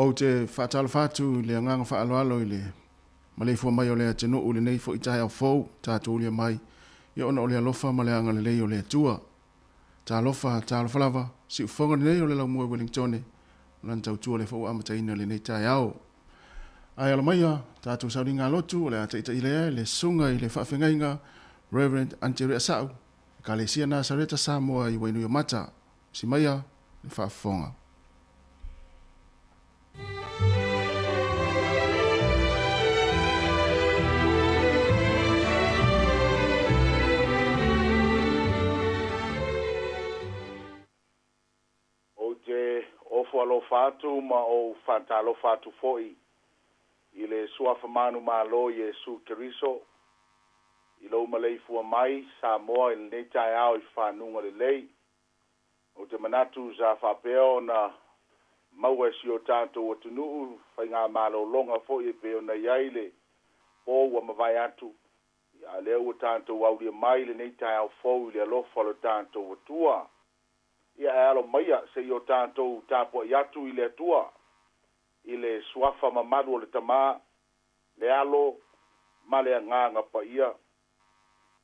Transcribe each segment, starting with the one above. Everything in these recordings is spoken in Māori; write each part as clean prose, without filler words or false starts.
O te whaatalofa atu le nganga whaaloalo i le malefua mai o le atenu o le nei fo i tae au fau tātou le mai ia ona o le alofa ma le anga le lei o le atua talofa lava si ufonga le nei o le lau mua Wellingtone lan tau tua le fo amataina le nei tae au ai ala maia tātou sauri ngā lotu o le ata ita i le sunga i le whaafengainga Reverend Antere Asau ka le sia Nasareta Samoa i wainu i mata si maia le whaafonga. Alo fatu ma o fantalo fatu foi ile suafa manu malo Yesu Keriso ilo malei fu mai Samoa il neta ao I fanunga le lei o te manatu za fapeo na maua si o tanto o tunu fai ngā malo longa foi e peo na yaile o wa mawai atu a leo o tanto wauria mai le neta ao foi le alofa lo tanto o tua ia alo maia se yo tanto tapo yatu ile tua ile swafa mamadu le tama le alo male nganga pa ia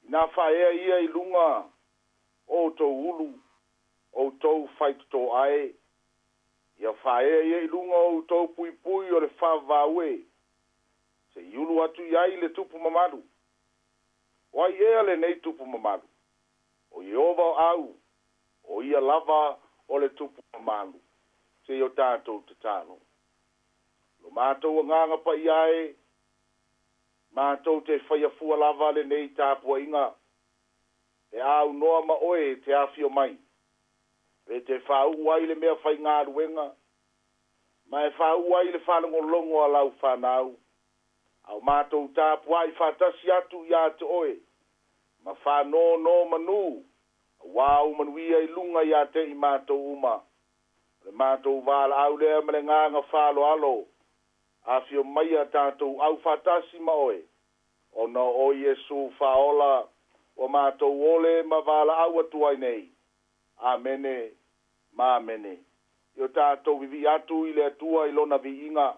na fa ia ilunga o to ulu o to fight to ai ia fa ia ilunga o to pui pui o le fa vawe se yulu atu ia ile tupu mamadu wa ia le nei tupu mamadu o yova au o ia lava o le tupu mamalu se yo tātou te tāno. Lo mātou nganga pa iae, mātou te whaiafua lava le nei tāpua inga, e au noa ma oe te awhio mai, e te whau ai le mea whai ngā ruenga, ma e whau ai le whanongo longo a lau whanau, au mātou tāpua I whatasi atu ia te oe, ma whano no manu, Wau manuia I lunga ia te I mātou uma. Le mātou wāla au lea mele nganga whālo alo. A whio maia tātou au whatasi ma oe. O no o Yesu whaola o mātou ole ma wāla au atuai nei. Amene, ma amene. Io tātou vivi atu I le atua I lona vi inga.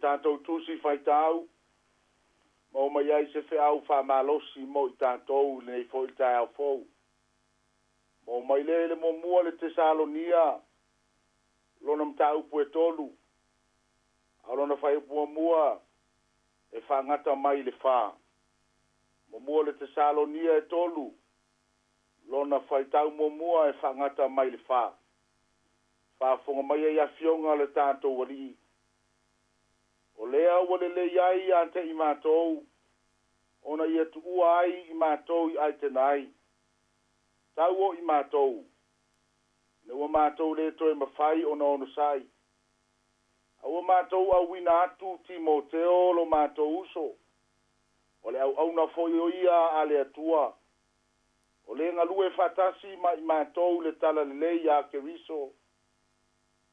tātou tusi whaitau, mo mai ai se whiau whamalosi mo I tātou nei fo I tai au fau. Mo mai le mo mua le Tesalonia, lona mta upu e tolu, a lona whai upu mua, e whaangata mai le wha. Mo le Tesalonia e tolu. Lona whaitau mua e whaangata mai le wha. Whaafonga mai e awhionga le tātou wali. O lea wale le iai ante I mātou. Ona ia tu ua ai I mātou I ai tenai. Tau o I mātou. Ne ua mātou le toi mawhai ona ono sai. Aua mātou au wina atu Timoteo lo mātou uso. O le au na foi o ia a le atua. O le ngalue fatasi ma I mātou le tala le lei a keriso.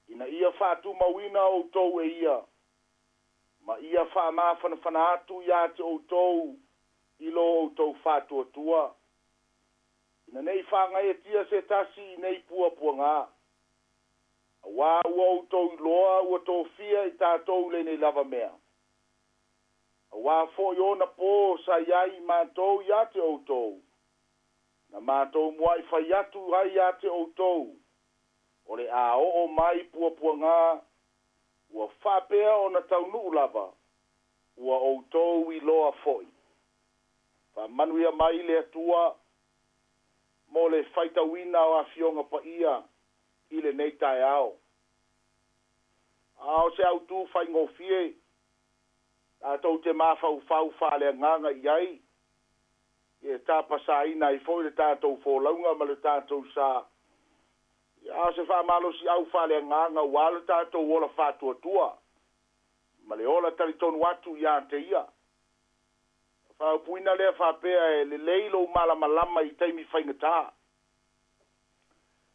Ina ia fatu mawina o tou e ia. Ma ia wha mawhana atu ia te o tou ilo o tou fatu atua. Ina nei whangai e tia se tasi nei pua ngā. Wa ua o tou loa ua tō fia I tātou le nei lava mea. Wa fo iona pō sa iai mātou ia te o tou. Na mātou mua I whai atu hai ia te o tou. O le a o mai pua ngā. Ua whapea o na taunu lava. Ua o tou I loa foi. Whamanuia mai le atua. Mo le whaitawina o a fionga pa ia. I le nei tae ao. Ao se au tū whai ngofie. Tātou te mawhau whale nganga iai. E tāpasa ina I foi le tātou wholaunga ma le tātou sa. Ao se whamalo si au whale nganga wale tātou wola whatua tua. Ma le ola taritonu atu ia te ia. Whaupuina lea whapea e le leilo malamalama I teimi whaingataa.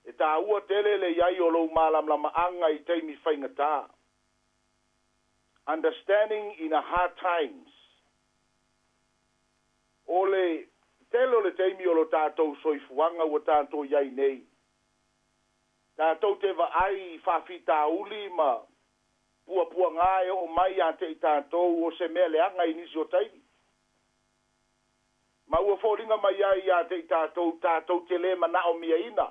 E tā ua tele le iai o lou mālamlama anga I teimi whaingataa. Understanding in a hard times. O le telo le teimi o lo tātou soifuanga ua tātou iai nei. Tātou te wa ai whawhita uli ma pua ngāe o mai ante I tātou o se mea le anga inisi o teimi. Ma ua fōringa mai ai ante I tātou te le mana o mia ina.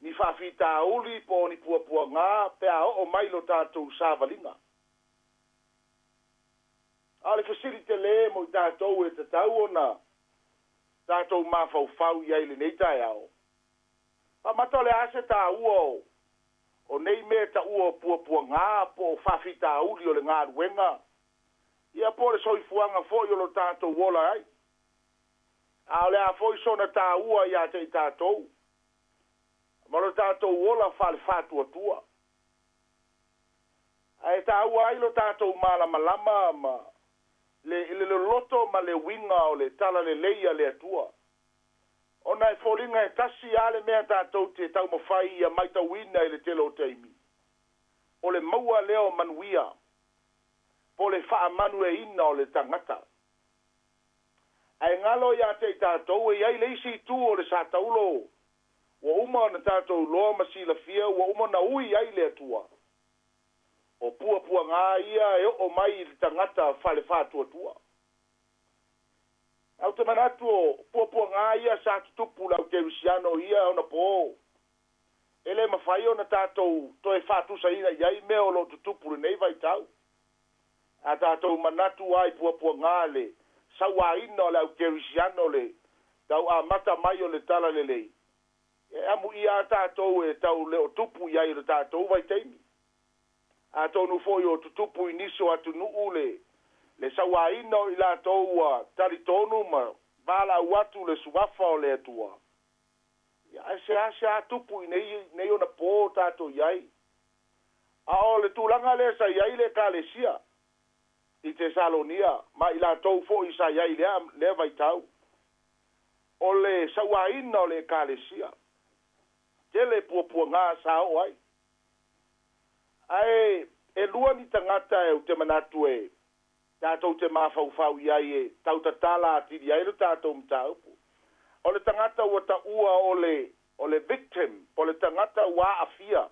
Ni whawhita uli po ni pua ngā, pea o mai lo tātou sāwalinga. Ale facilite le mo I tātou e te tau ona, tātou mawhau iai le nei tai ao. Pa mato le ase tā ua o nei me ta ua pua ngā, po whawhita uli o le ngā ruenga. Ia po le soifuanga fo I lo tātou wola ai. Ale a fo I sona tā ua ia te I tātou. Maro tātou wola whale whatua tua. Ai tā ua ai lo tātou malamalama ma le loto ma le winga o le tala le leia le atua. Ona e fōringa e tasi ale mea tātou te tau mawhai ia maita wina I le telo teimi. O le maua leo manuia. Po le wha manu e ina o le tangata. Ai ngalo ia te tātou e ai leisi tu o le sātaulo. Wa uma na tātou loa masila fia, wa uma na ui ai le atua. O pua ngā ia e o mai I tangata whale whātua tua. Au te manatu o pua ngā ia sa tutupu lau te wisiano ia o na po. Ele mawhai o na tātou toe whātusa ina iai me o lo tutupu le nei vai tau. A tātou manatu ai pua ngā le. Sawa ina o lau te wisiano le. Tau a mata mai o le tala le lei. E amu ia tātou e tau leo tupu iai le tātou vai teimi. A tonu foi o tutupu iniso atu nuu le sawaina o I lātou tari tonu ma vala watu le suwafa o le atua. Ia ase a tupu I nei o na pō tātou iai. A o le tūlanga le sa iai le kālesia. I te Salonia, ma I lātou fo I sa iai le vai tau. O le sawaina o le kālesia. Tele pua ngā sa o ai. Ai, e lua ni tangata e o te manatu e. Tātou te mawhau iai e. Tau tatala ati iai lo tātou mtaupu. O le tangata ua ta ua o le victim. Po le tangata ua afia.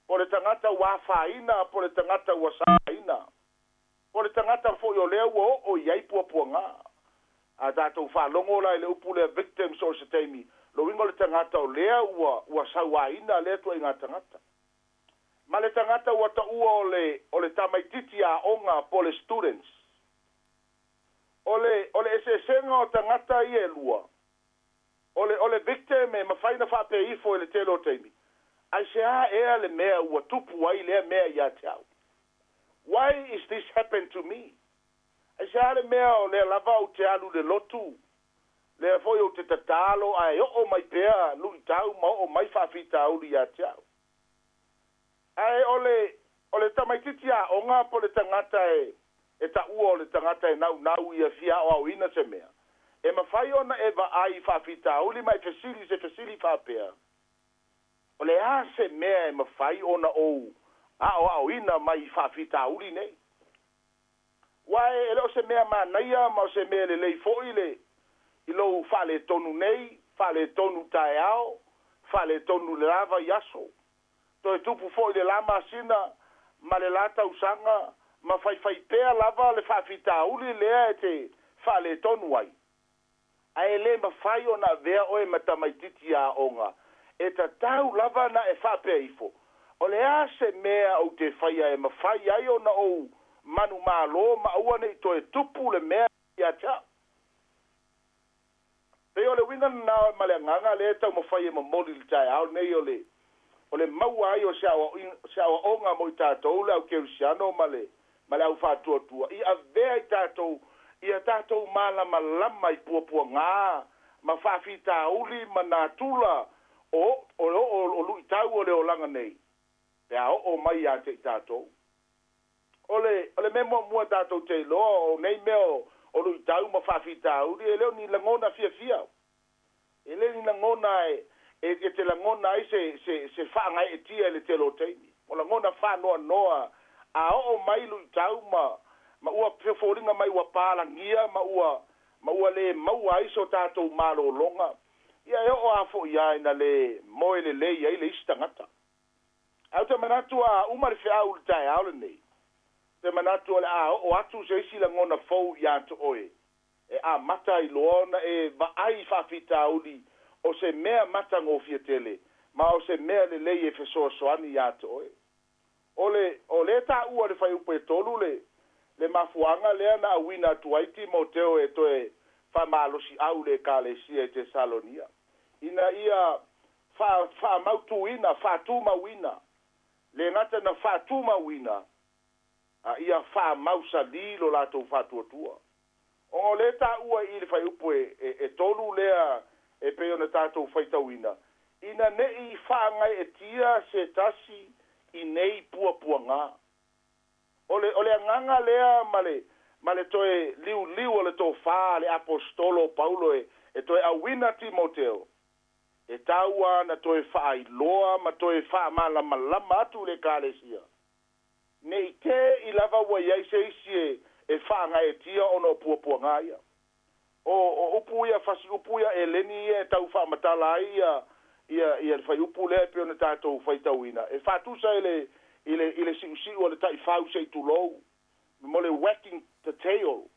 Po le tangata ua whaina. Po le tangata ua saina. Po le tangata fo I o lea ua o iai pua ngā. A tātou whalongo la I le upu le victim so se teimi. Lo wingo le tangata o lea ua sawaina le tua I ngā tangata. ma le tangata ua taua o le tamaititi a onga po le students. O le esesenga o tangata i e lua. O le victim e mawhaina whape ifo e le telo teimi. Ai se a ea le mea ua tupu ai lea mea ia te au. Why is this happen to me? Ai se a le mea o le lava o te alu le lotu. Le foi o te tatalo ai o mai pea lui tau ma o mai whawhita au li ia te au. Ai o le tamaititi a onga po le tangata e ta ua o le tangata e nau ia fia o au ina se mea. E mawhai ona e va ai whawhita au li mai fesili whapea. O le a se mea e mawhai ona ou au ina mai whawhita uli nei. Wai e leo se mea manaia ma o se mea le lei foi le i lou whale tonu nei, whale tonu tae ao, whale tonu le lava i aso. To e tupu foi le lama sina ma le lata usanga ma whai pea lava le whawhita uli lea e te whale tonu ai. A e le mawhai ona vea oe matamaititi a onga. E ta tau lava na e whapea ifo. O le a se mea o te whaia e mawhai ai ona o manu malo ma ua nei to e tupu le mea i a ta. Pe o le winga na ma le nganga le tau mawhai e mamoli le tae au nei o le maua ai o se awa onga mo i tātou le au kerusiano ma le au whātua tua. I a vea i tātou ia tātou malama lama i puapua ngā ma whawhita uli ma nā tula o lui tau o le o langa nei. Pea o mai a te tātou. O le memo mua tātou te loa o nei meo o lui tau ma whawhita uli e leo ni langona fia. E leo ni langona e te langona ai se whaangai e tia le te lo teimi. O langona whanoa noa a o mai lui tau ma ua peforinga mai ua pālangia ma ua le maua iso tātou malo longa. Ia e o a fo ia ina le moe le ia le istangata. Au te manatu a umari whea uli tae aule nei. Te manatu a o atu se isi la ngona fau ia to oe. E a mata i loona e va ai whawhita uli o se mea mata ngofia tele. Ma o se mea le lei e fesoa soani ia to oe. O le ta ua le whai upe tolu le mafuanga lea na awina tuaiti mo teo e toe whamalosi au le kālesia e te Salonia. Ina ia whamautuina, whatumawina. Le ngata na whatumawina. Ia whamausa lilo lato whatuatua. O le ta ua i le whai upo e tolu lea e peo na tātou whaitawina. Ina ne i whaangai e tia se tasi i nei pua ngā. Ole nganga lea male toe liu ole to fa le apostolo Paulo e toe awina Timoteo. E taua na toe fa iloa ma toe fa malama atu le kalesia. Nei te i lava wa iai se isi e fa nga e tia ono pua ngaia. O upuia fasi upuia e leni e tau fa matala ia fai upu le pe ona tatou fai tauina. E fa tu sa ile si o le tai fau se tu low. Mo le whacking the tail.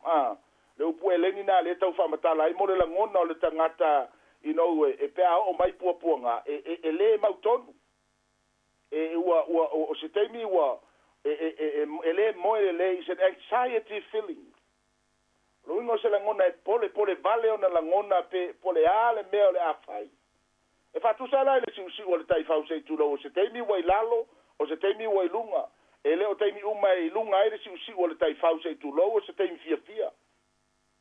Le upu e leni na le tau fa matala mo le langona o le tangata e pea o mai pua nga e le mautonu. E o se teimi ele mo ele is an anxiety feeling. Lo ingo se langona e pole vale ona langona pe pole ale meo le afai. E fa tu sala ele si o le tai fau se tu lo se teimi wai lalo o se teimi wai lunga. Ele o teimi uma e lunga ele si o le tai fau se tu lo se teimi fia.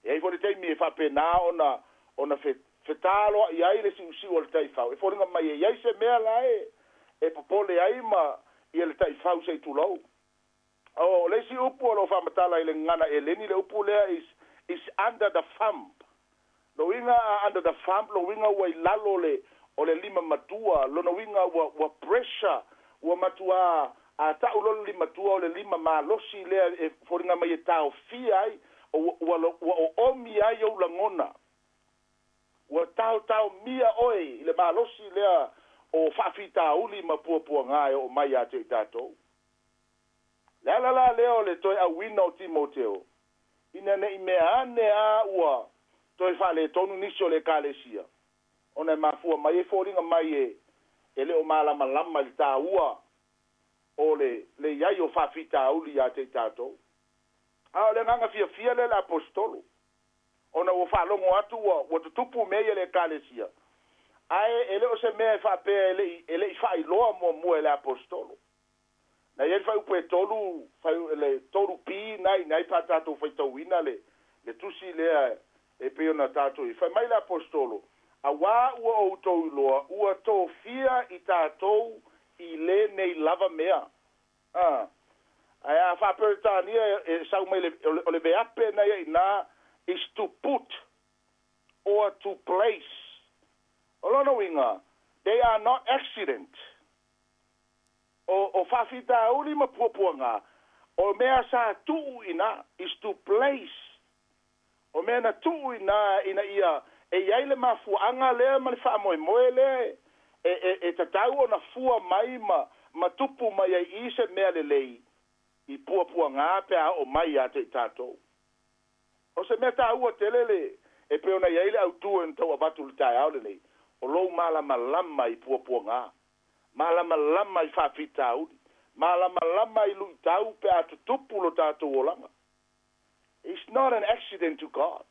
E fo le teimi e fa pena ona fetalo ia ele si o le tai fau. E fo ringa mai e ia se mea la e popole ai ma ia le tai fau se tu lo. O le si upu lo fa matala ile ngana eleni le upu le is under the thumb. Lo winga under the thumb lo winga wa ilalo le o le lima matua lo no winga wa pressure wa matua a ta lo lima matua o le lima malosi le e foringa mai tao fi ai o omi ai o langona. Wa tao mia oi le malosi le o fafita uli mapua ngai o mai ate tato. La leo le toi a wino Timoteo. Ina ne imeane a ua toi fale tonu nisio le kalesia. Ona mafua mai e foringa mai e le o malama lama le ta ua. o le iai o whawhitauli a te tātou. A le nganga fia le apostolo. Ona o whalongo atu o tutupu mea le kalesia. Ai ele o se mea whapea ele i whailoa mua le apostolo. Na ieri whai upe tolu pi nai pātātou whaitauina le tusi lea e peo na tātou i. Whai mai le apostolo. A wā ua o tau loa, ua tō fia i tātou i le nei lava mea. Ai a whaperetania e sau mai o le veape na ia ina is to put or to place. O lona winga, they are not accident. O whawhita uli ma puapuanga, o mea sa tuu ina is to place. O mea na tuu ina ia, e iaile ma fuanga lea ma le wha moe lea, e tatau o na fua mai ma tupu mai ai ise mea le lei, i puapuanga pea o mai a te tātou. O se mea tā ua telele, e peona iaile au tua en tau abatu le tai au le nei, o lou malama lama i puapuanga, malama lama i whawhita uli, malama lama i lui tau pe atu tupu lo tātou o langa. It's not an accident to God.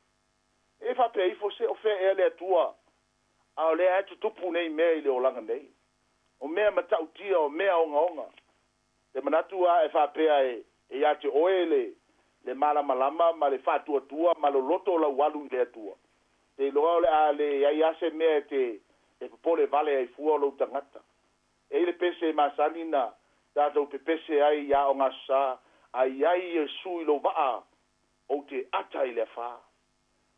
E whapea i se o whea e le atua, a o le atu tupu nei mea i le o langa nei. O mea matautia, o mea onga. Le manatua e whapea e ate oele, le malama lama, ma le whātua ma lo loto la walu le atua. Te loa le a le ai ase mea te popole vale ai fua lo tangata. E le pese masani na tātou pe pese ai ia o ngā sa, ai e sui lo waa o te ata i le whā.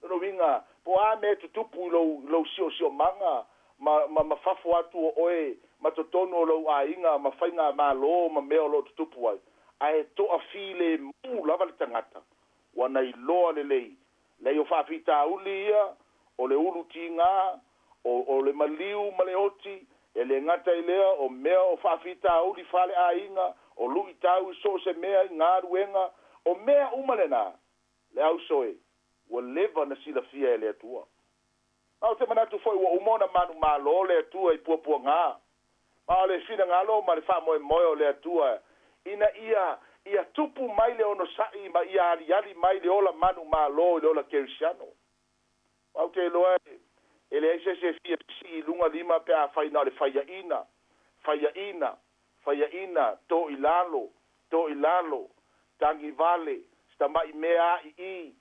Nono winga, po a mea tutupu lo sio manga, ma fafo atu o oe, ma totono lo a inga, ma whainga ma lo, ma mea lo tutupu ai. Ai to a file mu lava le tangata. Wana i loa le lei. Lei o whawhita uli ia, o le ulu tinga, o le maliu ma le oti, e le ngata i lea, o mea o whawhita uli whale a inga, o lui tau i so se mea i ngā ruenga, o mea umalena, le au soe, wa leva na sila fia e le atua. Au te manatu foi wa umona manu malo le atua i puapua ngā. Ma le fina ngalo ma le wha moe o le atua, ina ia tupu mai le ono sai ma ia ali mai le ola manu malo le ola kerisiano. Au te loa ele aise se fia si lunga lima pe a whaina le whaia ina, to ilalo, tangi vale, stamai mea i,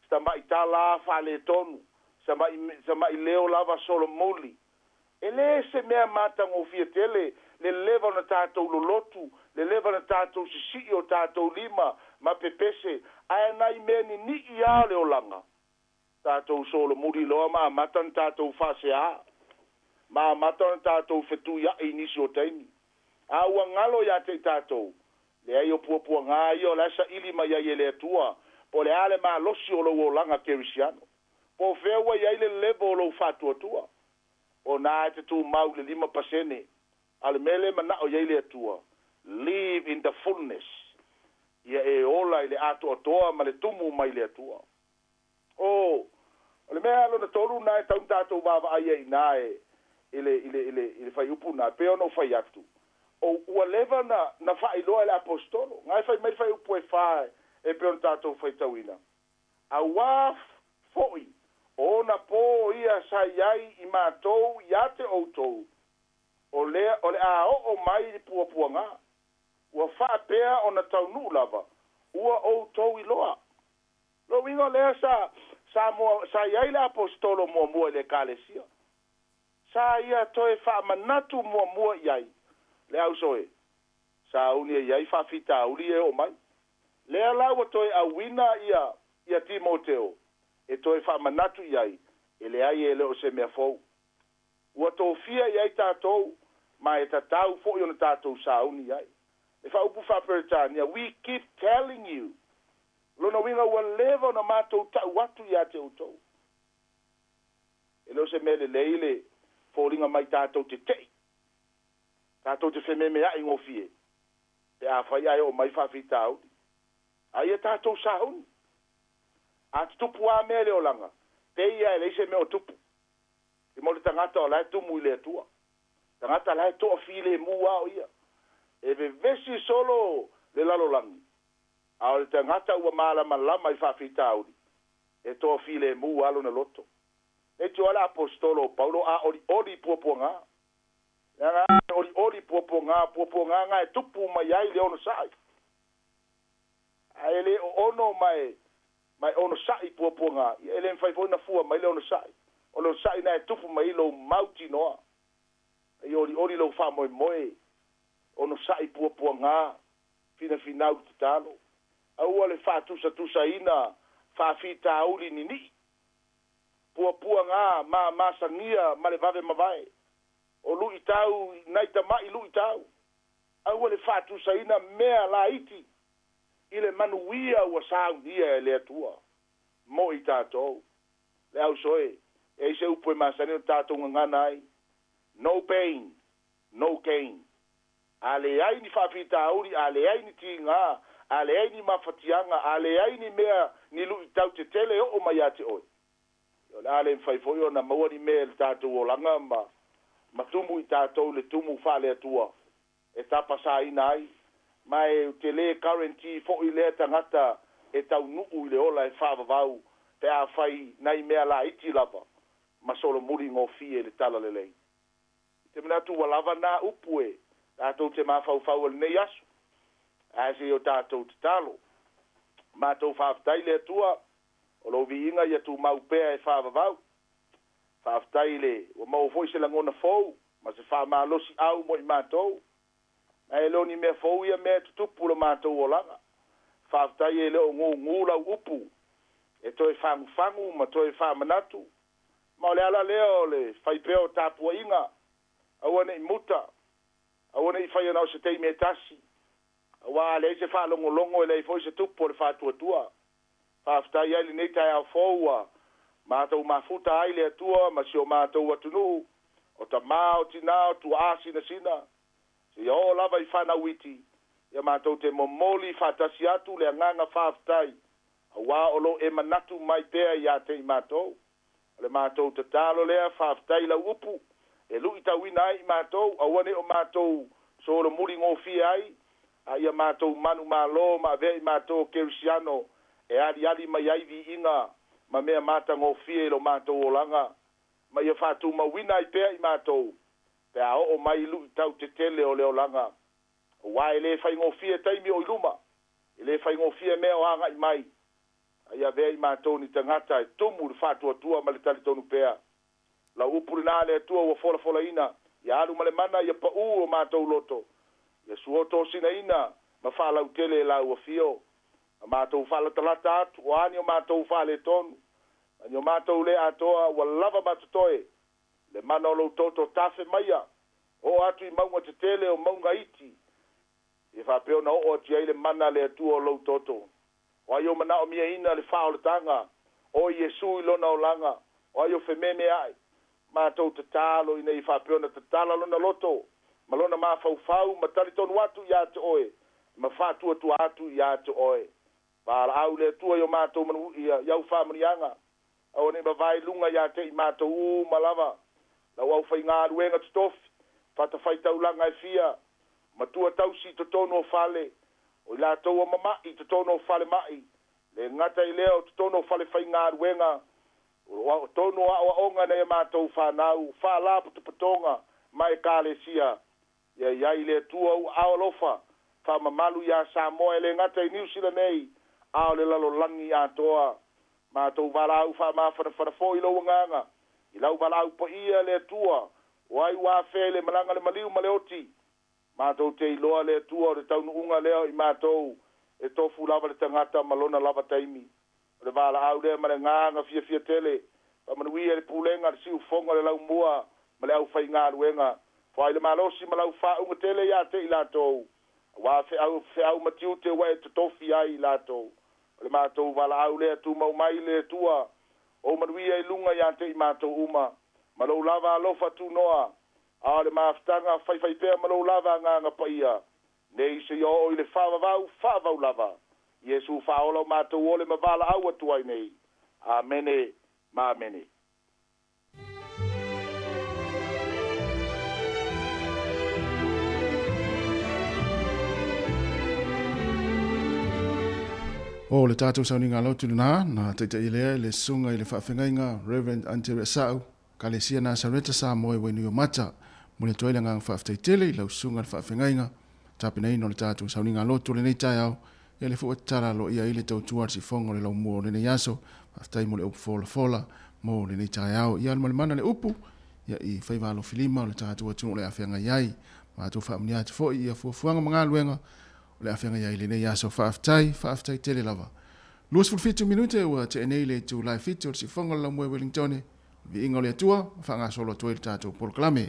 stamai tala whale tonu, stamai leo lava solo moli. Ele se mea matango fia tele, le leva na tātou lolotu, le leva na tātou sisi o tātou lima, ma pepese, ae nai mea ni i a leo langa. Tātou solo muri loa ma matan tātou whase a. Ma matan tātou whetu ia i nisi o teini. A ua ngalo ia te tātou. Le ai o puapua ngā i o lasa ili ma ia i le atua. Po le ale ma losi o lo o langa kerisiano. Po whewa ia i le levo o lo whatua tua. O nā e te tū mau le 5%. Ale mele mana o ia i le atua. Live in the fullness. Ia e ola i le ato atoa ma le tumu mai le atua. O le mea alo na tolu na e taun tātou wawa aia i nā ile whai upu nā peo no whai atu. O ua leva na whai loa le apostolo. Ngai whai mai whai upu e whae e peo na tātou whai tauina. A waf foi o na po ia sa iai i mātou i ate o tou. O le a o mai i puapua ngā. Ua wha pea o na taunu lava. Ua o tou i loa. Lo wingo lea sa iai le apostolo mua le kalesia. Sa ia toe wha manatu mua iai. Le au soe. Sa unia iai wha fita uli e o mai. Lea laua toe a wina ia Timoteo. E toe wha manatu iai. E le ai e leo se mea fou. Ua tō fia iai tātou. Ma e tatau fo i ona tātou sa uni iai. E wha upu wha peretania. We keep telling you. Lona winga ua leva na mātou tau watu ia te utou. E leo se mele leile, fōringa mai tātou te tei. Tātou te whememe a ingofie. Te a whai ai o mai whawhita audi. Ai e tātou sahuni. A te tupu a mele o langa. Te ia e leise me o tupu. E mo le tangata o lai tumu i le atua. Tangata lai toa file mua o ia. e vesi solo le lalolangi. A o le tangata ua malama I whawhitauri. E tō file mu alo na loto. E te ala apostolo Paulo a ori puapuanga. Nga ori puapuanga nga e tupu mai ai le ono sai. A ele ono mai ono sai puapuanga. Ele mwhaifo na fua mai le ono sai. Ono sai na e tupu mai lo mauti noa. E ori lo wha moe. Ono sai puapuanga. Fina finau te talo. Aua le wha tusa ina. Wha fita uli ni. Puapuanga ma sangia ma le vave mawai. O lui tau, nai tamai lui tau. Aua le wha tusa ina mea la iti. Ile manuia ua saungia e le atua. Mo I tātou. Le au soe. E se upo masani o tātou ngana ai. No pain, no gain. Ale ai ni whawhita auri, ale ai ni tinga, ale ai ni mawhatianga, ale ai ni mea ni lui tau te tele o mai ate oi. O le ale mwhaifoi o na maua ni mea le tātou o langa ma tumu I tātou le tumu whale atua. E tapa sa ina ai. Mai te le currency fo I le tangata e tau nuu I le ola e whavavau te a whai nai mea la iti lava. Ma solo muri ngō fie le tala le lei. Te mina tu walava na upue. Tātou te mawhau al nei asu. Ase o tātou te talo. Mātou whawhtai le atua. O lo vi inga ia tu maupea e whavavau. Whawhtai le. O mau foi se langona fau. Ma se whamalosi au mo I mātou. Na e lo ni mea fau ia mea tutupu lo mātou o langa. Whawhtai e leo ngūla upu. E toi whangu ma toi whamanatu. Ma le ala leo le whaipeo tāpua inga. Awane I muta. Awane I whai anau se teime tasi. Awa le se whalongolongo e le foi se tupu le whatuatua. Whawhtai ai le nei tai au fōua. Mātou mafuta ai le atua, ma si o mātou atunu. O ta mao tinao tu asina sina. Se o lava I whanau iti. Ia mātou te momoli whatasi atu le anganga whawhtai. Awa o lo e manatu mai pea ia te I mātou. Le mātou te talo lea whawhtai la upu. E lui tawina ai mātou. Awane o mātou so lo muri ngō fie ai. A ia mātou manu mālo ma vei mātou kerisiano. E ali mai ai vi inga. Ma mea māta ngō fie lo mātou o langa. Ma ia whātou mawina I pea I mātou. Pea o mai lui tau te tele o leo langa. O wā e le whai ngō fie taimi o iluma. E le whai ngō fie mea o hanga I mai. Ia vei mātou ni tangata e tumu le whātua tua ma le tali tonu pea. La upuri nā le tua ua fola ina. Ia alu ma le mana ia pa o mātou loto. Ia suoto sina ina ma whalau tele la ua fio. A mātou whala talata atu o ani o mātou whale tonu. Ani o mātou le atoa ua lava matutoe. Le mana o lo toto tafe maia. O atu I maunga te tele o maunga iti. Ia whapeo na o ati ai le mana le atua o lo toto. O ayo mana o mia ina le whao le tanga. O Yesu I lona o langa. O ayo whememe ai. Mātou te talo ina I whapeo na te tala lona loto. Malona ma fau ma tali tonu atu ia te oe. Ma whatua tu atu ia te oe. Pāla au le tua yo mātou manu ia iau whamanianga. Au ne mawai lunga ia te I mātou malava. Lau au whai ngā ruenga tutofi. Whata whai taulanga e fia. Matua tausi to tono whale. O la tau mamai to tono fale mai. Le ngata I leo to tono fale whai ngā ruenga. O tono a onga ne mātou whanau. Whala putu patonga. Mai kāle sia. Ia iai le tua u aolofa. Whamamalu ia Samoa le ngata I New Zealand nei. Ao le lalo langi a toa. Mātou walau whamawhana fōi lo nganga. I lau walau pa ia le tua. Wai wā whele malanga le maliu male oti. Mātou te iloa le tua o le taunu unga leo I mātou. E tofu lava le tangata malona lava taimi. O le wala au le male nganga fia tele. Pamanuia le pulenga le siu fonga le lau mua. Male au whai ngā ruenga. Wai le malosi malau wha unga tele ia te I lātou. Wā fe au matiu te wai te tofi ai I lātou. O le mātou wala au le atu mau mai le tua. O manuia I lunga ia te I mātou uma. Malau lava alofa tu noa. A le maftanga whai pea malau lava nganga pa ia. Nei se yo o I le whavavau lava. Yesu whaolau mātou o le mavala au atu ai nei. Amene, ma amene. O le tātou sauninga lautu na teita i lea le sunga i le whaafengainga Reverend Antere Sau, ka le sia Nasareta Samoa i wenu o mata, mo le toila ngang whaafteitele i lau sunga le whaafengainga, tapina ino le tātou sauninga lautu le nei tai au, ia le fuatara lo ia i le tautua si fongo le lau mua o le nei aso, whaaftai mo le upu fola mo le nei tai au, ia le mana le upu, ia i whaivalo filima o le tātou atunu le awhenga iai, ma tu whaamni ati fo ia fuafuanga mga luenga, le afenga ia ile nei aso whaaftai tele lava. Luas fulfitu minute ua te enei le tu live fitu si fonga la mwe Wellington, vi ingo le atua, whanga solo tuel tātou polklame.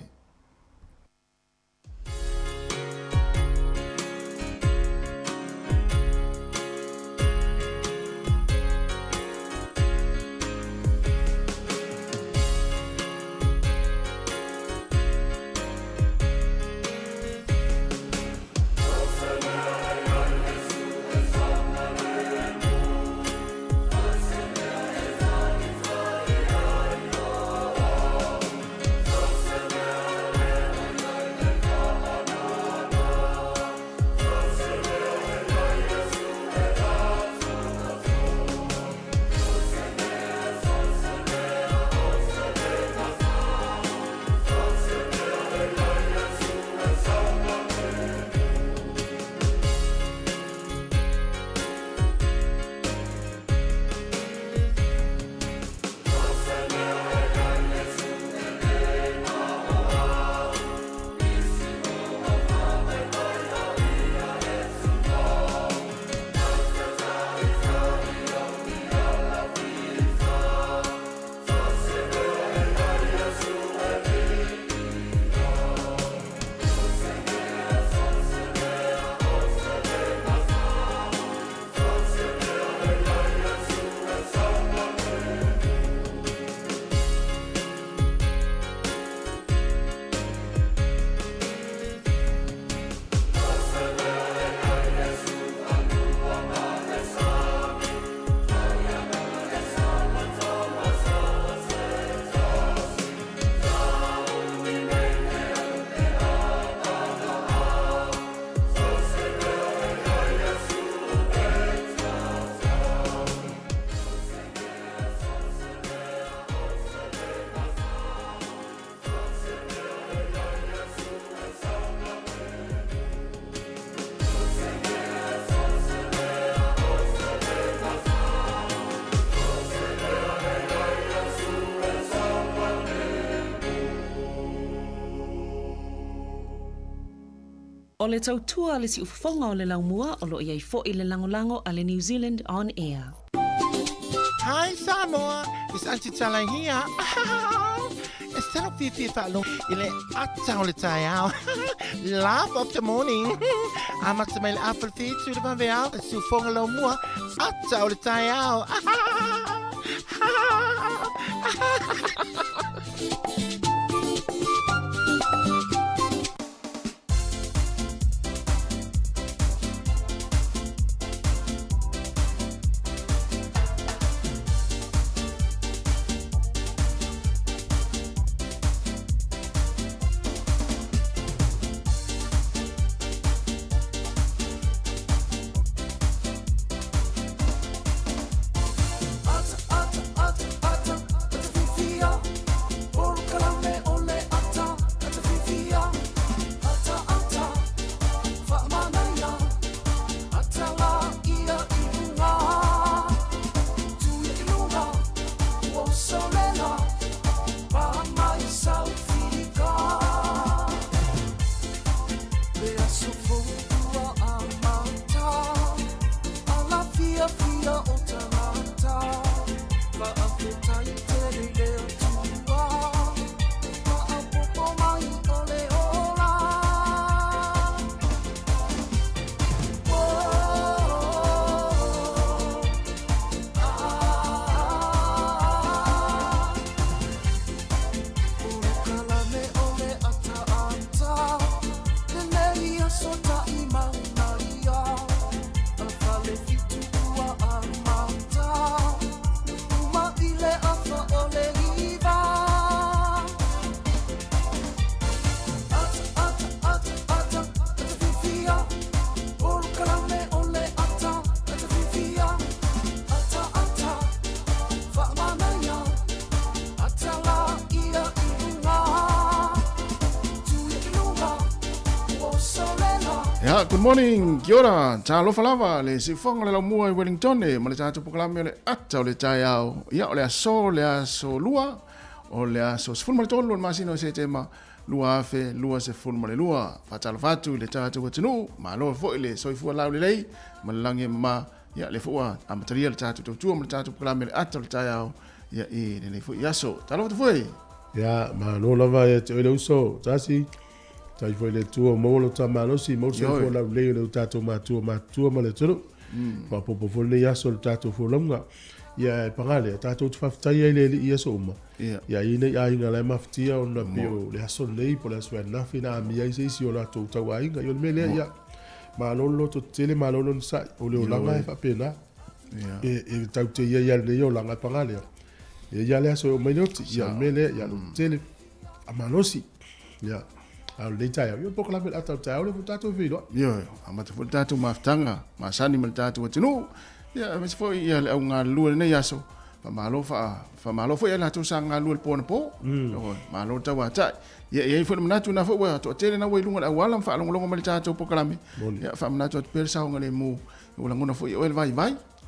O le tautua le si ufafonga o le laumua o lo iai fo i le langolango a le New Zealand On Air. Hi Samoa, it's Auntie Tala here. It's time to follow ile ata o le tai au. Laugh of the morning. I'm at my apple feet to the bambi out. Su fonga lo mua ata o le tai au. Colombe Ya, good morning. Kia ora. Talofa lava le sifonga le laumua i Wellington e ma le tātou pokalame le ata o le tai au. Ia o le aso lua o le aso sifunu ma le tolu o le masino se te ma lua afe, lua se funu ma le lua. Whatalofa atu le tātou atinu, ma aloa fo le soifua lau le lei, ma le lange ma ia le fua a mataria le tātou tautua ma le tātou pokalame le ata o le tai au. Ia i le fo i aso. Talofa tu fui. Ya, ma no lava e te oile uso, tasi. Tai foi le tua molo ta malosi, mo se fo la le le tato ma tua ma le tulu. Ma popo fo le yaso le tato fo longa. Ya pangale, tato tu faftai le yaso uma. Ya ine ya inga le maftia ona pio le aso le po le swa na fina mi ai se si ola to ta wa inga yo me le ya. Ma lo to tele ma lo sa o le langa fa pena. E tau te ya le yo langa pangale. Ya le aso me noti ya mele ya lo tele amalosi. Ya. Au le tai au poka la ata tai au tato vilo yo amata fo tato maftanga ma sani mal tato tinu ya mas fo ya au nga lu ne yaso fa malo fa ya la to sanga lu po po malo ta wa tai ya fo na tu na fo wa to tele na we lunga awala fa longo mal tato poka la ya fa na to per sa ngale mu ulang ngona fo ya vai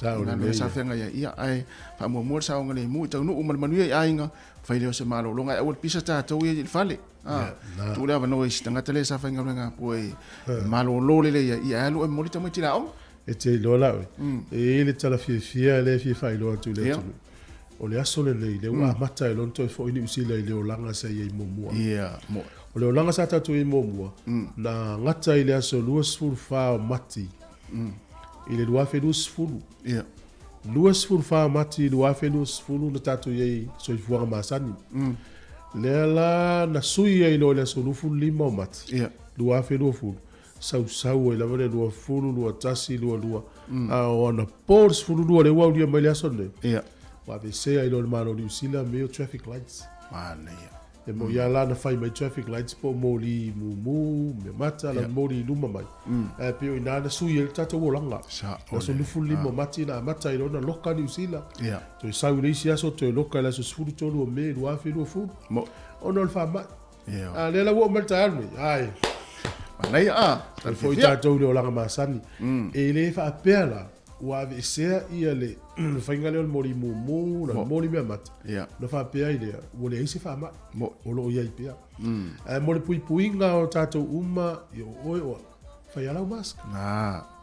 na le sa fenga ya ai fa mo sa ngale mu ta nu umal manu ya inga fa ile se malo longa au pisa tato ya fale tu le avano is tanga tele sa fenga nga poi malo lo le ya alu e molita mo tira o e te lo la e le tala fia le fia fa lo tu le tu o le aso le wa mata e lon to fo ini usila le o langa sa ye mo mo o le langa sa ta tu i mo na ngata ile aso luas ful fa mati ile lua fe luas fulu luas ful fa mati lua fe luas fulu na tatu ye so fuanga masani Lela na sui ai lo le sonu fu lima o mati. Lua fe lua fu. Sau e la vele lua fulu, lua tasi, lua. O na pors fulu lua le wau dia mai le asone. Wa ve se ai lo le mano ni usila meo traffic lights. Mana ia. E mo ia la na fai mai traffic lights po moli mu me mata la moli luma mai. E pe o ina na sui e tata wo langa. Na sonu fu lima o mati na mata i lo na loka ni usila. To sau le isi aso to loka la so fulu tolu o me lua fe lua fu. Mo ono le fa ma. Le la wo malta armi. Ai. Mana ia Tal foi tata o langa masani. E le fa pela wa ve se ia le fainga le mori mu na mori me mat no fa pe ile o le isi fa ma o lo ia pe mo le pui nga o tato uma yo o fa ya la mask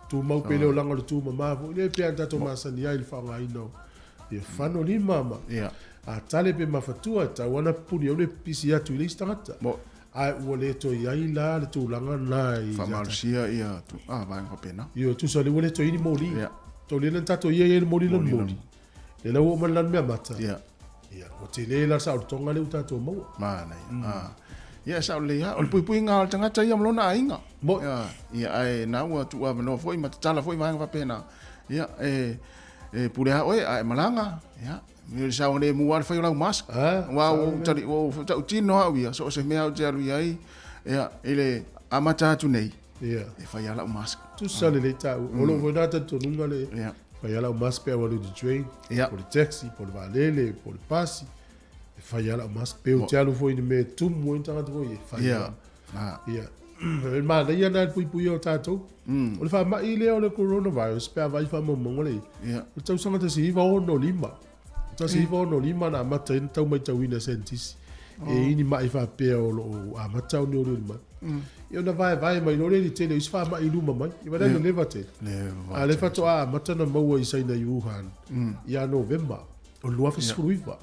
tu mau pe le langa tu mama vo le pe tato masani ia il fa nga ino e fa no ni mama a tale pe mafatua ta wana puni o le pisi atu le stangata ai o le to ia ila le tu langa nai fa marsia ia tu vai fa pena yo tu so le o le to ini moli to le tato ye moli le moli le la wo man lan me mata o te le la sa o tonga le tato mo mana ia sa le ya o pui nga tanga tai am lona inga mo ia ai na wa tu wa no foi mata tala foi mai va pena ia pure ha oi ai malanga ia mi sa o le mu wa foi la mask wa o tali o ta tino ha wi so se me ha te alu ai ia ele amata tu nei e fa ya la mask tu sa le ta o lo vo data to nunga le fa ya la mask pe o le train o le taxi po le valele po le passi e fa ya la mask pe o te alu foi ni me tu mo intanga to ye fa ya el ma le ya na pui o tato o le fa ma ile o le coronavirus pe vai fa mo mo le o tau sanga te si va o no lima ta si va o no lima na ma ten tau mai tau ina sentis e ini mai fa pe o lo a ma tau ni o le ma io na vai mai no le tele is fa mai luma mai i va le levate a le fa to a mata na mo i sai na Wuhan ya november o lua fa sfruiva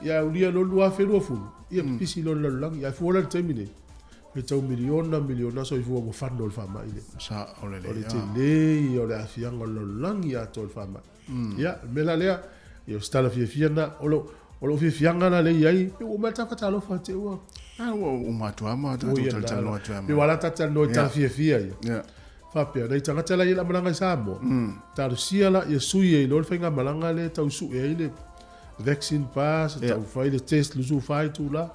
ya o dia lo lua fe lo fu ia pisi lo lang ya fu la termine le tau miliona so i fu mo fa no fa mai le sa o le tele o le afianga lo lang ya to fa mai ya me la le io sta la fiana o lo fianga na le ai o mata fa talo fa te o o matuama tu tal no tuama mi wala tata no ta fia fa pe dai tanga tala ila malanga Samoa ta sia la ye sui e lo fenga malanga le ta su e ile vaccine pass ta fa ile test lu su fa tu la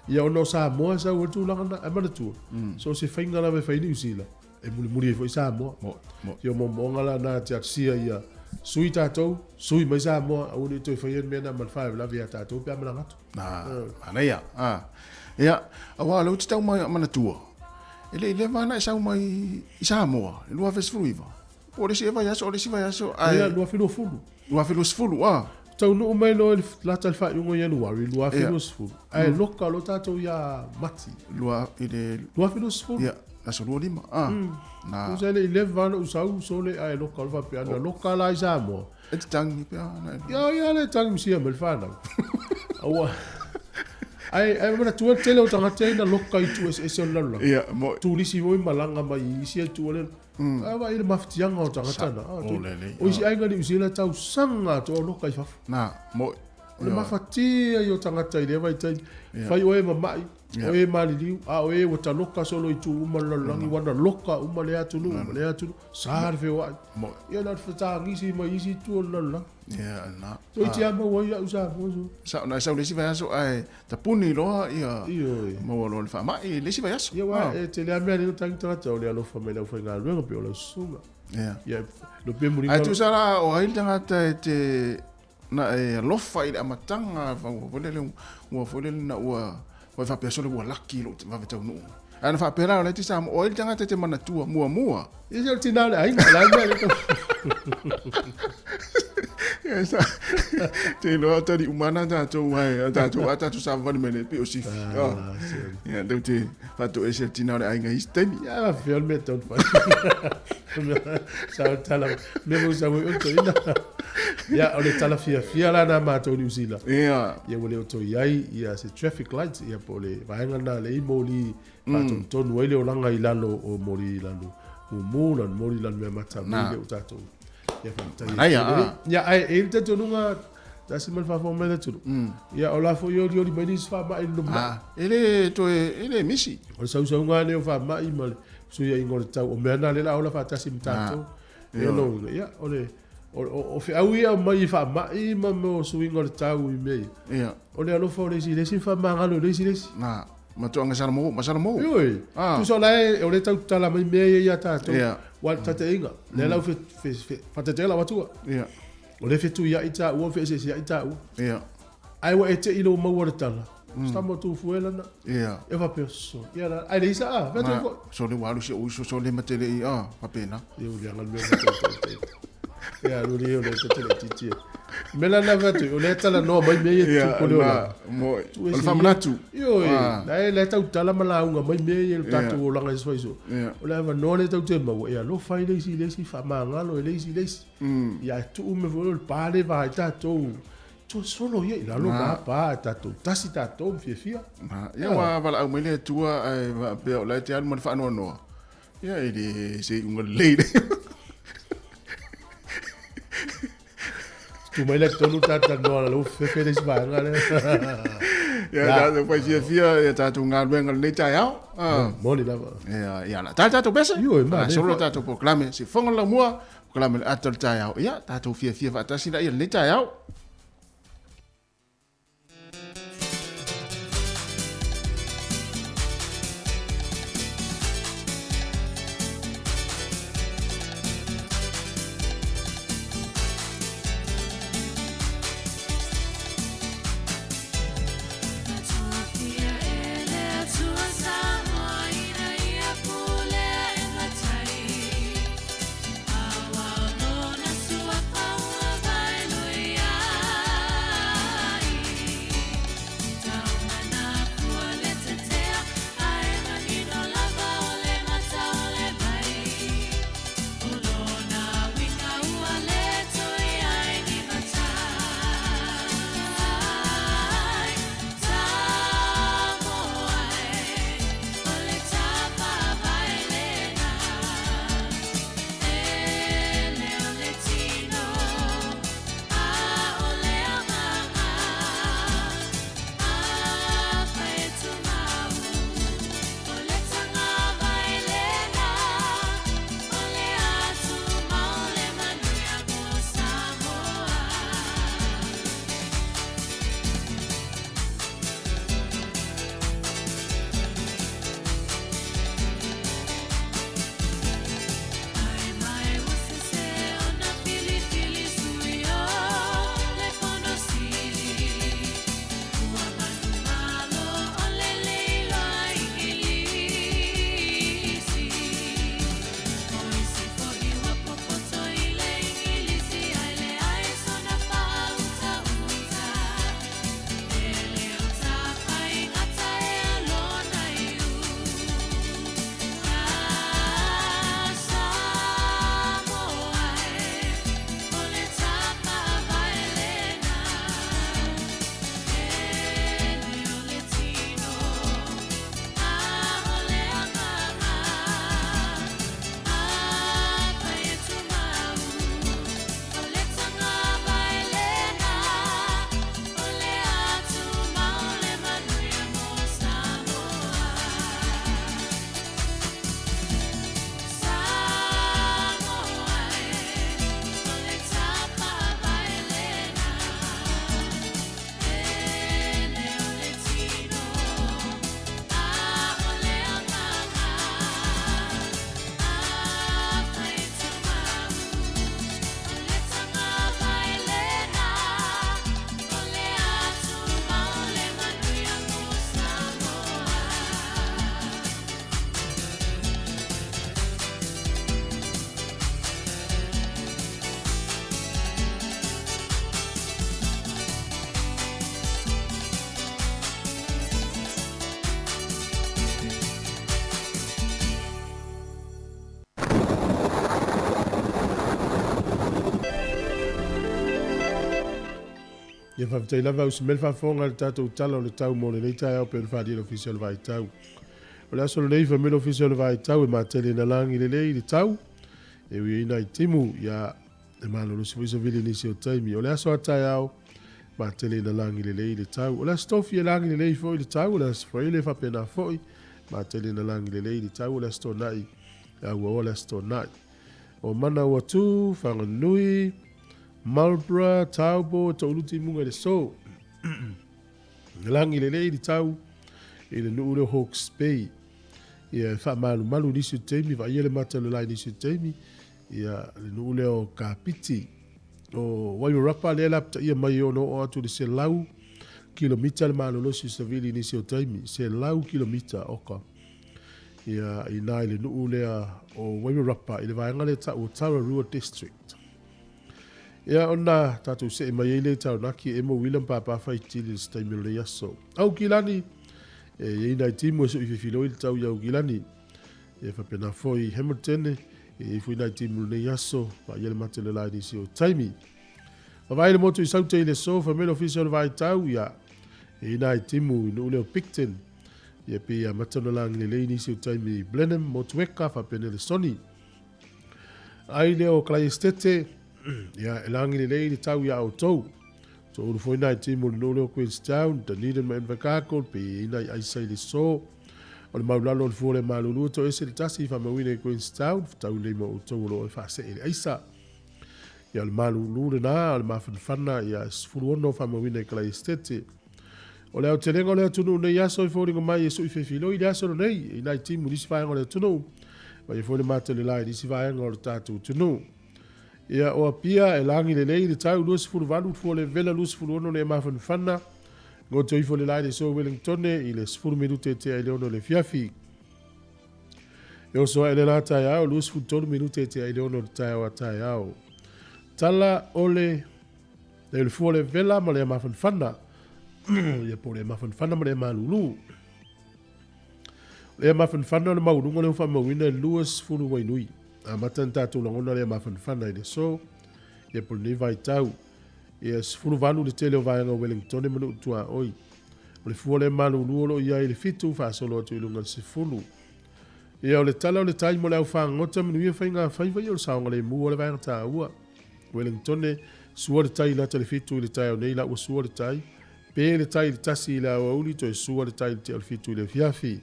ya no Samoa sa o tu la na amana tu so se fenga la ve fa ni usila e muri foi Samoa yo mo ngala na ta sia ya sui tato sui mai Samoa o ni to fa yen mena mal fa la via tato pe malanga tu ana ia ia awa lo tau mai mana tua Ele mana sa mai i Samoa. Lua fesfruiva. O le si vai aso, Ai lua filo fulu. Lua filosfulu Tau no mai lo la tal fa yungo Januari lua filo fulu. Ai loka lo tato ya mati. Lua ide Lua filo fulu. ya aso lua lima. Na Usale 11 usau sole ai loka lo fa piano loka la Samoa. et tangi pe na. Ya le tang misia melfana. Awa. Ai mana tu tele o tanga tele loka i tu es on la. Ya mo Tu lisi voi malanga mai isi tu ole. Ava ile maftianga o tanga tana. O isi ai ngani usila tau sanga to loka i fa. na mo Le mafatia yo tanga tele vai tai. Fai oe mamai. Oe maliliu a oe o ta loka solo i tu uma lalangi wana loka uma le atu sarve wa. Ya na fata ngisi mai isi tu lala. ya na. So iti ama wa ya usa foso. Sa le si vai aso ai tapuni lo ia. Iyo. Mo lo le fa mai le si vai aso. Ya wa te le amia ni tanga tanga o le alo fa mele fa nga lo pe o sunga. Ya lo pe muri. Ai tu sala o ai tanga te na lofa ile amatanga fa o fole na o fa pe solo o laki lo va vetau no. Ana fa pera le tisa o ile tanga te mana tua mua. Isi al tinale ai la mea le Esa. Te lo ata di umana ta mai ta tu sa va mele pe o si. Ya de te fa to ese tinale ai nga istemi. Ya va fel me ton fa. Sa tala me mo sa mo o to ina. Ya ole tala fia la na ma to New Zealand. Ya. Ya wole o to yai ya se traffic lights ya pole vaenga na le moli pa ton wele o langa ilalo o mori ilalo. Umulan mori lan me mata le o tato. Ya fa ya ai te to nunga da simal fa fo mele tu. Ya ola fo yo di medis fa ba in lumba. Ele misi. O sa nga le fa ma i mal so ya ingol tau o me na le la ola fa tasim tato. Ya no ya ole o fe au ia mai fa mai ma mo swing o tau i me ia o le alo fo le si fa ma ngalo le si na ma to anga sala mo oi tu so la o le tau tala mai me ia ta to wa ta te inga le la fe fa te la watu ia o le fe tu ia ita o fe se ita ia ai wa ete ilo mo wa tala stamo tu fuela na ia e va perso ia la ai le isa va tu so le walu so le matele pa pena eu le ngal me ya lo rio le te titi mela na vatu o le tala no mai me tu ko le mo o famna tu yo dai le tau tala mala unga mai me el tatu o langa so o le va no le tau te ma ya lo fai le si fa ma ngalo le si ya tu me vo el pale va tatu tu solo ye la lo ba pa tatu tasi tatu fia ya wa vala au mele tua ai va pe o le te al mo fa no ya ele se un le tu mai le tonu tata no la lo fe des ba ngale ya da poi fia ya tatu ngal ben ngal le tai au moli la ya la tatu besa yo ma solo tatu proclame si fonga la mua proclame atal tai au ya tatu fia va tasi la le tai au Awa no na suaka wa vai loia Ia whawhitai lava usi mele whafonga le tātou tala o le tau mo le leitai au pe le whadi le ofisi o le vai tau. O le aso le nei whamele ofisi o le vai tau e mātele na langi le lei le tau. E ui ina I timu ia e malo lo si wiso vili nisi o taimi. O le aso atai au mātele na langi le lei le tau. O le aso tofi e langi le lei foi le tau. O le aso whaile whapena foi mātele na langi le lei le tau. O le aso nai o le aso nai. O mana ua tu, whanganui, Marlborough, Taubo, tauluti munga le so. Langi le lei le tau. I le nuu le Hawke's Bay. Ia wha malu nisi o teimi, wa ia le mata le lai nisi o teimi. Ia le nuu le o Kapiti. O Wairarapa le lapta ia mai ono o atu le se lau kilomita le malu losi sa vili nisi o teimi. Se lau kilomita oka. Ia I nai le nuu le o Wairarapa i le vaenga le ta o Tararua District. Ia ona tatu se mai le tau naki e mo William Papa faitili le staimi le yaso. Au kilani e ina timu e so I filo I tau iau gilani. E whapena foi Hamilton e fui nai timu le yaso pa ia le mate le lai nisi o taimi. Mawai le motu I saute I le so whamela ofisi o le vai tau ia e ina timu inu leo Picton. Ia pe ia matano lang le lei nisi o taimi Blenheim motueka whapena le soni. Ai leo klai estete ia e langi le lei le tau ia o tou. So ulu foi nai timu le noleo Queenstown, Dunedin ma Invercargill, pe ina I aisai le so. O le maulalo le fuole malulu to ese le tasi I whamawine Queenstown, tau le ma o tou lo e whase e le aisa. Ia le malulu le na, o le mawhanwhana, ia sfuru ono whamawine klai estete. O le au te lengo le atunu nei aso I fōringa mai e sui whewhilo I le aso nei, I nai timu nisi whaenga le atunu. Ma I fōne mate le lai nisi whaenga o le tātou tunu. Ia o apia e langi le lei le tau lua sifuru valu fo le vela lua sifuru ono le mawhanwhana. Ngō te ifo le lai le so Wellington I le sifuru minute te ai leono le fiafi. E oso e le la tai au lua sifuru tonu minute te ai leono le tai au a tai au. Tala o le fo le vela ma le mawhanwhana. Ia po le mawhanwhana ma le malulu. Le mawhanwhana le maurunga le whamawina lua sifuru wainui. A matan tātou langona lea mawhanwhana I le so. Ia polo nei vai tau. Ia sifuru valu le tele o vaenga o Wellington e manu utua oi. O le fua le malu luolo ia I le fitu whaasolo atu ilunga le sifuru. Ia o le tala o le tai mo le au whangota minu ia whainga whaiwai o le saonga le mua o le vaenga tā ua. Wellington e sua le tai lata le fitu I le tai o nei la ua sua le tai. Pe le tai le tasi I le au auli to e sua le tai le te o le fitu I le fiafi.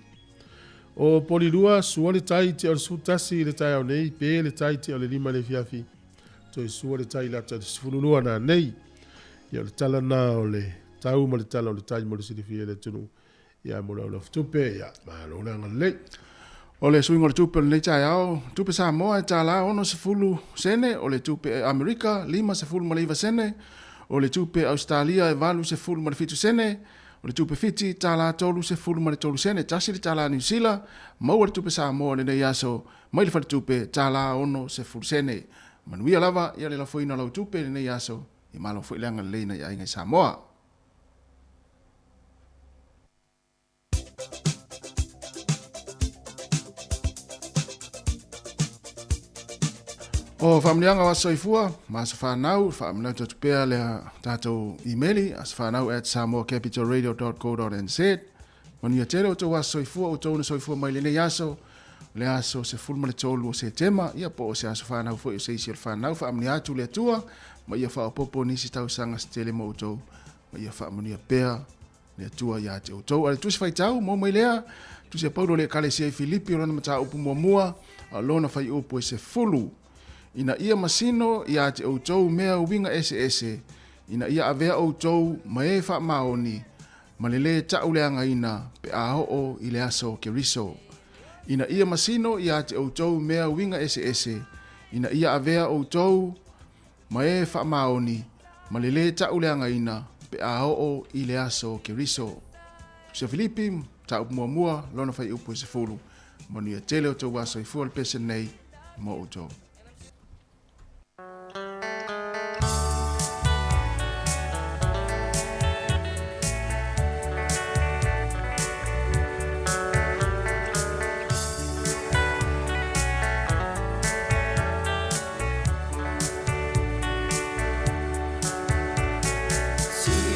O polilua sua le tai te o sutasi le tai au nei, pe le tai te o le lima le fiafi. To e sua le tai lata le sifululua na nei. Ia le tala na o le tau ma le tala o le tai mo le sirifia le tunu. Ia mo le tupe, ia mahalo le anga le. O le suingo le tupe le tai au, tupe Samoa e tala ono sifulu sene, o le tupe Amerika, 5 sifulu ma leiva sene, o le tupe Australia e 8 sifulu ma le fitu sene, o le tupe Fiji tala tolu se fulu ma le tolu sene, tasi le tala New Zealand, maua le tupe Samoa le nei aso, mai le fale tupe tala ono se fulu sene. Manuia lava, ia le la foina lau tupe le nei aso, I malo fo ileanga le leina ia ingai Samoa. O whamnianga wa soifua, ma sa whanau, whamnau tatupea le tātou e-maili, as whanau at samoacapitalradio.co.nz. Manuia tere o tō wa soifua, o tōna soifua mai le nei aso, le aso se fulma le tōlu o se tema, ia po o se aso whanau fo i o se isi o whanau, whamnia atu le atua, ma ia whaopopo nisi tau sanga se tele mo o tō, ma ia whaamanuia pēr, le atua ia te o tō. Ale tusi whai tau, mō mai lea, tusi a paulo le kale si ai Filipi, o lana mata upu mua, a lona whai upu e se fulu. Ina ia masino ia te outou mea uwinga ese, ina ia avea outou mae wha maoni, malele tauleanga ina pe aho I le aso ke riso. Ina ia masino ia te outou mea uwinga ese, ina ia avea outou mae wha maoni, malele tauleanga ina pe aho I le aso ke riso. Sia Filipi, ta upu mua, lona whai upu e se fulu, manuia tele o tau waso I fual pese nei, mo outou. See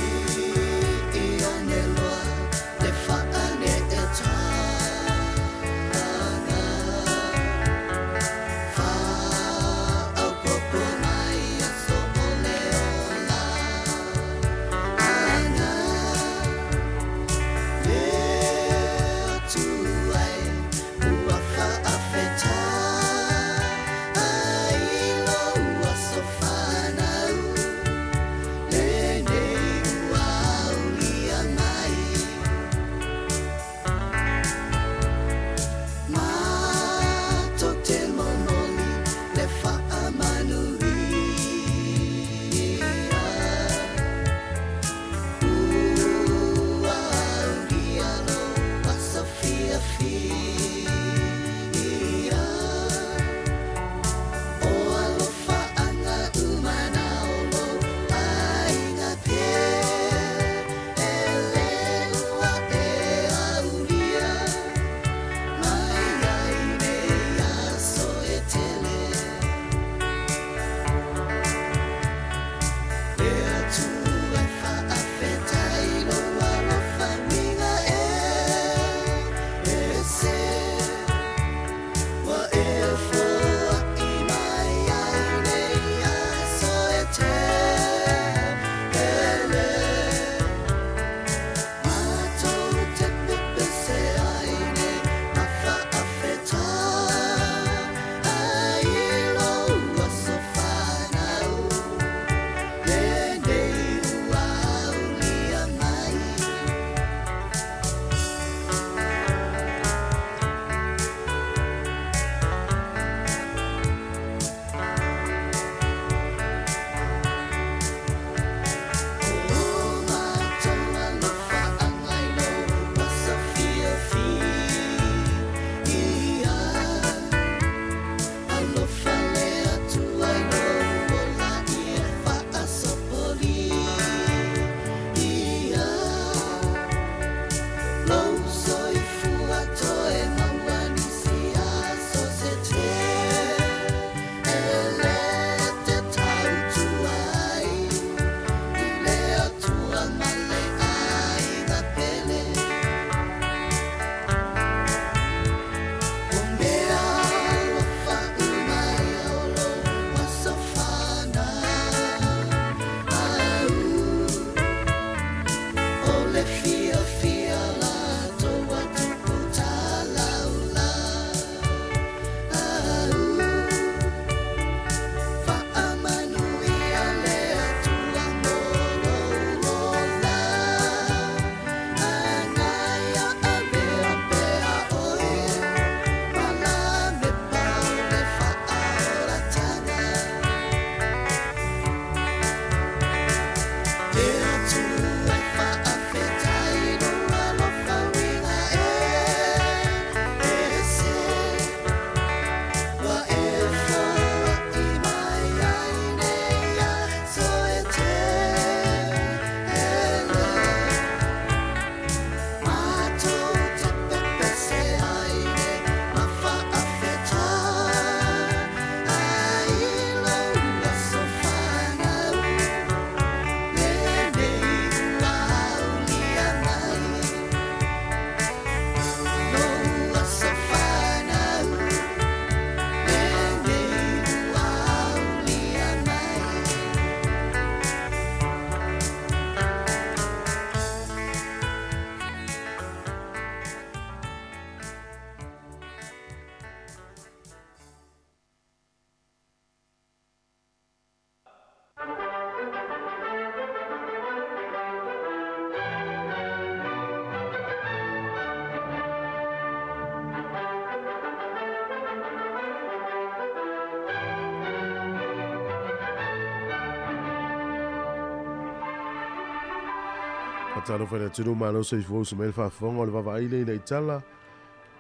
Patalo fai tunu malo so ifo so mel fa fonga le va ile nei tala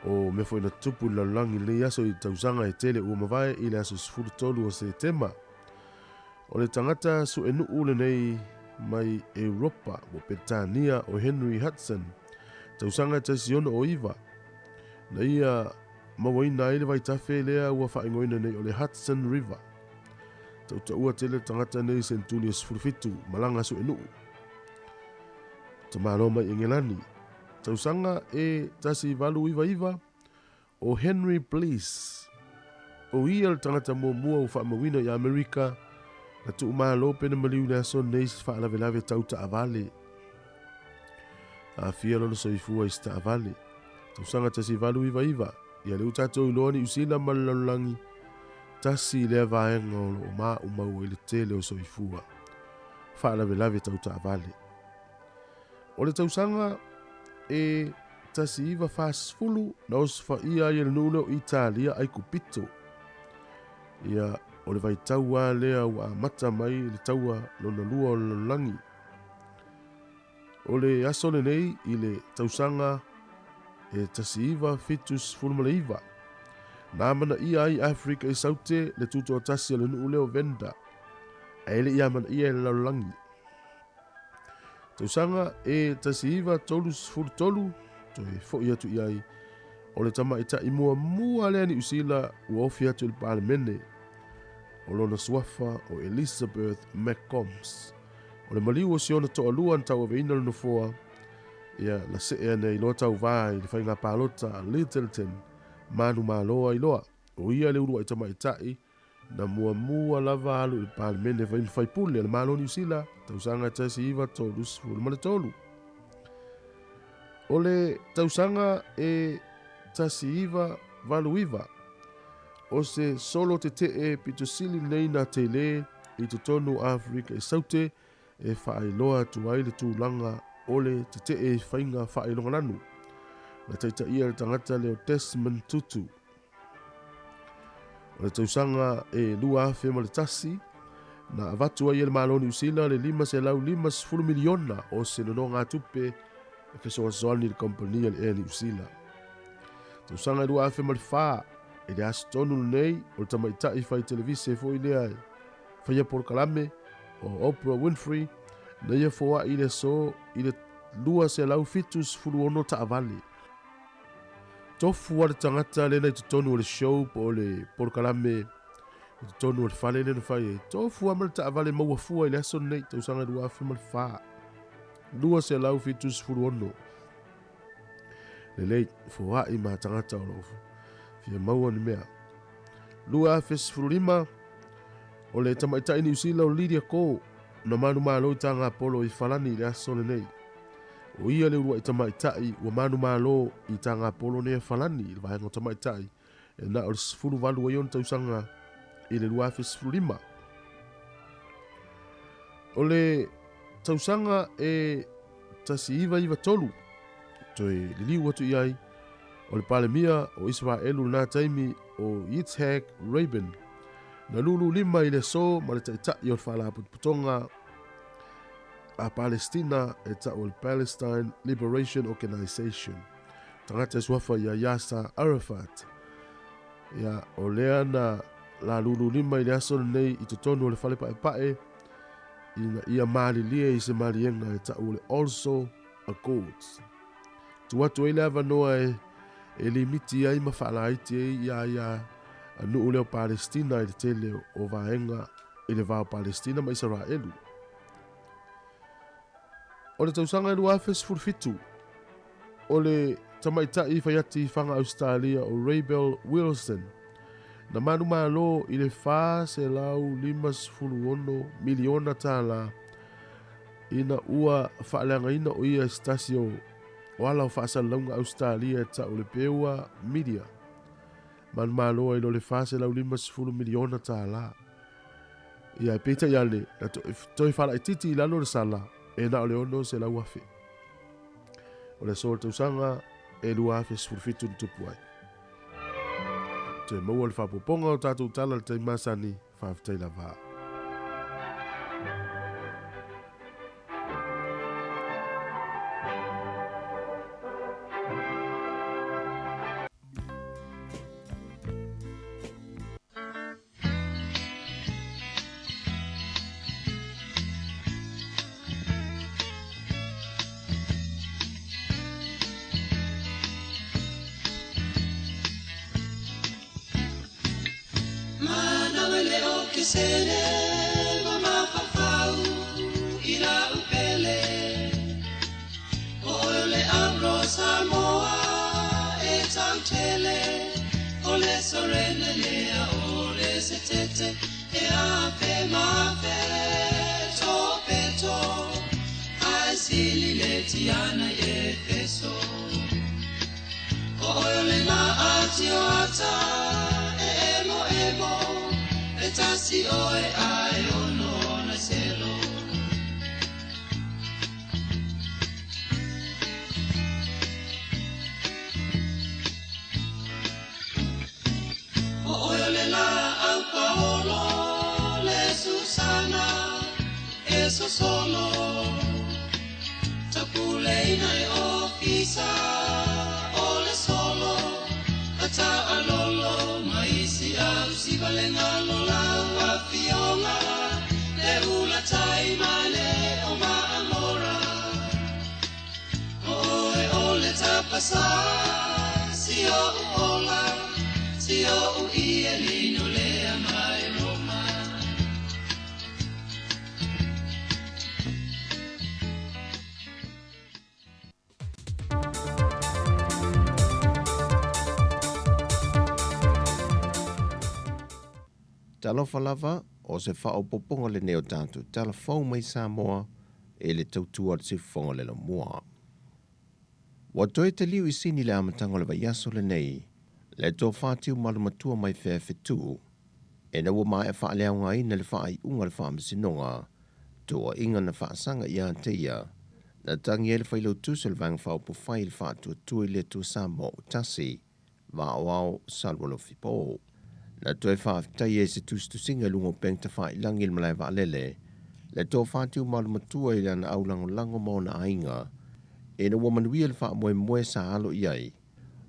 o me foi na tupu la langi le aso I tausanga e tele o mavai ile aso sfuru tolu o se tema. O le tangata su enu ule nei mai Europa o Petania o Henry Hudson. Tausanga te siono o iwa. Na ia mawaina ile vai tafe lea ua whaingoina nei o le Hudson River. Tauta ua tele tangata nei sentuli o sfuru fitu malanga su enu. Tamaro mai Engelani. Tausanga e tasi valu iwa o Henry Bliss. O ia le tangata mua o whaamawina I Amerika na tu umalo pena maliu le aso neis whaalawelawe tauta avale. A fia lolo soifua I sta avale. Tausanga tasi valu iwa. Ia le utato iloni usila malalangi. Tasi lea vaenga o maa umau ele tele o soifua. Whaalawelawe tauta avale. O le tausanga e tasi iwa whaasfulu na osfa ia I le nuna o Italia ai kupito. Ia o le vai taua lea wa mata mai le taua lona lua o langi. O le aso le nei I le tausanga e tasi iwa fitus fulmale iwa. Nā mana ia ai Afrika I saute le tuto o tasi le nuu leo venda. Ele ia mana ia le laulangi. Tausanga e tasi iwa tolus furu tolu. To e fo ia tu iai. O le tama ita I mua lea ni usila uofi atu le parlemene. O lona suafa o Elizabeth McCombs. O le maliu o siona to aluan tau aveina luna foa. Ia la sea nei loa tau vai le whainga palota a Littleton. Manu maloa I loa. O ia le urua I tama itai. Na mua lava alu le parlemene whai pule le malo ni usila. Tausanga tasi iwa tolus furu male tolu. O le tausanga e tasi iwa valu iwa. O se solo te e pitosili nei na te le I te tonu Afrika e saute e whaailoa tuai le tūlanga o le te e whainga whailonga nanu. Na teita ia le tangata leo Desmond Tutu. O le tausanga e lua afe ma le tasi. Na avatua ia le maloni usila le 5 miliona o se nono ngā tupe e kesoa zoani le kompania le eni usila. Tausanga e lua afe ma le whaa. E le astonu nei o le tamaitai whai televise fo I lea whaia porkalame o Oprah Winfrey na ia foa I le so I le lua se lau fitus furu ono ta avale. Tofu wa le tangata le na I tutonu o le show po le porkalame I tutonu o le whale le na whai tofu wa male ta avale maua fua I le aso nei tausanga lua afi male wha. Lua se lau fitus furu ono. Le lei foa I ma tangata o lofu. Fia maua ni mea. Lua fes furulima. O le tamaitai ni usila o liria ko. Na manu malo I tanga polo I falani le aso le nei. O ia le urua I tamaitai. Wa manu malo I tanga polo ne falani. Le vahengo tamaitai. E na o le sifuru valu wa yon tausanga. I le lua fes furulima. O le tausanga e tasi iwa tolu. Toi liliu watu iai. O le palemia o Israelu na taimi o Yitzhak Rabin. Na lulu lima I le so ma le taitai o le whala putonga a Palestina e ta o le Palestine Liberation Organization. Tangata suafa ia Yasser Arafat. Ia o lea na la lulu lima I le aso nei I tutonu o le whale pae ina ia maalilia I se maalienga e ta o le Also Accords. Tuatu e le avanoa e limiti ai ma whaalaiti ia anu uleo Palestina I le tele o vaenga I le vao Palestina ma Israelu. O le tausanga elu afes furfitu. O le tamaitai whaiati whanga Australia o Rabel Wilson. Na manu malo I le wha se lau 5 miliona tala. Ina ua whaaleanga ina o ia stasio o ala o whaasalaunga Australia ta o le peua media. Man malo I lo le whaase lau 5 miliona tala. Ia e peta iale, na toi whala I titi I lalo le sala, e na o le ono se lau afe. O le sol tausanga, e lua afe sfurfitu ni tupu ai. Te maua le whapoponga o tātou tala le taimasani, whaafitai la vaa. sere mama fafau ira upele ole amro Samoa e tautele ole sorene lea ole SEPT e ape mafe topeto asili letiana e peso ole na atiota emo emo etasi oe ai ono na selo ole la au paolo le Susana eso solo tapule nai ofisa ole solo ata alolo maisi au si valenga lola wa fionga le ula tai male o ma amora oe ole tapasa si o ola si o ia lino le amai Roma Talofa lava o se whaopoponga le neo tātu Talofa mai Samoa e le tautua le sifonga le mua. Wa toi te liu I sini le amatanga le vaiaso le nei, le tō whātiu malumatua mai whewhitu, e na wama e whaaleaunga ina le whaai unga le whaamasinonga, tōa inga na whaasanga I a teia, na tangi e le whailau tūse le vang whaopo whai le whaatua tui le tū Samoa utasi, wa awao salwalo whipo. Na toi whaaftai e se tūstusinga lungo peng te whai langi le malai waalele, le tō whātiu malumatua I lana aulango lango mauna ainga, e na wamanuia le wha moe moe sa halo iai,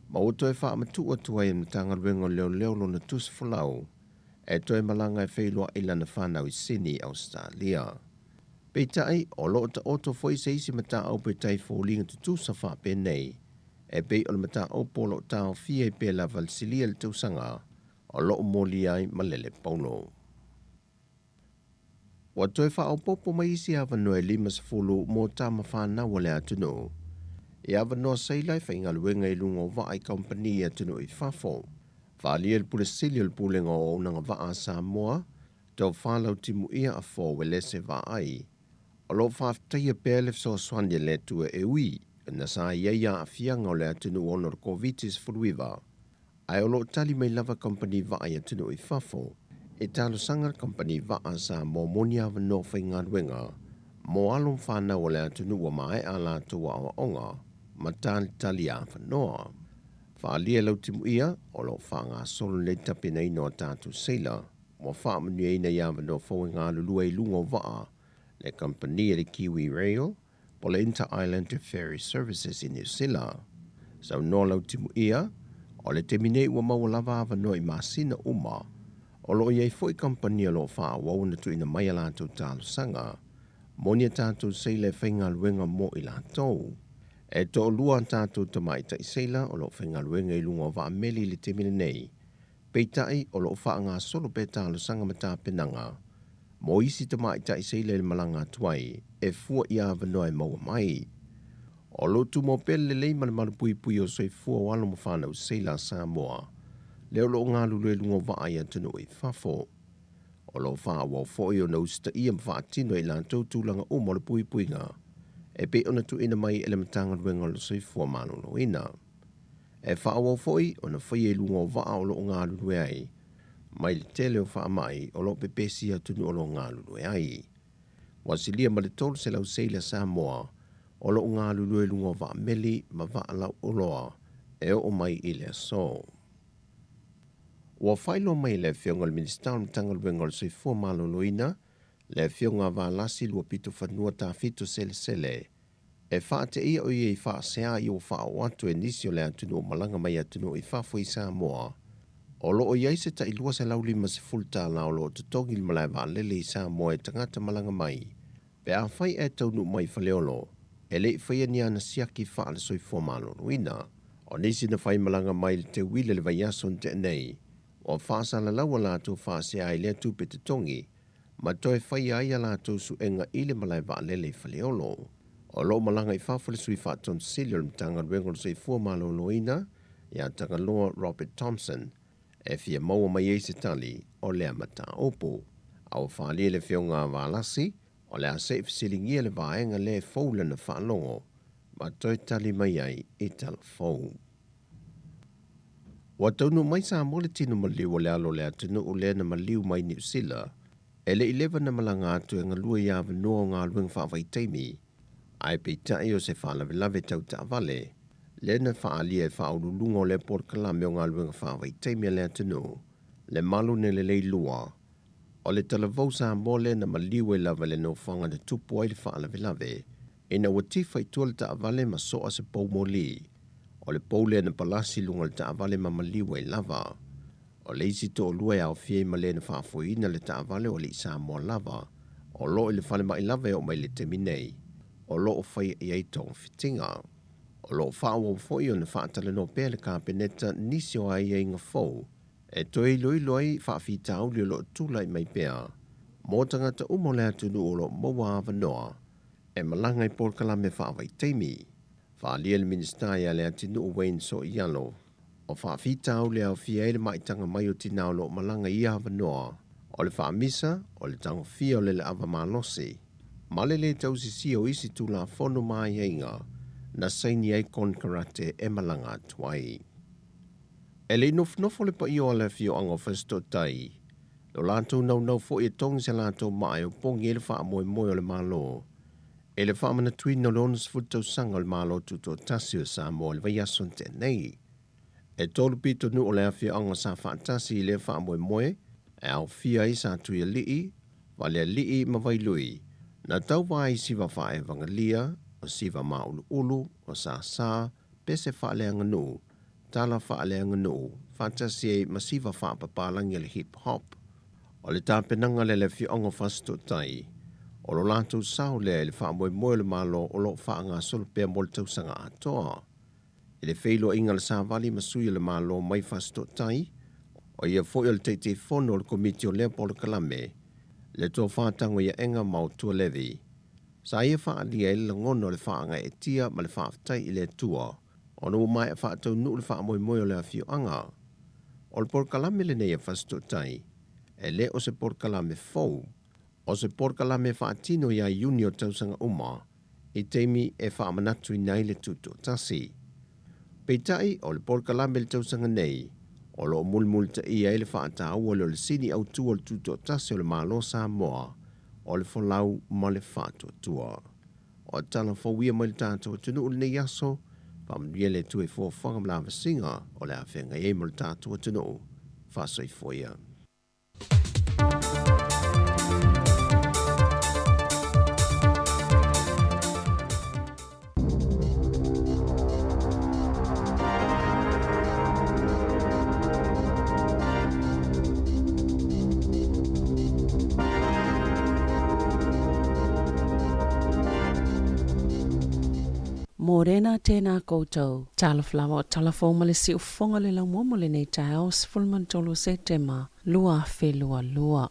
ma o toi wha matua tua I mtanga ruengo leo leo lo na tus fulau, e toi malanga e whailoa I lana whanau I Sydney, Australia. Peitai, o loo ta oto foi se isi mata au pe tai fōlinga tutu sa wha pe nei, e pei o le mata au polo tau fia I pe la valsilia le tausanga, o loo moli ai malele paulo. Wa toi wha au popo mai isi awa noe limas fulu mō tāma whāna wale atunu. E awa noa seilai whainga luenga I lungo wa ai company atunu I whafo. Whaalia le pule sili le pulenga o unanga wa a Samoa, tau whalau timu ia a fō welese wa ai. O lo whaaftaia pēle so swanya le tua e ui, na sa iaia a fianga o le atunu onor COVID-19 furuiva. Ai o lo tali mai lava company wa ai atunu I whafo. E talo sanga company wa a Samoa moni awa no whainga ruenga, mo alum whana o le atunu wa mai a la tua awa onga, ma tali a whanoa. Whaalia lau timu ia, o lo whaanga solo le tapina ino tātu seila, mo whaamanu e ina iawa no whainga lulua I lungo waa, le company le Kiwi Rail, po le Inter-Island Ferry Services in New Zealand. Sau no lau timu ia, o le temine ua maulava awa no I masina uma, o lo iei foi company lo wha wau na tu ina mai ala tau tālu sanga, monia tātou seile whainga luenga mo I lātou. E tō lua tātou tamai tai seila o lo whainga luenga I lunga wa meli le temine nei, peitai o lo wha ngā solo pe tālu sanga mata penanga, mo isi tamai tai seile le malanga tuai, e fua ia vanoi maua mai. O lo tu mo pele lei malu pui pui o soi fua walo mo whanau seila Samoa, leo lo ngā lulu e lunga wa ai atunu I whafo. O lo wha wau fōi o na usta ia mwha tino I lātou tūlanga o mo le pui pui ngā, e pe ona tu ina mai ele matanga ruenga lo soi fua mano lo ina. E wha wau fōi o na whai e lunga wa o lo ngā lulu e ai, mai le tele o wha mai o lo pepesi atunu o lo ngā lulu e ai. Wasilia ma le tolu se lau seila Samoa, o lo ngā lulu e lunga wa meli ma wa lau o loa, e o mai I le so. Wa whailo mai le whionga le minister mtanga luenga le soi fua malo loina, le whionga wa lasi lua pito whanua ta fito sele sele. E wha te ia o I wha sea I o wha o atu e nisi o le atunu o malanga mai atunu I wha fui Samoa. O lo o iai se ta ilua se lauli ma se fulta la o lo o tutongi li malai wa lele I Samoa e tangata malanga mai. Pe a whai e taunu mai whaleolo, e le whai ni ana siaki wha le soi fua malo loina. O nisi na whai malanga mai le te wile le vaiason te nei, o whaasala wala tu whaase ai lea tu pete tongi, ma toi whai ai ala tu su enga ile malai wa lele whaleolo. O lo malanga I whawhale sui whaaton silio mtanga rwengol sei fua malo loina, ia tanga loa Robert Thompson, e fia maua mai eise tali o lea mata opo. Au whaalia le whionga wālasi, o lea se fisilingia le vaenga le foula na whaalongo, ma toi tali mai ai I Talofa. Wa taunu mai sa mole tino maliu o le alo le atunu o le na maliu mai New Zealand, ele 11 na malanga atu e ngalua ia vanoa ngā luenga whaavai teimi, ai peitai o se whaalavelave tau taavale, le na whaalia e whaaurulunga o le porkalame o ngā luenga whaavai teimi le atunu, le malu ne le leilua, o le talavau sa mole na maliu e lava le no whanga na tupu ai le whaalavelave, ina watifa I tuala taavale ma soa se poumoli, o le poule na palasi lunga le taavale ma maliu e lava, o le isi to lua e au fie ma le na whaafuina le taavale o le isa moa lava, o lo le whale mai lava o mai le teminei, o lo o whai I eitong fitinga, o lo whaawa fwoi o na whaatale no pēle ka peneta nisi o ai e inga fau, e toi loi whaafita au li o lo tūlai mai pēa, mō tangata umo le atunu o lo maua awa noa, e malanga I porkalame whaavai teimi, whaalia le minister ia le atinu o Wayne so ialo, o whaafita au le au fia ele maitanga mai o tina o lo malanga I awa noa, o le whaamisa, o le tango fia o le awa malosi, male le tausisi o isi tula fono mai inga, na saini ai kon karate e malanga tuai. E le nofo le pa io le fio ango festo tai, lo lanto nau fo e tong se lanto mai o pongi ele wha moe o le malo, e le wha mana tui no lonas futo sanga o le malo tuto tasio sa mo le vaiason te nei. E tolu pito nu o le fio ango sa whaatasi le wha moe, e au fia I sa tui lii, wale lii ma vai lui, na tau vai siwa wha e vangalia, o siwa maulu ulu, o sa, pese wha le anganu, tala wha le anganu, fantasi e masiwa wha papalangi le hip hop. O le tāpenanga le fio ango fasto tai, o lo lātou sao le wha moe le malo o lo wha ngā solupea mo le tausanga atoa. I le feilo inga le sāwali masui le malo mai fasto tai, o ia fo le teite fono le komiti o Leopold Kalame, le tō whātango ia enga mau tua levi. Sa ia whaalia le ngono le whaanga e tia ma le whaafitai I le tua, o no mai e whaatau nu le wha moe o le awhio anga. O le porkalame le nei e fasto tai, e le o se porkalame fau, o se porkalame whaatino ia iuni o tausanga uma, I teimi e whaamanatu I nei le tuto tasi. Peitai o le porkalame le tausanga nei, o lo mulmul ta ia ele whaata au o le sini au tua le tuto tasi o le malo Samoa, o le folau ma le whaatua tua. O Talofa wia mai le tātou tunu o le nei aso, whamria le tue fō whangamlawa singa o le awhenga e mo le tātou tunu, whasoi fōia. Morena tēnā koutou, talaflawa o talafo ma le si ufonga le lau momo le nei tau sifulman tolu Septema, lua whelua lua.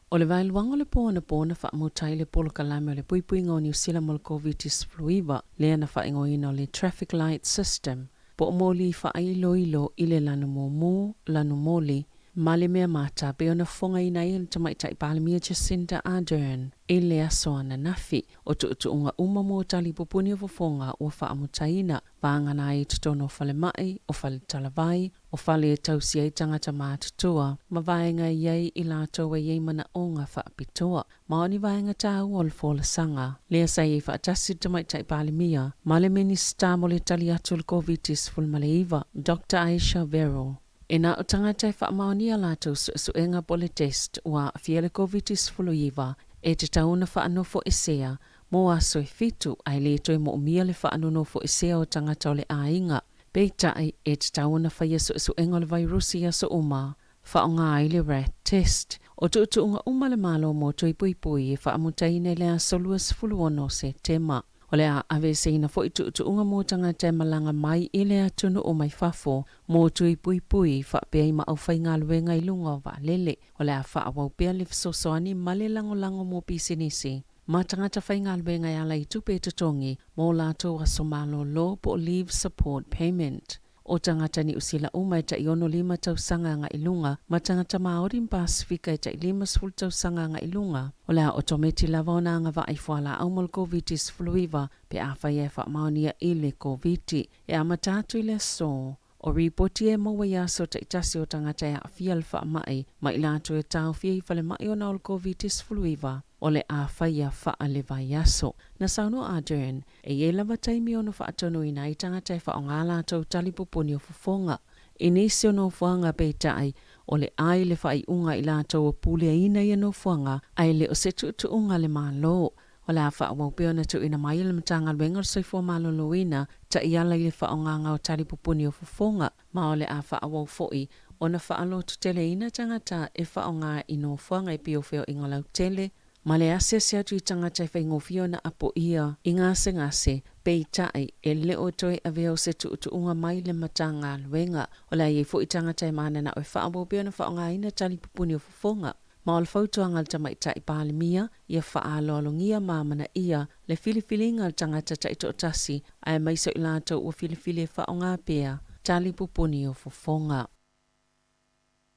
O le vailuanga le pōna wha amutai le polo kalame o le puipuinga o New Zealand mo le COVID-19 lea na wha ingoina o le traffic light system, po moli wha ilo I le lanu momo, lanu moli, ma le mea mata pe ona fonga ina I le tamaitai palemia Jacinda Ardern I le aso ana nafi o tuutuunga uma mo tali pupuni o fonga o wha amutaina vāngana I tutono fale mai o fale talavai o fale e tausia I tangata mātutua ma vaenga iei I lātou e iei mana o ngā wha apitoa ma oni vaenga tāu o le fōla sanga lea sai e wha atasi tamaitai palemia ma le minista mo le tali atu le COVID-19 ma le iwa Dr. Aisha Vero. E nā o tangata e whaamaonia lātou suenga pole test wa fiele COVID-19 iwa e te tauna whaanofo esea mo aso e fitu ai le toi mo umia le whaanofo esea o tangata o le ainga. Peitai e te tauna whaia suenga le vairusi aso uma whaonga ai le rat test. O tuutuunga uma le malo mo toi pui e whaamutaine le aso luas fuluono se tema. O le a ave seina fo i tuutuunga mō tangata malanga mai i le atunu o mai fafo mō tui pui pui wha pia i ma au whai ngā luenga i lunga o wa lele. O le a wha awau pia le fisosoani ma le lango lango mō pisinisi. Ma tangata whai ngā luenga i ala i tupe tutongi mō lātou a somalo lo po leave support payment. O tangata ni usila umai ta iono 5 tausanga nga ilunga, ma tangata Maori Pasifika i ta 5 tausanga nga ilunga. O lea otometi lava o nga va aifuala au mol COVID-19 fluiva pe a whai e wha maonia i le COVID e a matatu i le so. O ripoti e maua yaso ta itasi o tangata e a fial wha mai, ma ilatu e tau fia i whale mai o na ol COVID-19 fluiva. O le a whaia wha le vai yaso. Na sauno a Dern, e ye lava taimi ono wha atonu ina i tangata e wha o ngā lātou talipupuni o fufonga. I nisi o no fuanga peitai, o le ai le wha i unga i lātou o pule ina i no fuanga, ai le o se tu unga le mālo. O le a wha o peo na tu ina mai le matanga luenga o soifua malolo ina, ta i ala i le wha o ngā o talipupuni o fufonga, ma o le a wha o foi, o na wha alo tutele ina tangata e wha o ngā i no fuanga i pio feo ingolau tele, ma le ase se atu i tangata e whaingofio na apo ia i ngase pei tai e leo toi a veo se tuutuunga mai le matanga luenga o la i fo i tangata e mana na o whaabo peo na whaonga ina tali pupuni o fufonga. Ma o le fautuanga le tamaita i pālimia ia whaalolongia mamana ia le filifilinga le tangata ta ito otasi ai maiso i lātou o filifili e whaonga pea tali pupuni o fufonga.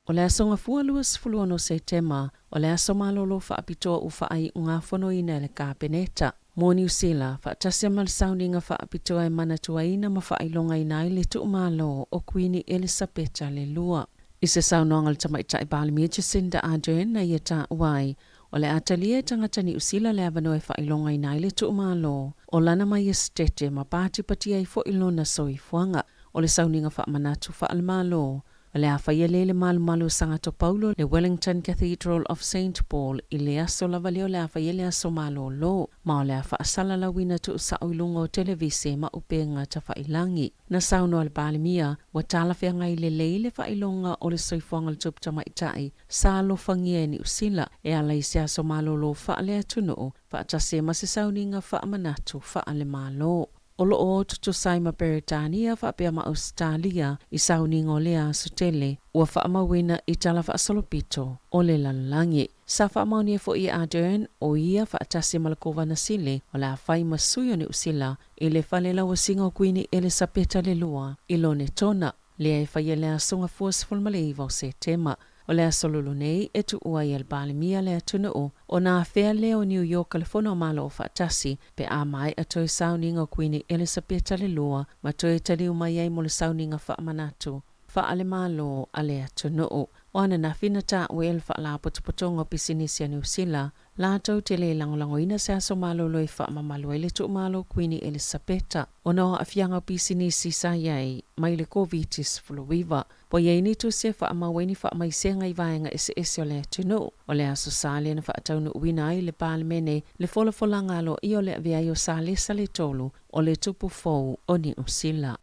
O le asonga fualua sifuluono Septema, o le aso malolo whaapitoa u whaai unga whono ina le kāpeneta. Mō New Zealand, whaatasia malisauninga whaapitoa e manatua ina ma whaailonga ina i le tuumalo o Queen Elizabeth le lua. I se saunoanga le tamaita i Balimia Jacinda Ardern na ia tā uai. O le atalia e tangata ni usila le avano e whaailonga ina i le tuumalo. O lana mai estete ma pāti patia i fo ilona soifuanga. O le sauninga whaamanatu whaalmalo. O le awhaia le malu sangato Paulo le Wellington Cathedral of St. Paul i le aso lavaleo le awhaia le aso malo lo. Ma o le awha asala la wina tu sa oilunga o televise ma upenga ta whailangi. Na sauno al Balimia, wa talawhia ngai le leile whailonga o le soifuanga le tupta maitai, sa lo fangia ni usila e ala i se aso malo lo wha le atuno, wha atase ma se sauninga wha amanatu wha le malo. O lo o tutu saima Peritania wha pia ma Australia i sauninga o lea sutele ua wha amawina i tala wha asolopito o le lalangi. Sa wha amawnia fo i Ardern o ia wha atasi malakova na sile o la whai masuyo ni usila i le whalela wa singa o Queen Elizabeth le lua i lo ne tona. Lea e whaia lea songa fuas fulmaleiva o Septema. O lea solulu nei e tu ua i al Balimia lea tuna o nā whea lea o New York California malo o whaatasi pe a mai a toi sauninga o Queen Elizabeth le lua ma toi taliu mai ai mo le sauninga whaamanatu. Whaale malo a lea tuna o. O ana na whina tā ue el wha la potopotonga pisinisia New Zealand, lātou te le langolango ina se aso malo loi wha mamalo ele tu malo Queen Elizabeth. O no a whianga pisinisi sa iai mai le COVID-19 fluiva. Po iei ni tu se wha amaweni wha mai senga i vaenga ese o le tunu. O le aso sale na wha ataunu uina ai le palemene le folafolanga lo i o le aviai o sale sale tolu o le tupu fou o ni usila.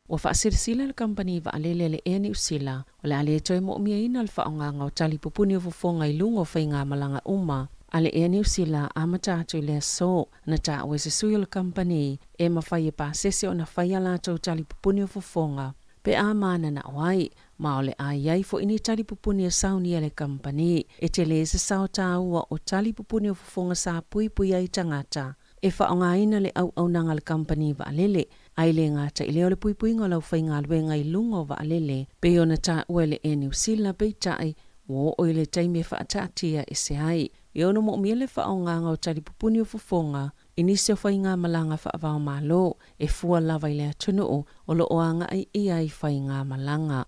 O whaasirisila le company wa alele le ea ni usila, o le ale toi mo mia ina le whaonganga o tali pupuni o fufonga i lungo whainga malanga uma. Ale ea ni usila amatatu le so na ta o se suyo le company e mawhai e pasese o na whai alato tali pupuni o fufonga. Pe a mana na wai, ma o le ai fo ini tali pupuni o sauni le company e te le se sao ta ua o tali pupuni o fufonga sa pui pui ai tangata. E whaonga ina le au nanga le company wa alele, ai le ngata i leo le pui ngā lau whai ngā luenga i lungo wa alele, pe o na tā ue le e New Zealand pei tai, wo o le taimi e whaatatia e se ai. E ono mo mia le whaonga ngā o tari pupuni o fufonga, inisi o whai ngā malanga whaavao malo, e fua lava i le atunu o lo oanga i ai whai ngā malanga.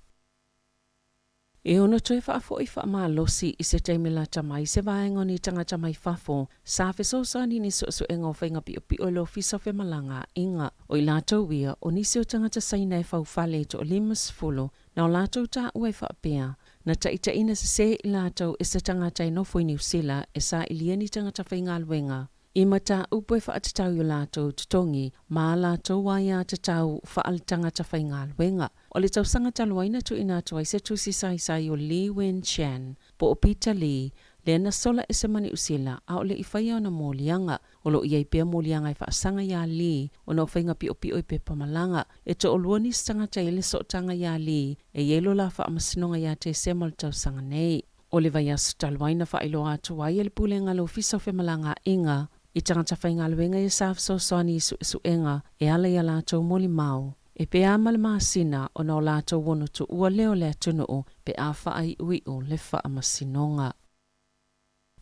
E ono toi whaafo i whaamalosi i se teimi la tamai se vaengo ni tangata mai whafo, sa wheso sa ni so engo whainga pi o lo fisa whe malanga inga. O i lato wia o nisi o tangata saina e whauwhale to o limas fulo, na o lato ta ue whaapea, na taita ina se i lato e se tangata i nofo i New Zealand e sa ilia ni tangata whainga luenga. I mata upoe whaatatau i lato tutongi, ma lato waia tatau whaaltangata whainga luenga. O le tausanga taloaina tu ina tu ai se tu si sai o Lee Wen Chan, po o Peter Lee, le na sola e se mani usila a o le i whaia o na mōlianga o lo iai pia mōlianga i whaasanga ia li o na whainga pi o i pe pamalanga e to o luani stangata i le so tanga ia li e yelo la wha amasinonga ia te semal tau sanga nei. O le vai asu talwaina wha ilo atu wai e le pule ngalo fisa o whemalanga inga i tangata whainga luenga i saf so soani isu enga e ala ia lātou moli mau. E pe a malamasina o na o lātou wono tu ua leo le atunu o pe a whaai ui o le wha amasinonga.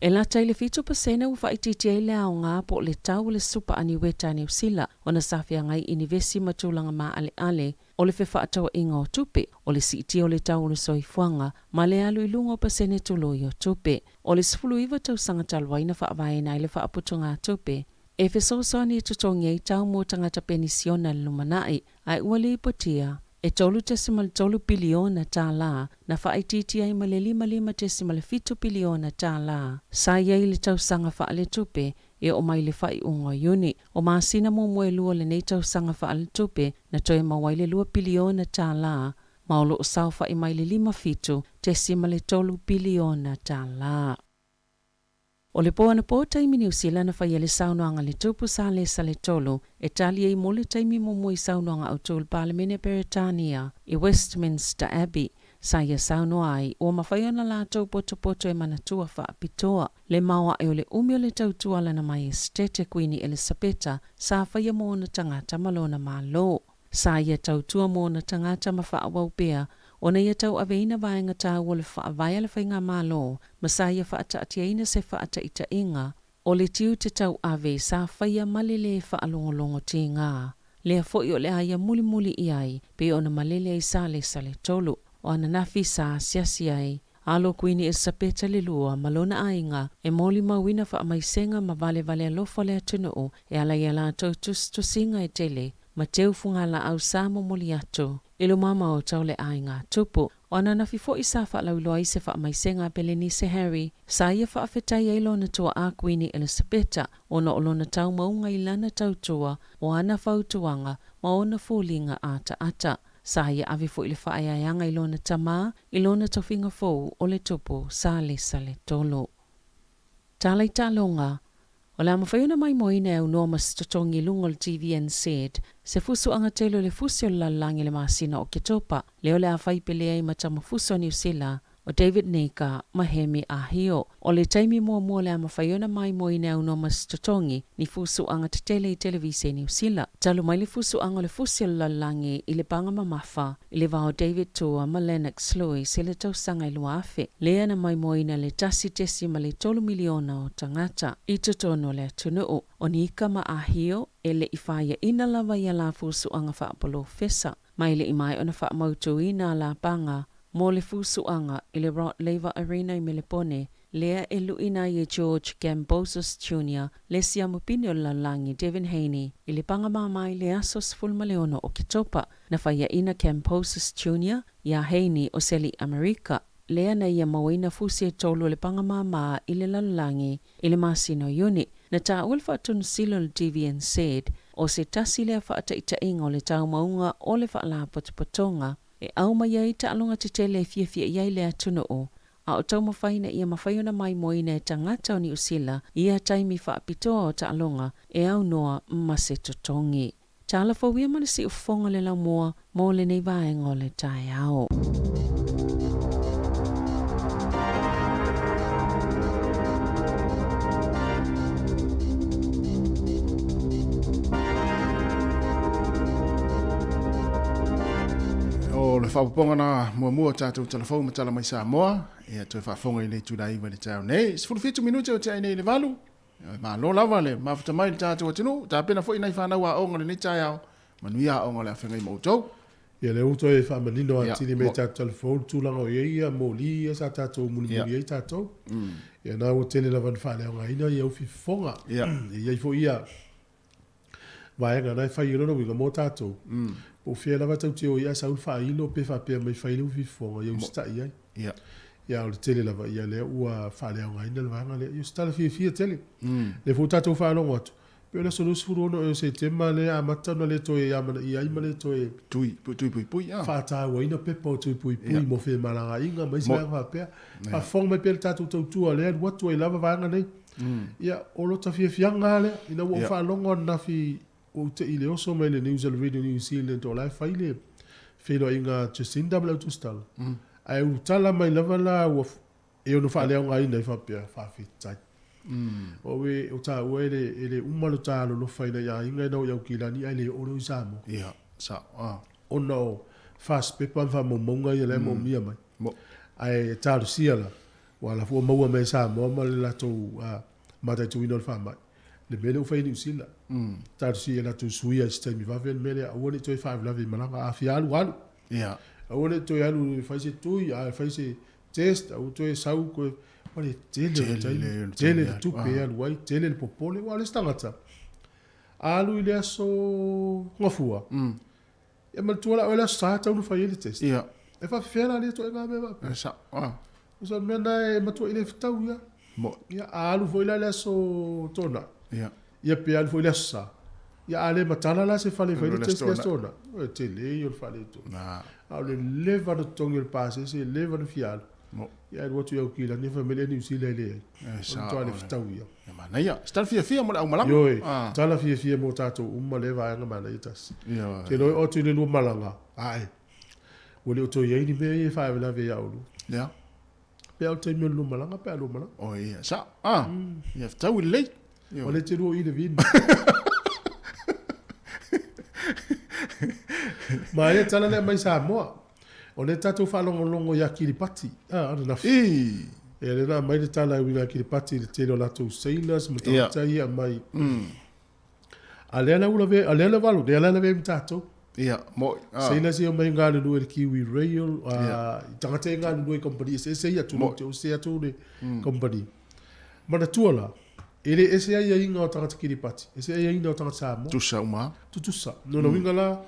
E la taile fitu pasena ufa i titi ai lea o ngā po le tau le supa ani weta ni usila o na safia ngai inivesi matulanga maa ale o le whewha atawa inga o tupe o le siti o le tau le soifuanga ma le alu ilunga o pasene tuloi o tupe o le sifulu iwa tau sanga talwaina wha avaena i le wha aputunga tupe. E fesosoani e tutongi ai tau mo tangata penisiona le lumanai ai uali ipotia e tolu tesimal tolu biliona tā la na whaititi ai ma le 5.5 biliona tā la. Sa iai le tau sanga wha ale tupe e o mai le whai unga yuni o maasina mo moe lua le nei tau sanga wha ale tupe na toe mawai le 2 biliona tā la ma o lo sau whai mai le 5.3 biliona tā la. O le poa na po taimi New Zealand na whai le saunoanga le tupu sa le sa le tolu e tali ei mo le taimi mo mui saunoanga au tolu Parlemene Peretania i Westminster Abbey sa ia saunoa ai o mawhaiona la tau poto e manatua wha apitoa le maua e o le umio le tautua lana mai estete Queeni Elisabeta sa whaia mo na tangata malona malo. Sa ia tautua mo na tangata mawha waupea o na ia tau aveina vaenga tau o le whaavaya le whainga malo, masa ia whaata atiaina se whaata ita inga, o le tiu te tau ave sa whaia malele whaalongolongo ti ngā. Lea foi o le aia muli iai, pe o na malele ai sa le tolu, o ana nafi sa siasi ai. Alo Queeni Elisabeta le lua malona ainga, e moli mawina wha amaisenga ma vale alofa le atunu e ala ia la tau tusinga e tele, ma teu funga la au sa moli atu. Ilo mama o tau le ainga tupu. O ana nafi fo isa wha lauloa ise wha maisenga peleni se Harry. Sa ia wha awhetai eilo na tua a Queeni Elisabeta o na olo na tau maunga ilana tau tua o ana fautuanga ma o na fōlinga ata. Sa ia avi fo ile wha ayayanga ilo na tama ilo na tofinga fōu o le tupu sa le tolo. Talai talonga. O la mawhaiuna mai moina e unua masitotongi lungo le TVN said, se fusu anga telo le fusi o lalangi le masina o Ketopa, leo le awhai pelea i matama fusu o New Zealand, o David Nika, mahemi ahio. O le taimi mua le mawhaiuna mai moina e unua masitotongi, ni fusu anga te tele i televise New Zealand. Talu mai le fusu anga le fusi o lalangi i le panga mamafa, i le vao David Tua ma Lennox Lewis i le tausanga i lua afe. Lea na mai moina le tasi ma le 3 miliona o tangata. I tutono le atunuu, o Nika ma ahio, e le ifaya ina lava ia la fusu anga wha apolo fesa. Mai le imai ona wha mautu ina la panga, mo le fusuanga i le Rod Laver Arena i Melepone, lea e luina i George Gambosis Jr., le siamupini o lalangi Devin Haney, i le pangamamai le asos fulmaleono o Ketopa, na whaia ina Gambosis Jr., ia Haney o Seli America, lea na ia mawina fusi e tolu le pangamama i le lalangi, i le masino yuni, na ta ulfa atun silo le TVN said, o se tasi lea whaata ita inga o le tau maunga o le whaala potopotonga, e au mai ai ta alonga te tele fia iai le atunu o. A o tau mawhaina ia mawhaiona mai moina e tangata o ni usila, ia taimi whaapitoa o ta alonga, e au noa mmase totongi. Ta alafa wia mana si ufonga le lau mua, mo le nei vaenga o le tae ao. O le whapaponga na mua tātou telefon ma tala mai Samoa, e toi whafonga i le tudai wa le tau nei. 15 minute o tia nei le valu, ma lo lava le, ma fata mai le tātou atinu, tā pena fo inai whanau a onga le nei tai au, manui a onga le a whengai mautou. Ia le uto e whamanino a tini me tātou telefon, tūlanga o ia, mōli ia sa tātou muli ai tātou. Ia nā o tele la van whale o ngaina, ia ufi fonga. Ia i fo ia, vaenga nai whai irono winga mō tātou. O fia lava tau te o ia saul whailo pe whapea mai whaile ufi fonga, ia ustai ai. Ia o le tele lava, ia le ua whale o ngaina le vanga le, ia stala fia tele. Le fo tātou whalongo atu. Pe la solo sfuru no se tema le a mata no le toe ya mana ia ima le toe. Tui, ah. Fa ta wa ina pe po tui pui mo fe malanga inga mai sa fa pe. Fa fong me pe tatu tu le what to lava vanga nei. Ia o lo ta fia fianga le ina wo fa longo na fi o te ile oso me le New Zealand Radio New Zealand o la fa ile. Fe lo inga Jacinda bla tu stal. Ai u tala mai lava la wo e o no fa le nga ina fa pe fa fi tai. O we o ta o ele umalo ta lo faina ya inga no ya kilani ele o lo samo ia sa o no fast pe pa fa mo monga ya le mo mia mai ai ta sia la wala fo mo me sa mo ma la to mata tu ino fa mai le mele o fa ni sila ta sia la tu suia sta mi va ven mele o ni to fa la vi malanga a fial walu ia o ni to ya lu fa se tu ya fa se test o to sau ko Ole tele tu pe al wai tele le popole wale stangata. Alu ile so ngofua. E mal tu la ola sta ta no fa ile test. Ia. E fa fela le to nga me ba. Sa. So mena e matu ile ftau ya. Mo. Ia alu foi la so tona. Ia. Ia pe alu foi la sa. Ia ale matala la se fa le fa ile test la tona. O tele yo fa le to. Na. Alu leva no tongel passe se leva no fial. Mo. Ia watu ya ukila ni família ni usile le. Sa. To ale ftau ya. Mana ia, stal fia mo au malanga. Yo, tala fia mo tato le va nga mana itas. Ia. Te lo o tu le lu malanga. Ai. Wole o to ye ni be ye fa la ve ya ulu. Ia. Pe o te me lu malanga pe lu malanga. O ia, sa. Ia ftau le. Wole te ro i le vin. Ma ye tala le mai Samoa. O le tato fa longo ya Kiripati. Ana na fi. E le na mai le tala winga Kiripati le te lo la to sailors mo ta ia mai. Alena ula ve, alena valu, de alena ve tato. Ia, mo. Sailors ia mai ngale lu le Kiwi Rail, tangate ngale lu company se ia tu o se atu le company. Mana tuala. Ele ese ia inga o tangata Kiripati. Ese ia inga o tangata Samoa. Tu sa uma. Tu sa. No winga la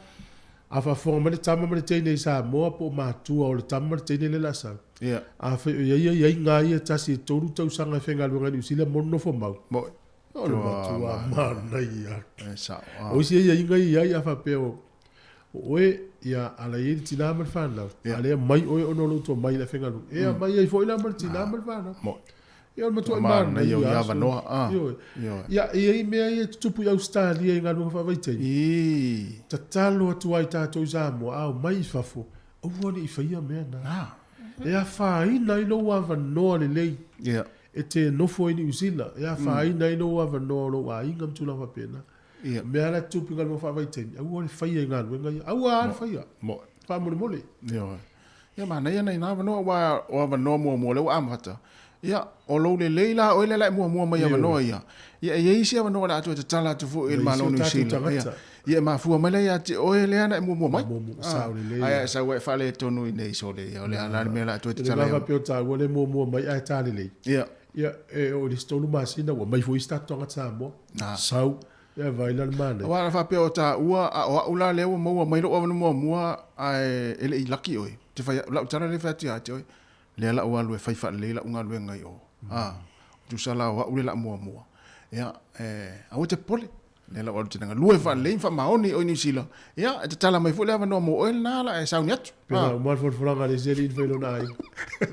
afa forma le tama le tene Samoa po matua o le tama le tene le lasa. Ia. Afa ia inga ia tasi toru tau sanga fenga luanga ni usila mono fo mau. Mo. O le matua mana ia. Sa. O si ia inga ia afa peo. Oe ia ala ia tina mal fana. Ale mai oe ono lo to mai la fenga lu. E mai ia foi la mal tina mal fana. Mo. Ia matua mana ia ia vanoa. Ia ia mea ia tupu ia Australia inga lu fa vai tei. Tatalo atu ai tatou Samoa au mai fafo. O wani i faia mea na. E a whaina i lo wa noa le lei. Ia. E te nofo i New Zealand. E a whaina i lo wa noa lo wa inga mtula wa pena. Ia. Mea la tupu inga lu fa vai tei. Au wani faia inga lu inga ia. Au wani faia. Mo. Fa mole mole. Ia mana ia nei na vanoa wa vanoa mua le wa amhata. Ia, o lo le leila o le lai mua mai vanoa ia. Ia ia isi vanoa la atu te tala tu fu il malo New Zealand. Ia ma fu mai ia te o le ana mua mai. Sa o le leila. Ai sa we fa le tonu i nei so le o le ala me la atu te tala. Ia va pe o ta wole mua mai ai tali lei. Ia. Ia e o le stolu masina wa mai fu sta tonga Samoa. Sau ia vai la mana. Wa fa pe o ta ua o ula le mo mai lo mua ai ele i laki oi. Te fa la tala le fa ti ati oi. Le la wa lu fa fa le la unga lu ngai o. Tu sala wa ule la mua. Ia a o te pole. Le la wa te nga lu fa le fa maoni o ni sila. Ia te tala mai fu le no mo o na la e sa ni atu. Pena o mal for nga le zeli in felo nai.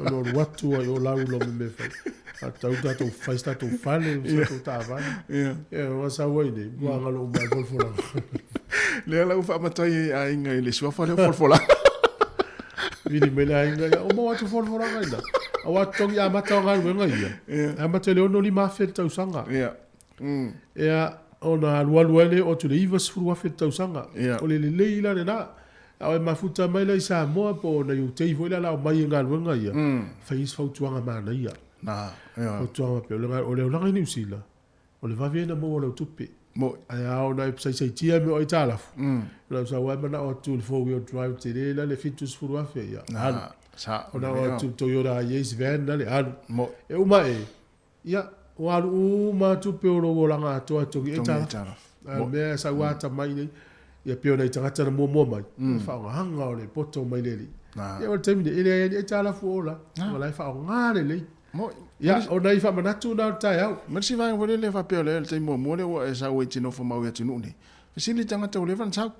No watu o la ulo me fa. A tau to fa sta to fa le to ta va. Ia wa sa wa ni. Wa nga lo mal for. Le la u fa matai a inga le sua fa le for. Vini mele ainga o mo atu for ainda. O atu ya mata nga wenga ia. A mata le ono li ma fet tau sanga. Ia. Ia ona lualuele o tu le ivas furua fet tau sanga. O le leila le na. A ma futa mai lai Samoa po na yu tei foi la mai nga wenga ia. Fais fau tuanga mana ia. Na. Ia. O tuanga pe o le langa ni usila. O le va viena mo o tupi. Mo ai ona sai tia me o italafu. La sa wa mana o tu four wheel drive te le fitus furua fe ia. Sa ona o tu Toyota Yaris van le alu. Mo e uma e. Ia o alu uma tu pe o lo langa to atu e tala. Me sa wa ta mai ni. Ia pe ona tangata na mo mai. Fa hanga o le poto mai le. Ia o temi ele e tala fu ola. Wala fa ngale le. Mo. Ya, o nei fa manatu na tai au. Merci vai vole le fa pe le te mo le o sa o tino fo mau ya tino ne. Sili tanga te o le van sau.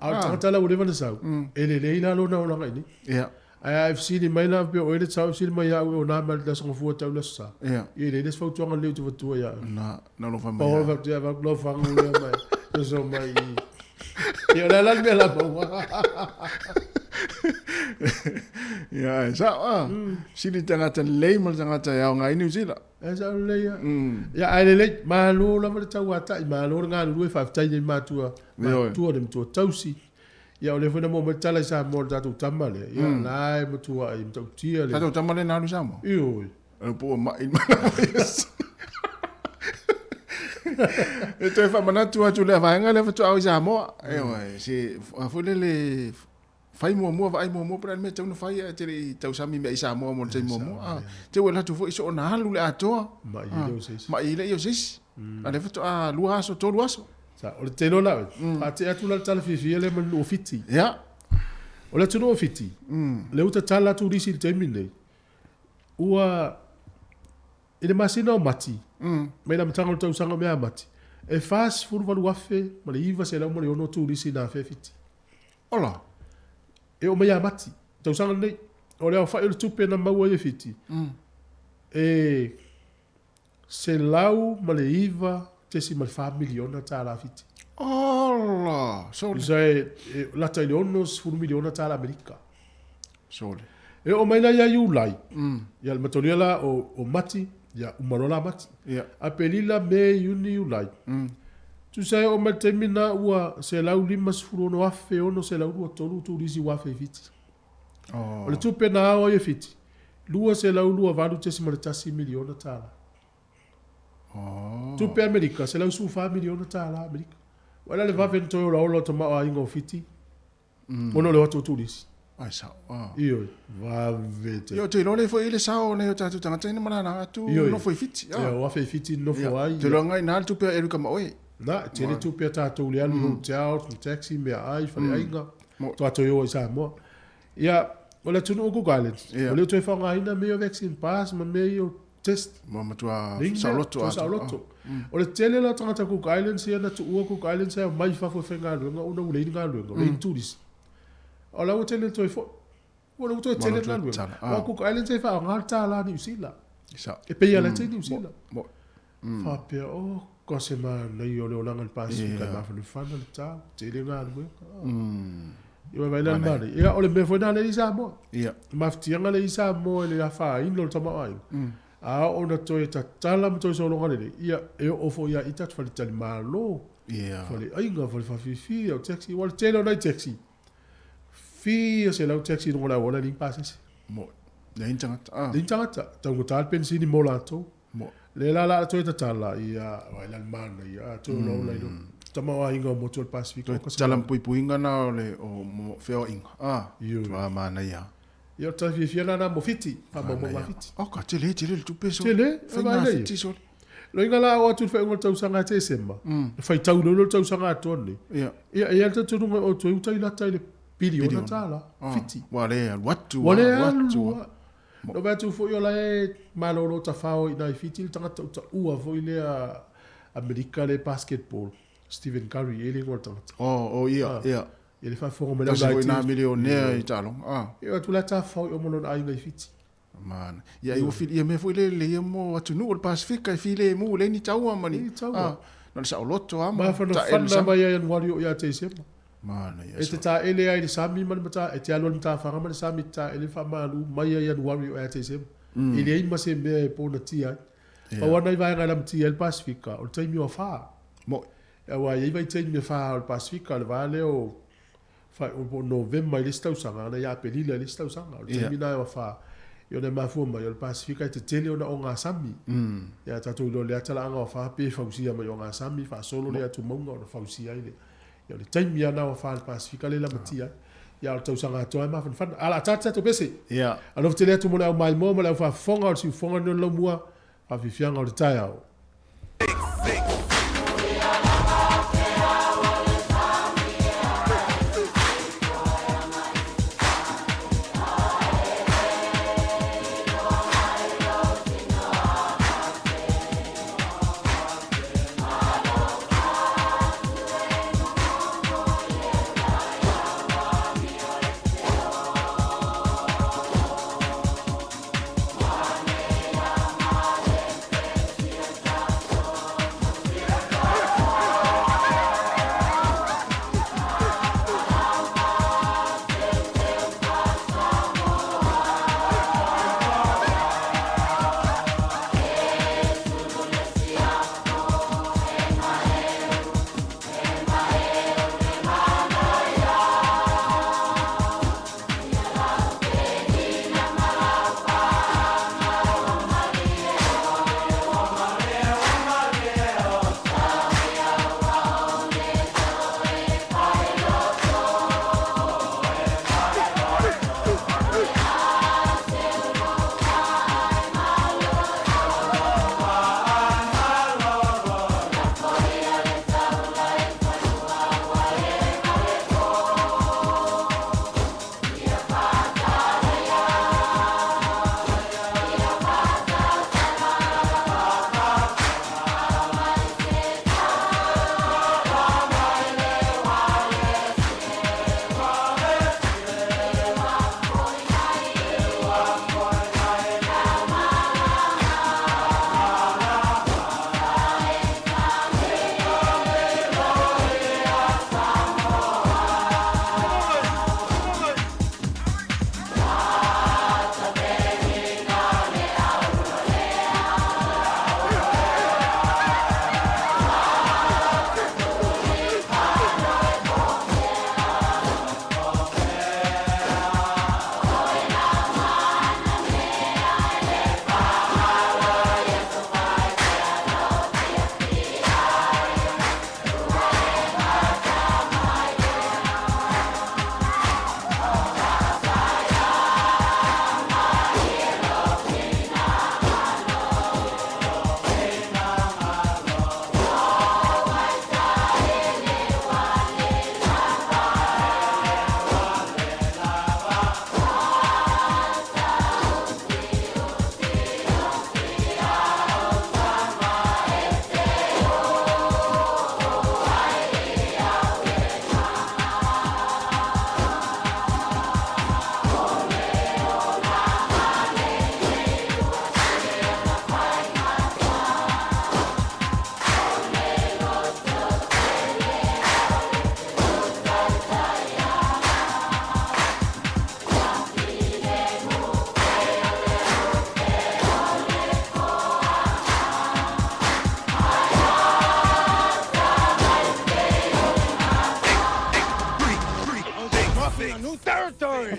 Au tanga la o le van sau. Ele le ila lo na o ngai ni. Ja. I've seen in my life o ele sau sili mai au o na mal da so fu ta sa. Ja. Ele des fo tonga le tu tu ya. Na lo fa mai. Paul va te va lo fa ngule mai. So mai. Yo la me la bo. Ja, sa sili tanga te le mal tanga te ya ngai New Zealand. Esa le ya. Ya ai le ma lo la va tau ata ma lo nga lu fa tai ni ma tu. Ma tu dem tu tausi. Ya o le fona mo tala sa mo da tu tamale. Ya lai mo tu ai tu tia le. Ta tu tamale na lu sa mo. Io. Po ma in ma. E te fa mana tu le va nga le fa tu au sa mo. E oi, si fu le fai mo vai mo pra me tau no fai te tau sami me isa mo te mo te wala tu fo iso na halu le ato ma ile yo sis ale fa tu lu aso to lu aso sa o te no la pa te atu la tala fi le man o fiti ya o le tu no fiti le uta tala tu risi te mine ua ile masino mati me na mtango tau sanga me mati e fas fu valu afe ma le iva se la mo le ono tu risi na fe fiti ola e o mea mati tau sanga nei o leo whai o tupe na maua e fiti e se lau ma le iva te si ma le 5 miliona ta la fiti ola so isa e lata i le ono 4 miliona ta la Amerika so e o maina ia iulai ia le matolia la o mati ia umarola mati a pelila me iuni iulai tu sai o matemina ua se lau 5 no afe ono se lau ua tolu tu risi wafe fiti. O le tupe na o e fiti. Lua se lau lua valu tesi maritasi miliona tala. Tupe Amerika se lau su 5 miliona tala Amerika. Wala le vafe nto yo laulo to ma o ingo fiti. Ono le watu tu risi. ai sa Iyo vave te. yo te lole fo ile sa o ne ta tu tanga tene mana na tu no fo fiti ya wafe fiti no fo ai. te lo ngai na tu pe eru kama oi Na, tele tu pe tatou le alu hotel, taxi me ai, fale ainga. To ato yo isa mo. Ya, ola tunu ko galet. Ole to fa ngaina me yo vaccine pass, ma me yo test. mo matua saloto Ole tele la tanga ko galet se na tu ko galet se mai fa fo fenga lo nga una ule nga lo. Le turis. Ola o tele to fo. Ola to tele na lo. Wa ko galet se fa ngalta la ni usila. isa E pe ya la te ni usila. Fa pe ko se ma nei o le olanga le pasi ka ma fana fana le tau te le ngā lue ia vai le mare ia o le me foi na le isa mo ia ma ftianga le isa mo le afa ino le tama ai a ona toi ta tala mo toi so longa le ia e o fo ia ita fa le tali malo ia fa le ainga fa le fa fi o taxi wal tele na taxi fi se la taxi no la wala ni pasi mo le intanga le intanga ta ngo tal pensini mo la to mo le la toi ta tala ia vai la mana ia to lo la no tama wa inga mo to Pacific ko tala pui puinga na le o mo feo inga wa mana ia ia ta fi na mo fiti pa mo fiti ka tele tu peso tele fa fiti so lo inga la o tu fa ngol tau sanga te sema fa tau lo tau sanga to ni ia ta tu o tu uta ila ta le biliona tala fiti wale watu no va tu fo yo la malolo ta fao ina fiti tanga ta ua fo ile a America le basketball Stephen Curry ele ngol tanga ia ele fa fo mo la na millionaire italo ia tu la ta fao yo mo no ai ngai fiti man ia i fili me fo le mo atu no Pacific i fili mo le ni taua mani no sa loto ma fa no fa ma ia en wario ia te sema mana ia e te ta ele ai sami man mata e te alo mata fa man sami ta ele fa malu mai ia en wario ia te sema ele ai ma se me po na tia pa wana i vai ngala mtia el Pacifica o te mi o fa mo e wa i vai te mi fa o Pacifica le vale o fa o november ile sta usanga na ya pelile ile sta usanga o te mi na o fa yo ne mafu ma yo Pacifica te tele ona o nga sami ya ta tu lo le atala nga o fa pe fa usia ma yo nga sami fa solo le atu monga o fa usia ile yo le time ya na o fa Pacifica le la matia ya o tau sanga to ma fan ala tata to pese ya alo te le tu mo na mai mo ma la fa fonga o si fonga no lo mua fa fi fianga o tai ao new territory.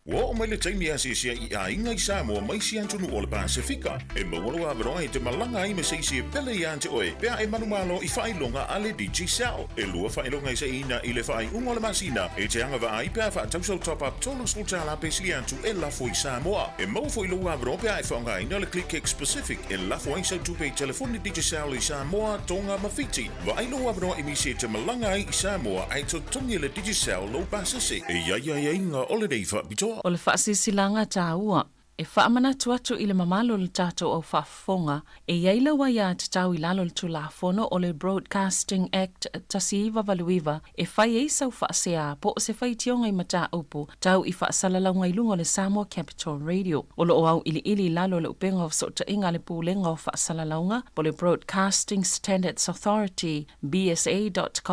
Wo mai le taimi a se i a inga I Samoa mai si antunu o le Pasifika. E mawalo a veroa te malanga I me se pele I ante oe. Pea e manumalo I whailonga ale DJ Sal. E lua whailonga I se ina I le whai ungo le masina. E te anga wa ai pea wha tausau top up tolu sultala pe si antu e lafo I Samoa. E mau fo I lua veroa pea e whaonga ina le click X specific. E lafo ai sa tupe telefoni DJ Sal I Samoa tonga mawhiti. Wa ai lua veroa I mi se te malanga I Samoa ai to tongi le DJ Sal lo pasase. E ia inga ole reifa bitoa. O le whasisilanga tāua, e whaamana atu I le mamalo le tātou au whafonga, e iaila wa ia te tau I lalo le tulafono o le Broadcasting Act tasiiwa valuiva, e whai e sau whaasea po se whai tionga I mata upu, tau I whaasalalau ngai lungo le Samoa Capital Radio. O lo au ili lalo le upenga o sota inga le pūlenga o whaasalaunga, po le Broadcasting Standards Authority, bsa.gov.nz.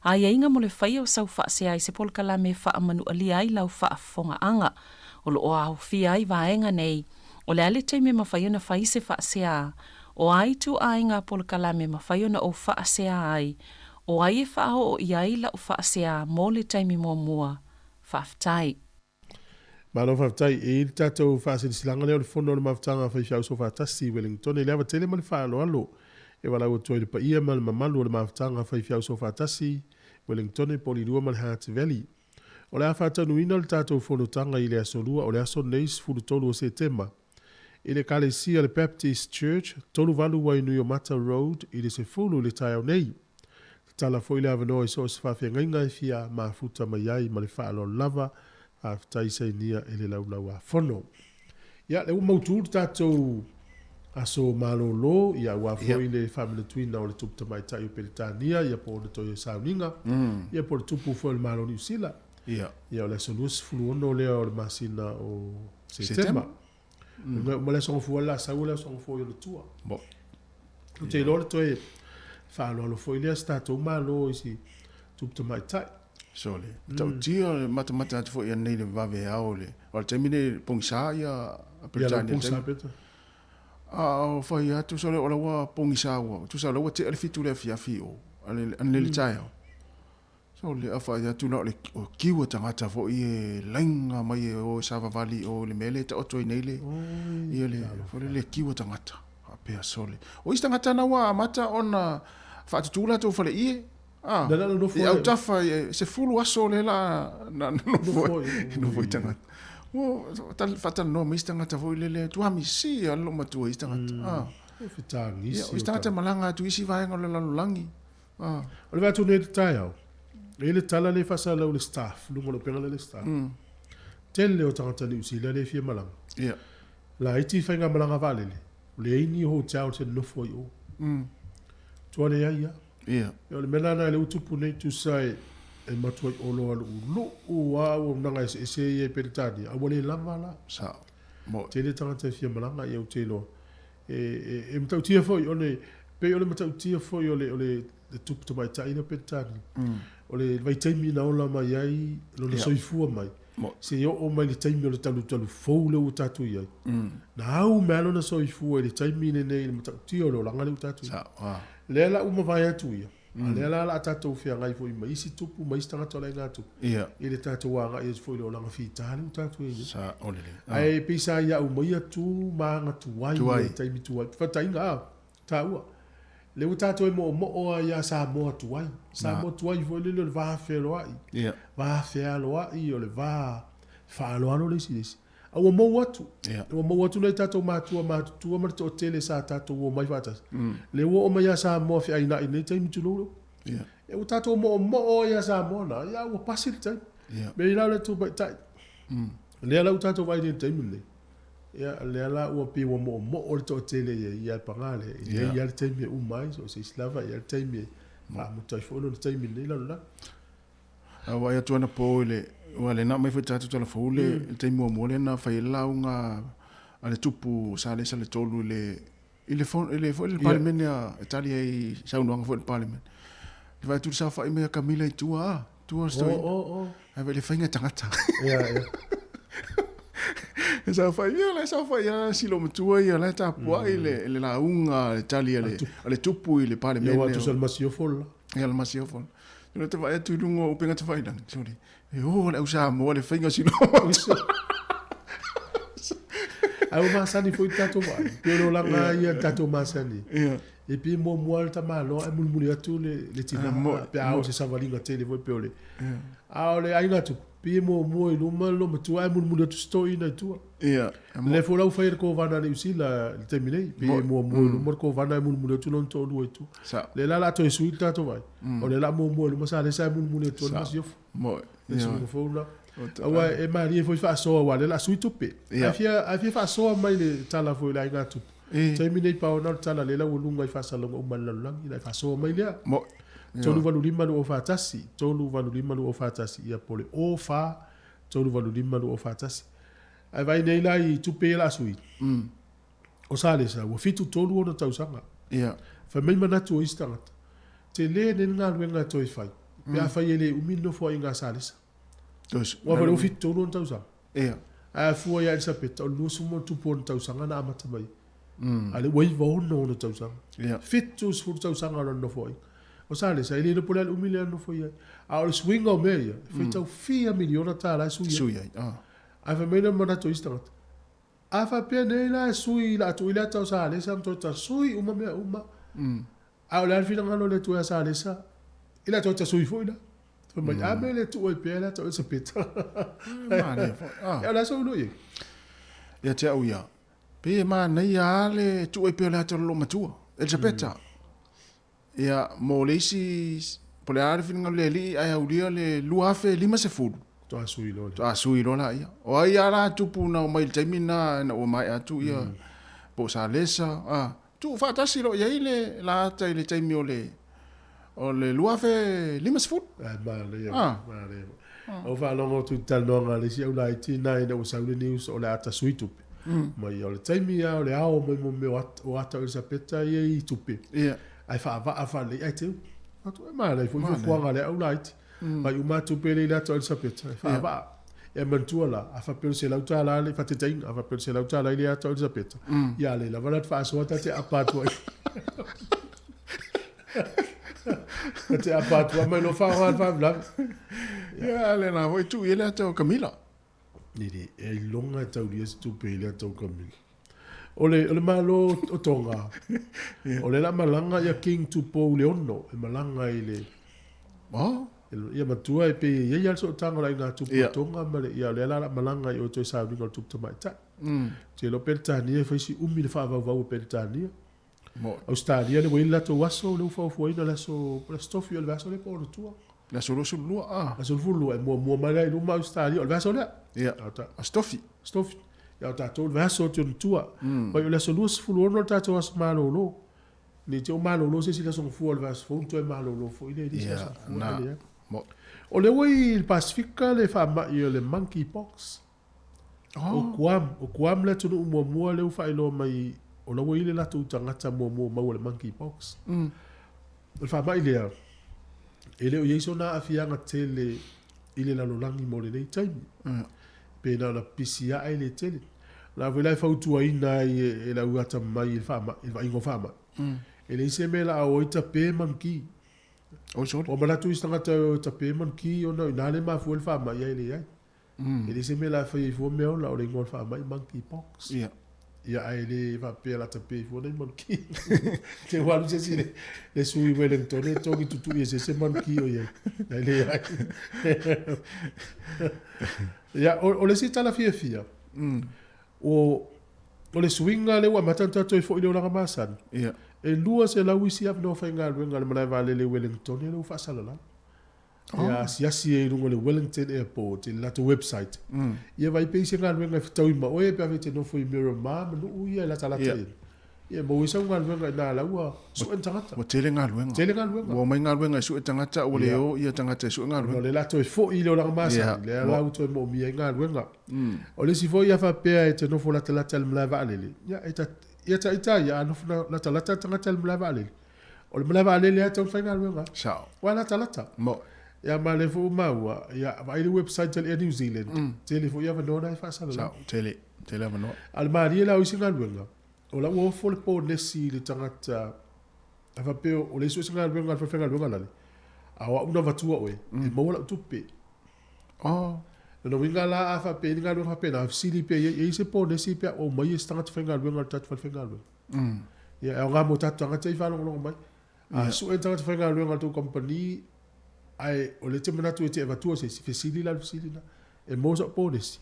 A inga mo le whai o sau whaasea I se polkala me whaamanu alia I lau whaafonga anga. O lo au fia I vaenga nei, o le ale teime mawhaiona whai se whaasea, o ai tu ainga polkala me mawhaiona o whaasea ai, o ai e whao o iai la o whaasea mō le teime mua, whaftai. Malo whaftai, e ili tātou whaasirisilanga leo le whono le mawhtanga whaifiau so whaatasi Wellington, e lewa tele mali whaalo alo, e wala ua toi le pa ia mali mamalu le mawhtanga whaifiau so whaatasi Wellington e polirua mali Hearts Valley. O le a whātanuina le tātou whonotanga I le asolua o le aso neis furutolu o Setema. I le Kalesia le Baptist Church, tolu valu wai Nui o Mata Road, I le se fulu le tai au nei. Tala fo I le avanoa I so o se whawhengainga I fia mafuta mai ai ma le whaalo lava, a whtai sainia e le laulau a whono. Ia, le umautu le tātou aso malolo, ia wafo I le whamina tuina o le tupta mai tai o Peritania, ia po le toi o sauninga, ia po le tupu fo le malo New Zealand. Ia o le solus fuluono lea o le masina o Setema. Ma le songo fua la sau le songo fua I le tua. Bo. Te ilo le toi whaalo alo fo I lea statou malo I si tupta mai tai. Sole. Tau tia le mata atu fo I anei le vave ao le. O le temine pongisa ia a Peritania. Ia pongisa peta. O fai atu sole o la ua pongisa ua. Tu sa la ua te alifitu le fiafi o. Ane le tai ao. So le afa ya tu na le kiwa tangata fo I lainga mai o Sava Valley o le mele ta oto nei le ia le fo le kiwa tangata a pe sole o istangata na wa mata ona fa tutula to fo le I no fo au tafa se fulu aso le la na no fo tangata o tal fata no mi istangata fo le tu ami si allo matu istangata fitangi o istangata malanga tu isi vai ngol la langi o le va tu ne tayo ele tala le fasa la le staff lu mo le pena le staff tel le o tangata ni usila le fie malanga la iti fainga malanga vale le ini ho chao se no fo yo to le ya yo le melana le utupu nei tu sai e matua o lo lo o nanga se ye Peritania a wole lama la sa mo te le tangata fie malanga ye o te lo e mtau tia fo yo le pe yo le mtau tia fo yo le tupu to mai tai na Peritania o le vai taimi na ola mai ai lo le soifua mai se yo o mai le taimi o le talu fou le o tatu iai na au melo na soifua le taimi ne nei le matauti o lo langa le o tatu le la uma vai atu ia le la tatu fia ngai foi mai isi tupu mai stanga tola ngatu i le tatu wanga i foi lo langa fitale o tatu ia sa ole ai pisa ia u mai atu manga tu wai le taimi tu wai fatainga taua le utato e mo o ya Samoa tuai Samoa tuai foi le va felo ai va felo ai o le va fa lo ano le sis o mo watu le tato matu ma to tele sa tato o mai fata le o mai ya Samoa fi ai na ni time tu lo e utato mo o ya Samoa na ya o pasil tai me la le tu ba tai le la utato vai de time le ya le la o pe o mo o to tele ya pangale ya le time u mai so se slava ya time ma mo tai fo no time le la wa ya tu na po le wale na mai feta tu la fo le time mo le na fa la unga ale tupu sa le tolu le il parlement ya Italia i sa unga fo parlement le va tu sa fa me Camila i tu sto ave le fainga tangata sa fa ia silo matua ia la tapua ile la unga Italia le tupu ile parlement ya watu sal masio fol ya masio fol Tuna te vai tu lungo o penga te vai lang. Sorry. E o le usa mo le finga sino. Ai o masani foi tato vai. Pero langa ia tato masani. E pi mo mo ta malo ai mulmuli atu le tina pe au se savalinga tele voi peole. A le ai ngatu pi mo i luma lo matu ai mulmuli atu story na tua. Le fo lau fai ko vana le usila le terminei pi mo i luma ko vana ai mulmuli atu non to lu etu. Le la to sui tato vai. O le la mo i luma sa le sa mulmuli atu mas yo. Mo. Eso mo fo la. Awa e mari foi fa so wa le la sui tupe. Afia fa so mai le tala foi la ngatu. Terminei pa ona tala le la ulunga I fa salonga umalalang ila fa so mai le. Mo. Tolu valulima lu ofatasi, tolu valulima lu ofatasi ia pole ofa, tolu valulima lu ofatasi. Ai vai nei la I tupe la sui. O sale sa, wo fitu tolu ona tausanga. Fa mai mana tu istanga. Te le ne nga luenga toi fai. Pea fai ele umino fo inga sale sa. Dos. Wa va fitu tolu ona tausanga. A fu ia SEPT, o lu sumo tupo ona tausanga na amata mai. Ale wai va ona tausanga. Fitu fu tausanga ona fo. O sale sa ele pole al umile no foi a o swing o meia foi tau fia miliona tala sui a fa mena mana to istat a fa pene la sui la to ila tau sale sa to ta sui uma me uma a o la fina ngalo le to sale sa ila to ta sui foi la fa mai a me le to e pela to SEPT mane ya la so no ye ya te au ya pe ma nei ya le to e pela to lo matua SEPT ia mo leisi pole are finga le li ai aulia le luafe 5 to asui lo to asui lo la ia o ia la tupu na o mai taimina na o mai atu ia po sa lesa tu fa tasi lo ia ile la tai le taimi o le luafe 5 ma le o va longo tu tal no le si o la tina ina o sa le news o la ata suitu mai o le taimi o le ao mo me o ata o SEPT ia I tupe ai fa le ai tu atu ma le foi foi le au light mai uma tu pele la to SEPT fa va e mantuala a fa per se la utala le fa te ting a fa per se la utala le to SEPT ya le la valat fa so ta te apato te apato mai lo fa bla ya le na voi tu ile to Camila ni di e longa tau li tu pele to Camila ole malo o tonga ole la malanga ya king tu po leono e malanga ile ia matua e pe ia so tanga la nga tu po tonga male ia le la malanga I o to sa ni tu to mai ta te lo peltani e fai umi le fa va peltani Australia le wila to waso le fo ina la so la stofio le vaso le por tu la solo sul la sul fulu e mo mala I ma Australia le vaso le a stofi ya tatou le vaso te tua pa yo le solus fulu no tatou as malolo ni te malolo se sila son fu le vaso fu to malolo fu ile di sa mo o le wei il Pacifica le fa ma yo le monkeypox o kuam le tu mo le fa ilo mai o le wei le la tu tangata mo le monkeypox le fa ma ile ele o yeso na afianga tele ile la lolangi mo le nei time pena la pisia ai le tele la vela fa utua ina e la uata mai il fama il va ingo fama ele se me la o ita pe manki o mala tu istanga ta pe manki o no ina le ma fu il fama ia ile ai ele se me la fa I fu me o la o ingo fama monkeypox ia ai le va pe la ta pe fu nei manki te walu se sile le sui Wellington le toki tutu e se manki o ia ile ai ya o le sita la fia o le swinga le wa matanta to fo ile la masan e lua se la wisi ap no fa ngal le mala vale le Wellington le fa salala ya si e lungo le Wellington airport la to website ia vai pe se ngal wenga fitau ma o e pe ave te no fo mirror ma no ia la tala te ia mo wisa ngal wenga na la wa so entangata o tele ngal wenga o mai ngal wenga su entangata o le o ia tangata su ngal wenga le la to fo ile la masa le la to mo mi ngal wenga o le si fo ia fa pe te no fo la tala tel mla va le ya ita ya no fo la tala tangata mla va le o le mla va le ya to fa ngal wenga sao wala tala mo ya male fo maua ya vai le website tel New Zealand tele fo ya va no na fa sala sao tele va no almari la usi ngal wenga o la wo fo le po nesi le tangata ava pe o le so ngal wenga fa ngal wenga la Awa una vatua oe. E maua tupe. Oh. No winga la afa pe nga lo fa pe na sili pe ye se po ne si pe o mai stanga te fenga lo ngal tat fa fenga lo. Ya nga mo tat nga te fa lo mai. Su entra te fenga lo ngal tu company ai o le te mana tu te vatua se si sili la sili na. E mo so po ne si.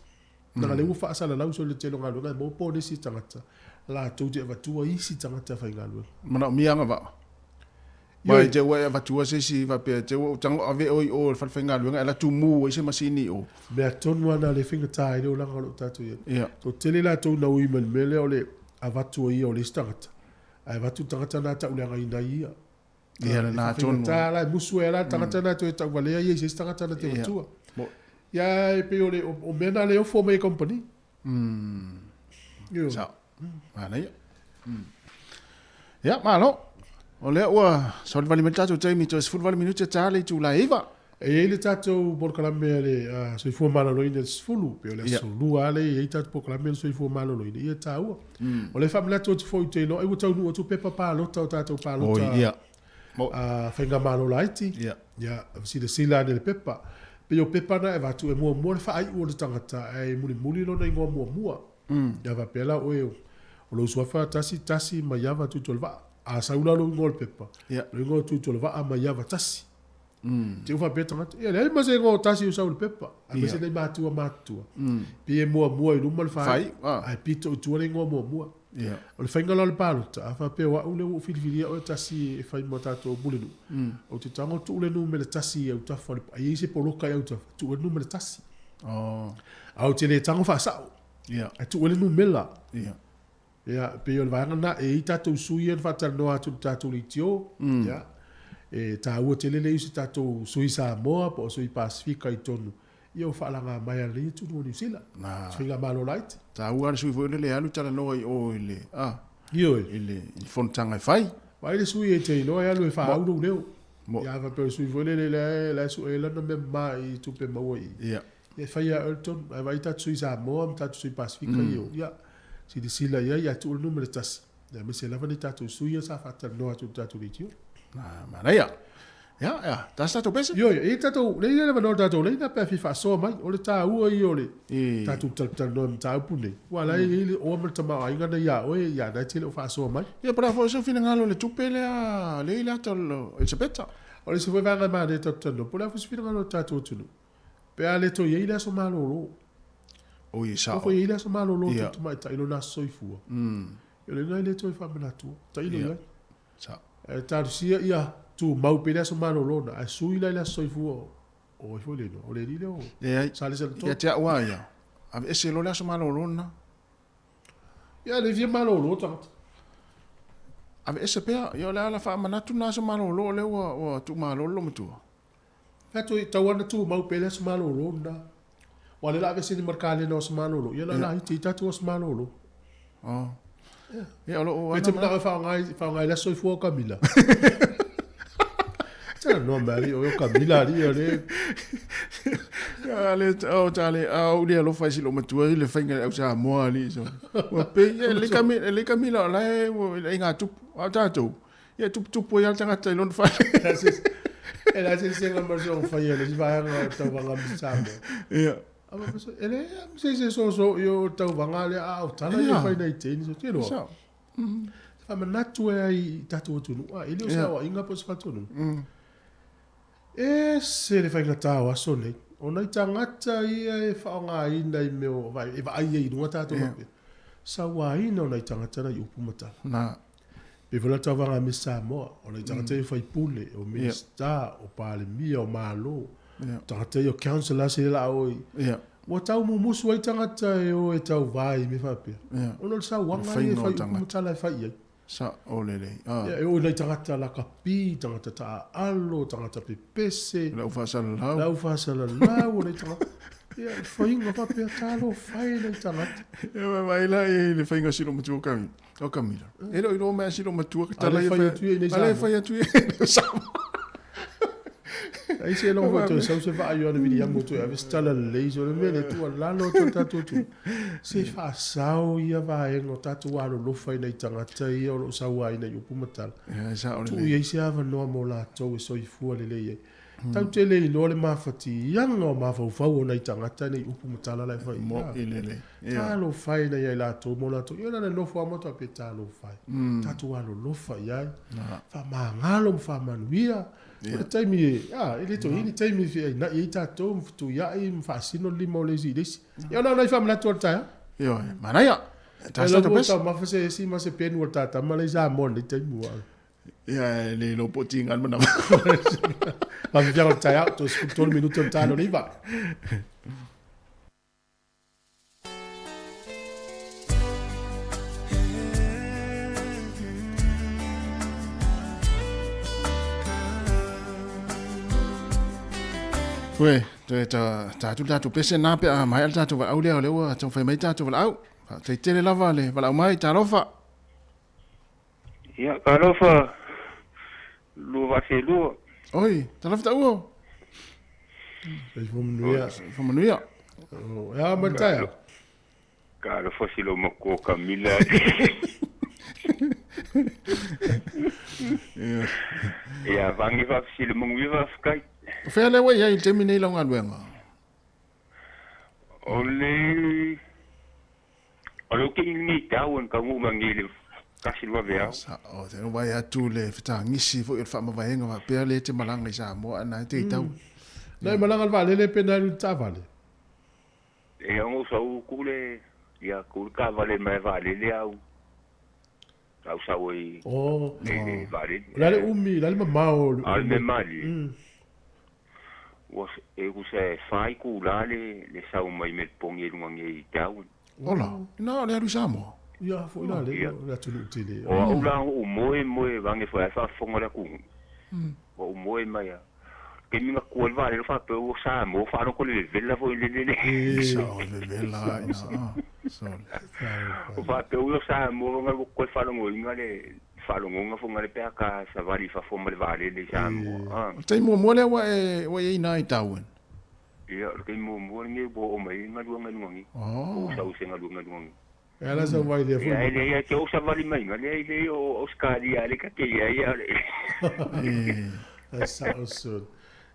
Na le ufa sala la so le te lo ngal mo po ne si tanga la tu te vatua i si tanga te fenga lo. Mana mianga ba. Mai te wa vatua se si va pe te o tang ave o fa fenga lo ngal tu mu se masini o. Me ton wana le finga tai le langa lo tatu ye. Yeah. So tele la to na ui mele o le avatu i o le stangata. Ai vatu tangata na ta ulenga ina ia. Ia na ton. Ta la musu era tangata na to ta vale ye se stangata na te vatua. Ya e pe o le o mena le o fo me company. Yo. Sa. Ana ia. Ya malo. O le ua so le valimenta to taimi to se vali minuta tale tu la eva. E le tato por kalame le so fu malo lo ina sfulu pe le so lu ale e tato por kalame so fu malo lo ina ia ta ua. O le famila to fo te no e uta nu tu pepa pa lo tato pa lo ta. Ia. Fenga malo laiti. Ia. Ya si de sila de pepa. Pe o pepa na e va tu e mo le fa ai o le tangata e muli lo na ngo mo. Ya va pela o lo so fa tasi ma ya va tu tolva. A saula lo ngol pepa. Lo ngol tu tolva a ma ya va tasi. Te ufa peta ngata. Ia le ma se ngo tasi usa le pepa. A me se dei matua. Pe mo i lumal fai. Ai pito tu le ngo mo. Ia. O le fainga le palota. A fa pe wa ule o filifili o tasi e fai mo tato bulenu. O te tango tu le nu me le tasi e uta fa. Ai se poloka e uta. Tu le nu me le tasi. Oh. Au te le tango fa sao. Ia. Ai tu le nu mela. Ia. Ya, pe yo va na e tato sui en fatal no atu tato litio. Ya. E ta ua te lele isi tato sui Samoa po sui Pasifika i tonu. Io fa la mai ali tu no New Zealand. Sui la malo light. Ta ua sui vo le alu tala no i o ile. Io ile i fontanga fai. Vai le sui e te no e alu e fa au no leo. Ya va pe sui vo le la su e la no me mai tu pe mo i. Ya. E fa ya Elton, vai tato sui Samoa, tato sui Pasifika io. Ya. Si di sila ya tu el numero tas. Ya me se lava ni tato suya sa fatal no atu tato litio. Mana ya. Ya, tas tato pesa. Yo, e tato, le leva no tato, le na pe fa so mai, o le ta ua i ole. Tato tal no ta pune. Wala e o me tama ai ngana ya, o ya na tele fa so mai. Ya para fo so fina ngalo le tupele a le la tol SEPT. O le se foi vanga ma de tato no, por la fo fina ngalo tato tunu. Pe ale to ye la so malo lo. O i sa. Foi ele so malo lo tu mai ta ilo na soifua. Yo le ngai le toi fa mena tu. Ta ilo ya. Sa. E ta sia ia tu mau pe so malo lo na. A sui la soifua. O foi le no. O le rile o. Sa le to. Ya te wa ya. Ave ese lo la so malo lo na. Ya le vie malo lo ta. Ave ese pe yo la fa mana tu na so malo lo le o tu malo lo mtu. Fa tu ta wana tu mau pe so malo lo na. Wale la vese ni markale no smalolo. Ya la iti tatu smalolo. Oh. Ya lo. Pete mna fa ngai la soifua Camila. Tala no mari o Camila ri ole. Ya le o tale au dia lo fa si lo matua le fainga au sa mo ali so. Wa pe le Camila la e nga tu tatu. Ya tu po ya tanga tai lon fa. Ela se senga marso fa ya le va nga ta va misamo. Ya. Ama so ele se so yo tau vanga le a tala yo fai nei teni so tiro. Fa manatu ai tatu tu no. Ele o sa inga pos fatu no. E se le fai ngata wa so nei. Ona tangata ia e fa nga ina i meo vai e vai ai no tatu no. Sa wa ina ona tangata na yupu mata. Na pe vola tau vanga mi Samoa. Ona tangata i fai pule o minister o pale mia o malo. Tangata yo councilor se la oi. Wa tau mo musu ai tangata e tau vai me fa pe. Ono sa wanga e fai mutala fai. Sa olele. E o nei tangata la kapi, tangata ta alo, tangata pe pese. La ufa sala. La ufa sala la o nei tangata. Ya fai nga fa pe talo fai nei tangata. Ya vai la e le fai nga silo matu kami. O Camila. Elo ilo me silo matu ka tala fai tu nei sa. Ale fai tu sa. Ai se lo foto sa se va io na video moto e stala le so le mele tu la lo tatu tu se fa sao ia va e no tatu alo lo fai nei tangata ia o sa wa ina yu pumatal ya sa o tu ia se ava no mo la to so i fu le le Tau te le ilo le mawhati ianga o mawhau nei tangata nei upu matala lai whai. Mo ilele. Talo whai nei ai lato mo lato. Ia nana nofo amoto ape talo whai. Tatu alo lofa iai. Wha maa ngalo mwha manuia. Ua taimi e, ele to hini taimi fi ai na i tato mfutu iai mwhaasino lima o lezi lesi. Ia nana i whamanatu al taia. Ia, manaia. Tasa to pesa. Ela mawhase si ma se penu o tata ma le za mo nei taimi ua. Ia, le lo poti ngan mana. Ma vi fiamo tai auto, scultore minuto lontano lì va. Koe, tu pese nā pe a mai al tātu wa au leo lewa, tau whai mai tātu wa au. Tei tere lava le, wala au mai, Talofa. Ia, Talofa, lua se lua. Oi, Talofa ta uo. Whamanuia. Ia, mantaia. Talofa si lo mako Camila. Ia, vangi va si lo mungi va skai. Whea lewa ia i temi nei launga luenga. Ole ke ni tau en ka ngu ngile kasi lua vea. O te wai atu le whita ngisi fo i whama vaenga wa pēr le te malanga i Samoa ana te i tau. Nei malanga vale le pena ni ta vale. E ango sau kule ia kul ka vale mai vale le au. Au sau i. Oh. Vale. Lale umi, lale mamao. Al me mali. Was e kusa fai kulale le sau mai me pongi lunga ngi tau. Ola, no le aru Samoa. Ia, fo ina le, la tulu tele. O ula o moe vange fo fa fonga la ku. O moe mai. Ke minga kual vale fa pe o Samoa fa no ko le vela fo le le. Sao le vela ina. So. O fa pe o Samoa nga ko fa no inga le fa lo nga fo nga le pe ka sa vali fa fo le vale le Samoa. Tei mo le wa e nai tau. Ia, ke mo ngi bo o mai nga luanga ngi. O sa o se nga luanga ngi. Ela sa vai le fu. Ia, ke o sa vali mai nga le o skali ale ka ke ia. Esa o so.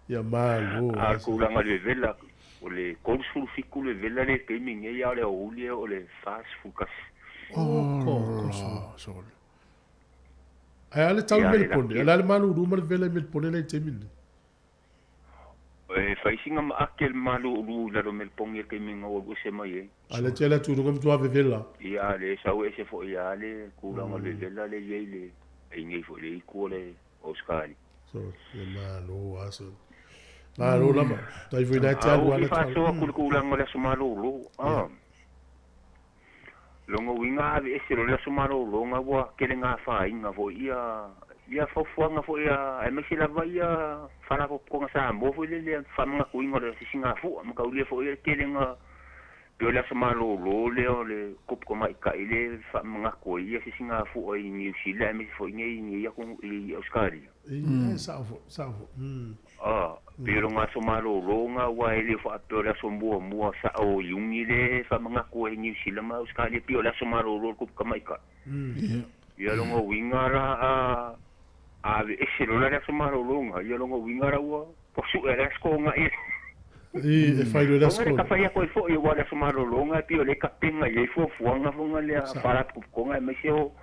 Ia malo. A kulanga le vela. O le konsul fiku le vela le ke minga ia le o le fast fukas. So. Ai ale tau Melbourne. Ela le malu rumar vela Melbourne le temini. Faisinga ma akel malu ru la do Melbourne ke minga o se mai. Ale tela tu ngam tu ave vela. Ia le sau ese fo ia le kulanga le vela le yele. Ai ngai fo le ko le Oscar. So, ia malu aso. Malu lama. Tai foi na tia wala ta. Fa so kulanga le sumalu. Longa winga ave ese lo le sumalu longa wa kelenga fa inga fo ia fofuanga fo ia e me sila vai fala ko ko sa mo fo le fa mga kuinga le singa fo ma ka ule fo ia kelenga pe la sumalu le kop ko mai ka ile fa mga ko ia singa fo i New Zealand me fo ngai ia ko i Australia. Salvo. Pero nga sumalu longa wa ile fo pe la sombo mo sa o yungi le fa mga ko i New Zealand ma Australia pe la sumalu kop ka mai ka. Ia longa wingara ave ese lo la sumaru longa ia longa wingara wa po su era skonga e fai lo la skonga ka fai ko fo ia wa sumaru longa pio le kapenga ia fo fuanga fonga le para konga me seo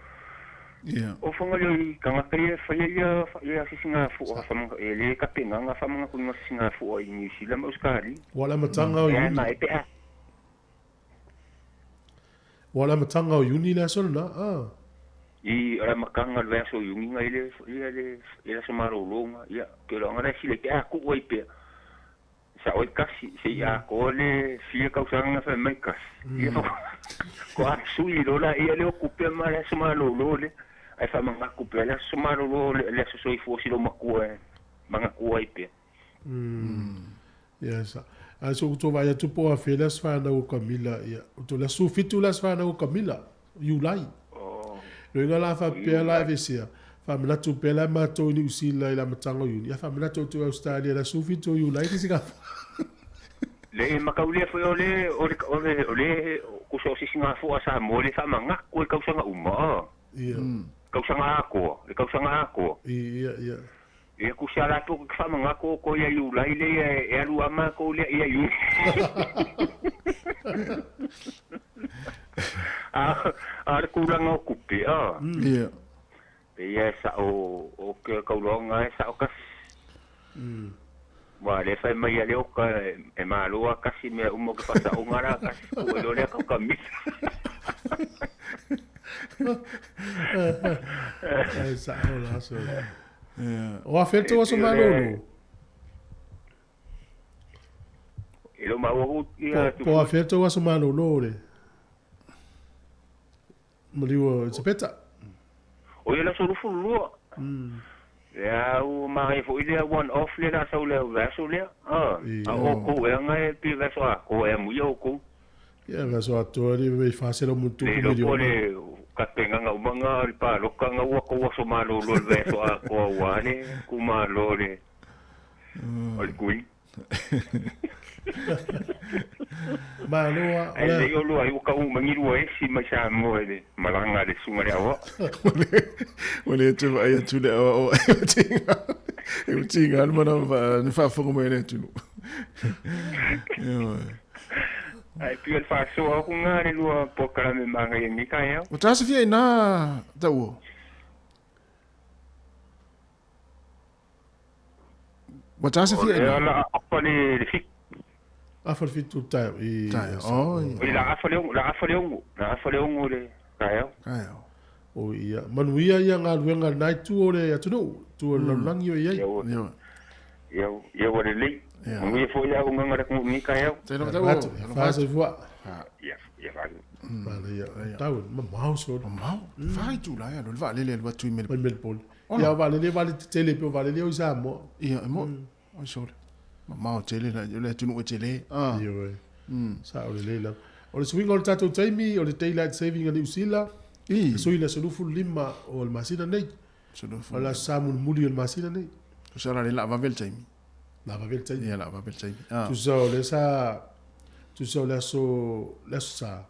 o fonga le kanga kria fai ia singa fo fonga le kapenga nga fonga ko nga singa fo i New Zealand Australia wala matanga o uni la sona I ora makanga le so yunga ile so maro longa ia pero ngara sile ke aku oi pe sa oi kasi se ia ko le fie ka usanga fa mekas ia ko sui lo la ia le okupe mara so maro le ai fa manga ku pe le so maro le so i fo si lo maku manga ku oi pe ia sa aso to vai tu po a felas fa na o Camila ia to la su fitu las fa na o Camila you lai Renga la fa pela vesia. Fa mena tu pela ma to ni usila ila matango yu. Ya fa mena to Australia la sufi to yu lai kisiga. Le makaulia foi ole ku so singa fo asa mo le fa manga ko ka usanga uma. Ia. Ka usanga ako, le ka usanga ako. Ia. E ku sala to ka manga ko ia yu lai le e alu ama ko le ia yu. Ku lang o kupi Ia. Ia sa o ke kaulonga sa o kas. Wa le fai mai ale o ka e malua kasi me umo ke pasa o ngara kasi ko lo le ka kamis. Ai sa o la so. O afeto o so malolo. Ilo ma o ia tu. Po afeto o so malolo le. Maliu SEPT. O ia la so fulu. Ya o mai fo ile one off le na so le vaso le. O ko e ngai pi vaso ko e mu yo ko. Ya vaso atori me facelo muito ko le ka tenga nga umanga ri pa lo ka nga wa ko wa so malo lo vaso ko wa ne ku ma lo le. Ol kui. Manoa. Ai yo lo ai ka un mangiru e si ma sa mo le malanga le sunga le awa. Ole tu ai tu le o tinga. Eu tinga mana ne fa fo mo ne tu. Ai pio fa so ko nga le lo po kala me manga ni ka ya. O ta se fie na ta o. O ta se fie na. La apa le fik. Afal fit tu tai e. Oh. La afale un le kayo. O ia manuia ia nga luenga nai tu ore atu no tu la langi ia. Ia o le. Ngi fo ia ko ngara ko ni kayo. Te no ta o. Fa se voa. Ia va. Vale ia. Tau ma mau so. Mau. Vai tu la ia lo va le lo tu mel. Mel pol. Ia vale tele pe vale le o samo. Ia mo. O so. Mau tele la le tu no tele. Ia. Sa o le la. O le swing o le tatou taimi o le daylight saving a New Zealand. So ila solufu lima o le masina nei. Solufu. Ala samun muli o le masina nei. So la la va vel taimi. La va vel taimi. Ia la va vel taimi. Tu so le sa tu so le so sa.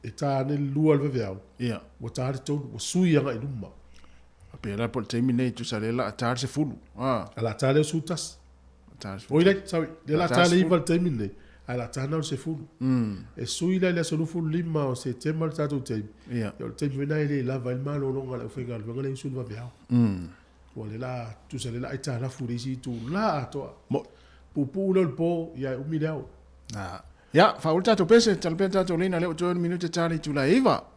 E ta ne lua le veau. Ia. O ta le tonu o sui anga i luma. Pera por taimi nei tu sa la tar se fulu. Ala ta le sutas. Tar. Oile, sabe, de la ta le iva le taimi nei. Ala ta na se fulu. E sui le solufu lima o se tema le tatou taimi. Ia. Yo le taimi venai le lava il malo longa le fenga le ngale isu va veau. O le la tu sa le la ita la furisi tu la to. Mo pupu le po ya umilao. Ya, fa ulta to pese talpenta to lina le 8 minute tali tu la iva.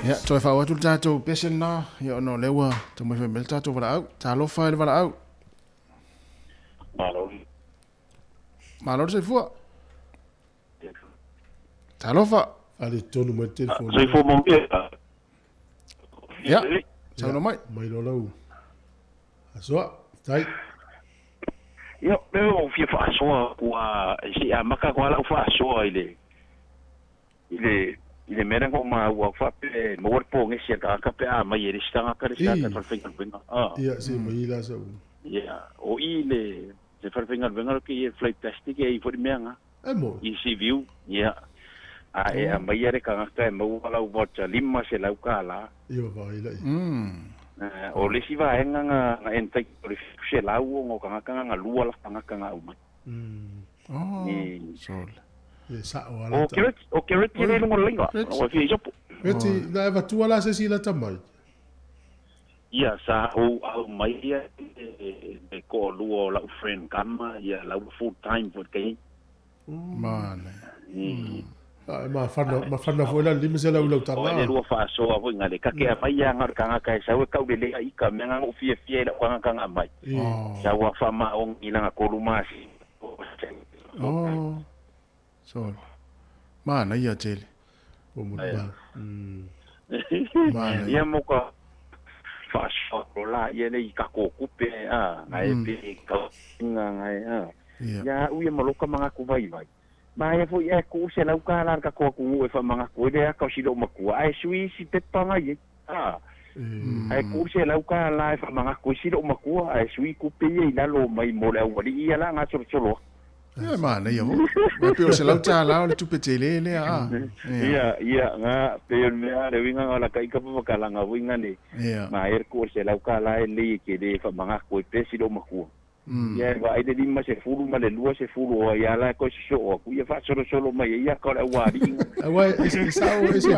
Ya, toi fa watu tato pesen na, ya no lewa, to mo fe tato wala au, Talofa le wala au. Malo se fu. Talofa. Ale tonu mai telefone. Sai fo mo ke. Ya. Sa no mai. Mai lo lau. Asoa, tai. Yo, o fia fa asoa kua si a maka ko ala fa asoa ile mera ko ma wa fa pe mo por po nge sia ka pe a mai ere stanga ka sta ka fa finga benga. Ia se mai la sa. Ya, o ile se fa finga benga ki flight plastic e for menga. Emo. I si view, ya. A mai ere ka ka mo ala u vocha lima se lau ka la. Ia va ila. O le si va enga nga entai o le se lau ngo ka nga lua la ka nga uma. Oh. Sol. Sa o ala. O kere tire no linga. O fi jopo. Reti na eva tu ala se si la tamai. Ia sa o mai ia de ko luo la friend kama ia la full time for kei. Mane. Ma fanna foi la lima se la ulau tanga. O le lua fa so a winga le ka ke mai ia ngar kanga kai sa we kau le ai ka menga o fie fie la kanga kanga mai. Sa wa fa ma on ilanga ko lumasi. Oh. Sol. Mana ia tele. O mo ba. Mana. Ia mo ka fa so la ia le ka ko kupe ai pe ka ngai ya u ia maloka manga ku vai. Mai fo ia ku se lau ka la ka ko ku e fa manga ku de ka si do maku ai sui si te panga ye ai ku se lau ka la fa manga ku si do maku ai sui ku pe ye la lo mai mo la wali ia la nga solo ya mana ia mo pe o se lau ta la le tu pe tele le ia nga pe me are winga la kai ka pa ka la nga winga ni mai ku se lau ka la le ke de fa manga ku pe si do maku ya va ai de lima se fulu ma le lua se fulu o ya la ko so o ku ya fa solo mai ya ka la wa ri wa ese sao ese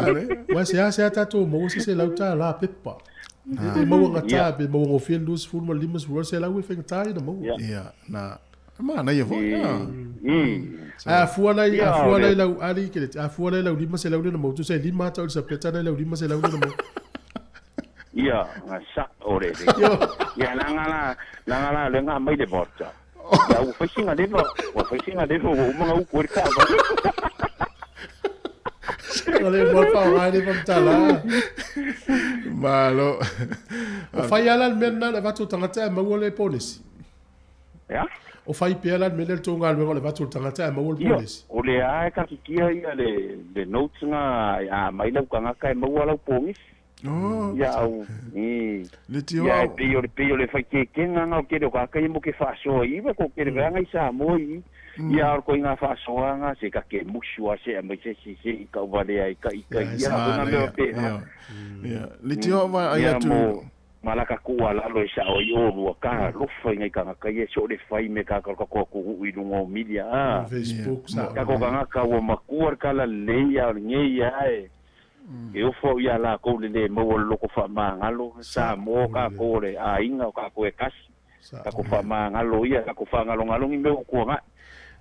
wa se ata to mo se la uta la pepa e mo nga ta be mo ngo fien dus fulu ma lima se la we fe ta na mo ya na ma na ia vo a fuala la ali ke a fuala la lima se la na mo tu se lima ta se peta la lima se la na mo ia sa ore de ya langa le nga mai de borta ya u fasinga de vo o mga u kurka ba ole borta ai de borta la malo o fai ala menna le vatu tangata ma wole polisi ya o fai pela menel tonga le vatu tangata ma wole polisi o le ai ka kia ia le notes nga a mai la ka nga kai ma wala polisi ya au le tio ya pe le fai ke nga nga ke do ka kai mo ke fa so i ba ko ke nga isa mo i ya ko nga fa so nga se ka ke mushua se ma se si ka vale ai ka ya na le pe ya le tio va ai tu malaka ku ala lo isa o yo lu ka lo fai nga ka kai so le fai me ka ko i lungo media Facebook sa ka ko nga ka wo makuar kala le ya nge ya e o fo ia la ko le mo lo ko fa mangalo sa mo ka ko le a inga ka ko e kasi ka ko fa mangalo ia ka ko fa ngalo ngi me ko nga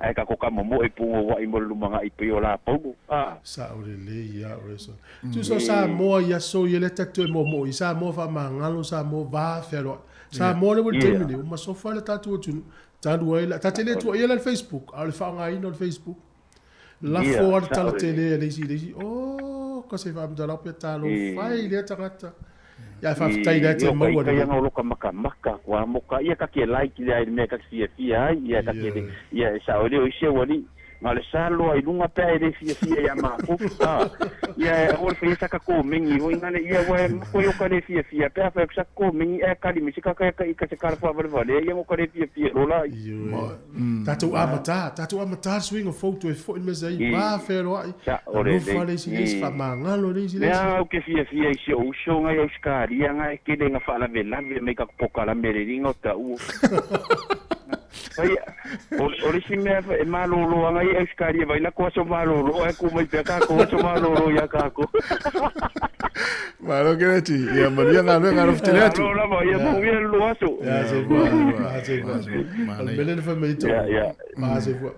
ai ka ko ka mo e pungo wa i mo lu manga i pe ola po sa o le ia o eso tu so sa mo ia so ia le tatu mo sa mo fa mangalo sa mo va fero sa mo le wo termine ma so fa le tatu tu tanu ia ta tele tu ia le Facebook al fa nga no Facebook la fo ta tele le si ko se va mdala pe talo fai le tangata ya fa tai le te mo wa ya no ka maka kwa mo ka ia ka ke like le ai me ka fia ia ka ke ia sa o le o se wali ngale salo ai lunga pe ai le fia ya ma ko ia o fe sa ka ko mingi o ngale ia wa ko yo ka le fia pe fa sa ko mingi e ka di mi ka se ka fa vale ia mo ka le fia rola tatu amata swing of photo e fo in mezai ba fero ai no fale si fa mangalo le si ya o ke fia si o so nga yo ska ria nga ke le nga fa la vela me ka poka la mereringa ta u o le si me e malolo nga e ska ria vai la ko so malolo e ku mai pe ka ko so malolo ya ka ko Malo kena ti. Ya maria ngalo fitele tu. Lo lava ia mo ia lo aso. Ya se fua. Mele fa me to. Ma se fua.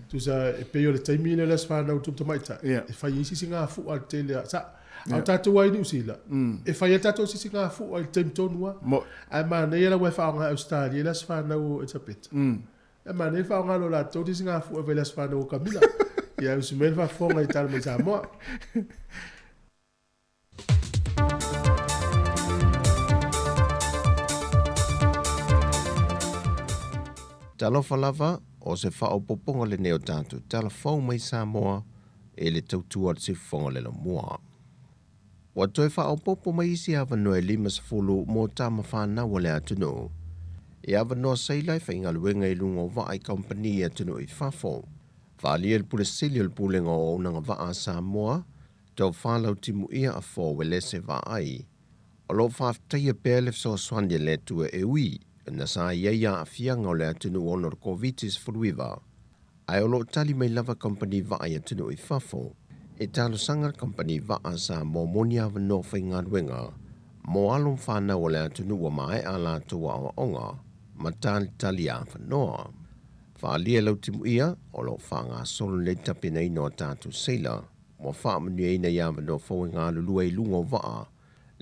Tu sa e pe yo le taimi le las fa na tu tomaita. E fa yisi singa fu al tele sa. Au tatu wai ni usila. E fa ya tatu sisi nga fu al tem tonua. Ai ma ne ia wa fa nga Australia las fa na o SEPT. E ma ne fa nga lo la to sisi nga fu e las fa na o Camila. Ya usumel fa fonga i tal me Samoa. Talofa lava o se whaopoponga le neo tātu talafau mai Samoa e le tautua le sifonga le mua. Wa toi whaopopo mai isi awanoa e 5 mō tāma whānawa le atunu. E awanoa seilai whainga luenga i lunga o vaai company atunu i whafo. Whalia le pule sili le pulenga o unanga waa Samoa, tau whalau timu ia a fō welese vaai. O lo whaftaia pēle so swanya le tua e ui, na sa iaia a fianga o le atunu onor kovitis furuiva. Ai o lo tali mai lava company vaai atunu i whafo, e talo sanga company waa sa mo moni awanoa whainga luenga, mo alum whanau o le atunu wa mai ala tua awa onga, ma tali a whanoa. Whaalia lau timu ia, o lo whaanga solo le tapina ino a tātu seila, mo whaamanu e ina iawa no whaue ngā lulua i lungo waa,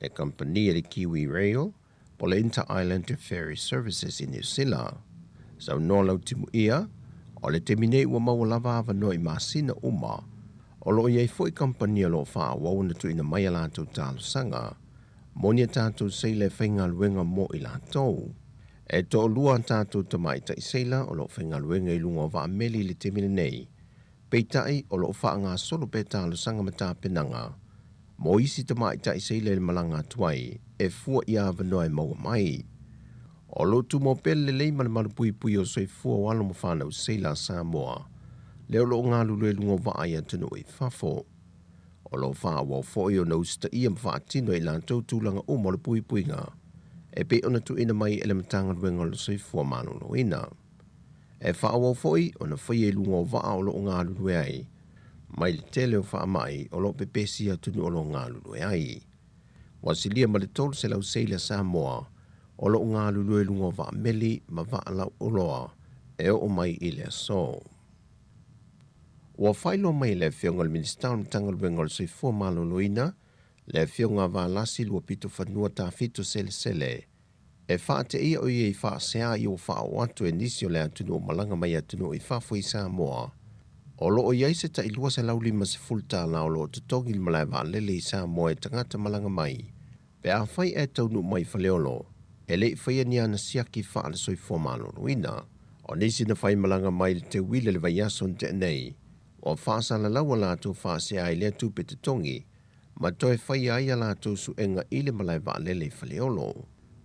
le company le Kiwi Rail, po le Inter-Island Ferry Services in New Zealand. Sau no lau timu ia, o le temine ua maua lava awa no i masina uma, o lo iei fwoi company o lo whaa wau na tu ina mai a lātou tālu sanga, monia tātou seila e whainga luenga mo i lātou. E to lua tātou tamaita i seila o lo whainga luenga i lunga o vaa meli le temine nei. Peitai o lo wha ngā solo pe tālu sanga mata penanga. Mo isi tamaita i seila le malanga tuai e fua i awanoa e maua mai. O lo tu mo pele lei malu pui pui o soi fua wala mo whanau seila Samoa. Leo lo ngā lulu e lunga o vaa i atunu i whafo. O lo wha wau fōi o na usta ia mwha tino i lantou tūlanga o mo le pui pui ngā. E pe ona tu ina mai ele matanga ruenga lo soi fua manu lo ina. E whaawau foi o na whai e lunga o waa o lo ngā lulu e ai. Mai le tele o wha mai o lo pepesi atunu o lo ngā lulu e ai. Wasilia ma le tolu se lau seila Samoa o lo ngā lulu e lunga o waa meli ma waa lau o loa e o mai i le so. Wa whailo mai le whionga le minister matanga ruenga lo soi fua manu lo ina. Le whionga wa lasi lua pito whanua ta fito sele. E whaate ia o i wha sea i o wha o atu e nisi o le atunu o malanga mai atunu i whafo i Samoa. O lo o iai se ta ilua se lauli ma se fulta na o lo tutongi il malai wa lele i Samoa e tangata malanga mai. Pe a whai e taunu mai whaleolo. E le whai ni ana siaki wha le soi fomalo ruina. O nisi na whai malanga mai le te wile le vaiason te nei. O wha sa la lawa lātou wha sea i le tupe te tongi. Ma toi whai aia lātou su enga i le malai wa lele i whaleolo.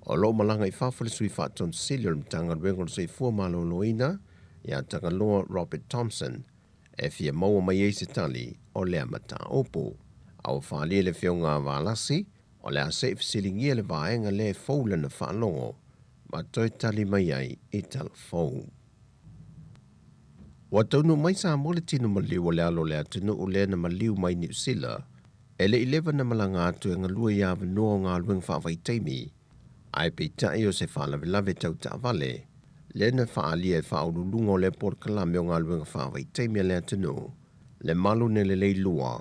O lo malanga i whawhale sui whāton silio le tanga ruengo soi fuamalo loina, ia tanga loa Robert Thompson, e fia maua mai e se tali o lea mata opo. Au whaalia le whionga wālasi, o lea safe silingia le vāenga le fōula na whaalongo, ma toi tali mai ai i talafou. Wa taunu mai sa mole tino maliu o le alo le atunu o lea na maliu mai New Zealand, e le 11 na malanga atu e ngalua ia vanoa ngā luenga whaavai teimi, ai pe tai o se whaalawelawe tau ta vale, le na whaalia e whaaurulunga o le por kalame o ngā luenga whaavai teimi le atunu, le malu ne le leilua,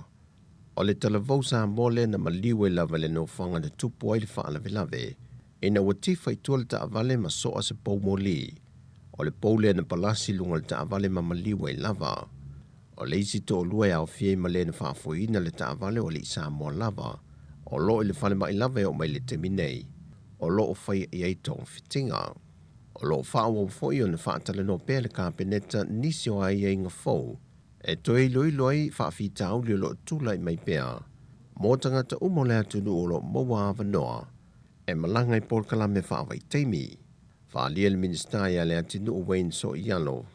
o le talavau sa mole na maliu e lawa le no whanga na tupu ai le whaalawelawe, e na watifa i tuale ta vale ma soa se pou moli, o le pou le na palasi lunga le ta vale ma maliu e lava, o le isi to lua e au fie ma le na whaafoina le ta vale o le isa mo lava, o lo i le whale mai lava o mai le teminei, o lo o whai i eitong fitinga. O lo whaawa fwoi o na whaatale no pēle ka peneta nisi o ai e inga fau, e toi loi whaafita au li lo tūlai mai pēa. Mō tangata umo le atunu o lo maua awa noa, e malanga i por kalame whaawai teimi. Whaalia le minister ia le atunu o Wayne so ialo,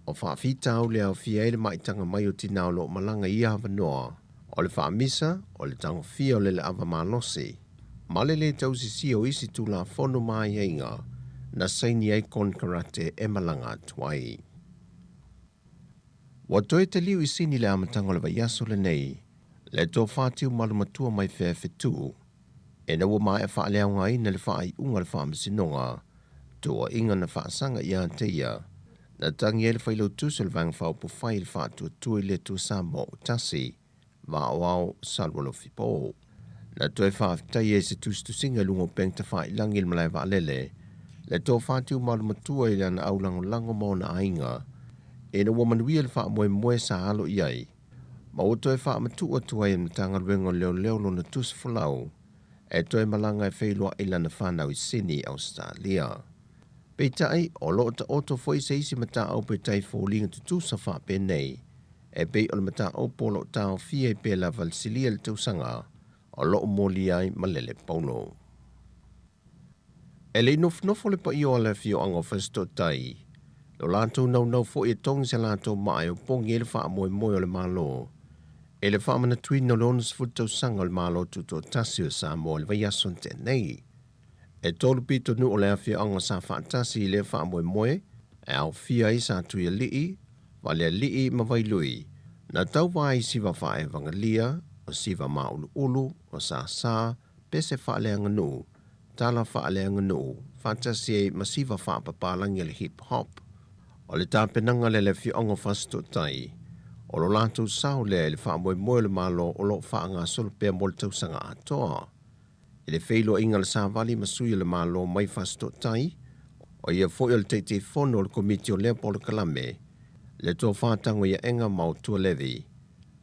o whaafita au le au fia ele maitanga mai o tina o lo malanga i awa noa, o le whaamisa, o le tango fia o le awa malosi. Malele tausisi o isi tu la fono mai inga, na saini ai kon karate e malanga tuai. Wa toi te liu isini le amatanga le vaiaso le nei, Le tō whātiu malumatua mai whewhitu, e na ua mai e whaaleaunga ina le whaai unga le whaamasinonga, tua inga na whaasanga i a teia, na tangi e le whailau tusu le vang whaupu whai le whaatua tui le tu Samoa o tasi, wa au salwalo whipo. Na toi whaafitai e se tustu singa lungo peng ta whai langi le malai waalele, le tō whātiu malumatua i le ana aulango lango mo na ainga, e na ua manuia le wha moe sa alo iai, ma o toi wha matua tuai e matanga ruengo leo lo na tusu fulau, e toi malanga e whailoa ilana whanau i Sydney, Australia. Peitai, o loo ta oto foi se isi mata au peitai fōlinga tutusa wha penei, e pei o le mata au polo tau fia i pe la valsilia le tausanga, o loo moli ai malele paulo. E le nofo le pa i o le fio ango festo tai, lo lantou nau fo i tongi se lantou mai o pongi e le wha moe o le malo, e le wha mana tui no lonas futau sanga o le malo tuto tasi o Samoa le vai ason tenei. E tolu pito nu o le afia anga sa whaatasi i le wha moe, e au fia i sa tui a lii, wa le lii ma vai lui, na tau vai siwa wha e vangalia, o siwa ma ulu, o sa, pese wha le anganu, tala wha le anganu, whaatasi e ma siwa wha papalangi le hip hop, o le tāpenanga le fia anga fasto tai, o lo lantou sao le wha moe le malo o lo wha ngā solo pia mo le tausanga atoa. E le feilo inga le sāwali masuia le malo mai fasto tai, o ia fo le teite fono le komiti o Leopoldo Kalame, le tō whātango ia enga mau tua levi.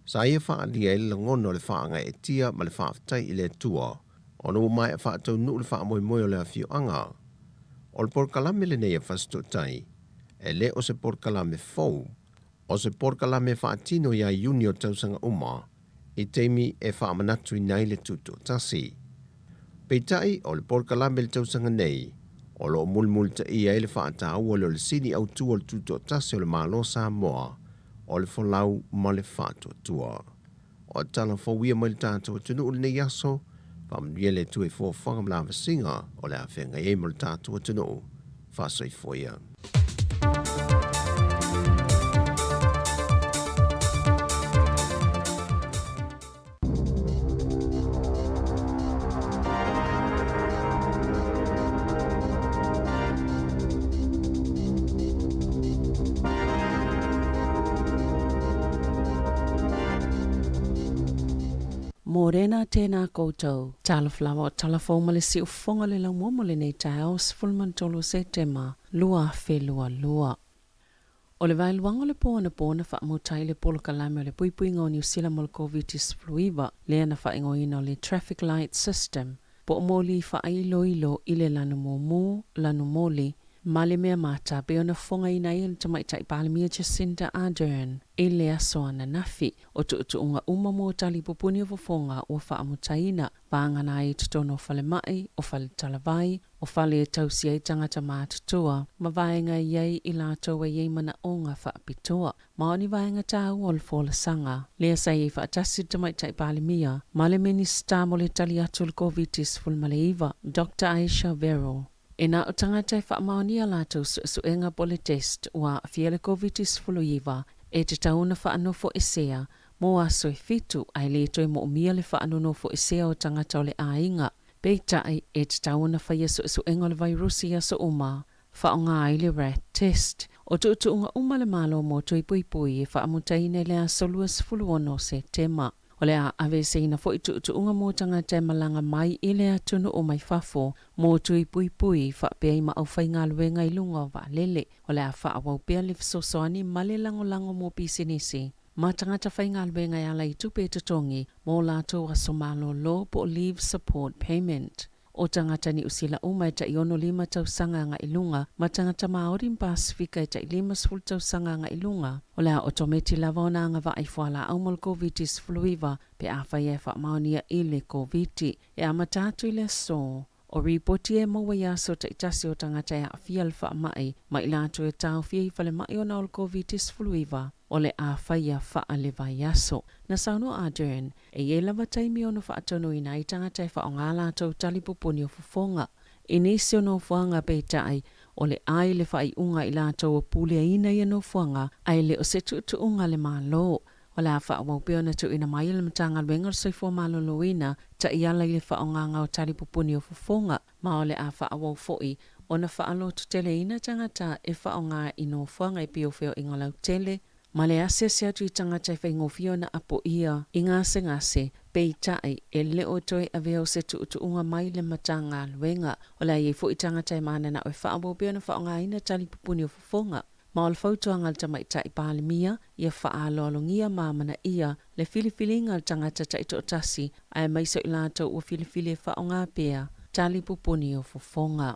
Sa ia whaalia e le ngono le whaanga e tia ma le whaafitai i le tua, o no mai e whaatau nu le wha moe o le afio anga. O le por Kalame le neia fasto tai, e le o se por Kalame fau, o se por Kalame whaatino ia iuni o tausanga uma, i teimi e whaamanatu i nei le tuto tasi. Peitai o le por Kalame le tausanga nei, o lo mulmul ta ia e le whaatau o le sini au tua le tuto tasi o le malo Samoa, o le folau ma le whaatua tua. O Talofa wia mai le tātua tunu o le nei aso, whamria le tue fō whangam la singa o le awhenga e mo le tātua tunu, whasoi foia. Morena tēnā koutou, talaflawa o talafo ma le si ufonga le lau momo le nei tau sifulman tolo setema, lua whelua lua. O le vailuanga le pōna wha amutai le polo kalame o le puipuinga o New Zealand mo le COVID-19 le ana wha ingoina o le traffic light system, po moli wha ailo i le lanu momu, lanu moli, male mea mata pe ona fonga ina i le tamaitai palimia Jacinda Ardern e le aso ana nafi o tuunga uma mo tali pupuni o fonga o wha amutaina vāngana i tutono fale mai o fale talavai o fale e tausia i tangata mātutua ma vaenga iei i lātou e iei mana o ngā wha apitoa ma oni vaenga tāu o le fōla sanga lea sai i wha atasi tamaitai palimia male minista mo le tali atu le COVID-19 male iwa Dr. Aisha Vero. E nā o tangata e whaamaonia lātou suenga pole test wa fiele COVID-19 iwa e te tauna whaanofo esea mo aso e fitu ai le toi mo umia le whaanofo esea o tangata o le ainga. Peitai e te tauna whaia suenga le vairusi aso uma whaonga ai le rat test. O tuunga uma le malo mo tui pui e whaamutaine le aso luas fuluono se tema. O le a avese ina fo i tuunga mo tangata e malanga mai i le atunu o mai fafo mo tui pui whapea i ma au whai ngā luenga i lunga o wa lele. O le a whaawau pea le fisosoani male lango mo pisinisi. Ma tangata whai ngā luenga i ala i tupe tutongi mo lātou aso malo lo po leave support payment. O tangata ni usila uma e ta iono 5 tausanga nga ilunga, ma tangata Maori Pasifika e ta 5 tausanga nga ilunga. O lea otometi lavona nga va aifuala au mol COVID-19 pe awhai e wha maonia i le COVID e amatatu i le so. O ripoti e maua yaso ta itasi o tangata e a fial wha mai, ma ilatu e tau fia i whale mai o na ol COVID-19. O le a whaia wha le vai yaso. Na sauno Ardern, e ye lava taimi ono wha atono ina i tangata e wha o ngā lātou talipupuni o fufonga. I nisi o no fuanga peitai, o le ai le wha i unga i lātou o pule ina i no fuanga, ai le o se tuunga le malo. o le a whaawau peo na tu ina mai le matanga luenga le soifua maloloina ta iala i le whaonganga o tali pupuni o fufonga ma o le a whaawau foi o na whaalo tutele ina tangata e whaonga ino fuanga i pio feo ingolau tele ma le ase se atu i tangata i whaingofio na apo ia i ngase pe tai e leo toi a veo se tu unga mai le matanga luenga o le i fo i tangata i mana na o whaawau peo na whaonga ina tali pupuni o fufonga ma o le fautuanga le tamaita i palemia ia whaalolongia mamana ia le filifilinga le tangata ta ito tasi ai maiso i lato ua filifili e whaonga pea tali pupuni o fufonga.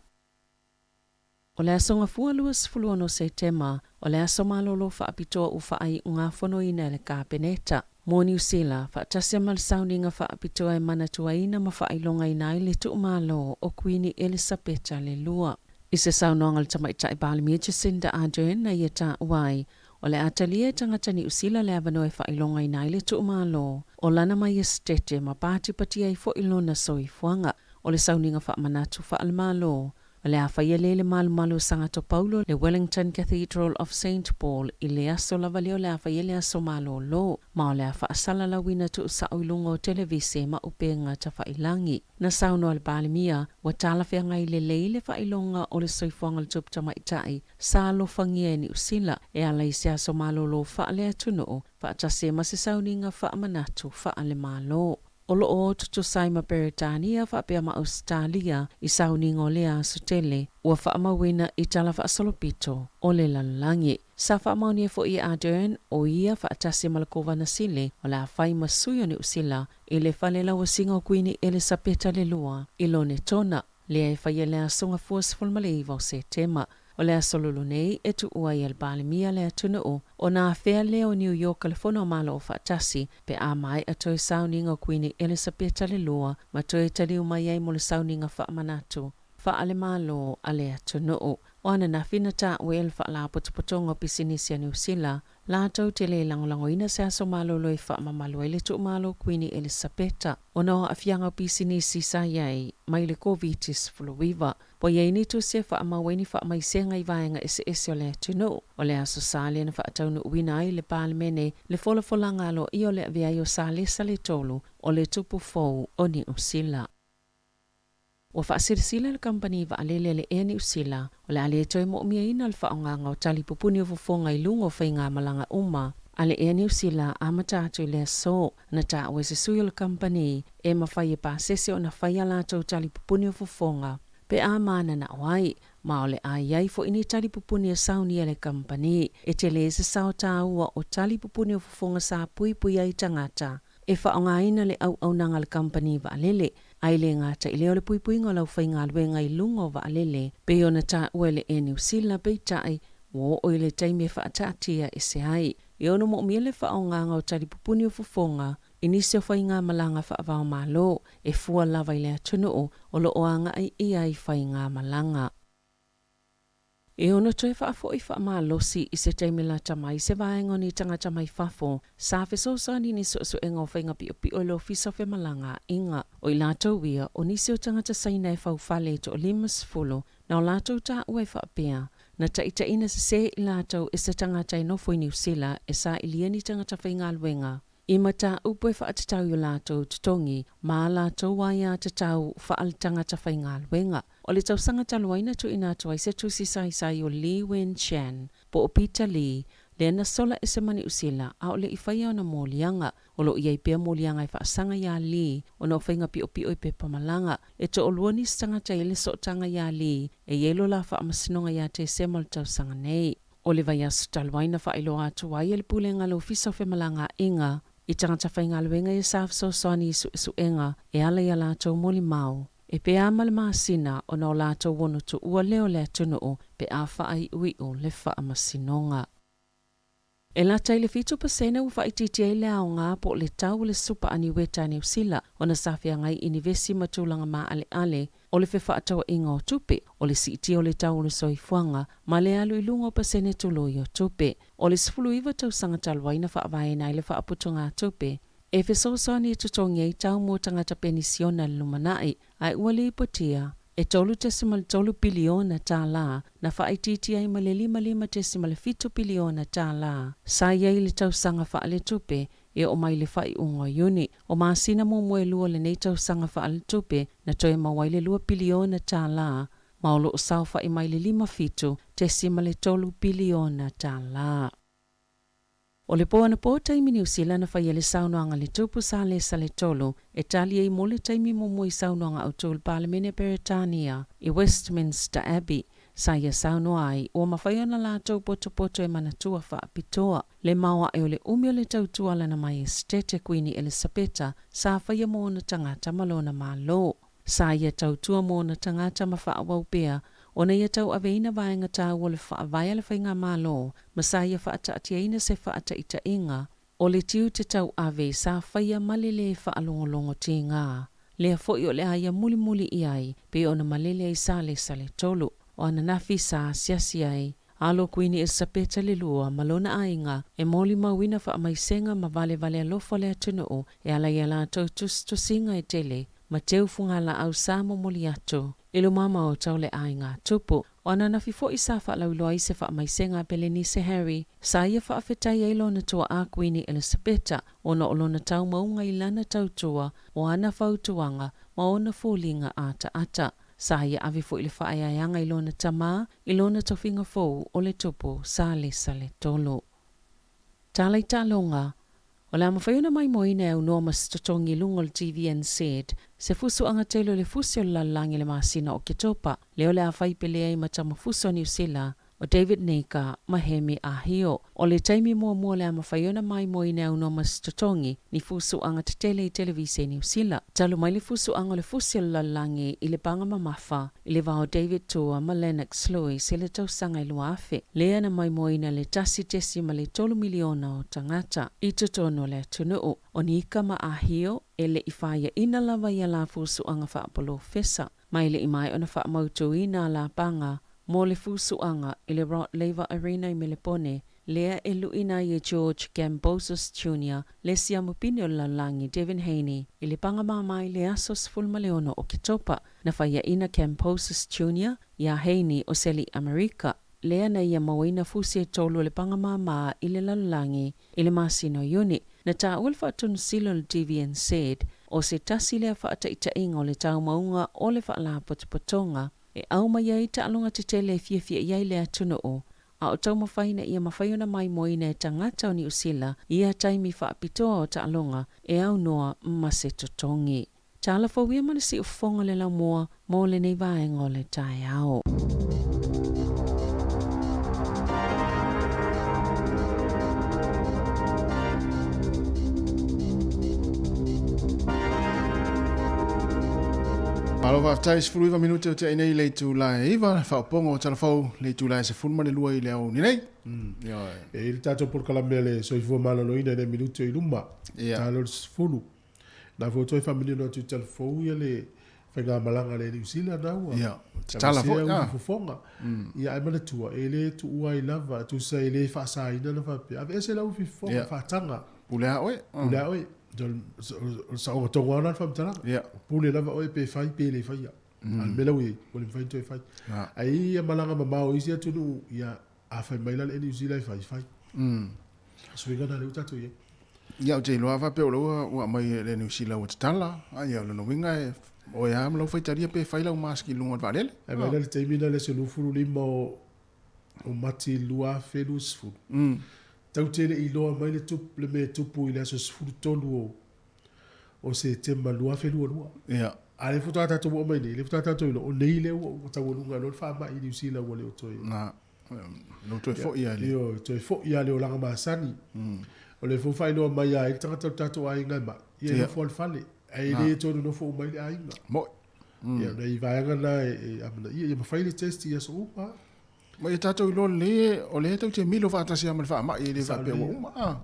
O le asonga fualua sifuluono Septema, o le aso malolo whaapitoa u whaai unga whanoina le kāpeneta. Mō New Zealand, whaatasia mal sauninga whaapitoa e manatua ina ma whaailonga ina i le tuumalo o Queen Elizabeth le lua. I se saunonga le tamaita i Balimia Jacinda Ardern na ia tā uai. O le atalia tangata ni usila le avano e whailonga ina i le tuumalo. O lana mai estete ma pāti patia i fo ilona soifuanga. O le sauninga whaamanatu whaalmalo. O le awhaia le malu sangato Paulo le Wellington Cathedral of St. Paul i le aso lavaleo le awhaia le aso malo lo. Ma o le awhaasala la wina tu sa oilunga o televise ma upenga ta whailangi. Na sauno al Balimia, wa talawhia ngai le leile whailonga o le soifuanga le tupta maitai, sa lo whangia ni usila e ala i se aso malo lo whaale atuno, whaatase ma se sauninga whaamanatu whaale malo. O lo o tutu saima Peritania whapea ma Australia i sauningo lea sutele ua whaamawina i tala whaasolopito o le lalangi. Sa whaamauni e fo i Ardern o ia whaatase malakova na sile o la whai masuyo ni usila i le whalela wa singa o Queen Elizabeth le lua i lo ne tona lea e whaia lea songa fuas fulmaleiva o Septema. O lea solulu nei e tu ua i Balimia lea tuna o na whea lea o New York California malo o whaatasi pe a mai a toi sauninga o Queen Elizabeth le lua ma toi taliu mai ai mo le sauninga whaamanatu. Whaale malo a lea tuna o ana na whina ta uel whaala potopotonga pisinisia New Zealand la tau te le langolango ina se aso malo loi whaamamalo ele tu malo Queen Elizabeth. O na a whianga pisinisi sa iai mai le COVID-19 fuluiva. Po iei ni tu se whaamaweni whaamaisenga i vaenga ese o le tunu. O le aso sale na whaataunu uina ai le palemene le folanga alo i o le aviai o sale sale tolu o le tupu fou o ni usila. O whaasirisila le company wa alele le e ni usila o le ale toi mo umia ina le whaonganga o tali pupuni o fufonga i lungo whainga malanga uma. Ale e ni usila amatatu le so na ta o se suyo le company e mawhai e pasese o na whai alato tali pupuni o fufonga. Pe a mana na wai, ma ole a iai fo ini tali pupuni a sauni le company, e te le se sao ta ua o tali pupuni o fufonga sa pui ai tangata. E whaonga ina le au nanga le company va alele, ai le ngata i leo le pui ngā lau whainga luenga i lungo va alele, pe o na ta ua le e New Zealand pe tai, wo o ile taimi e whaatatia e se ai. E ono mo mia le whaonga o tali pupuni o fufonga, inisi o whainga malanga whaavao malo, e fua lava i lea tunu o lo oanga ai ai whainga malanga. E ono toi whaafo i whaamalosi i se teimi la tamai se vaengo ni tangata mai whafo, sa whesosa ni so engo whainga pi o lo fisa whe malanga inga. O i lato wia o nisi o tangata saina e whauwhale to o limas fulo, na o lato ta ue whaapea. Na taita ina se i lato e se tangata i nofo i New Zealand e sa ilia ni tangata whainga luenga. I mata upo e whaatatau i lato tutongi, ma lato waia tatau whaaltanga ta whainga luenga. O le tau sanga taluaina tu inato ai se tusi sai o Lee Wen Chan, po o Peter Lee, le na sola e se mani usila, a o le i whaia o na mōlianga, o lo iai pia mōlianga i whaasanga ia Lee, o na whainga pio i pepa malanga, e to o luani sanga tai le so tanga ia Lee, e yelo la whaamasinonga ia te se mal tau sanga nei. O le vai asu taluaina whailo atu ai le pulenga lo fisa whe malanga inga, i tangata whainga luenga i safso soani isu enga, e ala ia lato moli mau. E pe a malamasina o na o lato wono tu ua leo le tunu pe a whaai ui o le whaamasinonga. E la tai le fitu pasena u whaititi ai le ao ngā po le tau le supa ani weta New Zealand o na safia ngai inivesi matulanga ma ale o le whewhaatawa inga o tupe o le siti o le tau le soifuanga ma le alu ilunga o pasene tuloi o tupe o le sifulu iwa tau sangatalwaina whaavaena i le whaaputunga tupe. E whesosa ni tutongi ai tau mō tangata penisiona lumanai ai uali ipotia e tolu tesimal tolu piliona tā la na whaititi ai ma le 5 tesimal 7 piliona tā la. Sa iai le tau sanga wha le tupe e o mai le whai unga iuni. O maasina mo moe lua le nei tausanga whaalitupe na toe mawai le 2 piliona tā la, ma o loo sau whai mai le 5 fitu, te sima le 3 piliona tā la. O le poa na po taimi New Zealand na whai le saunoanga le tupu sa le sa le tolu, e tali ei mo le taimi mo moe saunoanga au tolu Parlemene Peretania i Westminster Abbey, sa ia saunoa ai o mawhaiona la tau poto e manatua whaapitoa. Le maua e o le umio le tautua lana mai Stete Queeni Elisabeta sa whaia mo na tangata malona malo. Sa ia tautua mo na tangata mawhaawau pea, o na ia tau aveina vaenga tau o le whaavaya le whainga malo, ma sa ia whaata atiaina se whaata ita inga, o le tiu te tau ave sa whaia malele whaalongolongo ti ngā. Lea foi o le aia muli i ai, pe o na malele ai sale tolu. O ana nafi sa siasi ai, alo Queeni Elisabeta le lua malona ainga e moli mawina wha amaisenga ma vale alofa le atunuu e ala ia la tau tusinga e tele, ma teu funga la au samo moli atu. Ilu mama o tau le ainga tupu, o ana nafi fo isa wha lauloa i se wha amaisenga peleni se Harry, sa ia wha awhetai eilo na tua a Queeni Elisabeta o na olona tau maunga i lana tau tua o ana fautuanga ma ona fōlinga ata. Sa ia avi fo ile whaaianga ilona tama, ilona tofinga fōu o le tupu sa le tolo. Tālai tālonga, o le amawhaiona mai moina e unoma stotongi lungo le TVN said, se fusu anga telo le fusi o lalangi le masina o Ketopa, leo le awhai pele ai matama fuso New Zealand, o David Nika, Mahemi Ahio. O le taimi mua le amawhaiona mai moina e unoma stotongi, ni fusu anga te tele i televise New Zealand. Talu mai le fusu anga le fusi o lalangi i le panga mamafa, i le vao David Tua ma Lennox Lewis i le tausanga i luafe. Lea na mai moina le tasi ma le 3 miliona o tangata, i tutono le tunuu. O Nika ma Ahio, e le ifaya ina lava ia la fusu anga whaapolo fesa. Mai le imai ona wha mautu ina la panga, mo le fusuanga i le Rod Laver Arena i Melepone, lea e luina i George Gambosis Jr., le siamupini o lalangi Devin Haney, i le pangamamai le asos fulmaleono o Ketopa, na whaia ina Gambosis Jr., ia Haney o Seli America, lea na ia mawina fusi e tolu le pangamama i le lalangi, i le masino yuni, na ta ulfa tun silo le TVN said, o se tasi lea whaata ita inga o le tau maunga o le whaala potopotonga, e au mai ai ta alonga te tele fia iai le atunuu. A o tau mawhaina ia mawhaiona mai moina e tangata o New Zealand, ia taimi whaapitoa o ta alonga e au noa mase totongi. Ta ala whauia mana si ufonga le lau mua, mo le nei vaenga o le tai au. Alo va tais fruiva minute o te nei le tu la iva fa pongo telefon le tu la se fulma le lua i le au ni nei. E il tato por calamele so i vo malo no ina ne minute i lumba. Talo fulu. Na vo toi family no tu telefon ia le fa nga malanga le New Zealand na ua. Ya. Tala fo ya. Fonga. Ya ai mana tua ele tu ua i lava tu sa ele fa sa ina na fa pe. Ave se la u fi fonga fa tanga. Pulea oi. Pulea oi. Sa o tonga ona fa tala. Ya. Pule lava oi pe fai pe le fai. Al melawi o le fai toi fai. Ai malanga mamao isi atu no ya a fai mai la le New Zealand fai. Swinga na le utatu ye. Ya o te loa va pe o loa ua mai le New Zealand o te tala. Ai o no winga e o ya am lo fai taria pe fai la maski lunga va lele. Ai mai le te mina le se lu furu lima o mati lua felus fu. Tau tele i loa mai le tupu le me tupu i le aso sfuru tolu o se te malua felu lua. Ya. A le futa tatu o mai ni, le futa tatu o nei le o tau lunga no fa mai i New Zealand o le o toi. Na. No toi fo ia le. Yo, toi fo ia le o langa masani. O le fo fai no mai ai tatu tatu ai ngai ma. Ia no fo fale. Ai le tonu no fo mai ai nga. Mo. Ia nei vai nga e amana ia ma fai le test ia so upa. Ma ia tātou ilo le, o le tau te milo whaatasi amal wha ma i le wha pe uma.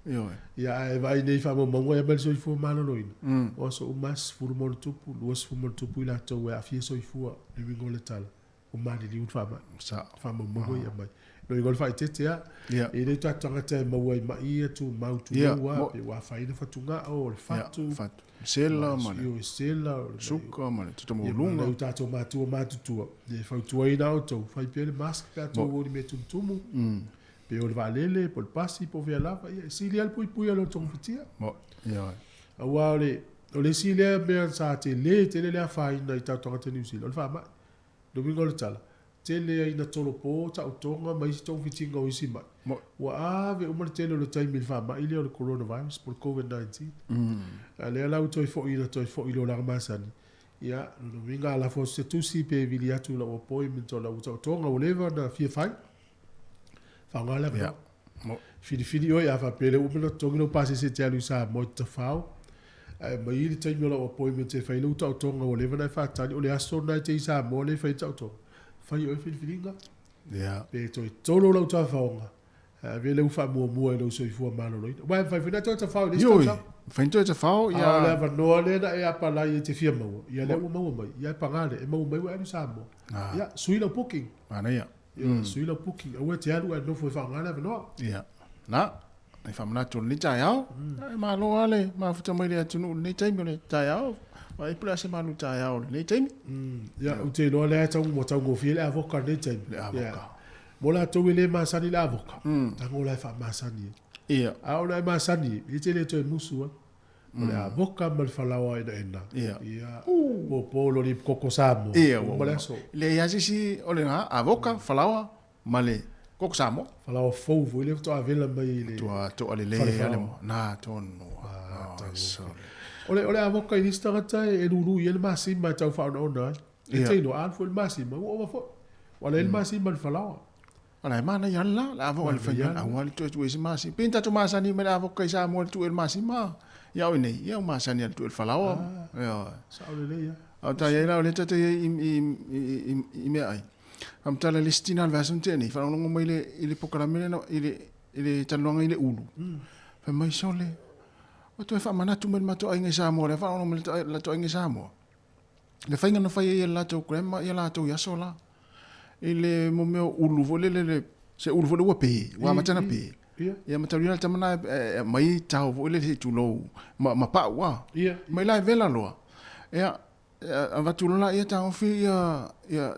Io e. Ia e vai nei wha mamango e mali soifua malo noina. O so umas furu mono tupu, luas furu mono tupu i la tau e a fie soifua e wingo le tala. O mani li un wha ma. Sa. Wha mamango i a mai. No i ngol wha i tete a. E nei tātanga te maua i mai e tu mautu ua. E wa whaina whatunga o le fatu. Fatu. Sela male. Io e sela. Suka male. Tuta mo lunga. Ia tātou mātua mātutua. E whautua i nao tau. Whai pele mask kātou o ni me tumtumu. pe o le valele po le pasi po vea lava ia sili al pui alo tong fitia mo ia awa o le sili me sa te le fa ina i tau tonga te New Zealand fa ma domingo le tala te le ina tolo po ta tonga mai si tong fitinga o isi mai wa ave o mar tele le time fa ma ile o le coronavirus por COVID-19 ale ala utoi fo ilo la masani ia no vinga la fo se tu si pe vilia tu la o poi min to la tonga o leva na fia fai fa ngala ia fidi o ia fa pele o pelo tongino pasi se te alu sa mo te fao ma ili te miola o poi min te fai lu ta tonga o leva na fa tani o le aso na te sa mo le fai ta tonga fai o filinga ia pe to tolo la ta faonga vele u fa mo lo so fu malo lo wa fa fina to ta fao le sta Fento te fao ia le va no le da e apa la i te fia mo ia le mo mai ia pangale e mo mai wa sa mo ia sui lo booking ana ia sui lo booking o te alu no fo fa ngala no ia na ai fa mana tu ni tai au ma lo ale ma futa mai le tu ni tai mo le tai au ai pula se ma lu tai au ni tai ia u te lo le ta mo ta go fi le avoka ni tai le avoka mo la to le ma sani le avoka ta go le fa ma sani ia a ona ma sani i te le to musu o le avoka mal falawa ina ia po polo ni koko samo ia mo le so le ia si o le nga avoka falawa male koko samo falawa fo vo le to avela mai le to ale le ale mo na to no ole avoka i sta ta e lulu i le masi ma tau fa ona e te no al fo le masi ma o fo wala le masi mal falawa ala mana yalla la avo al fanya awal tu tu isi masi pinta tu masani me avo kai sa mo tu el masi ma ya ini ya masani tu el falawa ya sa ole ya au ta ya ole te i me ai am tala listina al vasun teni fa no mo ile pokaramene no ile talonga ile ulu fa mai sole o tu fa mana tu me ma tu ai ngai sa mo le fa no me la tu ai ngai sa mo le fa no fa ya la tu crema ya la tu ya sola ile mo me ulu vole le se ulu vole wa pe wa matana pe ia matarina tamana mai tau vole se tulo ma pa wa mai la vela lo ia va tulona ia tau fi ia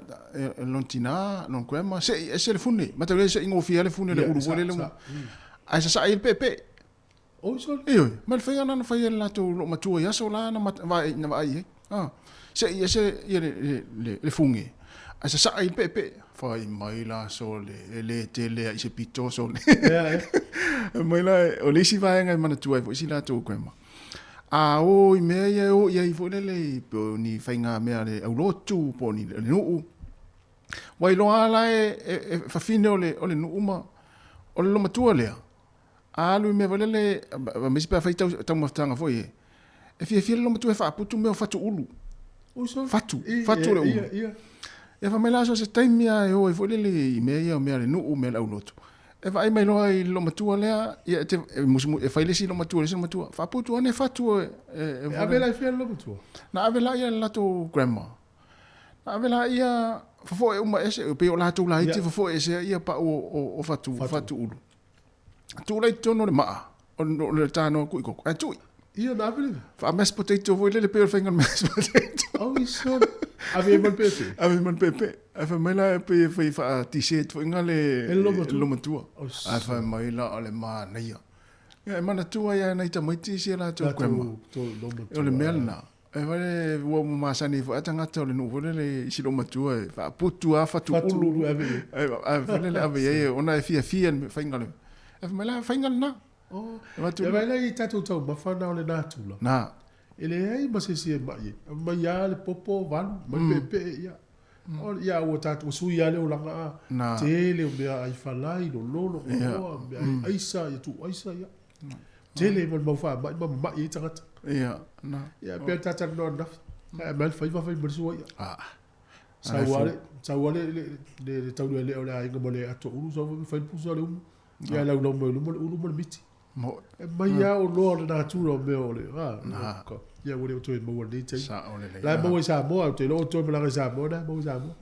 lontina non crema se le fune matarina se ingo fi le fune le ulu vole le ai sa il pepe o so io mal fa na fa la tu lo matua ya so la na va ai se le funge asa sa il pepe fai mai la so le tele i se pito so le mai la o le si vai ngai mana tu ai fo si la tu crema o i me ia o ia i fo le po ni fai nga me ale au lo tu po ni le no wai lo ala e fa fine o le no uma o le lo matua le lu me vole le me si pa fai tau mafutanga fo e fia lo matua fa putu me fatu ulu fatu le ulu e fa mai la so se taimia e o e fole le i me ia o me ale no me au lotu e fa ai mai lo ai lo matua le ia te musu e fa ile si lo matua fa putu ane fatu e avela i fia lo matua na avela ia la to grandma na avela ia fo e uma ese pe o la to la ite fo ese ia pa o fatu ulu tu lai tono le ma o le tano ku ko a tu ia na avela fa mashed potato vo le pe o finger mashed potato oh so ave man pepe fa mai la pe fa t-shirt fo ngale lo matua fa mai la ale ma na ia e mana tua ia na ita mai t-shirt la to grandma to lo matua o le melna e vale wo ma sani fo atanga to le no le si lo matua fa putu a fatu ulu ave le ave ye ona e fia fa ngale e fa mai la fa ngale na e vai la i tatu tau ma fa na le na tula na ele ai ma se ma ya le popo van ma pepe ya o ya o tatu su ya le o langa tele o bea ai falai lo lo ai sa ya tu ai sa ya tele mo fa ma i tanga ya na ya pe tata no na ma fa mo su ya sa wale le tau le o le ai mo le ato u so fa pu so le ya la lo mo miti mai ya o lo na tu lo me o le ya wo le to mo le te la mo sa mo te lo to me la sa mo na mo sa mo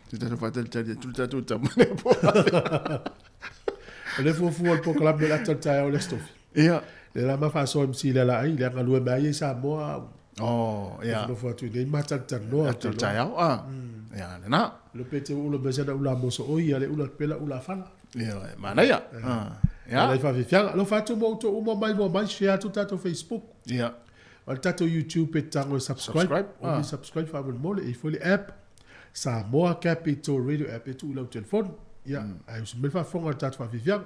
tu te fa tel tout po le fu al po club de la tata o le stof ya le la ma fa so si la ai le ngalu mai sa mo ya no fa tu de ma tata no tata ya le na le pete o lo bezana ula mo so o ia le ula pela ula fala mana ia. Ya. Lai fa fianga, lo fa tu mo to mo share tu tato Facebook. Ia. Wal tato YouTube pe tango subscribe. O subscribe fa mo le fo le app. Samoa Capital Radio app tu lo telefone. Ya, ai us me fa fonga tato fa fianga.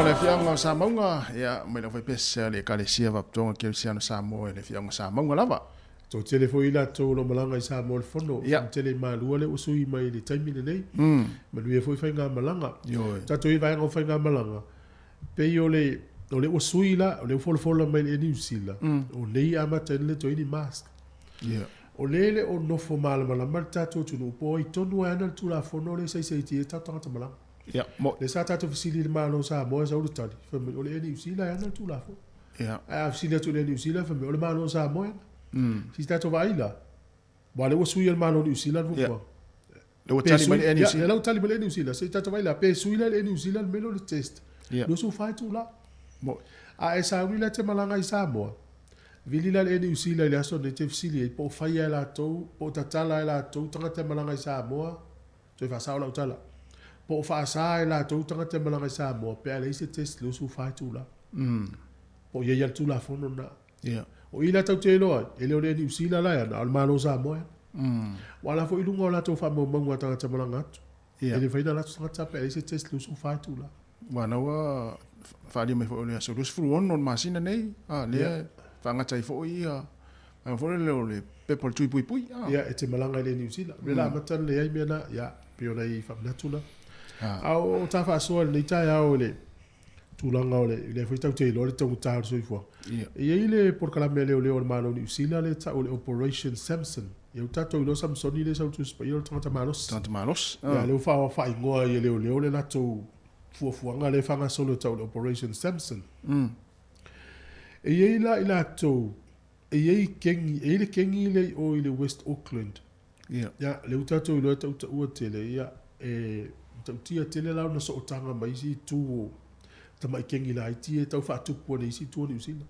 le fianga Samoa ya me le foi pese le kalesia va tonga ke sia no Samoa le fianga Samoa lava to tele foi la to lo malanga sa mo le fono tele malu le usui mai le taimi nei ma lui foi fainga malanga ta to vai ngo fainga malanga pe yo le usui la o le folo mai le New Zealand o le amata le to ini mask o le o no fo mal malanga ta to tu no poi tonu ana tu la fono le sei ti ta ta malanga mo le sa ta to fisili le malo sa mo sa o tali fa o le New Zealand ana tu la fo a fisili to le New Zealand fa o le malo sa mo si sta to vai la vale o sui il malo New Zealand fu lo tali mai New Zealand lo tali mai New Zealand se sta to vai la pe sui la New Zealand melo le test lo su fai tu la mo a esa wi te malanga i Samoa vili la New Zealand le aso ne te fisili po fai la to po tatala la to tanga te malanga i Samoa to fa sa la utala po fa sa la to tanga te malanga i Samoa pe le se test lo su fai tu la po ye ya tu la fono na o ila tau te loa, ele o le New Zealand la ya, na almano sa moe. Wala fo ilunga o la tau wha maungu a tanga tamalanga atu. Ele whaina la tanga tape, ele se test lu su whai tu la. Wana wa, whaali mai fo o le aso, lusi furu ono masina nei, lea, whangatai fo i, mai fo le o le pepol tui pui pui. Ia, e te malanga le New Zealand. Rela amatan le ai mena, ia, pio nei whamnatu la. Au, ta wha soa le tai au le, tulanga o le foi tau te lo le tau tau so ifo e ile por kala mele o le o malo New Zealand le tau le Operation Samson e o tatu lo Samson ile sa tu spa ile tanta malos ya le fa ngoa ile o le la tau fuanga le fanga solo tau le Operation Samson e ile tau e ile kengi ile o ile West Auckland ya le tatu lo tau o tele ya e tau tia tele la no so tanga mai si tu tama ikengi la iti e tau whaatupu ane isi tua New Zealand.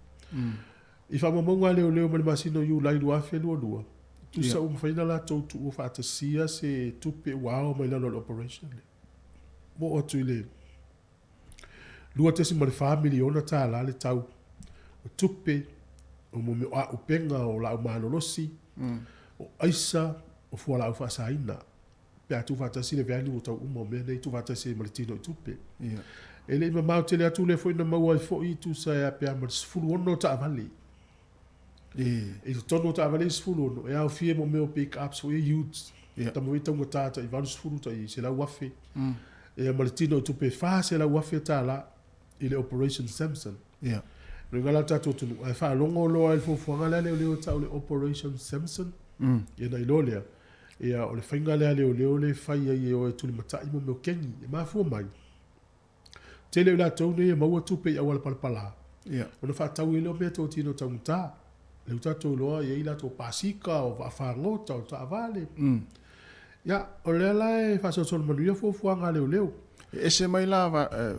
I whamamonga leo mani masino yu lai lua whea lua. Tu sa whaina la tau tu o whaatasia se tupe wao mai lalo operation le. Mo atu ile lua tesi ma le familiona ta la le tau o tupe o mo me o penga o la malolosi o aisa o fu la fa saina pe atu fa tasi le vani o tau mo me nei tu fa tasi ma le tino tupe ele ma mau tele atu le foi na mau ai foi tu sa ya pe ma sfulu ono ta vali e tono ta vali sfulu ono e au fie mo me o pick up so e youth ta mo ita mo tata i van sfulu ta i se la wafe e ma le tino tupe fa se la wafe ta la ile Operation Samson regala tatu tu ai fa longo lo ai fo fo ngala le ta le Operation Samson e na ilolia e o le fainga le fai e o tu le mata i mo kengi e ma fu mai tele la tau ne ma tu pe awal palpala o le fa tau ile be to tino tau ta le tatu lo e ila to pasika o va fa ngota o ta vale o le la fa so manuia fo fo ngala ese mai la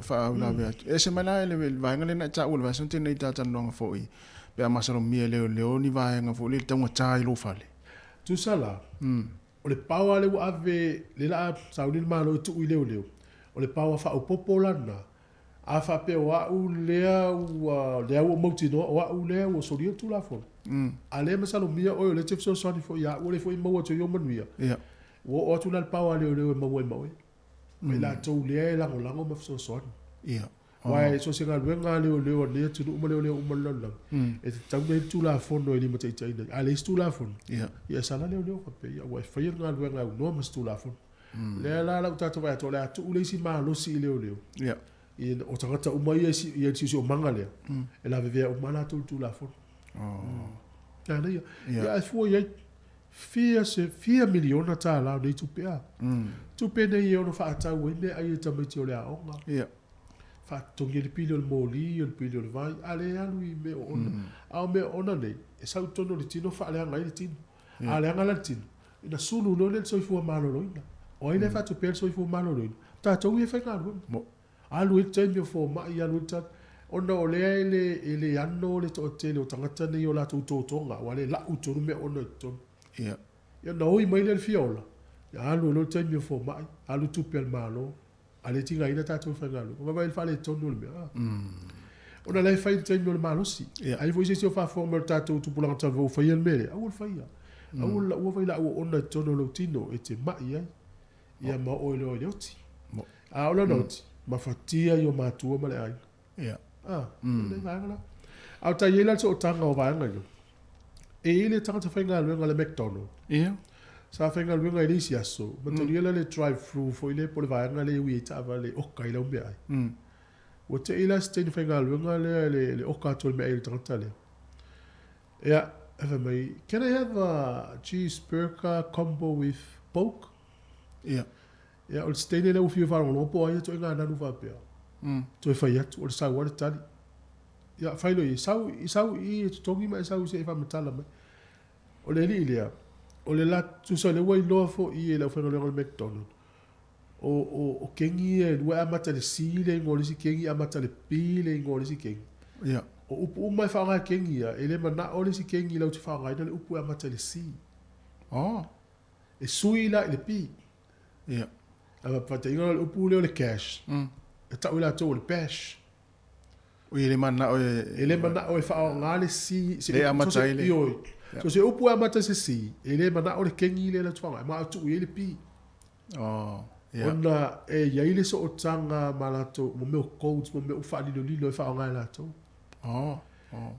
fa la be ese mai la le va ngale na cha ul va sonte nei ta tan longa foi pe masalo mi le ni va nga fo le tanga cha i lo fale tu sala o le pawa le ave le la saudi ma lo tu ile o le pawa fa o popolana a fa pe wa u le o moti no wa u le o so tu la fo ale masalo mi o le tef so fo ya o le fo mo to yo manuia o tu la pawa le mo me la tau le la ngolango ma so so wai so singa luenga le tu mo le umalo e tau le tu la fono e limo tai ale tu la fono sala le fa pe wai fa nga luenga no ma tu la fono le la tatu vai to le tu le si ma lo si le e o tangata umai si o manga le e la veve o mana tu la fono ya fu ye 4 miliona ta la nei tu pea tu pe nei ono fa ta wende ai ta me ti o le aonga fa tongi le pili o le moli o le pili o le vai ale alui me ona au me ona nei e sa tono le tino fa ale anga le tino ale anga le tino ina sulu no le so fu malo loina o ile fa tu pe so fu malo loina ta to wi fa ngalo mo alu it time fo ma ia lu ta ona o le ele anno le to tele o tangata nei o la tu tonga wale la u me ona to ya no i mai le fiola ya alu lo temi fo mai alu tu pel malo ale tinga ina tatu fa ngalo ma vai fale tonu le ona le fai temi le malo si ai voi se fa former tatu tu pulang ta vo fa yel mele awul fa ya awul o vai la ona tonu lo tino e te mai ya ma o lo yoti a ola noti ma fatia yo ma tu ma le ai le ngala au ta yela so tanga o va ngalo e ile tanga fa ngalo le McDonald sa fenga luenga i lisi aso ma tali le drive through fo ile po le vaenga le ui ta vale oka ile umbe ai o te ila stein fenga luenga le oka tol me ai tanta le can I have a cheeseburger combo with Coke o stein le ufi va no po ai to nga na nu va pe to fa ya o sa wa tali fa lo i sau i tongi ma sau se fa metala me o le ile o le la tu so le wai lo fo i le fa le McDonald o kengi e wa amata le sile ngoli si kengi amata le pile ngoli si kengi o upu mai fa nga kengi ele mana o le si kengi la tu fa nga le upu amata le si e sui la le pi ava pata inga le upu le cash e ta ula to le pesh o ele mana o fa nga le si le amata ile so se upu amata se si ele mana o le kengi le la twanga ma tu ele pi ona e ya ile so o tanga malato mo me codes mo me fa lilo fa nga la to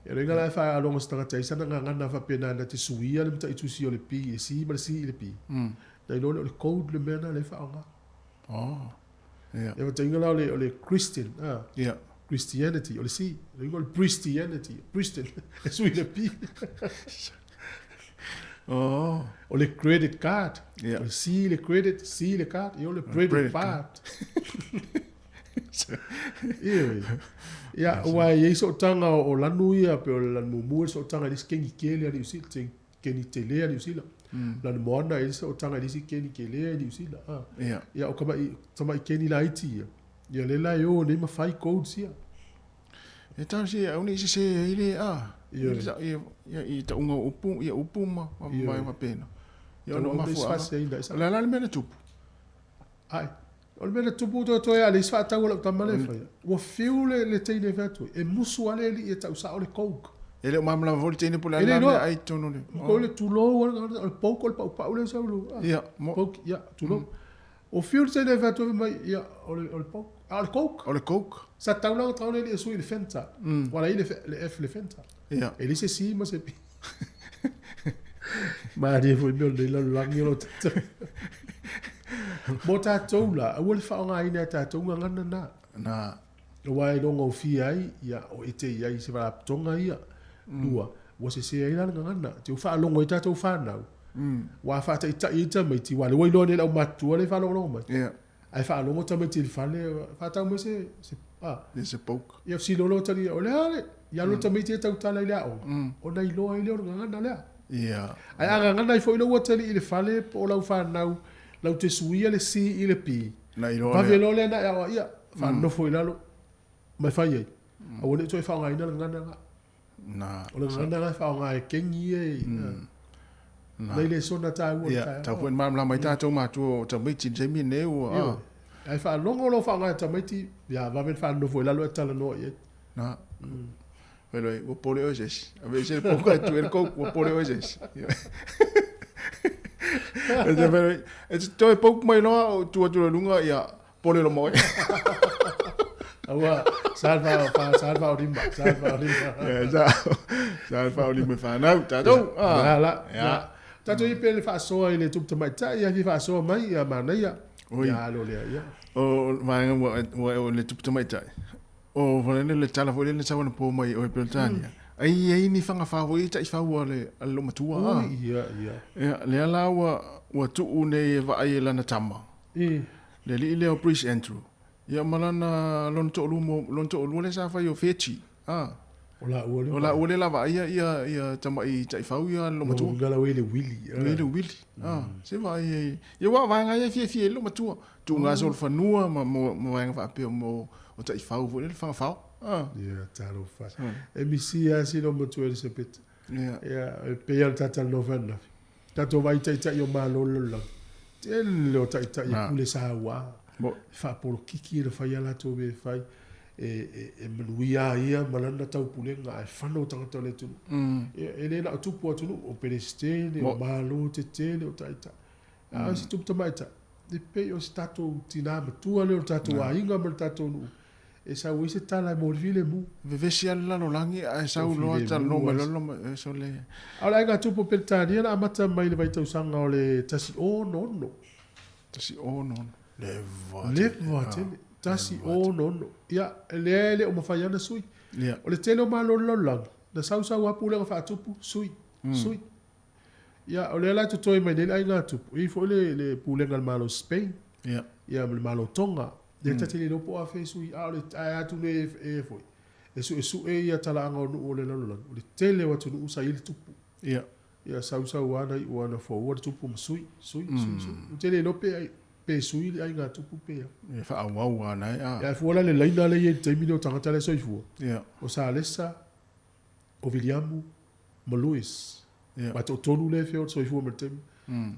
e renga la fa a longo sta ta isa nga nga fa pena na te suia le mta itu si o le pi e si ma si le pi dai lo le code le mena le fa nga e va tenga la le Christian Christianity o le si le Christianity Christian e sui le pi o le credit card o si le credit si le card e o le credit card wa ye so tanga o lanu ia pe o lanu mu so tanga dis kengi kele ali usi kengi tele ali usi la mona e so tanga dis kengi kele ali usi o kama tama kengi la iti ya le la yo le ma fai codes ia e ta si au ni se ile i ta unga upu ma mai ma pena ia no ma fu la le mena tupu ai O mena tupu to ya le sfa ta wala tamale fa. Wa fiu le teine fatu. E musu ale li e ta usa o le coke. Ele mamla volte ne pula la ai tono le. Ko le tulo o pouco o pa le sa lu. Ya, pouco ya tulo. O fiu teine fatu mai ya o le pouco. Le coke. O le coke. Sa taula o taule le su il fenta. Wala ile le F le fenta. Ya. E li se si ma se pi. Ma di foi mio de la langi lo tata. Mo tātou la, a wale whaonga ina tātou ngana na. Na. Wai rongo fi ai, ia o ete iai se wala tonga ia. Lua, wa se se ai lana ngana. Te u whaalongo i tātou whanau. Wa whata i ta mai ti wale. Wai lone lau matua le whalongo mai. Ia. Ai whaalongo ta mai ti le whale, whatau mai se, Ni se pouk. Ia si lolo tari, o le hale. Ia lo ta mai ti e tau tala i lea o. O nei loa i leo ngana lea. Ia. Ai anga ngana i fo ilo watali i le whale, po lau whanau. Lau te suia le si i le pi. Na ilo le. Pavelo le na ia ia. Fa no foi lalo. Mai fai ai. A wone toi fa ngai na ngana nga. Na. O le ngana nga fa ngai kengi e. Nei le sona ta u. Ia, ta fu mam la mai ta to ma tu ta mai ti jemi ne o. Ai fa longo lo fa ngai ta mai ti. Ya va ben fa no foi lalo ta no ie. Na. Pero o pole hojes. A ver se pouco tu el coco o pole hojes. It's toi pouco mai no tu lunga ia pole lo moi. Awa salva o rimba. Salva o rimba fa na ta do. Ya. Ta to ipe le fa so ile tu mai ta ia ki fa so mai ia mana ia. Ya lo le ia. O mai o le tu mai ta. O vole le tala vole le sawana po mai o Britania. Ai ni fanga fa voi ta fa wale lo matua. Ia. Ya le ala wa tu une va ai lana tama. Le le o Prince Andrew. Ya malana lon to lu le sa fa yo fechi. Ola ole la va ia tama i ta fa ia lo matua. Ngala wele Willy. Se va ia. Ya wa va nga fie lo matua. Tu nga sol fa nua mo nga fa pe mo o ta fa vo le fa fa. Ja, Talofa. E mi si asi no motu e SEPT. Ja, pe ia tata no vana. Tato vai ta yo malo lo. Tel lo ta ia pule sa wa. Fa por kiki le fa ia la to be fai. E manuia ia malanda tau pule nga e fano tanga tole tu. E le na tu po tu o perestene o malo te tele o taita. Si tu tamaita. De pe o stato tinama tu ale o tato a inga mal tato nu. E sa wise tala mo vile mu vevesi ala no langi a sa lo ta no malo so le ala ga tu po peltani na mata mai le vai tau sanga o le tasi o no le vote tasi o no ya le o mafaiana sui o le tele o malo lo lang na sa wa pula fa tupu sui ya o le la tu toi mai le ai ga tu i fo le pula ngal malo Spain ya le malo Tonga. Dia tati le lopo a fesui a le ai atu le e foi. Su e ia tala anga no le lalo. Le tele wa tu usa ile tupu. Ya sa wana fo wa tupu sui. Tele lope pe sui ai nga tupu pe. Ya fa wa na ya fo la le laina le te mino tanga le soi fu. Ya. O sa lesa o William mo Luis. Ma to tonu le fe o soi fu metem.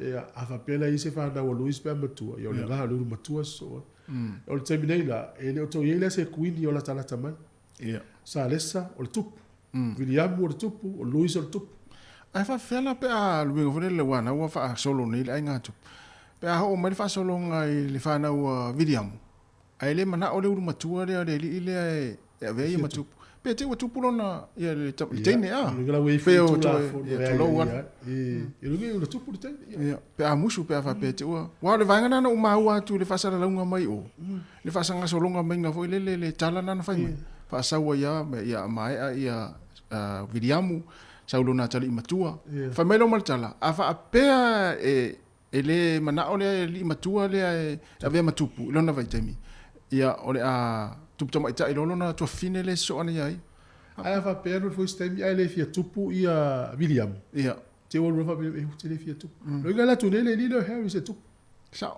Ya afa pela i se fa na o Luis pe matua. Yo le ga lu matua so. O le terminei la, e le o tau iei se kuini o la talata mai. Sa lesa, o le tupu. William o le tupu, o Luis o le tupu. Ai fa fela pe a luenga vore le wana, ua fa solo nei le ai ngā tupu. Pe a ho mai fa solo ngai le fa na ua William. Ai le mana o le uru matua le li ile e avei matupu. Pe te ua tupu lona, ia le teine a. Ngala wei fi tu la fo. E lungi o le tupu le teine. Pe a musu pe a fa pe te ua. Wa le vainga nana umahua atu le fasara launga mai o. Le fasanga solonga mai nga foi le tala nana fai mai. Fa saua ia mai a ia Williamu saulona tali matua. Fa melo mal tala. A fa apea e le mana o le li matua le ave matupu lona vai temi. Ia ole a tupu mai tai lona to fine le so ana ai. Ai fa pero foi stemi ai le fia tupu ia William. Ia. Te o rofa e te le fia tupu. Lo ngala tu le lilo Harry se tupu. Sa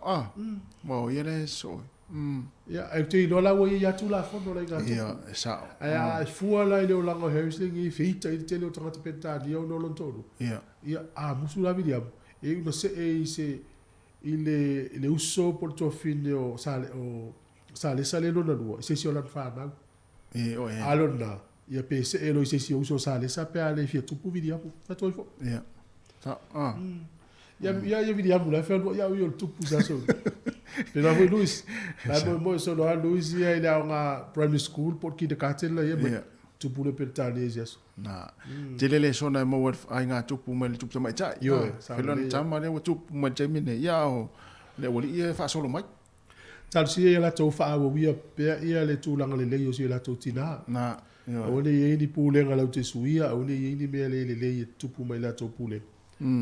mo ia le so. Ia ai te lola wo ia tu la fondo le gato. Ia sa. Ai fu la le lango Harry sling e fita i te le tanga te penta di o no lon todo. Ia. Ia a musu la William. E una se ile uso por to fine o sale no na lua se o la fa na alona ia pese elo se uso sale sa pe ale fia tu pu vidia pu fa to fo ia vidia pu la fa ia o tu pu sa so pero foi Luis mo so no Luis ia ila nga primary school por ki de cartel ia tu pu le pertane yes na telele sona mo ai nga tu pu mai tu mai cha yo felon chama le tu mai cha mine ya o le woli ia fa solo mai tal si ia la to fa o ia pe ia le tu langa le yo si la to tina na o le ye ni pu le nga la te suia o le ye ni me le tu pu mai la to pu le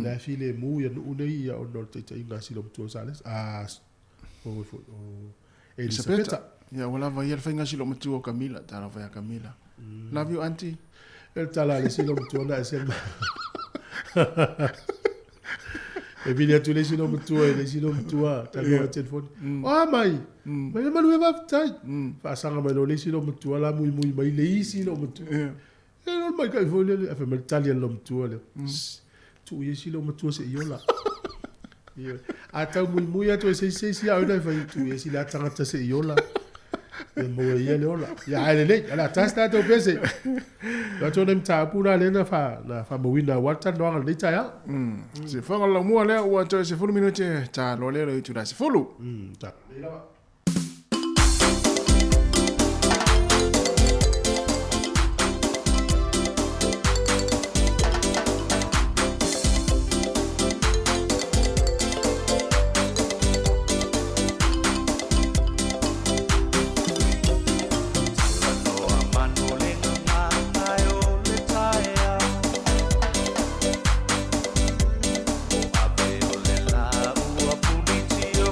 la file mu ya no nei ia o no te inga si lo tu sales o SEPT ya wala va ia fa inga si lo tu o Camila ta va ya Camila love you auntie el tala le si lo tu na ese e vilia tu le si lo tu ta lo telefone mai lu va tai fa sanga mai lo le si lo tu la muy mai le si lo tu e non mai ka voglio fa mal talia lo tu le tu ye si lo tu se io la ata muy atu se si a una fa tu ye si la tanga se io la mo ye le ola ya le ala tasta to pese la to nem ta pura le na fa mo wina wata no ngal ta ya se fa ngala mo le wa to se fulu minuti ta lo le tu da se fulu ta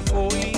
Foi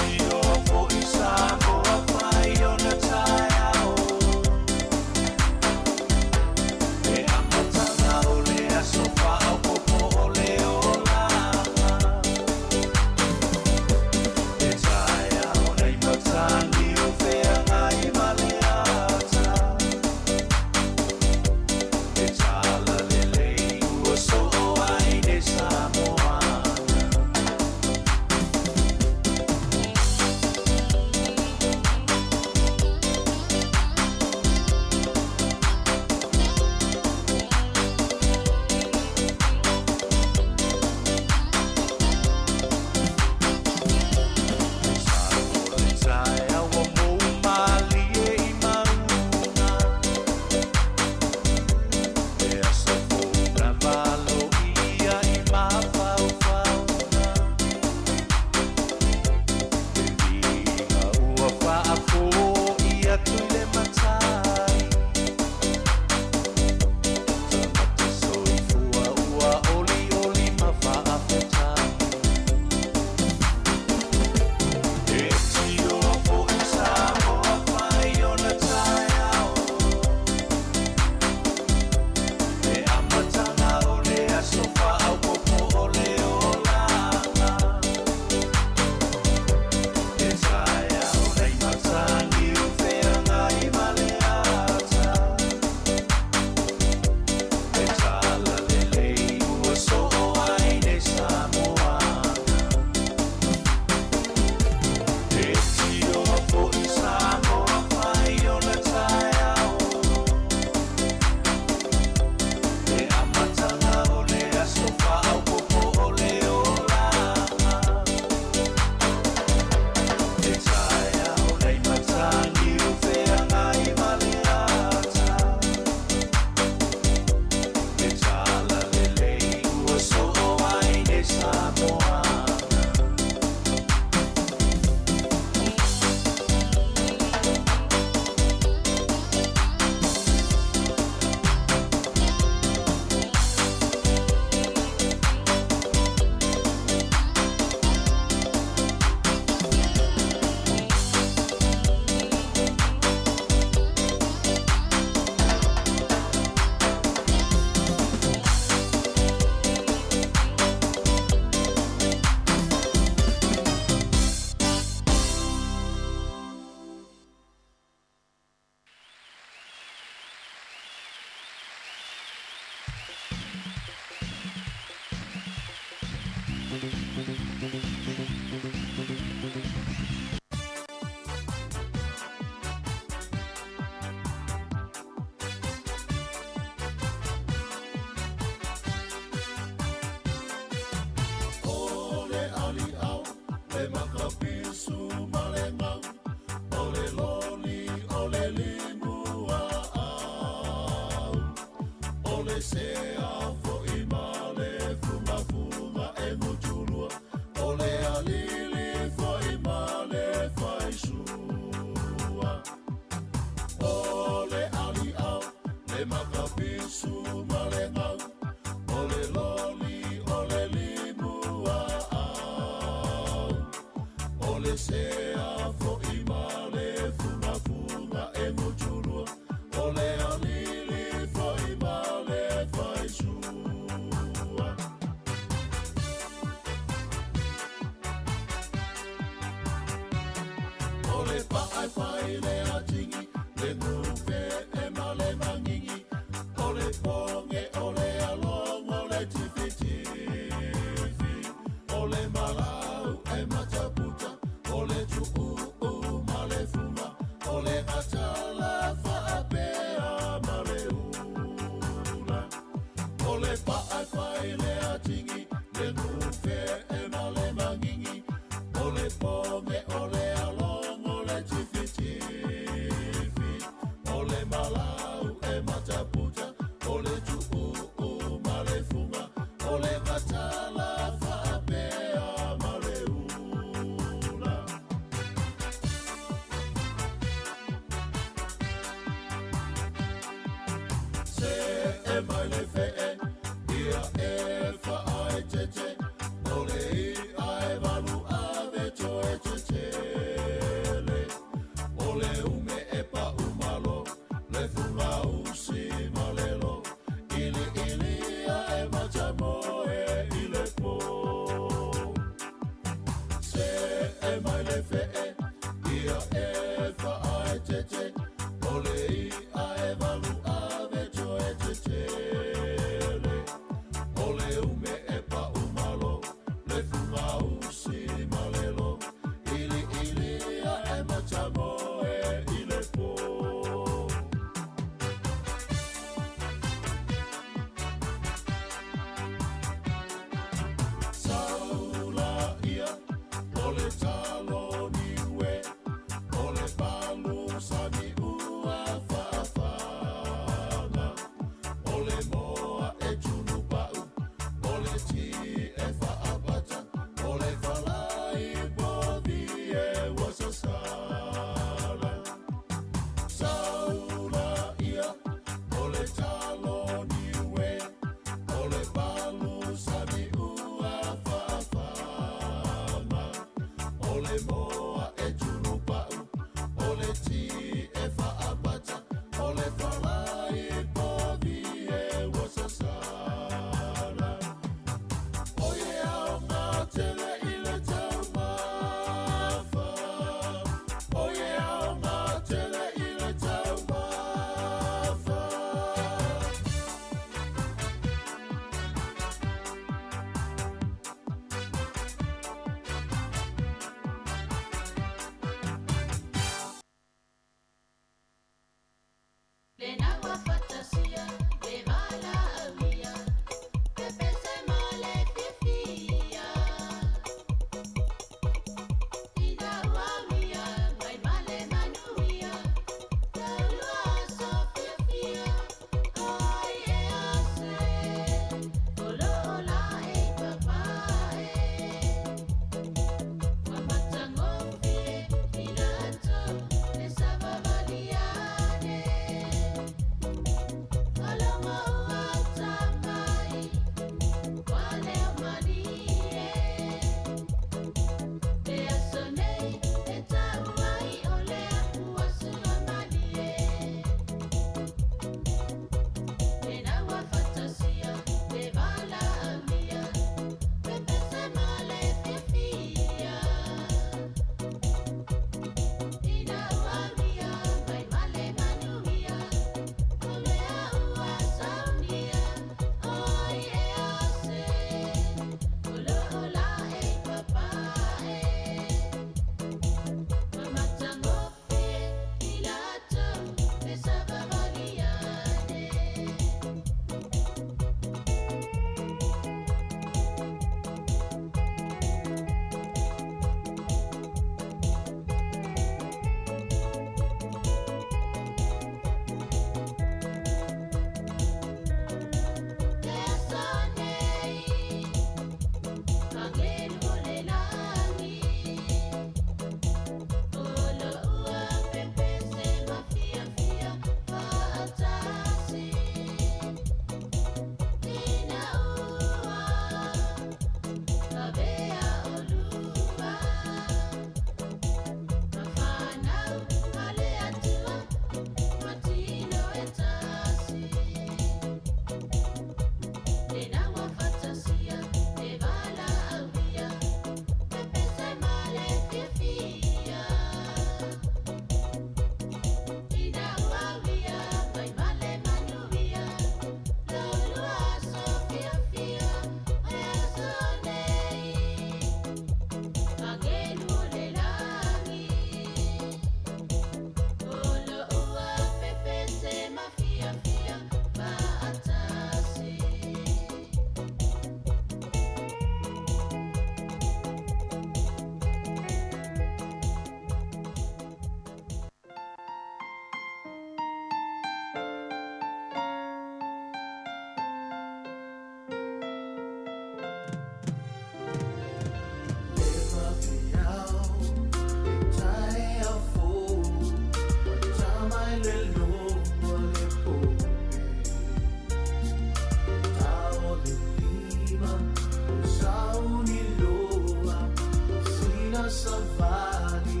vali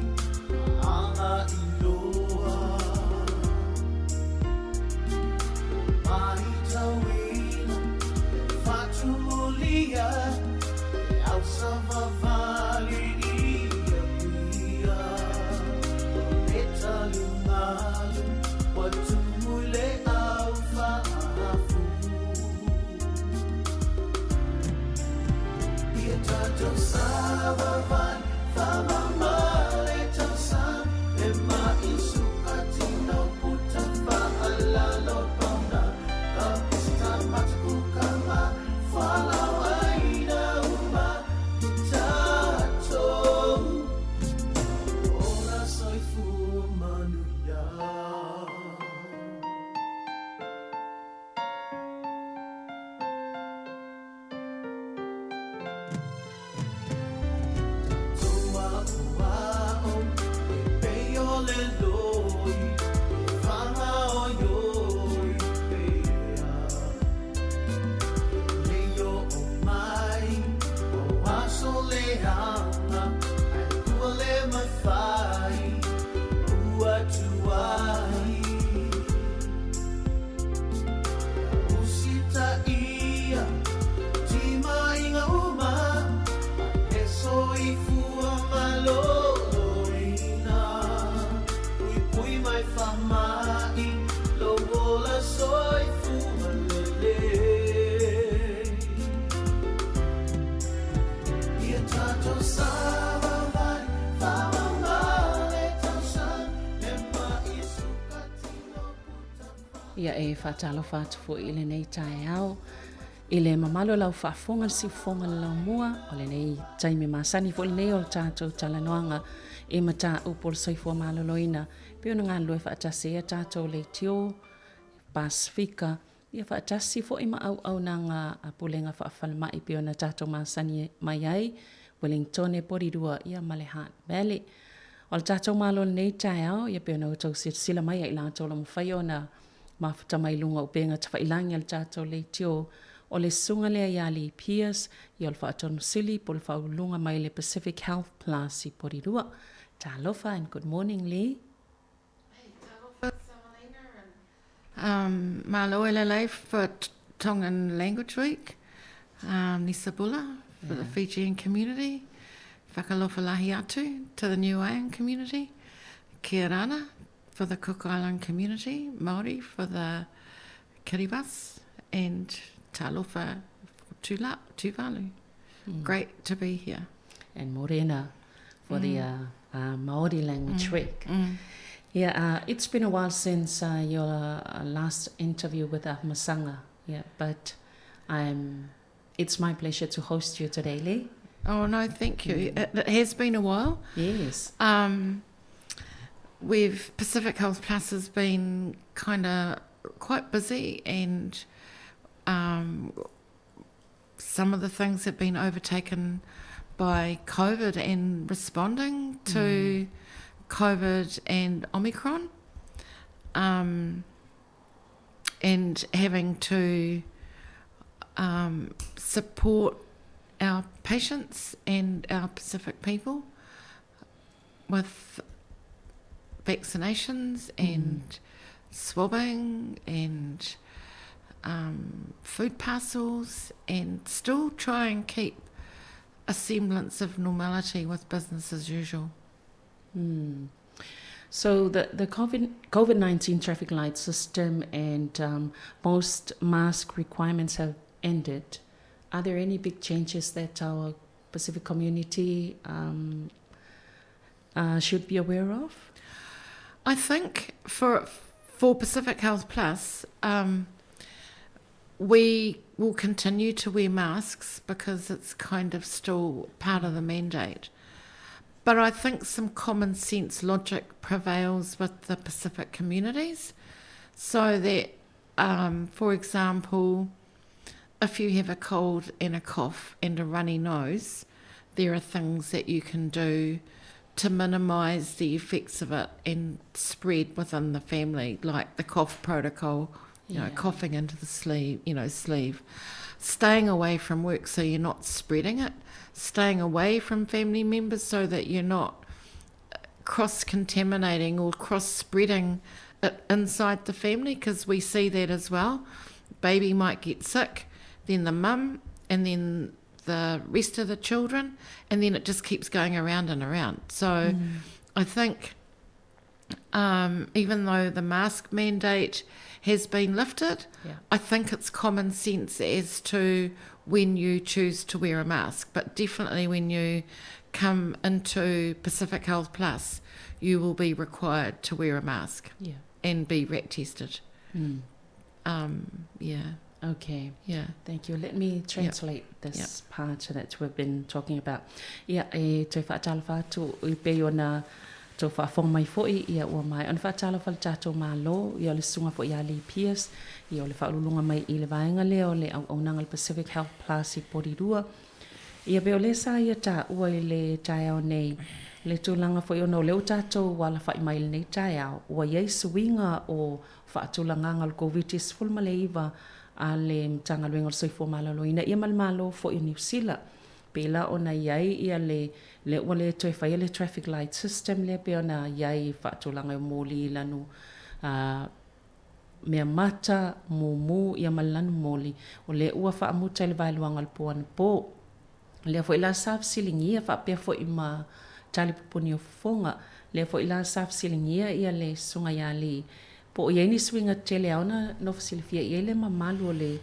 anga iloa mai tawina fatumulia au sama vali ia pia metalungalu watumule au faafu ia tato sabavan fama male tausan ema isukati no puta faala lo pauna kapista matku kama fala waina uma tato ora soifu manuia Ia e whatalofa atu fo i le nei tae au. I le mamalo lau whaafonga si fonga lau mua. O le nei taimi masani fo le nei o le tātou talanoanga. E mata upol soifua maloloina. Pio na ngā lue whaatase a tātou le tio. Pasifika. Ia whaatasi fo ima au na ngā apulenga whaafalmai pio na tātou masani mai ai. Wellington e porirua ia Malehat Valley. O le tātou malo le nei tae au. Ia pio na utau sila mai ai lātou la mwhai na mafuta mai lunga upenga tawhailangi al tātou le tio o le sunga lea iali i Piers i o le whaatonu sili po le whaulunga mai le Pacific Health Plus i Porirua. Talofa and good morning, Lee. Hey, Talofa, Samalina and Malo Elelei for Tongan Language Week, Nisabula for the Fijian community, Whakalofa lahi atu to the Niuean community, Kia rana for the Cook Island community, Māori for the Kiribati, and Talofa for Tuvalu. Great to be here. And Morena for the Māori Language Week. Yeah, it's been a while since your last interview with Masanga. Yeah, but it's my pleasure to host you today, Lee. Oh, no, thank you. It has been a while. Yes. Pacific Health Plus has been kind of quite busy, and some of the things have been overtaken by COVID and responding to COVID and Omicron, and having to support our patients and our Pacific people with vaccinations and swabbing and food parcels, and still try and keep a semblance of normality with business as usual. So the COVID-19 traffic light system and most mask requirements have ended. Are there any big changes that our Pacific community should be aware of? I think for Pacific Health Plus, we will continue to wear masks because it's kind of still part of the mandate. But I think some common sense logic prevails with the Pacific communities, so that, for example, if you have a cold and a cough and a runny nose, there are things that you can do to minimise the effects of it and spread within the family, like the cough protocol, you know, coughing into the sleeve, staying away from work so you're not spreading it, staying away from family members so that you're not cross-contaminating or cross-spreading it inside the family, because we see that as well. Baby might get sick, then the mum, and then the rest of the children, and then it just keeps going around and around. So I think even though the mask mandate has been lifted, I think it's common sense as to when you choose to wear a mask. But definitely when you come into Pacific Health Plus, you will be required to wear a mask and be rat tested. Okay. Yeah. Thank you. Let me translate this part that we've been talking about. Te whaatalafa tu I pe ona to whaafong mai fo'i ia ua mai. Ona whaatalafa le tātou mālo, ia le sunga fo'i a Lee Pierce, ia o le whaalulunga mai I le vaenga leo le au aunanga le Pacific Health Plus I porirua. Ia be o le sa ia tā ua I le tai au nei, le tūlanga fo'i ona o leo tātou wala wha'i mai le nei tai au, ua iei suinga o whaatulanga le COVID-19 ma le iwa, a le mtanga luenga o soifua malaloina ia malmalo fo I New Zealand pela ona iai ia le ua le toe whaia le traffic light system le pe ona iai whaatulanga o moli lanu mea mata mumu ia malanu moli o le ua whaamuta le vailuanga le puana po le fo ila saf silingia whaapea fo I ma tali pupuni o fonga le fo ila saf silingia ia le sunga ia li po ia ni swinga tele auna no fasilifia ia le mamalu o le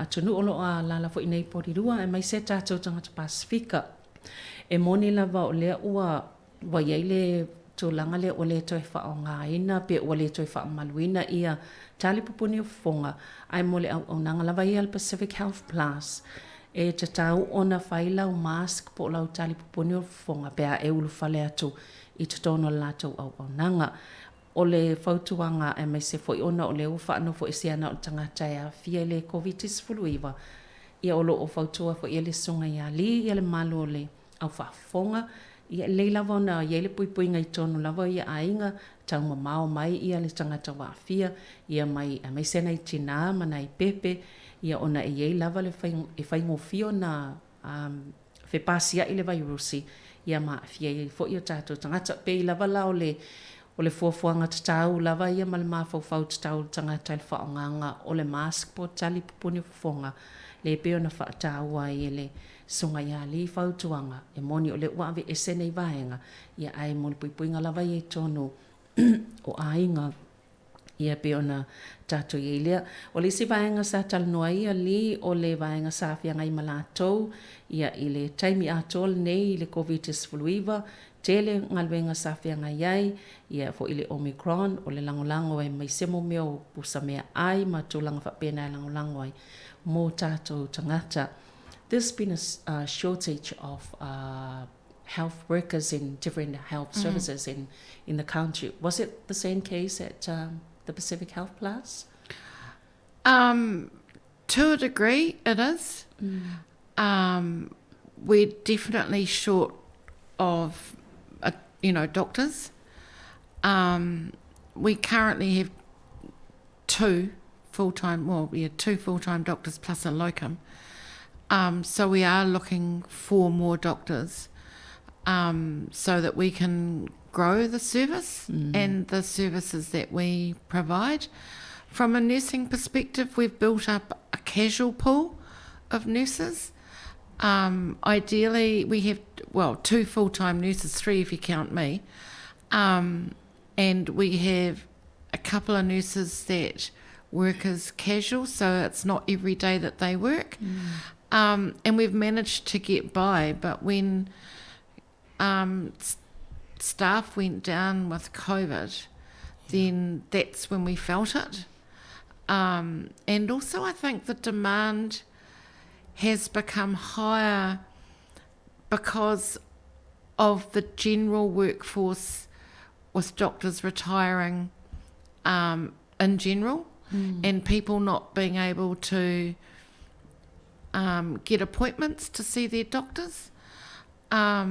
atunu olo a lala fo inei porirua e mai se tātou tangata Pasifika e moni lava o lea ua wa iei le tūlanga le o le toi whaongaina pe o le toi whaamaluina ia tali pupuni o fonga ai mo le au nanga lava ia le Pacific Health Plus e te tau ona whaila o mask po lau tali pupuni o fonga pea e ulu whale atu I te tono latou au nanga o le fautuanga e mai se foi ona o le ufa no foi se ana o tangata ia fia le COVID-19 ia o lo o fautua foi le sunga ia li ia le malo le au whafonga ia le lava na ia le pui ngai tonu lava ia ainga tau mamao mai ia le tangata wa fia ia mai a mai se nai tina mana I pepe ia ona e ia lava le fai ngofio na fe pasia I le virusi ia ma fia ia foi o tato tangata pe lava la o le fuafuanga tatau lava ia ma le mafau tatau tangata le whaonganga o le mask po tali pupuni fonga le peo na whaataua I le sunga ia li fautuanga e moni o le uawe e senei vaenga ia ai mo le puipuinga lava ia tonu o ainga ia peo na tatu ia lea o le si vaenga sa talanoa ia li o le vaenga sa fianga I malatou ia I le taimi atol nei I le COVID-19 tele ngalwenga safianga iai ia fo ile Omicron o le langolango e mai semo meo pusa mea ai ma tūlanga whapena e langolango ai mō tātou tangata. There's been a shortage of health workers in different health services in the country. Was it the same case at the Pacific Health Plus? To a degree, it is. We're definitely short of doctors. We currently have two full-time doctors plus a locum. So we are looking for more doctors so that we can grow the service and the services that we provide. From a nursing perspective, we've built up a casual pool of nurses. Ideally, we have, two full-time nurses, 3 if you count me, and we have a couple of nurses that work as casual, so it's not every day that they work. And we've managed to get by, but when staff went down with COVID, then that's when we felt it. And also I think the demand has become higher because of the general workforce with doctors retiring in general and people not being able to get appointments to see their doctors. A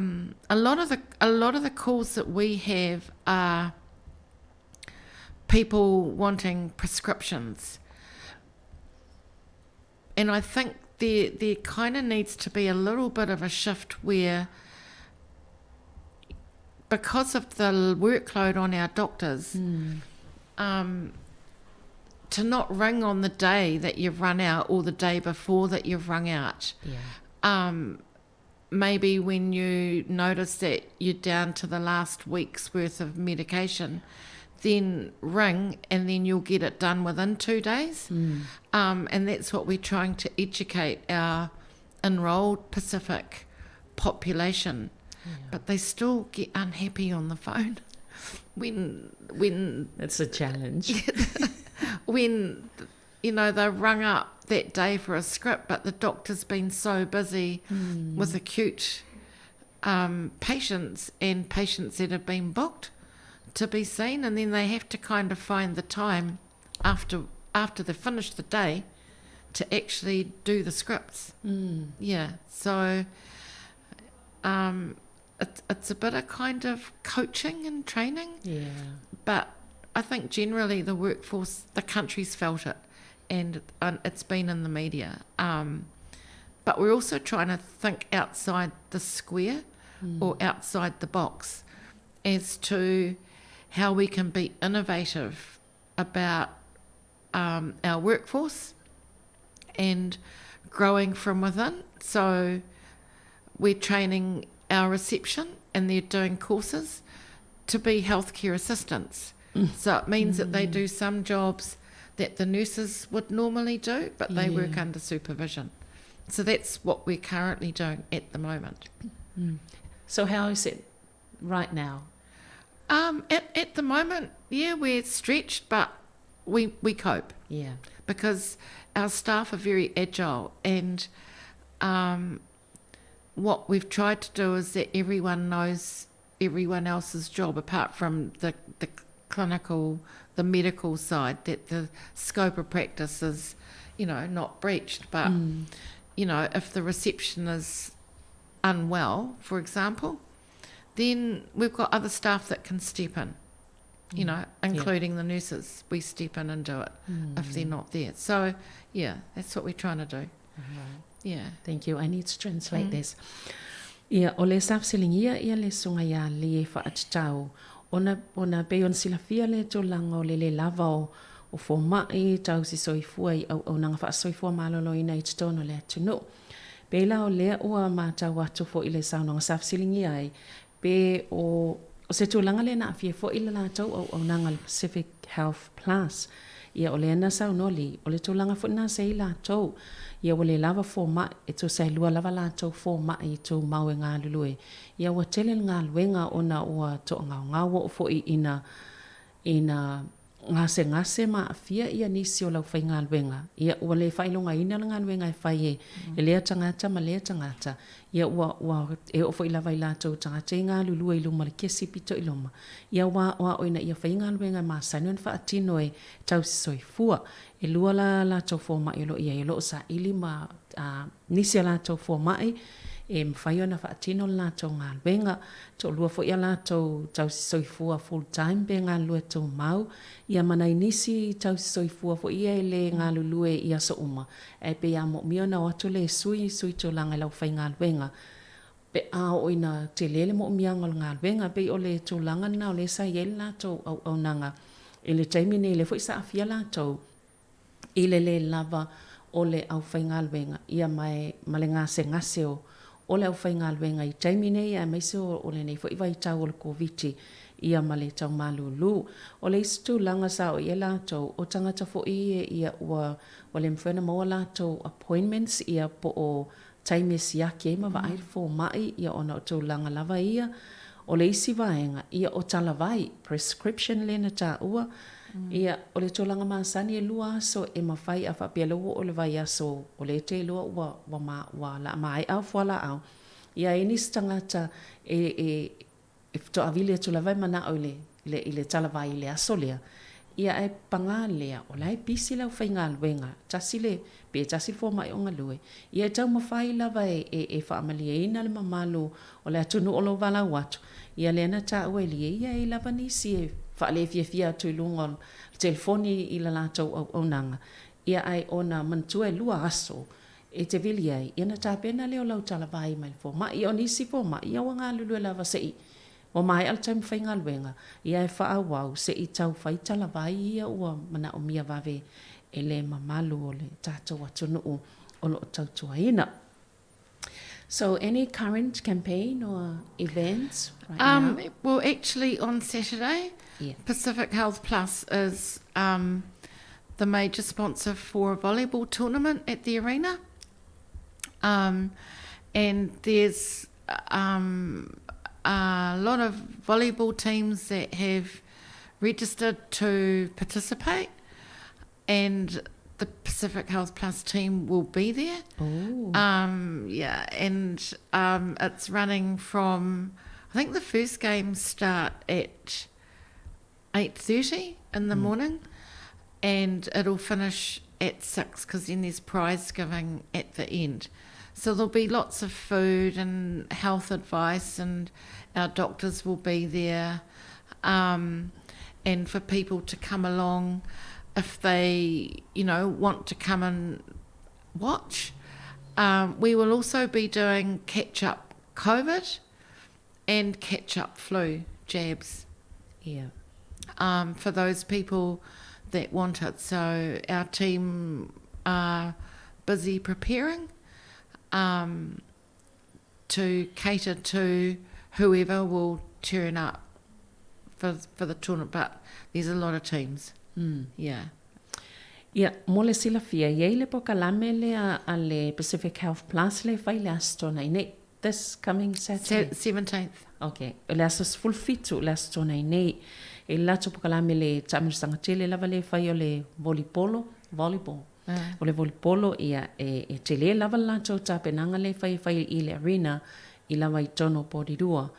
lot of the calls that we have are people wanting prescriptions, and I think there kind of needs to be a little bit of a shift where, because of the workload on our doctors, to not ring on the day that you've run out or the day before that you've rung out. Maybe when you notice that you're down to the last week's worth of medication, then ring and then you'll get it done within 2 days. And that's what we're trying to educate our enrolled Pacific population. But they still get unhappy on the phone when it's a challenge. When they rung up that day for a script, but the doctor's been so busy with acute patients and patients that have been booked to be seen, and then they have to kind of find the time after they finish the day to actually do the scripts. So it's a bit of kind of coaching and training. But I think generally the workforce, the country's felt it, and it's been in the media. But we're also trying to think outside the square or outside the box as to how we can be innovative about our workforce and growing from within. So we're training our reception, and they're doing courses to be healthcare assistants. So it means that they do some jobs that the nurses would normally do, but they work under supervision. So that's what we're currently doing at the moment. So how is it right now? At the moment, we're stretched, but we cope. Because our staff are very agile, and what we've tried to do is that everyone knows everyone else's job, apart from the clinical, the medical side, that the scope of practice is, not breached. But, if the reception is unwell, for example, then we've got other staff that can step in, including the nurses. We step in and do it if they're not there. So, that's what we're trying to do. Thank you. I need to translate this. Ole safsilingia le sunga ya le whaatitau. Ona pe on silafia le tōlanga o le lava o whomai tau si soifua i au nanga wha soifua malolo ina i titono le atunu. Pe la o lea ua mātau atu fo i le saunanga safsilingia ai. Pe o se tōlanga le na awhia fo i le lātau au nanga Pacific Health Plus. Ia o le ana saunoli, o le tōlanga fo ina se i lātau. Ia wale lava fo ma e tō sai lua lava lātou fo ma i tō mau e ngā lulue. Ia wa tele ngā luenga ona ua tō ngā o fo i ina ngase ma afia ia nisi o lau whai ngā luenga. Ia ua le whailonga ina ngā luenga e whai e lea tangata ma lea tangata. Ia ua e o fo i lava i lātou tangata i ngā lulue i luma le kesi pito i luma. Ia ua oina ia whai ngā luenga ma sanuan wha atino e tau si soifua. E lua la tau fo mai lo ia lo sa ili ma nisi la tau fo mai e mwhai na whaatino la tau ngā luenga to lua fo ia la tau soifua full time be ngā lua tau mau ia mana nisi tau soifua fo ia le ngā lulue ia so uma e pe ia mo miona watu le sui to langa lau whai ngā luenga pe a oina te lele mo mianga ngā luenga pe o le tau langa na o le sa iel la tau au nanga e le taimine le fo isa afia la tau ile le lava o le au whainga alwenga ia mai male ngase o le au whainga alwenga i taimine ia meise o le nei fo iwa i tau o le COVID ia male tau malulu o le istu langa sa o ia lātou o tangata fo ia ua le mwhena maua lātou appointments ia po o taime siaki e mawa air fo mai ia ona o tau langa lava ia o le isi vaenga ia o talavai prescription lena ta ua ia o le tōlanga māsani e lua aso e mawhai a whapia loa o le vai aso o le te lua wa la mai au fuala au. Ia e nis tangata e to avile e tula vai mana o le talavai le aso lea. Ia e panga lea o lai pisi lau whainga luenga. Tasi le, pe tasi fo mai o ngalue. Ia e tau mawhai lava e whaamali e ina le mamalu o le atunu o lo vala watu. Ia le ana ta ue lia ia e lava nisi e whaale fia tui lungon telefoni i la lātou au nanga. Ia ai ona mantua e lua aso e te vili ai. Ia na tāpena leo lau talavai mai fo ma. Ia o nisi fo ma. Ia wanga lulu e lava sei. O mai al taim whainga luenga, ia e wha wau se I tau whaitala vai ia ua mana o mia vave e le mamalu o le tātou atunu o lo tautua ina. So any current campaign or events right now? Well, actually on Saturday, Pacific Health Plus is the major sponsor for a volleyball tournament at the arena. And there's a lot of volleyball teams that have registered to participate, and the Pacific Health Plus team will be there. Oh. And it's running from, I think the first games start at 8:30 in the morning, and it'll finish at 6 because then there's prize giving at the end. So there'll be lots of food and health advice, and our doctors will be there, and for people to come along if they, want to come and watch. We will also be doing catch-up COVID and catch-up flu jabs. Yeah. For those people that want it. So our team are busy preparing to cater to whoever will turn up for the tournament. But there's a lot of teams. Yeah. Ia, mo le sila fia, iei le poka lame le a le Pacific Health Plus le fai le astona nei this coming Saturday? 17th. Okay, le asas full fitu le astona nei e lato poka lame le tamirisanga tele lava le fai o le volleyball. O le volleyball ia e tele lava lato tapenanga le fai I le arena I lava I tono porirua.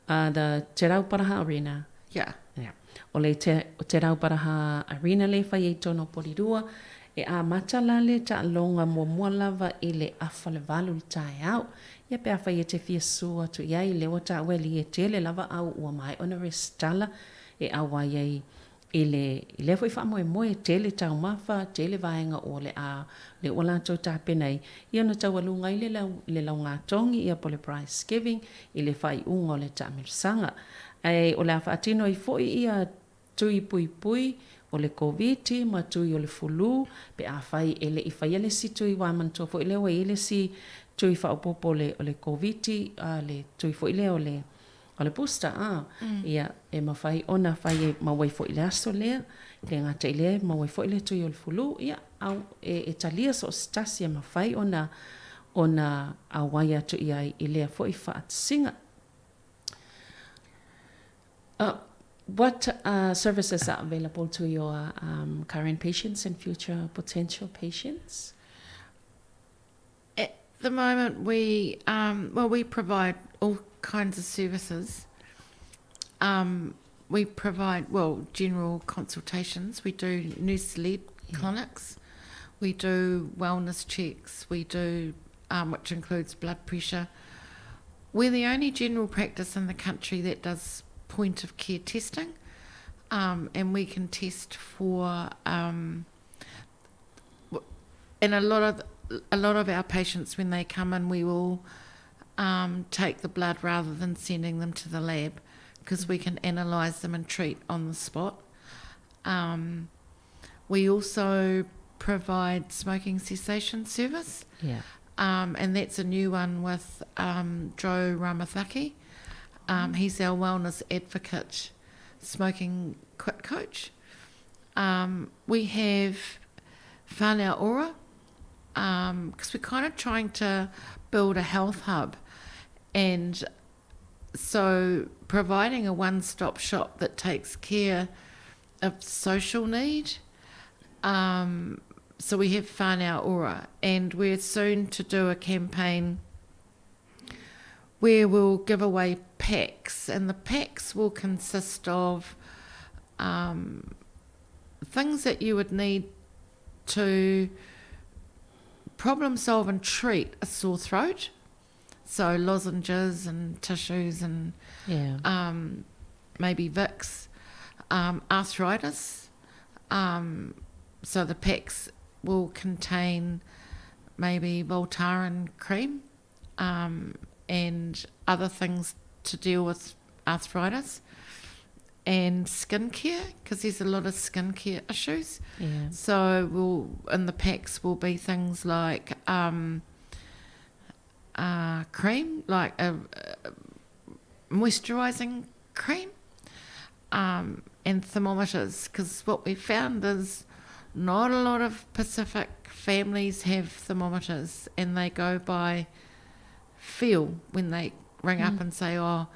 The Terau Paraha Arena. Yeah. O le te Rauparaha Arena le whai e tono porirua, e a matala le ta longa mua lava I le awha le valu le tae au. Ia pia whai e te fia sua tu iai le o ta weli e te le lava au ua mai ona restala e awa iai I le whai wha moe te le tau mawha, te le vaenga o le a le o lantou ta penei. Ia na tau alunga I le lau ngā tongi ia po le prize giving I le whai unga o le ta mirsanga. O le awhaatino I foi ia tui pui o le COVID ma tui o le fulu pe a whai ele I whai ele si tui wamantua foi leo e ele si tui whaopopo o le COVID le tui foi leo o le booster ia e ma whai ona whai e ma wai foi le aso lea le ngata I lea ma wai foi le tui o le fulu ia au e talia so stasi e ma whai ona a wai atu ia I lea foi whaat singa. What services are available to your current patients and future potential patients? At the moment, we provide all kinds of services. We provide general consultations. We do nurse-led clinics. We do wellness checks. We do which includes blood pressure. We're the only general practice in the country that does point of care testing, and we can test for and a lot of our patients when they come in we will take the blood rather than sending them to the lab because we can analyse them and treat on the spot. We also provide smoking cessation service, and that's a new one with Joe Ramathaki. He's our wellness advocate, smoking quit coach. We have Whānau Ora, because we're kind of trying to build a health hub, and so providing a one-stop shop that takes care of social need. So we have Whānau Ora, and we're soon to do a campaign where we'll give away packs, and the packs will consist of things that you would need to problem solve and treat a sore throat. So lozenges and tissues and maybe Vicks, arthritis. So the packs will contain maybe Voltaren cream and other things to deal with arthritis and skincare, because there's a lot of skincare issues. Yeah. So in the packs will be things like cream, like a moisturising cream, and thermometers, because what we found is not a lot of Pacific families have thermometers, and they go by feel when they ring up and say, oh,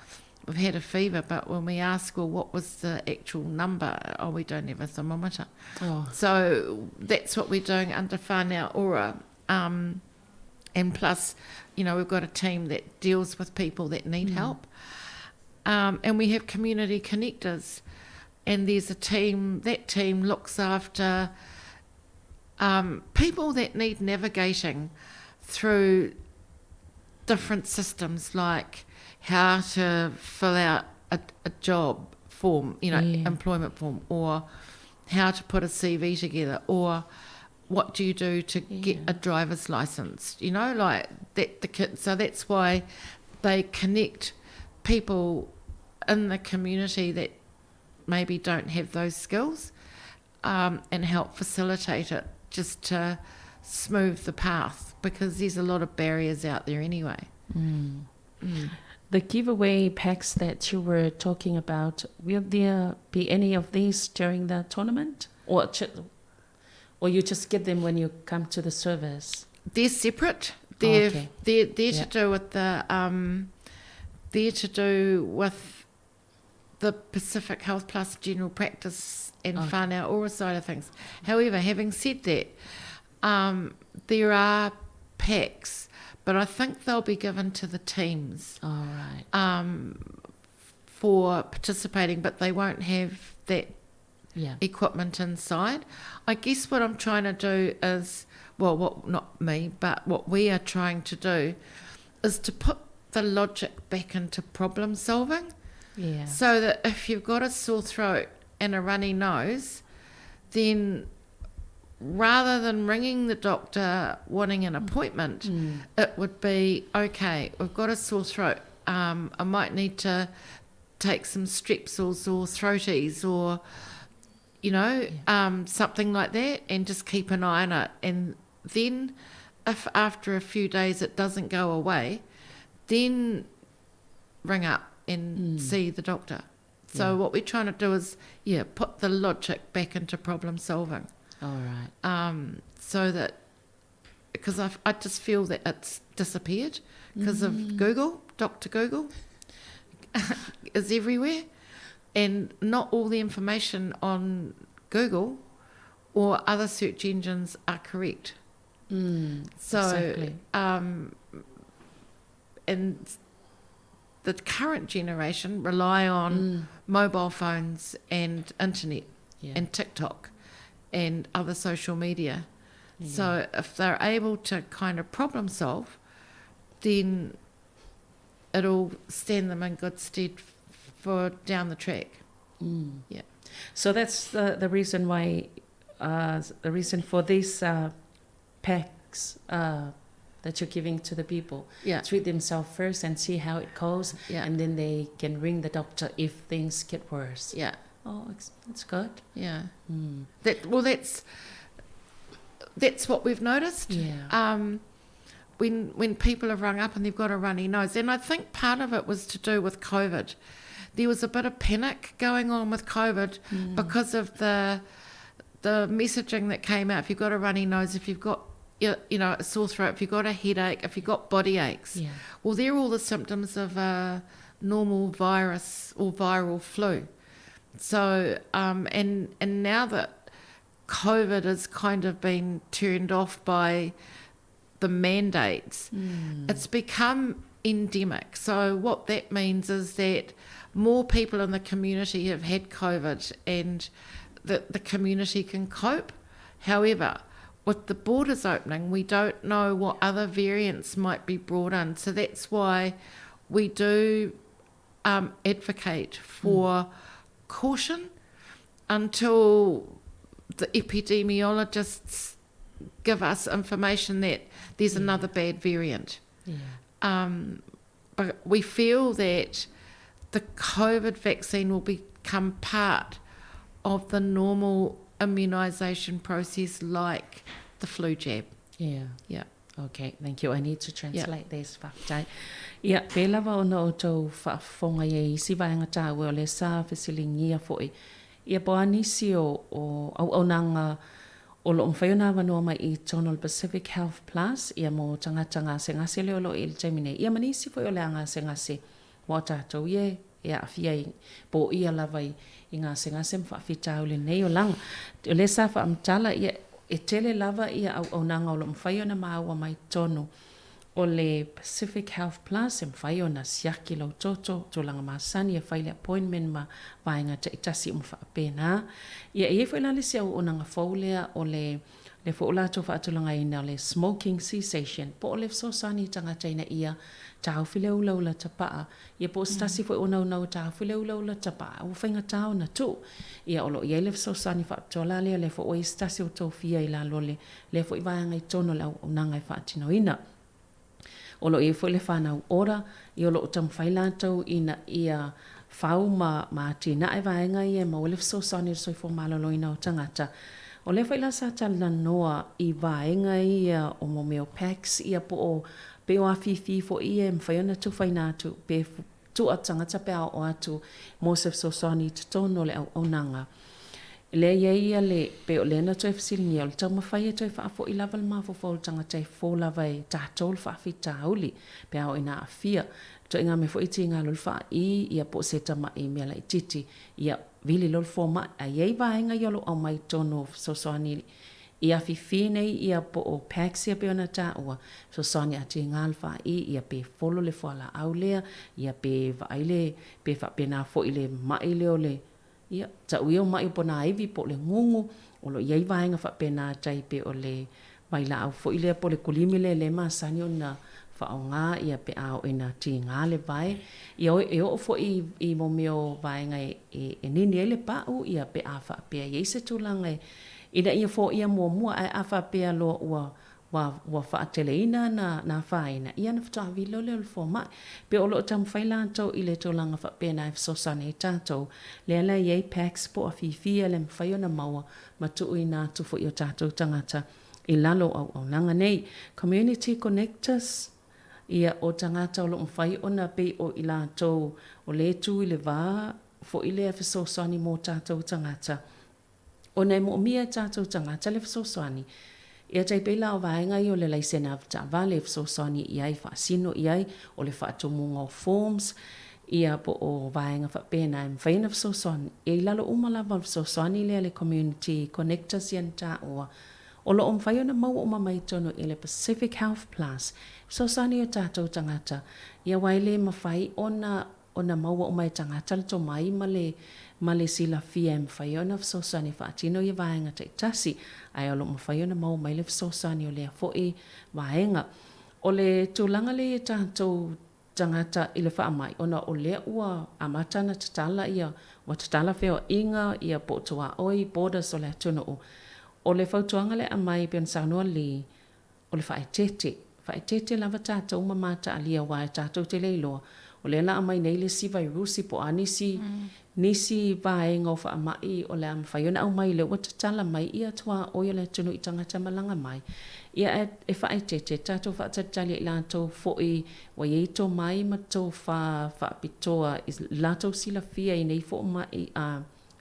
we've had a fever, but when we ask, well, what was the actual number? Oh, we don't have a thermometer. Oh. So that's what we're doing under Whānau Ora. And plus, we've got a team that deals with people that need help. And we have community connectors. And there's a team, that team looks after people that need navigating through different systems, like how to fill out a job form, employment form, or how to put a CV together, or what do you do to get a driver's license, like that. So that's why they connect people in the community that maybe don't have those skills, and help facilitate it, just to smooth the path, because there's a lot of barriers out there anyway. The giveaway packs that you were talking about, will there be any of these during the tournament, or you just get them when you come to the service? They're separate. They're to do with the Pacific Health Plus general practice and Whānau Ora side of things. However, having said that, there are packs, but I think they'll be given to the teams for participating, but they won't have that equipment inside. I guess what I'm trying to do is, not me, but what we are trying to do is to put the logic back into problem solving. Yeah. So that if you've got a sore throat and a runny nose, then rather than ringing the doctor wanting an appointment, it would be, okay, we've got a sore throat. I might need to take some strepsils or throaties or, something like that, and just keep an eye on it. And then if after a few days it doesn't go away, then ring up and see the doctor. So what we're trying to do is, put the logic back into problem solving. All right. So that, because I just feel that it's disappeared because of Google. Dr. Google is everywhere, and not all the information on Google or other search engines are correct. So, exactly. And the current generation rely on mobile phones and internet and TikTok and other social media. So if they're able to kind of problem solve, then it'll stand them in good stead for down the track. Yeah. So that's the reason why, the reason for these packs that you're giving to the people. Yeah. Treat themselves first and see how it goes, and then they can ring the doctor if things get worse. Yeah. Oh, that's good. Yeah. That's what we've noticed. Yeah. When people have rung up and they've got a runny nose, and I think part of it was to do with COVID. There was a bit of panic going on with COVID because of the messaging that came out. If you've got a runny nose, if you've got a sore throat, if you've got a headache, if you've got body aches, well, they're all the symptoms of a normal virus or viral flu. So, and now that COVID has kind of been turned off by the mandates, it's become endemic. So what that means is that more people in the community have had COVID, and the community can cope. However, with the borders opening, we don't know what other variants might be brought in. So that's why we do advocate for caution until the epidemiologists give us information that there's another bad variant. But we feel that the COVID vaccine will become part of the normal immunisation process like the flu jab. Yeah. Yeah. Okay, thank you. I need to translate this whakatai. Ia, pe lava ona o tau whaafonga ia isi vaenga tāua o le sā whisilingia foi. Ia po anisi au nanga o lo mwhaiona wanoa mai I Tonal Pacific Health Plus, ia mo tangata ngase ngase leo lo il taimine. Ia manisi foi o le ngase ngase wa tātou ia awhia po ia lava I ngase ngase mwhaafitau le nei o langa. O le sā whaamtala ia e tele lava ia au nanga o lo mwhaiona maaua mai tonu o le Pacific Health Plus e mwhaiona siaki lau toto to langa masani e whaile appointment ma vaenga te itasi mwhaapena. Ia e fo ila lisi au o nanga whaulea o le whaulato whaatulanga ina le smoking cessation po o le sosani tangata ina ia tau while ula tapaa. Ia po stasi fo ona unau tau while ula tapaa. U whainga tau na tu. Ia olo ia le sosani whaatola lea le fo oi stasi o tau fia ila lole le fo I vaenga I tono le au nanga I whaatino ina. Olo e fo le whanau ora, I olo o tam whailantau ina ia whau ma tina e vaenga ia ma o le sosani soi fo malolo ina o tangata. O le whaila sa tala noa I vaenga ia o mo meo packs ia po o pe o awhiwhi fo ia mwhaiona tu whainatu pe tu atangata pe o atu mo se sosani tono le au nanga. Le ia le pe o lena toi fasilingia o le tau mawhai e toi whaafo I lava le mawho fo le tangata I fo lava e tātou le whaafi tāuli pe au ina awhia. To inga me fo iti ngā lul wha ia po se tama I mea la I titi ia vili lul fo ma a iei vaenga yolo au mai tono sosani ia whiwhi nei ia po o packs ia pe ona tā ua sosani ati ngā lwha ia pe folo le whala au lea ia pe vaile pe whapena fo I le mai leo le ia ta uio mai po na ivi po le ngungu o lo iei vaenga whapena tai pe o le maila au fo I le po le kulimi le masani ona whaonga ia pe au ina ti ngā le vai. Ia e o fo I mo meo vaenga e nini ele pau ia pe a whapea iei se tūlanga ina ia fo ia mua a whapea lo wa whaatele ina na whaina. Ia na whatawi lole o fo mai. Pe o lo tam whailantou I le tūlanga whapea na sosane tātou. Lea iei packs po a whiwhia le mwhaiona maua ma tuu ina tu fo I o tātou tangata I lalo au nanga nei. Community Connectors ia o tangata o lo mwhai ona pe o I lātou o le tū I le vā fo I le awhisosani mō tātou tangata. O nei mo mia tātou tangata le awhisosani. Ia tai pela o vaenga I o le laisena avta vale awhisosani iai whaasino iai o le whaatomunga o forms. Ia po o vaenga whapena e mwhaina awhisosani. E lalo umalava awhisosani lea le Community Connectors ian tā oa. O lo whaiona mau o mamai tono I le Pacific Health Plus. So sani o tātou tangata. Ia waile mawhai ona mau o mai tangata le to mai male sila fia e mwhaiona so sani whaatino I vaenga te tasi. Ai o lo mwhaiona mau mai le so sani o lea fo I vaenga. O le tūlanga le tātou tangata I le whaamai. Ona o lea ua amatana tatala ia. Wa tatala wheo inga ia po toa oi borders o le atuna o. O le whautuanga le amai pion sanua li o le whaetete. Whaetete lava tātou mamata alia wa tātou te leiloa. O le la amai nei le si vairusi po anisi nisi vaenga o whaamai o le am whaiona au mai le watatala mai ia tua o le tunu I tangata malanga mai. Ia e whaetete tātou whaatatali I lātou fo'i wa ieito mai ma tō whaapitoa lātou sila fia I nei fo mai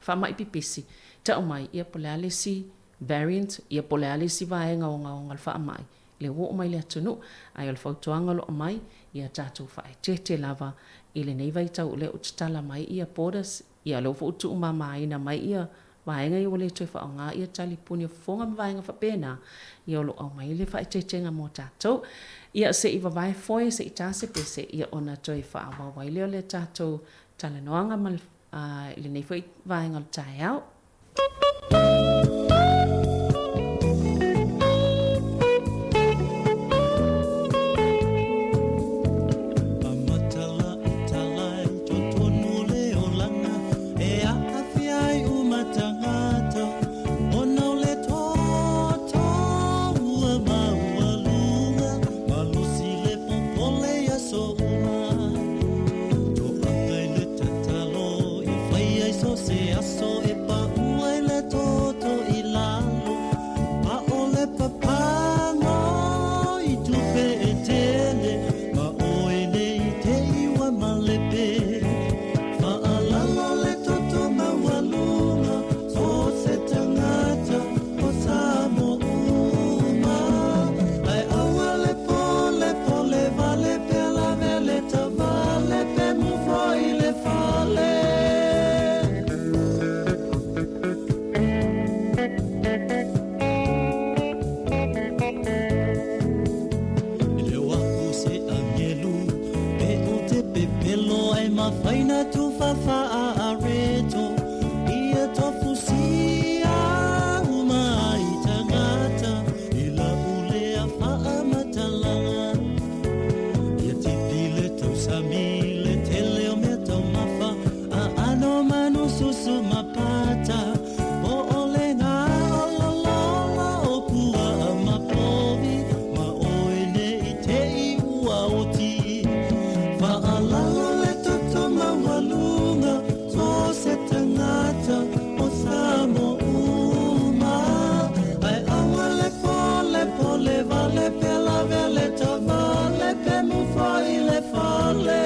whaamai pipisi. Tau mai ia po le alesi variant ia po le alesi vaenga o ngā whaamai. Le wo mai le atunu ai o le whautuanga lo mai ia tātou whaetete lava I le nei vai tau le utatala mai ia borders ia lo fo mai na mai ia vaenga I o le toi whaonga ia talipuni o fonga vaenga whapena ia lo au mai le whaetete ngā mō tātou ia se I vavai foe se I tāse pese ia ona toi whaawa wai leo le tātou talanoanga mal le nei foi vaenga le tai au. So se aso e pa ua i le toto i lalo. Ma o le papango i tupe e tele. Ma o e nei te iwa ma le pe. Ma alalo le toto ma walunga. So se tangata o Samoa. Ai aua le pole vale pe la vele ta vale pe mu foi le fale. Faina tu fafa a reto ia tofu sia uma i tangata ila ule a faa matalanga ia tipile tau samile tele o mea tau mafa a ano manu susu mapata po ole na ololola o pua a mapovi ma oene i te i ua o ti fa alalo Lunga, so se tangata o Samoa. Ai awa le pole vale pe la vele ta vale pe mu foi le fale.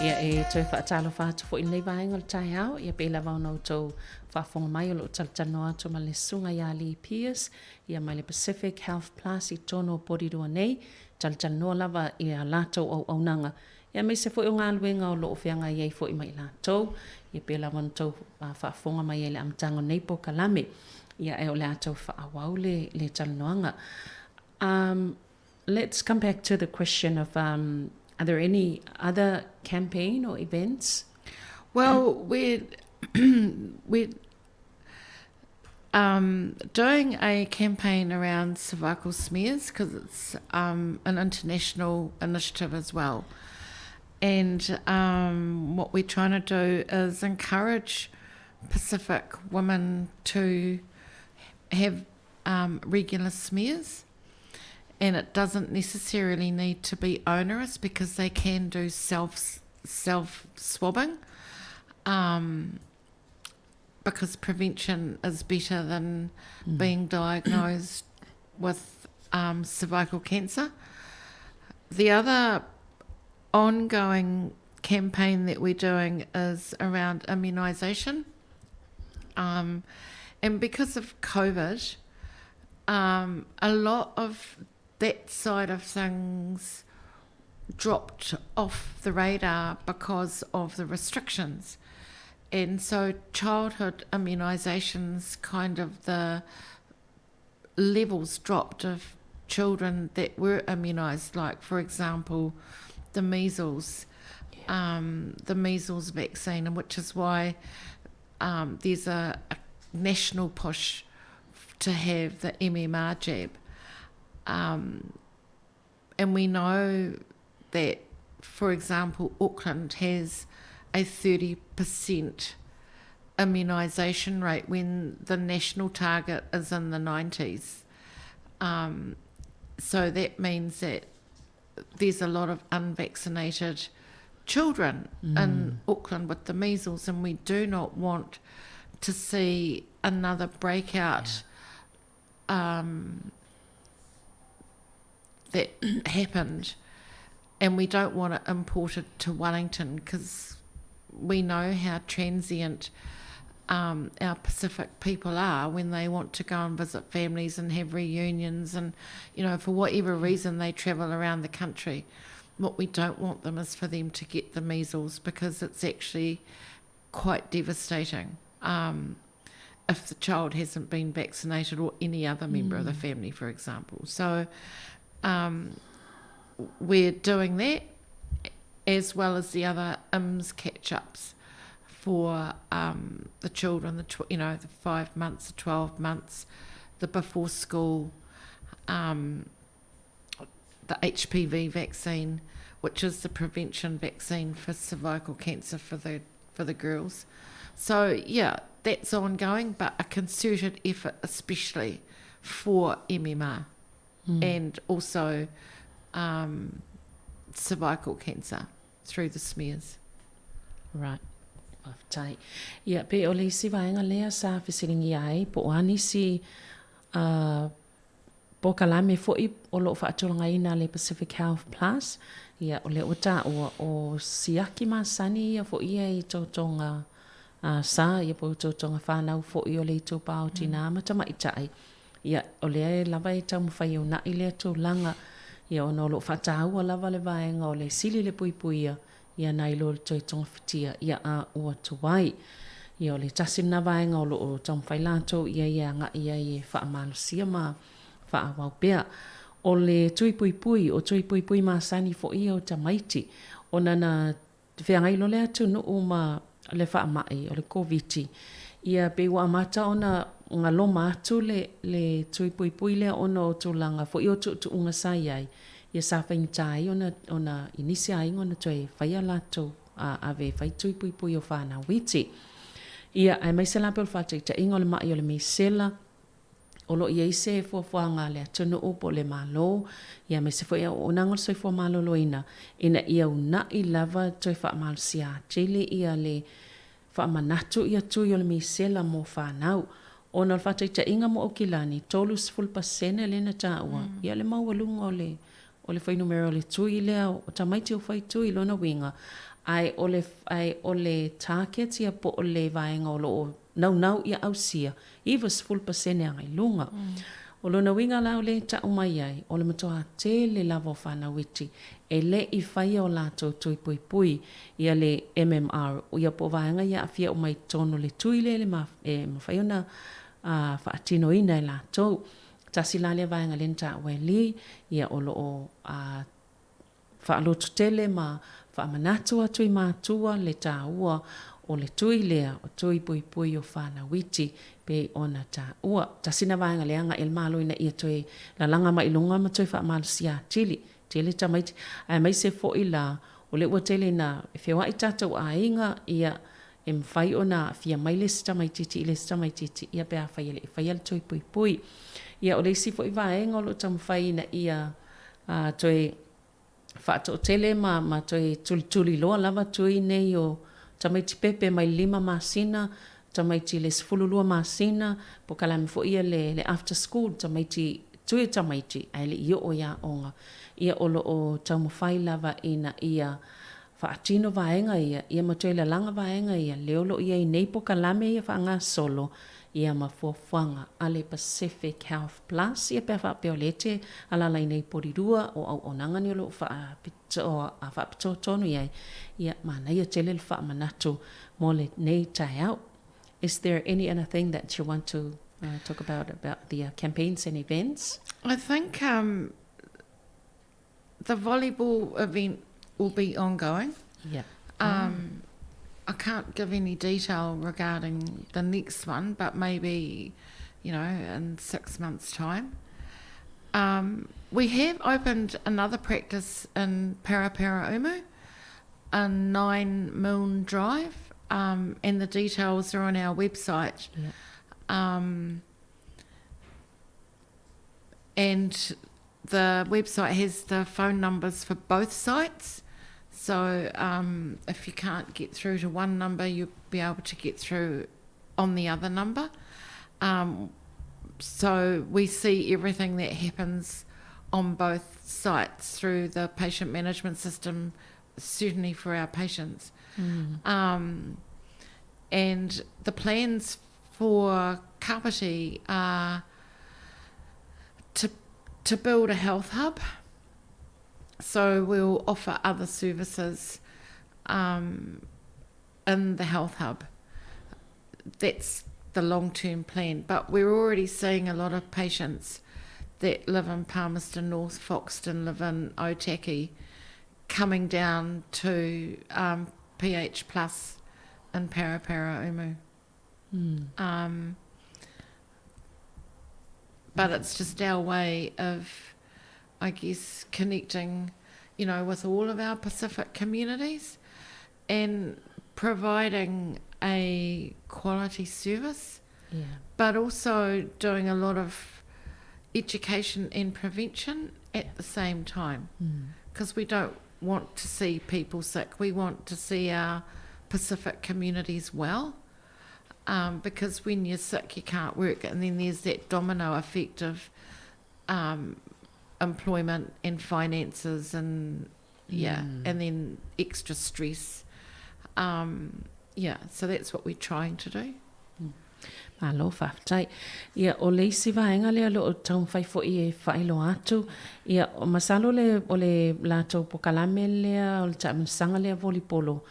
Ia e toi whaatalofa atu fo i nei vaenga le tai au, ia pe lava unau tau whaafonga mai o lo taltano atu ma le sunga ia li Pierce, ia mai le Pacific Health Plus i tono porirua nei, taltano lava ia latou au aunanga. Ia mai se fo i o ngā luenga o lo o whianga iei fo i mai latou, ia pe lava unau tau whaafonga mai le amtango nei po kalame, ia e o le atau whaawau le talanoanga. let's come back to the question of are there any other campaign or events? Well, we're doing a campaign around cervical smears because it's an international initiative as well. And what we're trying to do is encourage Pacific women to have regular smears. And it doesn't necessarily need to be onerous because they can do self-swabbing. Because prevention is better than being diagnosed with cervical cancer. The other ongoing campaign that we're doing is around immunisation. And because of COVID, a lot of that side of things dropped off the radar because of the restrictions. And so childhood immunisations, kind of the levels dropped of children that were immunised, like, for example, the measles vaccine, and which is why there's a national push to have the MMR jab. And we know that, for example, Auckland has a 30% immunisation rate when the national target is in the 90s. So that means that there's a lot of unvaccinated children in Auckland with the measles, and we do not want to see another breakout that happened, and we don't want it imported to Wellington because we know how transient our Pacific people are when they want to go and visit families and have reunions, and for whatever reason they travel around the country. What we don't want them is for them to get the measles, because it's actually quite devastating if the child hasn't been vaccinated, or any other member of the family, for example. So we're doing that, as well as the other IMS catch-ups for the children, the 5 months, the 12 months, the before school, the HPV vaccine, which is the prevention vaccine for cervical cancer for the girls. So yeah, that's ongoing, but a concerted effort especially for MMR and also cervical cancer through the smears. Right. Tai. Ia pe o le isi vaenga lea sa fisiringi ai po ani si po kalame foi o lo faatolanga ina le Pacific Health Plus. Ia o le ota o siaki masani ia fo ia I totonga sa ia po totonga whanau fo I o le to pao tina matama itai. Ia o le lava I tamu whai o na I le to langa. Ia o no lo faataua lava le vaenga o le sili le puipuia. Ia nai lo toi tonga fitia ia a ua tuwai. Ia o le tasim na vaenga o lo o tamu whailato ia nga ia I whaamalusia ma whaawau o le tui pui o tui pui masani fo ia o tamaiti o nana whiangai lo lea tunu o ma le whaamai o le COVID. Ia pe wa amata ona ngā loma atu le tui pui lea ona o tūlanga fo ia o tu unga sai ai. Ia sa whaintai ona inisi ai ngona toi whaia lato a ve whai tui pui o whana witi. Ia ai mai se lape o whataita ingo le mai o le meisela o lo ia se fuafuanga le tunu upo le malo. Ia mai se fuia o nangol soi fua malo loina. Ina ia una I lava toi wha malsia. Chile ia le wha manatu ia tui o le meisela mo whanau. Ona le whataita inga mo o kilani, tolus fulpasene le na taua. Ia le maualunga o le whai numero le tui lea o tamaiti o whai tui lona winga. Ai o le target ia po o le vaenga o lo nau ia ausia. Ivas fulpasene angai lunga. O lona winga lao le ta umai ai. O le matoa te le lavo whana witi. E le I whai o lato tui pui. Ia le MMR. O ia po vaenga ia awhia o mai tono le tui le mawhai ona whaatino ina I lato. tasila le vaenga le ta weli ia o lo whaalotu tele ma whaamanatua tui mātua le tā ua o le tui lea o tui pui pui o whana witi pe ona tā ua. Tasina vaenga leanga el malo ina ia tui la langa ma ilunga ma tui whaamalusia tili. Tili tamaiti. Ai mai se fo ila o le ua tele na whiwa i tātou a inga ia e mwhai o na fia mai le sita maititi i le sita maititi ia pēa whai ale tui pui pui. Ia o le si fo i vaenga o lo tamu whai na ia tui whaato tele ma tui tuli loa lava tui nei o tamaiti pepe mai 5 masina, tamaiti le 10 masina, po kalami fo ia le after school, tamaiti tui tamaiti, ai le ia o ia onga. Ia olo o tamu whai lava ina ia whaatino vaenga ia matoi la langa vaenga ia, leolo ia i nei po kalame ia whaanga solo, ia mafuafuanga ale Pacific Health Plus, ia pia whaapeo lete alala i nei porirua o au onanga ni olo whaapito tonu ia mana ia tele le whaamanatu mo le nei tai au. Is there any other thing that you want to talk about the campaigns and events? I think the volleyball event will be ongoing. Yeah. I can't give any detail regarding the next one, but maybe, in 6 months' time. We have opened another practice in Paraparaumu, a 9 Moon Drive, and the details are on our website. Yeah. And the website has the phone numbers for both sites. So if you can't get through to one number, you'll be able to get through on the other number. So we see everything that happens on both sites through the patient management system, certainly for our patients. And the plans for Kapiti are to build a health hub. So we'll offer other services in the health hub. That's the long-term plan. But we're already seeing a lot of patients that live in Palmerston North, Foxton, live in Otaki, coming down to PH Plus in Paraparaumu. But it's just our way of, I guess, connecting, with all of our Pacific communities and providing a quality service, but also doing a lot of education and prevention at the same time, because we don't want to see people sick. We want to see our Pacific communities well. Because when you're sick, you can't work, and then there's that domino effect of employment and finances, and and then extra stress. So that's what we're trying to do. Malo whaftai. Ia o le isi vaenga lea lo o taun whai fo i e whailo atu. Ia o masalo o le lato pokalame lea o le taamisanga lea volipolo.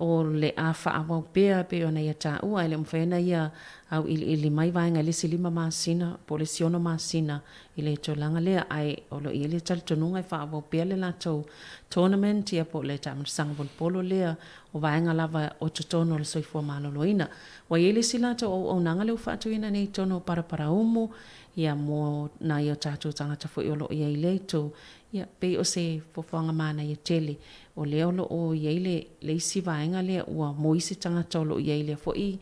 O le a whaawau pea pe o na ia tā ua ele mwhena ia au ili mai vaenga le silima masina, po le siono masina i le tōlanga lea ai o lo i ele tali tonunga i whaawau pea le lato tournament ia po le taamisanga volipolo lea o vaenga lava o totono le soifua maloloina. Wa i ele si lato o nanga leo whaatuina nei tono Paraparaumu ia mo na ia tātou tangata fo i olo i leitou ia pe o se fofoanga mana ia tele o leolo o yeile le isi vaenga lea ua mo isi tangata olo yeile fo i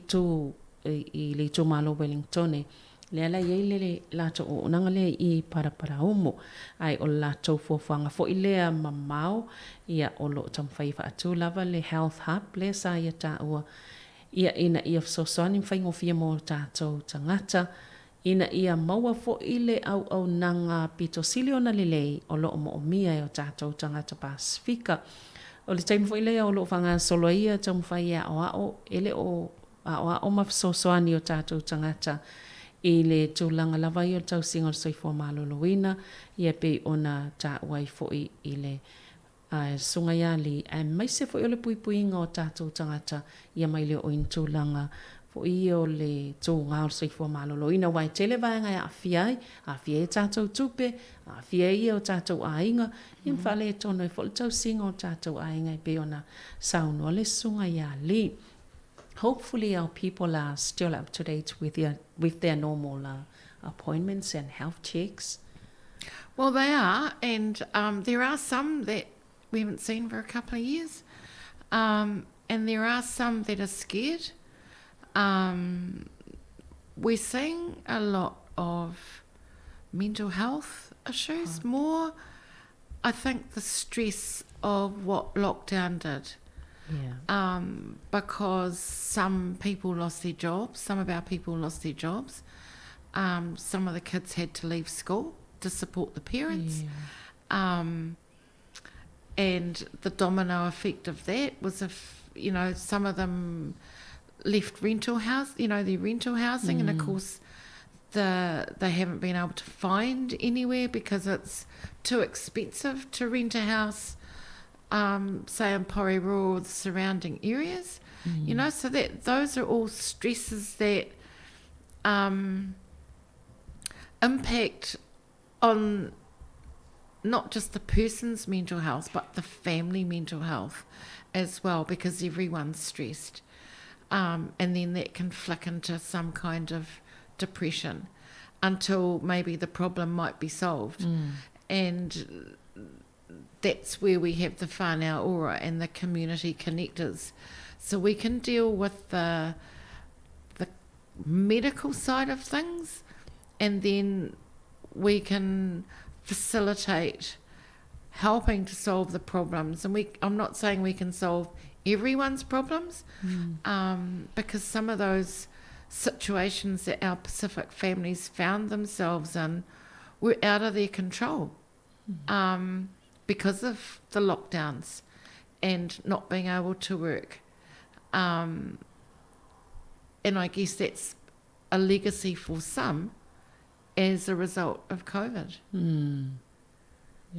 tu i le tu malo Wellington le la yeile le lato o nanga lea i Paraparaumu ai o lato fofoanga fo i lea mamao ia o lo tamwhai whaatu lava le health hub le sa ia ta ua ia ina ia sosoani mwhaingo fia mo tātou tangata ina ia maua fo ile au nanga pito siliona lelei o lo o mia e o tātou tangata Pasifika. O le taimi fo ile o lo whanga solo ia tamu whai a ele o mawsosoani o tātou tangata i le tūlanga lava i o tau singa o soifua maloloina ia pe ona tā uai fo i le sunga ia li mai se fo i o le puipuinga o tātou tangata ia mai le o in tūlanga fo I o le tō ngā o soifua malolo ina wai tele vai ngai a fiai tātou tupe, a fiai o tātou ainga, in whale tono I fo le tau singa o tātou ainga I pe ona saunua le sunga ia li. Hopefully our people are still up to date with their normal appointments and health checks. Well, they are, and there are some that we haven't seen for a couple of years, and there are some that are scared. We're seeing a lot of mental health issues, more, I think, the stress of what lockdown did. Yeah. Because some people lost their jobs, some of our people lost their jobs. Some of the kids had to leave school to support the parents. Yeah. And the domino effect of that was some of them left rental house, their rental housing, and of course they haven't been able to find anywhere because it's too expensive to rent a house, say in Porirua or the surrounding areas. So that those are all stresses that impact on not just the person's mental health but the family mental health as well, because everyone's stressed, and then that can flick into some kind of depression until maybe the problem might be solved. And that's where we have the whānau ora and the community connectors, so we can deal with the medical side of things, and then we can facilitate helping to solve the problems. And I'm not saying we can solve everyone's problems, because some of those situations that our Pacific families found themselves in were out of their control, because of the lockdowns and not being able to work. And I guess that's a legacy for some as a result of COVID.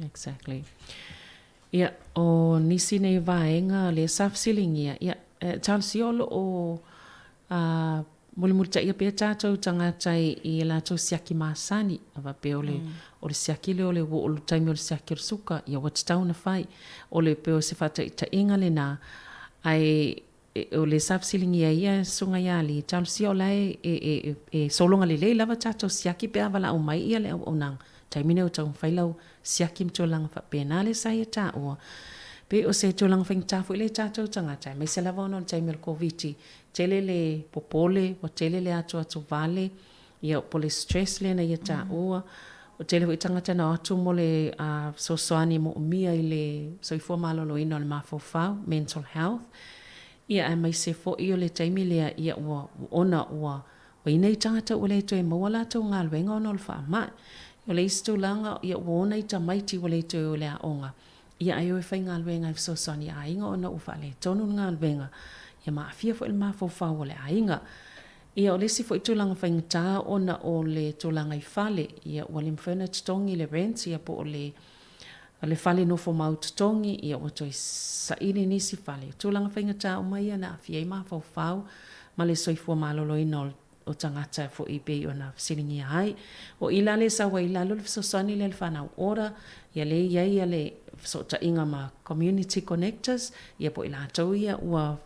Exactly. Ia, o nisi nei vaenga le safsilingia. Ia, talsiolo o mulimulita ia pia tātou tangatai I lātou siaki māsani. Awa pe o le siaki le o le o le taimi o le siaki rasuka. Ia watatau na whai. O le pe o se whata I tainga le nā. Ai o le safsilingia ia sunga ia li. Talsio lai e solonga le le lava tātou siaki pe avala o mai ia le o nang. Taimine o tau whailau siaki mtolanga whapena le sai e tā ua. Pe o se tolanga whaingtafu le tātou tangatai. Mai se lava ono le taimi o le COVID. Tele le popole, o tele le atu vale. Ia o pole stress le na ia tā ua. O tele hui tangata na atu mo le sosoani mo umia I le soifua malolo ino le mafofau, mental health. Ia ai mai se fo I o le taimi lea ia ua ona ua. O inei tangata ua le toi maua lātou ngā luenga ono le wha mai. O le istulanga ia wona I tamaiti o le toi o le aonga. Ia ai oe whai ngā luenga I sosoani a inga ona uwha le tonu ngā luenga. Ia maa fia fo il maa fawhau o le a inga. Ia o lesi fo I tūlanga whai ngā ona o le tūlanga I whale. Ia o le mwhena tutongi le rent. Ia po o le whale no fo mau tutongi. Ia o toi sa ini nisi whale. Tūlanga whai ngā o mai ana a fia I maa fawhau. Ma le soifua malolo ino o tangata fo I pe o na silingi ai. O ila le sawa ila lo le sosani le whanau ora. Ia le iai le so ta inga ma community connectors. Ia po ila tau ia ua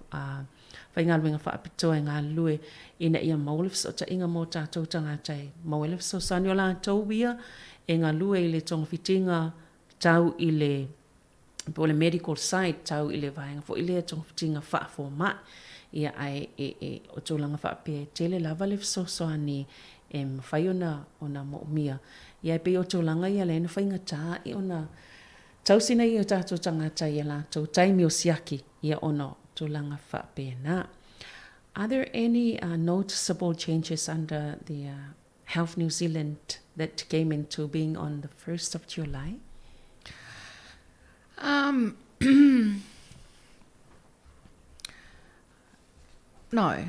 whai ngā luenga whaapitoa ngā lue ina ia maulif so ta inga mo tātou tangata maulif sosani o la tau ia e ngā lue I le tonga fitinga tau I le po le medical side tau I le vaenga fo I le tonga fitinga whaafo mai. Ia ai o tūlanga whaapea tele lava le sosoani e mwhai ona mo umia. Ia pe o tūlanga ia le na whainga tā I ona tausina I o tātou tangata ia la tau taimi o siaki ia ona tūlanga whaapea nā. Are there any noticeable changes under the Health New Zealand that came into being on the 1st of July? No,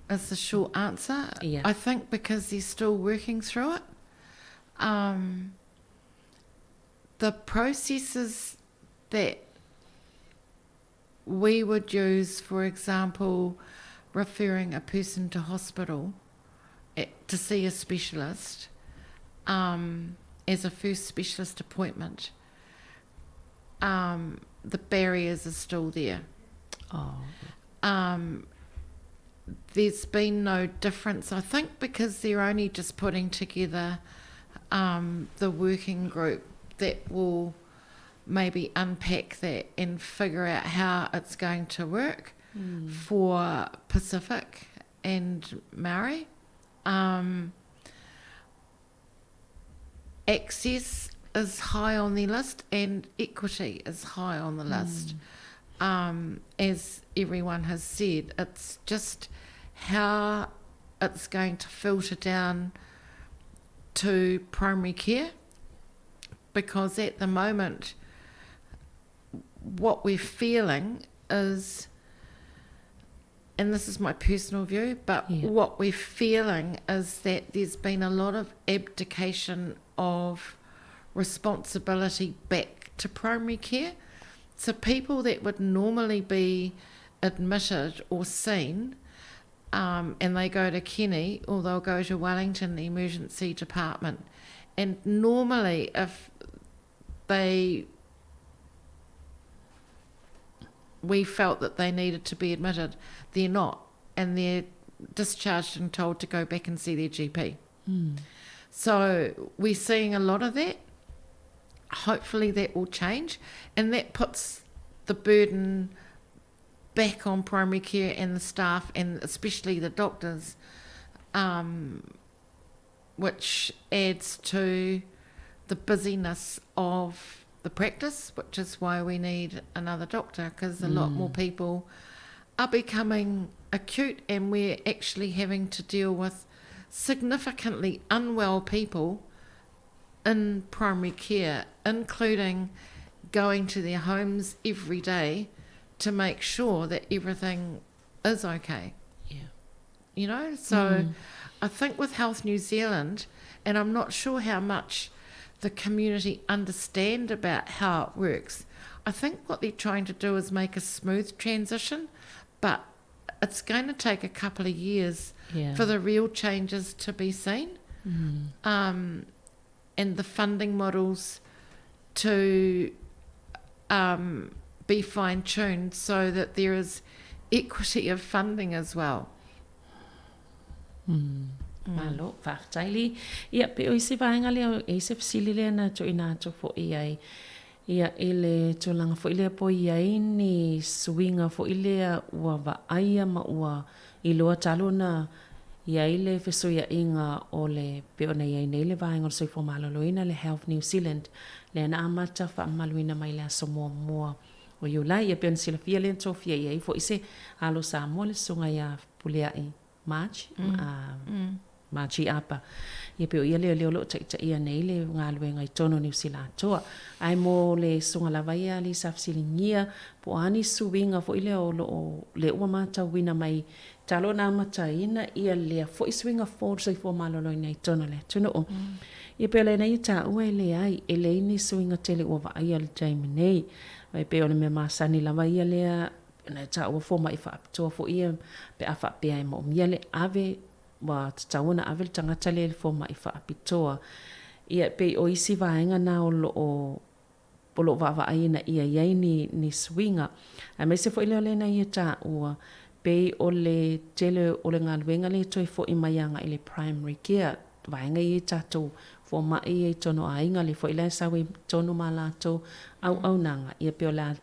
is the short answer. Yeah. I think because they're still working through it. The processes that we would use, for example, referring a person to hospital to see a specialist as a first specialist appointment, the barriers are still there. There's been no difference, I think, because they're only just putting together the working group that will maybe unpack that and figure out how it's going to work for Pacific and Maori. Access is high on the list and equity is high on the list. As everyone has said, it's just how it's going to filter down to primary care, because at the moment what we're feeling is, and this is my personal view, but what we're feeling is that there's been a lot of abdication of responsibility back to primary care. So people that would normally be admitted or seen, and they go to Kenny or they'll go to Wellington, the emergency department, and normally if we felt that they needed to be admitted, they're not, and they're discharged and told to go back and see their GP. So we're seeing a lot of that. Hopefully that will change, and that puts the burden back on primary care and the staff, and especially the doctors, which adds to the busyness of the practice, which is why we need another doctor, because a lot more people are becoming acute, and we're actually having to deal with significantly unwell people in primary care, including going to their homes every day to make sure that everything is okay. You know, so I think with Health New Zealand, and I'm not sure how much the community understand about how it works, I think what they're trying to do is make a smooth transition, but it's going to take a couple of years for the real changes to be seen. And the funding models to be fine-tuned so that there is equity of funding as well. Malo, whakataili. Ia, pe o isi vaenga leo, e se fasili lea na to ina to fo iai. Ia, ele to langa fo ilea po iai ni swinga fo ilea ua vaaia ma ua iloa talo na ia ile fesoia inga o le peona ia nei le vaenga o le soifo maloloina le Health New Zealand. Le na amata wha amaluina mai le Samoa mua. O iulai ia peona sila fia le ntofia iai fo ise alo Samoa le sunga ia puleai March. Machi apa. Ia peo ia leo lo ta ia nei le ngaluenga i tono New Zealand toa. Ai mo le sunga lava ia li safsilingia po ani suwinga fo ile o le ua mata wina mai talo na mata ina ia le fo iswinga for so fo malolo nei tono le tuno o. Ia peo le nei ta ua le ai ele ni swinga tele ua va ia le time nei. Vai peo le me masani lava ia le na ta ua fo mai fa to fo ia pe afa pe ai mo ia le ave wa tauna avel tangata le fo mai fa apitoa ia pe o isi vaenga na o lo polo va aina ia ni swinga a me se fo ile le na ia ta o pe o le tele o le ngalwenga le toi fo i maianga ile primary care vaenga ia ta to fo mai e tono ainga le fo ile sa we tono malato au nanga ia pe o la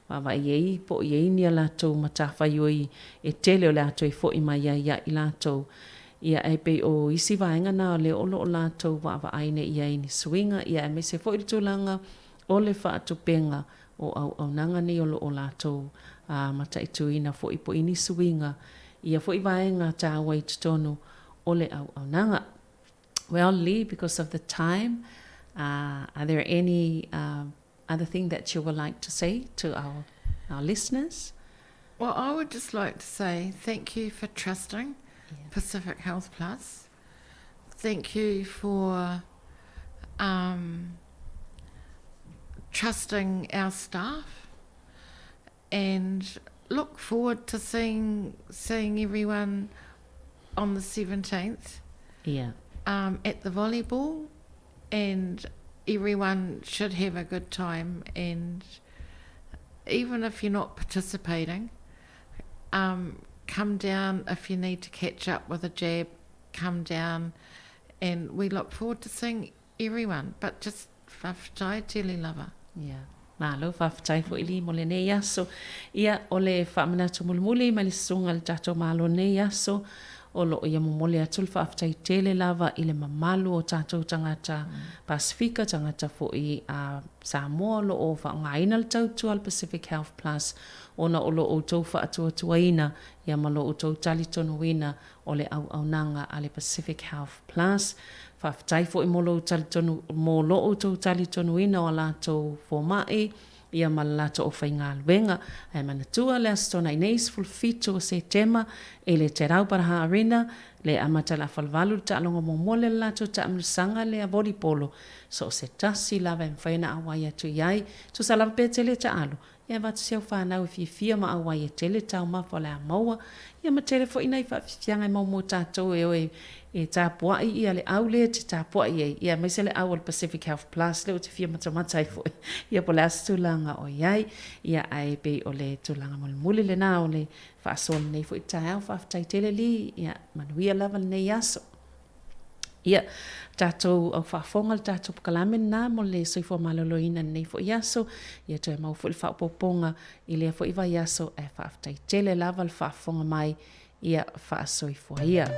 va iei po iei ni la to matafa yoi e tele o la toi fo i mai ia ila to ia e pe o isi vaenga na le olo o la to va aine ia ni swinga ia me se fo i tulanga o le fa tupenga o nanga ni o la to mata ituina fo i po ini swinga ia fo i vaenga ta wait tono o le au nanga. Well, Lee, because of the time, are there any other thing that you would like to say to our listeners? Well, I would just like to say thank you for trusting Pacific Health Plus. Thank you for trusting our staff and look forward to seeing everyone on the 17th. Yeah. At the volleyball, and everyone should have a good time. And even if you're not participating, come down if you need to catch up with a jab. Come down, and we look forward to seeing everyone. But just whawhtai tele lava. Yeah. Malo whawhtai fo ili mo le nei aso. Ia o le whamanatu mulmuli ma le sunga le tato malo nei aso. O lo ia momole atul whawhtai tele lava i le mamalu o tato tangata Pasifika, tangata fo i Samoa lo o whaangaina le tautua al Pacific Health Plus. Ona o lo o tau whaatuatuaina ia ma lo o tau talitonu ina o le au nanga a le Pacific Health Plus. Whawhtai fo i molo o tau talitonu ina o la tau fo mai. Ia malalato o whainga alwenga, ai manatua le astona ineis fulfito o se tema, e le te rau paraha arena, le amata la falvalu ta alonga momole lato ta amrisanga le a volleyball, so se tasi lava en whaina awai atu iai, so sa lava pe tele ta alu, ia vatu siau whanau i fia ma awai e tele tau mafa le a maua, ia ma tele fo inai whawhianga i mau tātou e tāpua i ia le au le te tāpua i ia mai se le au al Pacific Health Plus le o te fia matamatai fo ia po le astulanga o iai ia ai pe o le tulanga muli le na o le whaasol nei fo i tai au whawhtai tele li ia manuia lava nei aso ia tātou au whaafonga le tātou pakalamen nā mo le soifo maloloina nei fo i aso ia toi mau fo i whaapoponga i lea fo i vai aso e whawhtai tele lava le whaafonga mai ia whaasoifo ia.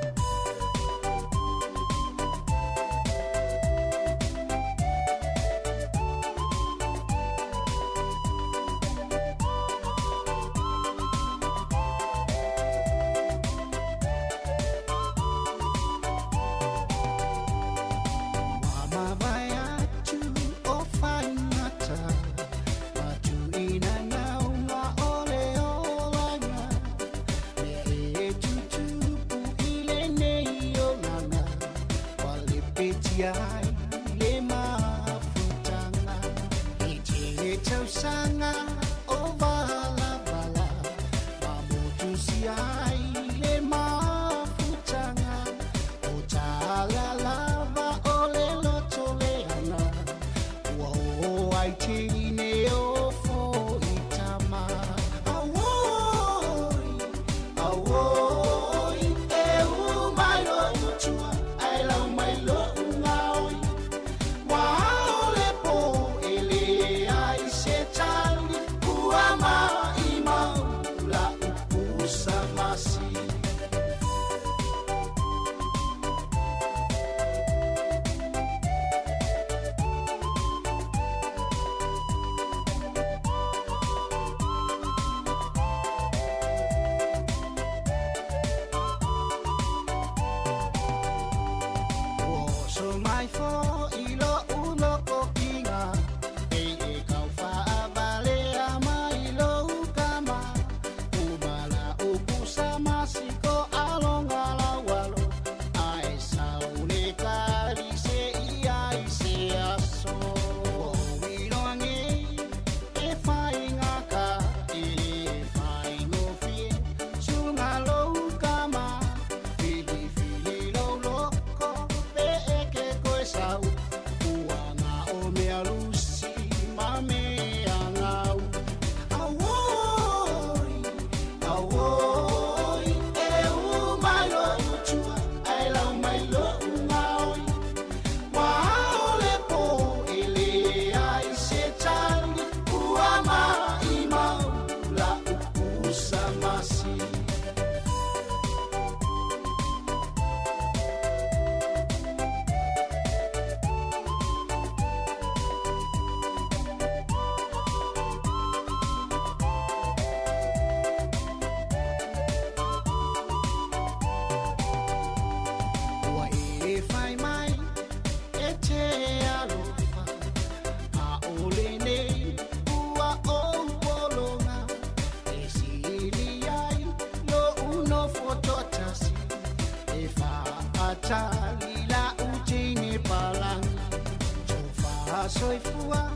soifua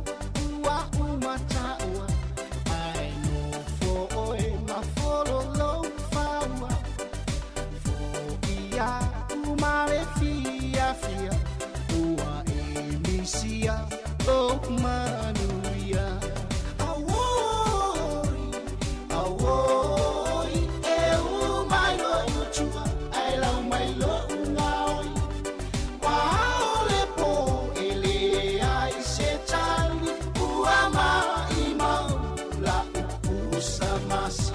ua umataua ai no fo oe fia ua emisia o manuia awoi e u mai lo chua ai lau mai lo ngaoi wa ole po ele ai se tali ua mai mau la usamasi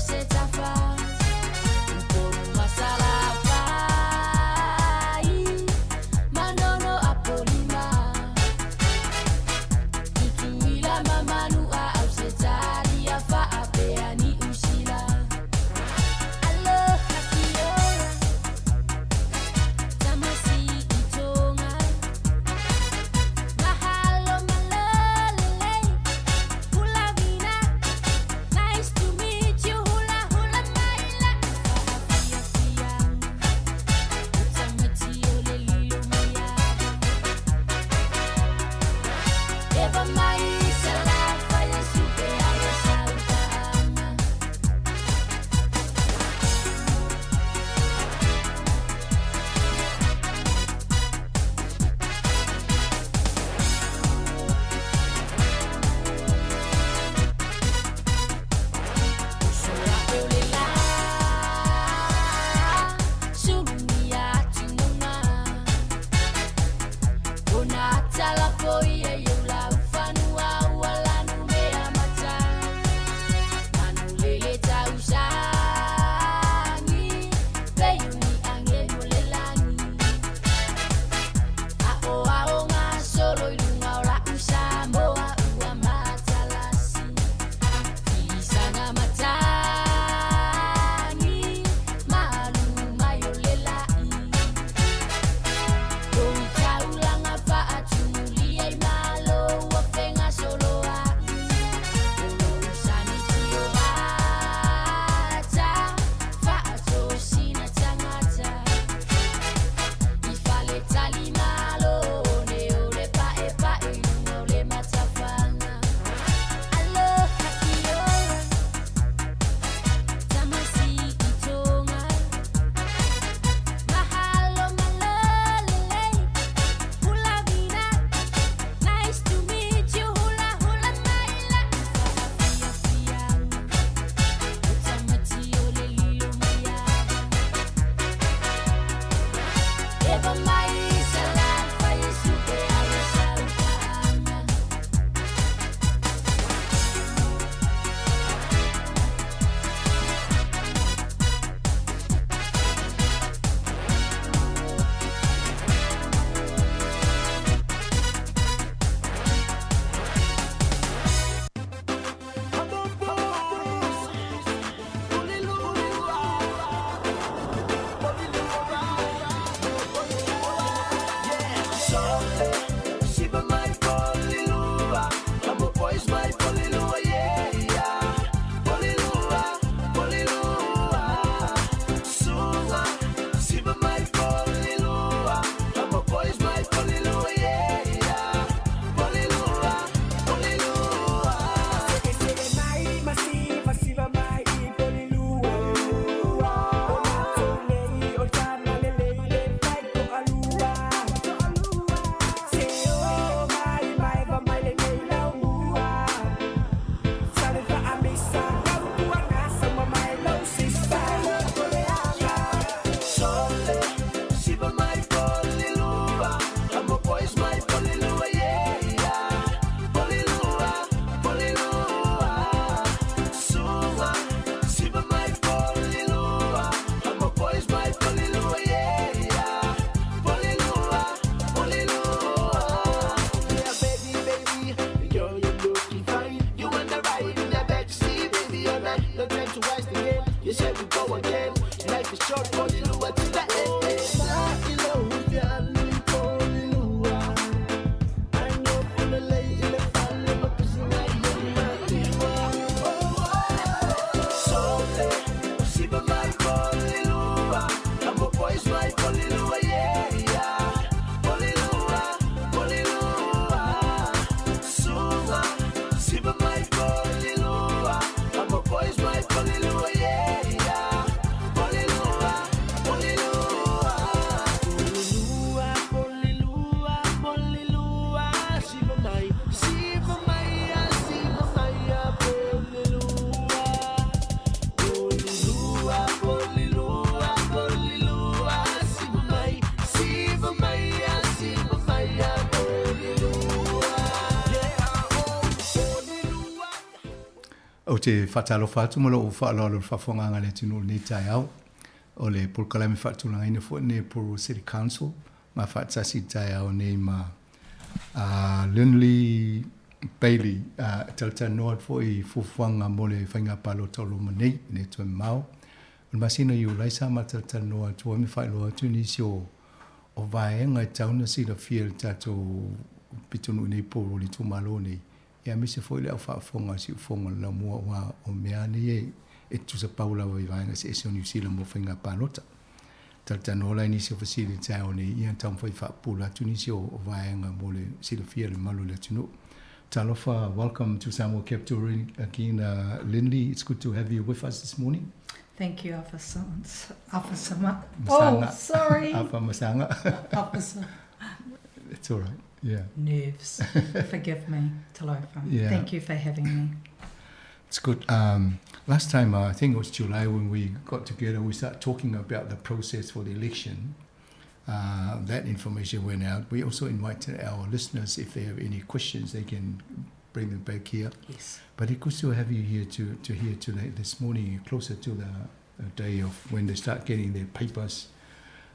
Você tá o te whatalofa atu malo o whaaloa lo whawhonganga le tino ni tai au. O le pulkalame whaatulanga ina fo ne Puru City Council. Ma whaatasi tai au ne ma Lindley Bailey talta noa fo I fufuanga mo le whainga palo tolo manei ne tue mau. O masina I ulaisa ma talta noa tua me whaeloa atu ni si o vaenga tauna si la fiel tato pitunu nei Puru li tu malo nei. Ia mese foi le au whaafonga si ufonga la mua wa o mea ni e tu sa paula wa I vaenga si ese o New Zealand mo whainga palota. Talta nola ni si o fasili tau nei ia tau whai whaapula atu ni si o vaenga mo le si la fiel malo le tunu. Talofa, welcome to Samoa Capital again. Lindley, it's good to have you with us this morning. Thank you, Officer Masanga. Oh, sorry. Masanga. Officer. It's all right, yeah. Nerves. Forgive me, Talofa. Yeah. Thank you for having me. It's good. Last time, I think it was July when we got together, we started talking about the process for the election. That information went out. We also invited our listeners, if they have any questions, they can bring them back here. Yes. But it's good to have you here to hear today, this morning, closer to the day of when they start getting their papers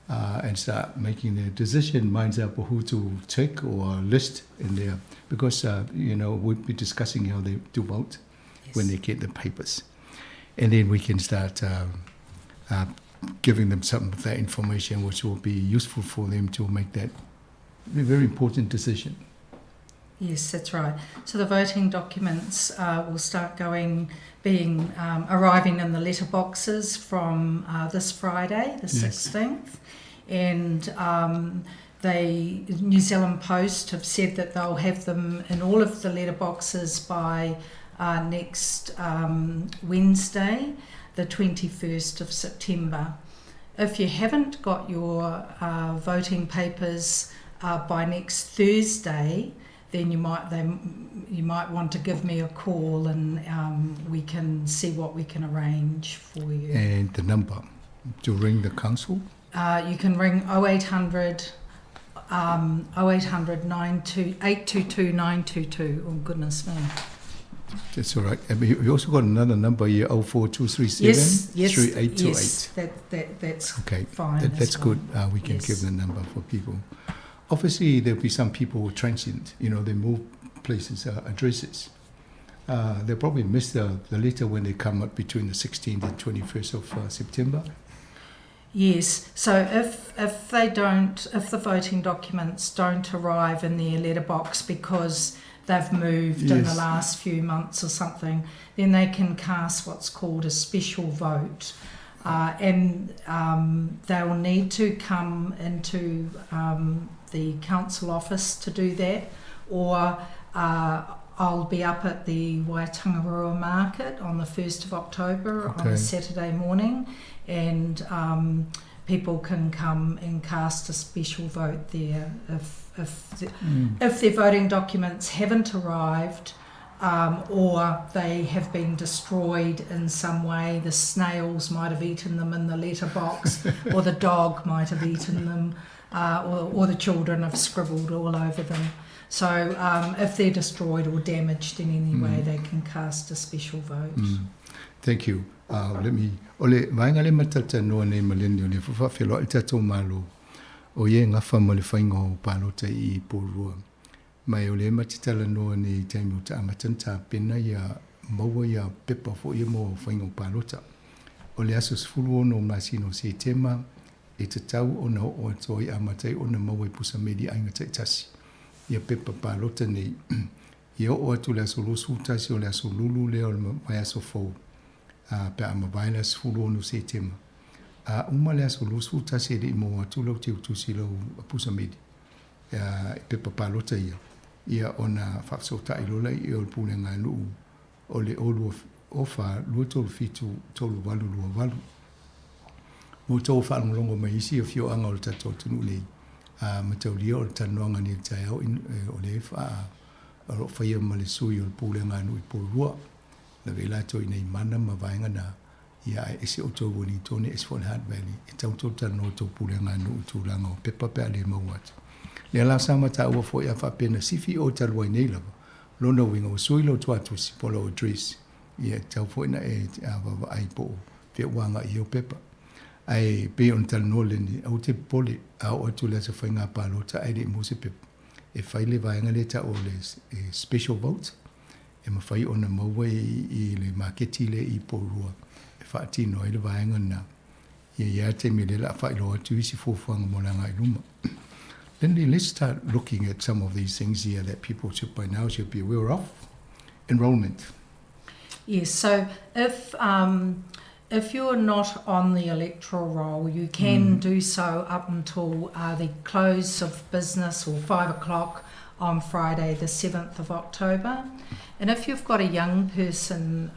and start making their decision, minds up who to take or list in there. Because, we'll be discussing how they do vote when they get the papers. And then we can start giving them some of that information which will be useful for them to make that very important decision. Yes, that's right. So the voting documents will start arriving in the letterboxes from this Friday, the 16th. And New Zealand Post have said that they'll have them in all of the letterboxes by next Wednesday, the 21st of September. If you haven't got your voting papers by next Thursday, then you might want to give me a call and we can see what we can arrange for you. And the number to ring the council? You can ring 0800 822 922. Oh goodness me. That's all right. We also got another number here, 04237 3828. Yes, that's okay. Fine. That's good. We can give the number for people. Obviously, there'll be some people who are transient. They move places, addresses. They'll probably miss the letter when they come up between the 16th and 21st of September. Yes. So if the voting documents don't arrive in their letterbox because they've moved in the last few months or something, then they can cast what's called a special vote. And they'll need to come into the council office to do that, or I'll be up at the Waitangarua Market on the 1st of October on a Saturday morning, and people can come and cast a special vote there if their voting documents haven't arrived, or they have been destroyed in some way. The snails might have eaten them in the letterbox, or the dog might have eaten them, or the children have scribbled all over them. So if they're destroyed or damaged in any way, they can cast a special vote. Thank you. Let me. Ole vainga le matata no ne maleni ole fa felo i tato malo. O ye ngafa mo le fainga o palota I Purua. Mai ole matitala no ne taimu ta amatanta pena ya maua ya pepa fo ye mo fainga o palota. Ole asos fulu no masino se tema e te tau o na o toi amatai o na maua pusa medi ainga tai tasi. Ia pepa palota nei. Ia o atu le aso losu tasi o le aso lulu le o le mai aso fau. Pe ama vaila sfulu no se tema. Uma le aso losu tasi e mo atu lau te utusi lau pusa medi. Pepa palota ia. Ia ona whafsota I lola I o le pune ngai luu. O le olu ofa lua tolu fitu tolu walu lua walu. Mo tau whalongo mai isi o fio anga o le tato tunu nei. Mataulia o le tanuanga ni le tai au o le o whaia ma le sui o le pule ngai nui pōrua. Na vela to I nei mana ma vaenga na ia ese o tau wani tone Esfon Heart Valley. E tau tau tano tau pule ngai nui tūlanga o pepa pea le mauatu. Le ala sama ta ua fo ia whapena sifi o talua I nei lava. Lona winga o sui lo tuatu si polo o dress. Ia tau fo ina e awa ai po fia wanga i o pepa. Ai pe on tal no le ni au te poli au atu le sa whainga palota ai le mo se pepa. E whaile vaenga le ta o le special vote. E ma whai ona maua i le maketi le i porua. E whaatino ai le vaenga na. Ia te me le la whailo atu isi fufuanga mo langa i luma. Then let's start looking at some of these things here that people should by now should be aware of. Enrollment. Yes, so if you're not on the electoral roll, you can do so up until the close of business or 5 o'clock on Friday, the 7th of October. And if you've got a young person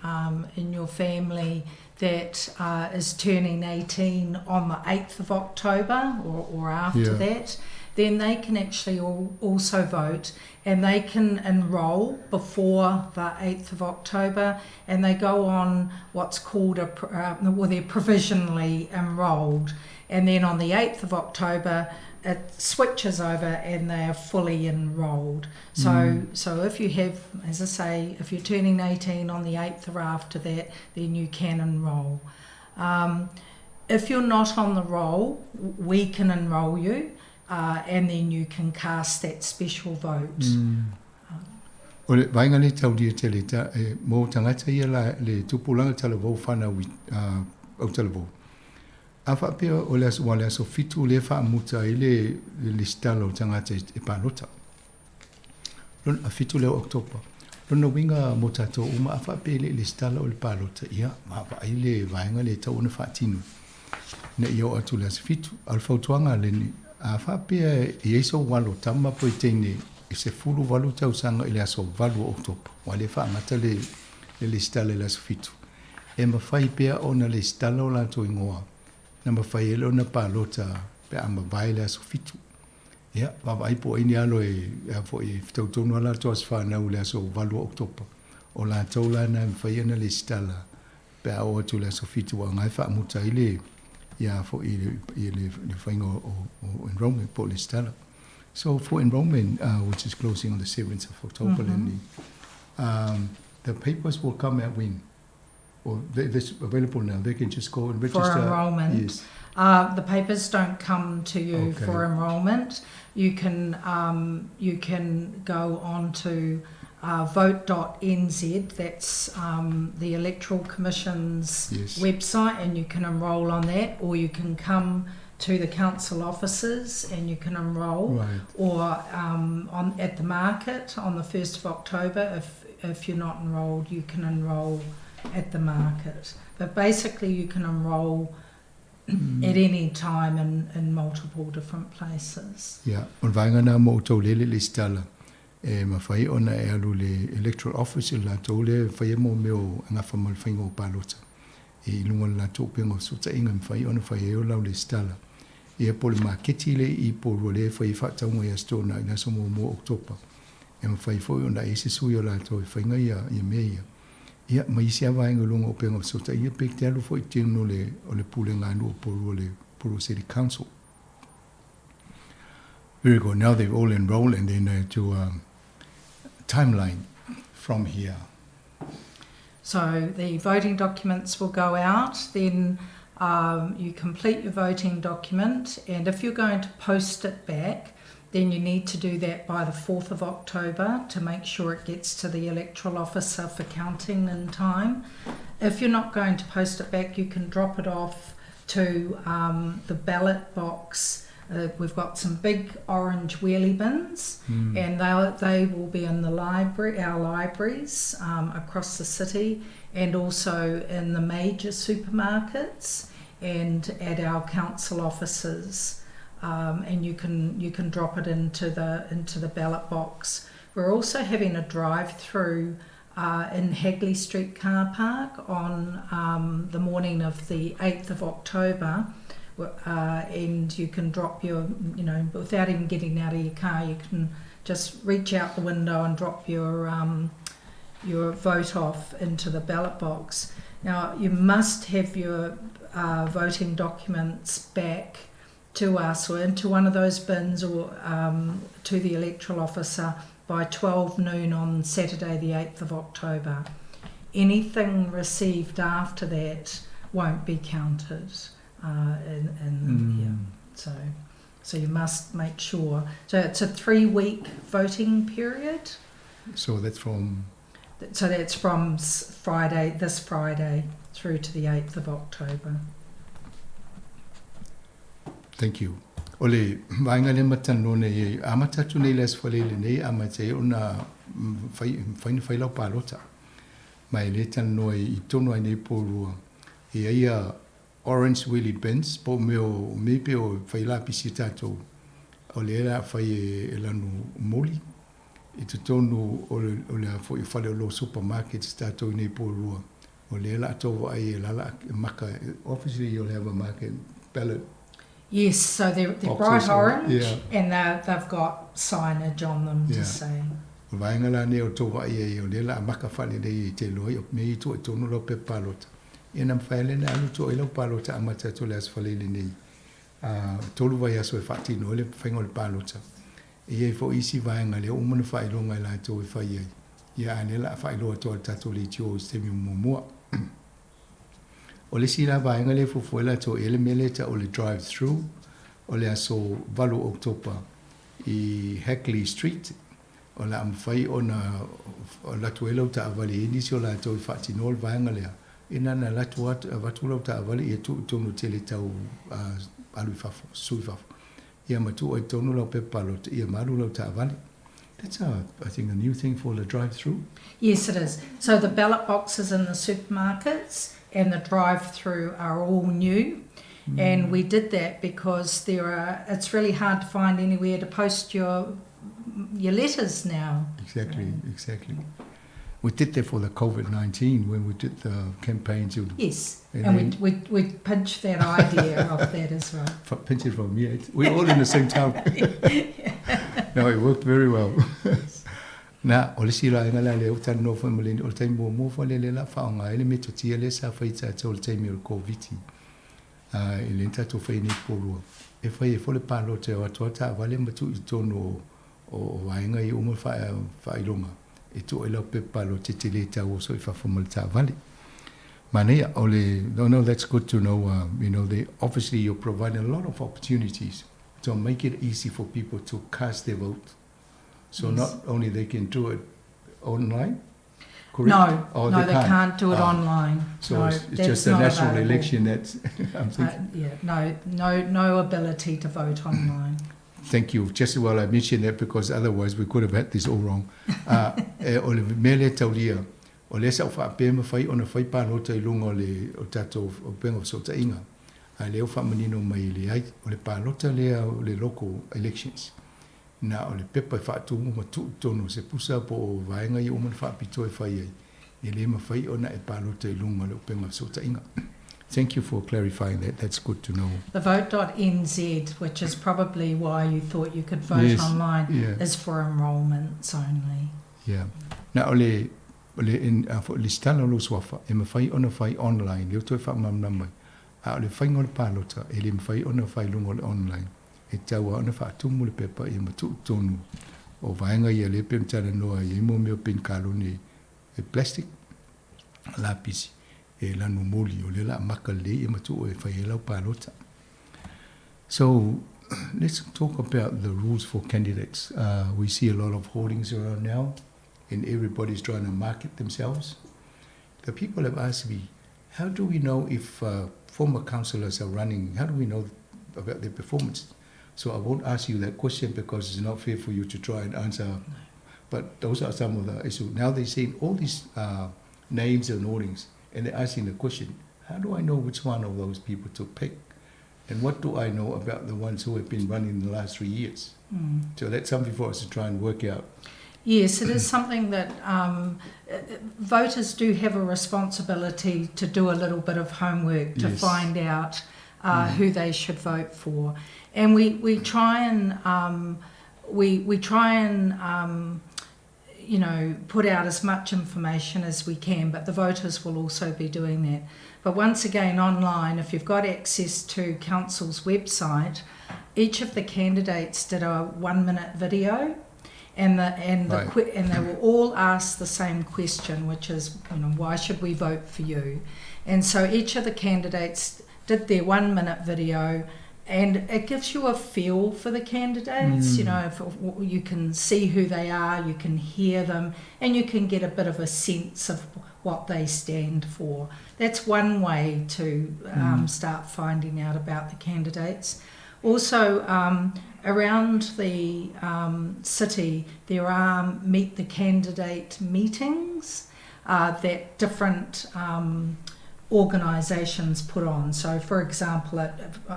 in your family that is turning 18 on the 8th of October or after that, then they can actually also vote, and they can enrol before the 8th of October, and they go on what's called they're provisionally enrolled, and then on the 8th of October it switches over and they are fully enrolled. So if you have, as I say, if you're turning 18 on the 8th or after that, then you can enrol. If you're not on the roll, we can enrol you. And then you can cast that special vote. O le vainga le tau dia te le ta mo tangata ia le tupulanga talavou whana au talavou. A whapea o le aso wale aso fitu le whaamuta i le stala o tangata e pālota. Lona a fitu leo Oktopa. Lona winga mo tato uma a whapea le stala o le pālota ia ma ai le vainga le tau ona whaatinu. Na ia o atu le aso fitu. Al whautuanga le ni a whapea i eiso walo tama po i teine i se fulu walu tau sanga i le aso walu o Oktopa. Wa le whaamata le stala le aso fitu. E ma whai pea ona le stala o lato ingoa. Na ma whai ele ona pālota pe ama vai le aso fitu. Ia, wawai po ini alo e fo i fitautonu ala to as whanau le aso walu o Oktopa. O la taula na whai ana le stala pe a o atu le aso fitu wa ngai whaamuta i le ia fo i le whainga o enrollment po le stala. So for enrollment, which is closing on the 7th of October, the papers will come at when? Or they're available now. They can just go and register. For enrollment. Yes. The papers don't come to you for enrollment. You can go on to vote.nz, that's the Electoral Commission's website, and you can enrol on that, or you can come to the council offices and you can enrol, or at the market on the 1st of October. If you're not enrolled, you can enrol at the market. But basically you can enrol at any time in multiple different places. Yeah, on vainga na mo tau lele le stala. E ma whai ona e alu le electoral office la tau le whai mo meo nga whamal whainga o pālota. E lunga la tau pengo suta inga ma whai ona whai eo lau le stala. E po le maketi le i po role whai whataunga i astona i naso mo Oktopa. E ma whai whai ona e se sui o la tau e whainga ia mea ia. Ia ma isi a vainga lunga o pengo suta ia pek te alu whai tino o le pule ngā nu o po role Puru City Council. Very good. Now they've all enrolled and then to timeline from here. So the voting documents will go out, then you complete your voting document, and if you're going to post it back, then you need to do that by the 4th of October to make sure it gets to the electoral officer for counting in time. If you're not going to post it back, you can drop it off to the ballot box. We've got some big orange wheelie bins, and they will be in the library, our libraries across the city, and also in the major supermarkets and at our council offices. And you can drop it into the ballot box. We're also having a drive-through in Hagley Street car park on the morning of the 8th of October. And you can drop your, without even getting out of your car, you can just reach out the window and drop your vote off into the ballot box. Now, you must have your voting documents back to us or into one of those bins or to the electoral officer by 12 noon on Saturday the 8th of October. anything received after that won't be counted. So you must make sure. So it's a 3-week voting period. So that's from this Friday through to the 8th of October. Thank you. Ole vainga le matano nei amata tu nei les falele nei amate ona fai la palota. Mai le tano I tono ai nei porua. E ia orange willy bends po meo maybe o fai la pisita to. Ole la fai lanu moli. I te tonu ole a foi fale lo supermarket stato nei porua. Ole la to ai la maka obviously you'll have a market ballot. Yes, so they're bright orange, and they've got signage on them to say. Vainga la ne o tova ia o le la maka fale le te loi o me to tonu lo pe palota. Ina mfaile na alu to ilo palota amata to las fale le nei. Tolu vai aso e fati no le faingo le palota. Ia fo isi vainga le o mona fai longa la to e fai ia. Ia ane la fai lo to tato le tio semi mumua. O le sira vaenga le fufuela to ele meleta o le drive-through o le aso valu October I Hackley Street o la amfai o la tuela o ta avali inisi o la to I fatinol vaenga lea ina na la tuat vatula o ta avali e tu tonu tele tau alu fafo, sui fafo ia matu o tonu la pe palot ia maru la ta avali. That's I think a new thing for the drive-through. Yes, it is. So the ballot boxes in the supermarkets and the drive-through are all new, and we did that because it's really hard to find anywhere to post your letters now. Exactly. We did that for the COVID-19 when we did the campaign. Yes, and we pinched that idea of that as well. Pinch it from me. We're all in the same town. No, it worked very well. Na o le sila nga la le o tano fa moleni o tai mo fa le la fa nga ele meto tia le sa fa ita to le tai mi o covid ele nta to fa ni polo e fa e fo le palo te o to ta vale matu I tono o vainga I umo fa ilonga e to ele pe palo te te le ta o so I fa fo mo ta vale mane o le no that's good to know obviously you're providing a lot of opportunities to make it easy for people to cast their vote. So not only they can do it online, correct? No, they can't do it online. So no, it's just a national election that's, I'm thinking. No ability to vote online. Thank you. Just while I mentioned that because otherwise we could have had this all wrong. O le mele taulia, o le sa ufa pema fai ona fai palota I lunga o tato o penga so ta inga. A le ufa manino mai le ai, o le palota le local elections. Na o le pepa whaatu ma tu tono se pusa po o vaenga I uman whaapito e whai ai. E le ma whai ona e palota I lunga le upenga sota inga. Thank you for clarifying that. That's good to know. The vote.nz, which is probably why you thought you could vote online, is for enrolments only. Yeah. Na o le listana lo swafa e ma whai ona whai online. Leo toi wha mamna mai. A o le whainga le palota e le ma whai ona whai lunga le online. E taua ona whaatumu le pepa I matu tonu o vaenga ia le pem tala noa I mo meo pin kalone e plastic lapisi e lanu moli o le la maka le I matu e whaihelau palota. So let's talk about the rules for candidates. We see a lot of hoardings around now and everybody's trying to market themselves. The people have asked me, how do we know if former councillors are running? How do we know about their performance? So I won't ask you that question because it's not fair for you to try and answer. But those are some of the issues. Now they're saying all these names and hoardings, and they're asking the question, how do I know which one of those people to pick? And what do I know about the ones who have been running in the last 3 years? So that's something for us to try and work out. Yes, it is something that voters do have a responsibility to do a little bit of homework to find out who they should vote for. And we try and put out as much information as we can, but the voters will also be doing that. But once again, online, if you've got access to Council's website, each of the candidates did a 1-minute video, and Right. and they will all ask the same question, which is, why should we vote for you? And so each of the candidates did their 1 minute video, and it gives you a feel for the candidates. If you can see who they are, you can hear them, and you can get a bit of a sense of what they stand for. That's one way to start finding out about the candidates. Also, around the city, there are Meet the Candidate meetings that different organisations put on. So, for example,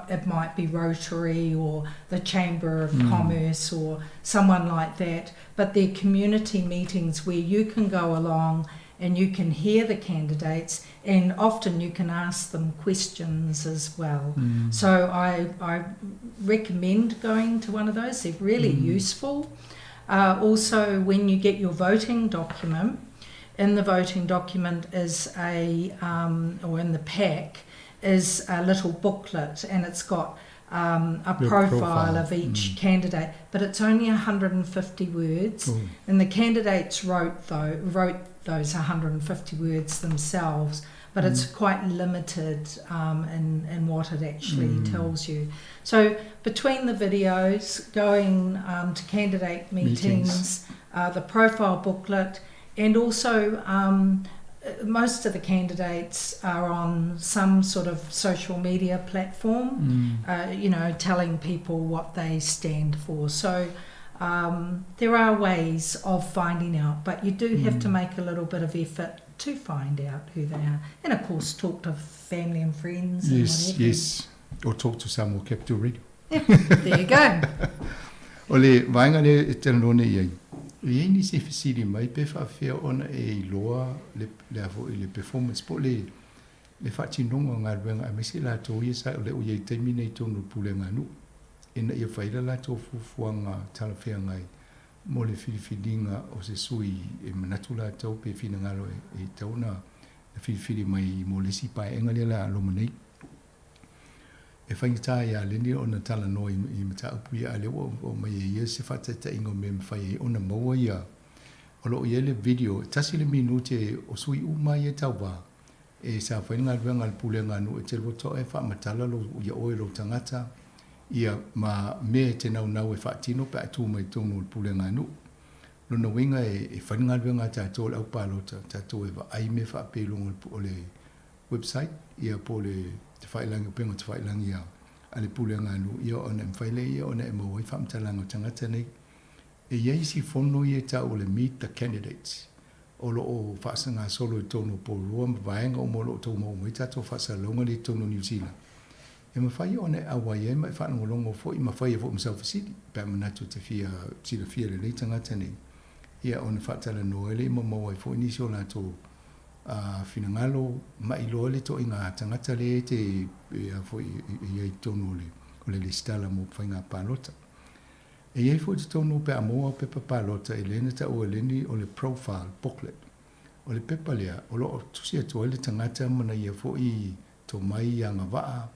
it might be Rotary or the Chamber of Commerce or someone like that, but they're community meetings where you can go along and you can hear the candidates, and often you can ask them questions as well. So I recommend going to one of those. They're really useful. Also, when you get your voting document, in the voting document is or in the pack is a little booklet, and it's got a profile of each candidate, but it's only 150 words, and the candidates wrote those 150 words themselves, but it's quite limited in what it actually tells you. So between the videos, going to candidate meetings, the profile booklet, and also most of the candidates are on some sort of social media platform, telling people what they stand for. So there are ways of finding out, but you do have to make a little bit of effort to find out who they are. And of course, talk to family and friends. Yes. Or talk to Samoa Capital Radio. Yep, there you go. Ole, vainga le e tēnā nōne iai. Iei ni se whisiri mai pe whawhea ona e loa le avo i le performance po le whatinonga ngā ruenga a mesi la tō ia sa o le o iei teimi nei tōnu pule ngā nu. Ina ia whaira la tō fufuanga talawhea ngai mo le whiriwhiringa o se sui e manatu la tau pe whina ngalo e tauna na whiriwhiri mai mo le si pae engalia la aloma nei. E whaingata ia leni o na tala no i mata upu ia ale o mai e ia se whatata ingo me mwhai e o na maua ia o lo ia le video tasi le minute o sui uma ia tau ba e sa whainga ruenga le pule nganu e te roto e wha matala lo ia oe lo tangata ia ma me te nau nau e whaatino pe atu mai tonu le pule nganu lo na winga e whainga ruenga tato le au palota tato e wa aime wha apelonga o le website ia po le te whailangi o pengo te whailangi ia ale pule nganu ia ona mwhaile ia ona e mawai whamtalanga o tangata nei e iei si whono ia tau le Meet the Candidates o lo o whaasanga solo i tono po rua mwaenga o molo o tau mau mai tato whaasa longa li tono New Zealand e mawhai ona e awai e mai whanongo longo fo i mawhai e fo msaufa sidi pe manatu te tira fia le lei tangata nei ia ona whaatala noele i mawai fo inisi o lato fina ngalo mai lo le to inga tangata le te fo i tono le le stala mo whainga palota e iei fo te tono pe amoa o pepa palota e lena ta o leni o le profile booklet o le pepa lea o lo tusi atu le tangata mana ia fo i to mai anga waa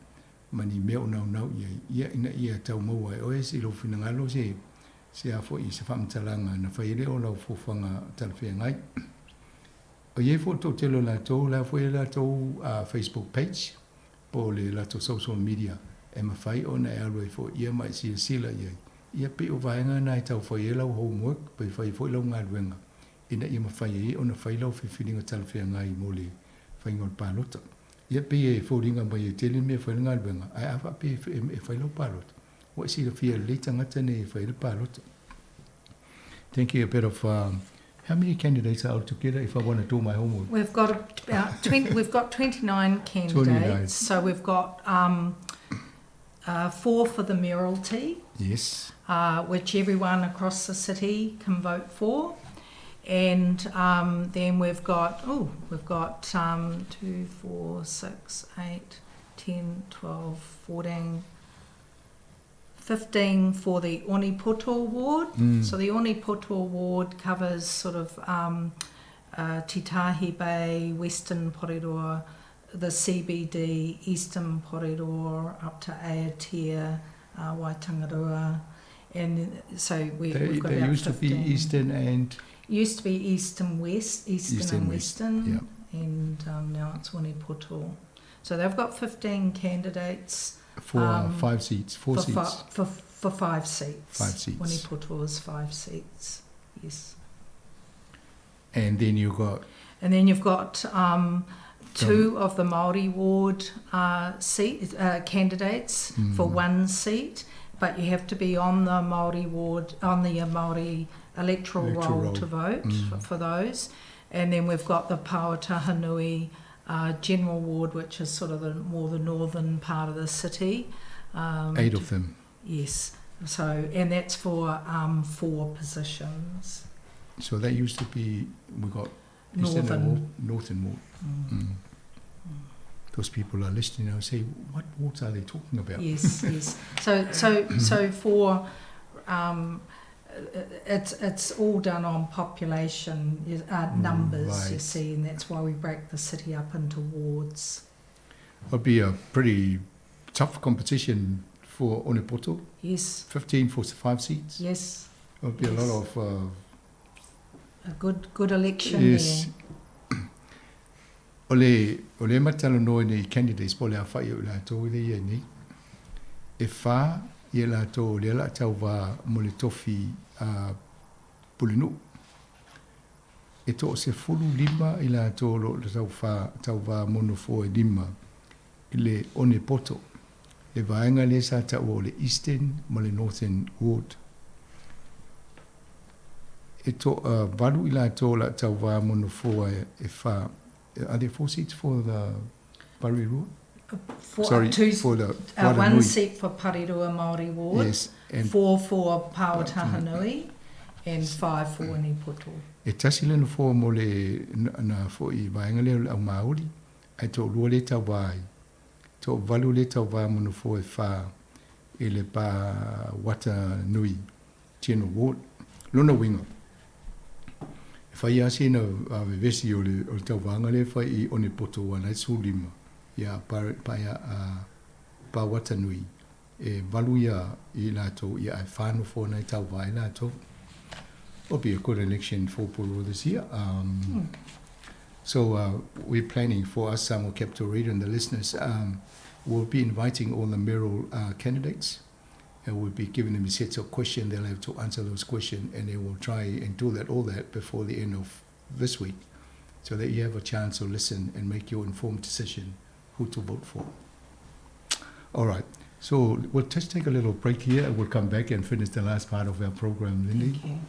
mani mea o nau ia ina ia tau maua e o esi lo fina ngalo se a fo i se whamtalanga na whaile o lau fofanga talawhia ngai o iei fo to telo la tau la fo i la tau Facebook page po le la tau social media e mawhai o na e aloi fo ia mai sila iei ia pe o vaenga na tau fai lau homework pe fai fo lau ngā ruenga ina ia mawhai e o na fai lau whiwhiringa talawhia ngai mo le whaingon palota ia pe e fōringa mai e tele me fai ngā ruenga ai awa pe e fai lau palota wa si la fia le tangata ne e fai lau palota. Thank you. A bit of how many candidates are altogether if I want to do my homework? We've got about 20, we've got 29 candidates. 29. So we've got 4 for the mayoralty. Yes. Which everyone across the city can vote for. And then we've got 2, 4, 6, 8, 10, 12, 14, 15 for the Onipoto Ward. So the Onipoto Ward covers sort of Titahi Bay, Western Porirua, the CBD, Eastern Porirua, up to Aotea, Waitangarua. And so we've got They about used 15. to be Eastern and... Used to be East and West, Eastern and Western, yeah. And now it's Wanipoto. So they've got 15 candidates. For 5 seats, 4 seats. For 5 seats. 5 seats. Wanipoto is 5 seats, yes. And then you've got... 2 of the Māori ward candidates for 1 seat, but you have to be on the Māori ward, on the Māori electoral roll to vote for those. And then we've got the Pāotahanui general ward, which is sort of the northern part of the city. 8 of them. Yes. So, and that's for 4 positions. So that used to be, we got Northern ward. Those people are listening and say, what wards are they talking about? Yes, yes. So for it's all done on population numbers, right. You see, and that's why we break the city up into wards. It'll be a pretty tough competition for Onipoto. Yes. 15 for 5 seats. Yes. It'll be a lot of... a good election yes. There. Ole matalo no nei candidates po le awhai o la tō ile ia nei. E whā ia la tō le la tau wā mo le tofi pulinu. E tō se fulu 5 i la tō lo le tau wā mono fo e 5 i le Onipoto. Le vaenga le sa tau o le Eastern mo le Northern Ward. E tō valu i la tō la tau wā mono fo e whā. Are there 4 seats for the Parirua? For the 1 seat for Parirua Māori Ward, yes, and 4 for Pāotahanui, and 5 for Wanipoto. E tasi lena fo mo le na fo I vaenga le au Māori, ai tō lua le tau wai, tō valu le tau wai mono fo e whā e le pā wata nui, General Ward, lona winga. Whai ase na vevesi o le tau wanga le whai I Onipoto wana e sūlima ia pa watanui e valu ia I lātou ia ai whānu fōna I tau wai lātou. It'll be a good election for Puro this year. So we're planning for us, Samoa Capital Radio and the listeners, we'll be inviting all the mayoral candidates. And we'll be giving them a set of questions. They'll have to answer those questions, and they will try and do all that before the end of this week, so that you have a chance to listen and make your informed decision who to vote for. All right. So we'll just take a little break here, and we'll come back and finish the last part of our program, Lindy. Thank you.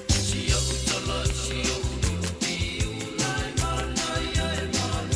Sia utala, sia uni, uni, uni, uni, uni, uni,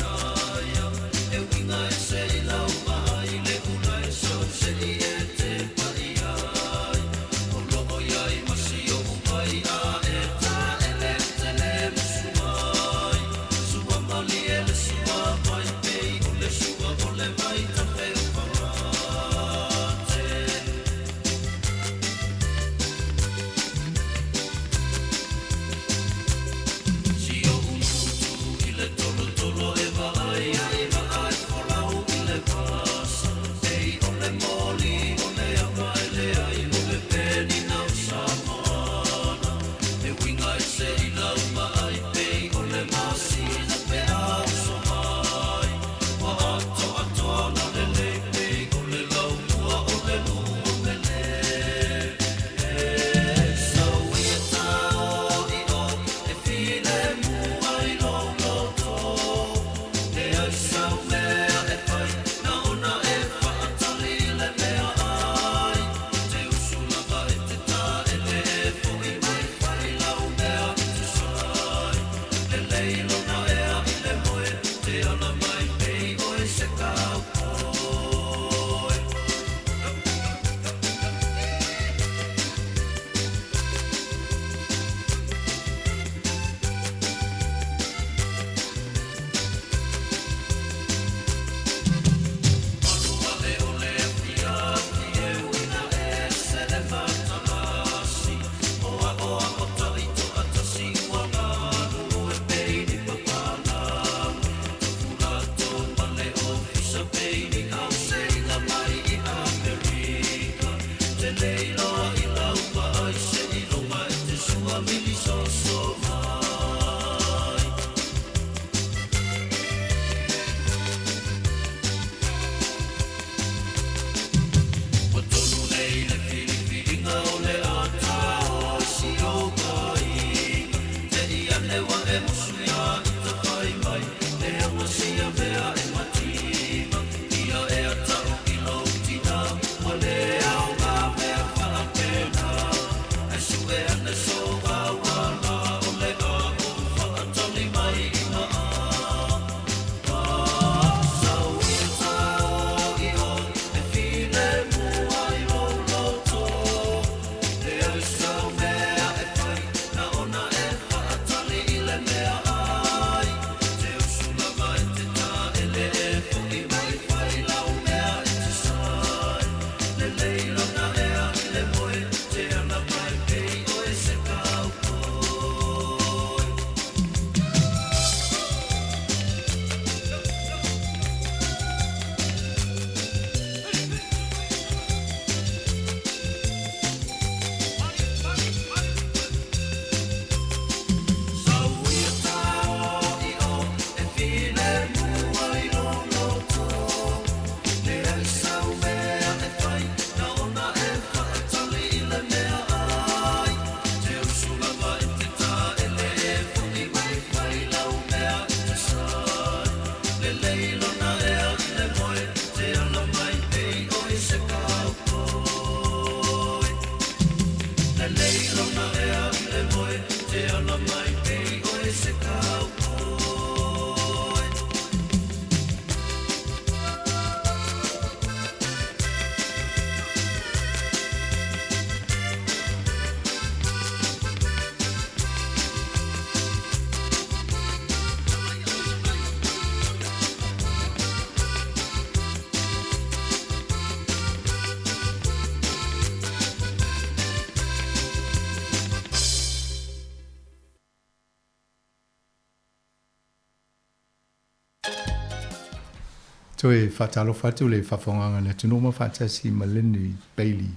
Toi Talofa tu le whawhonganga le tunoma whatasi Malini Bailey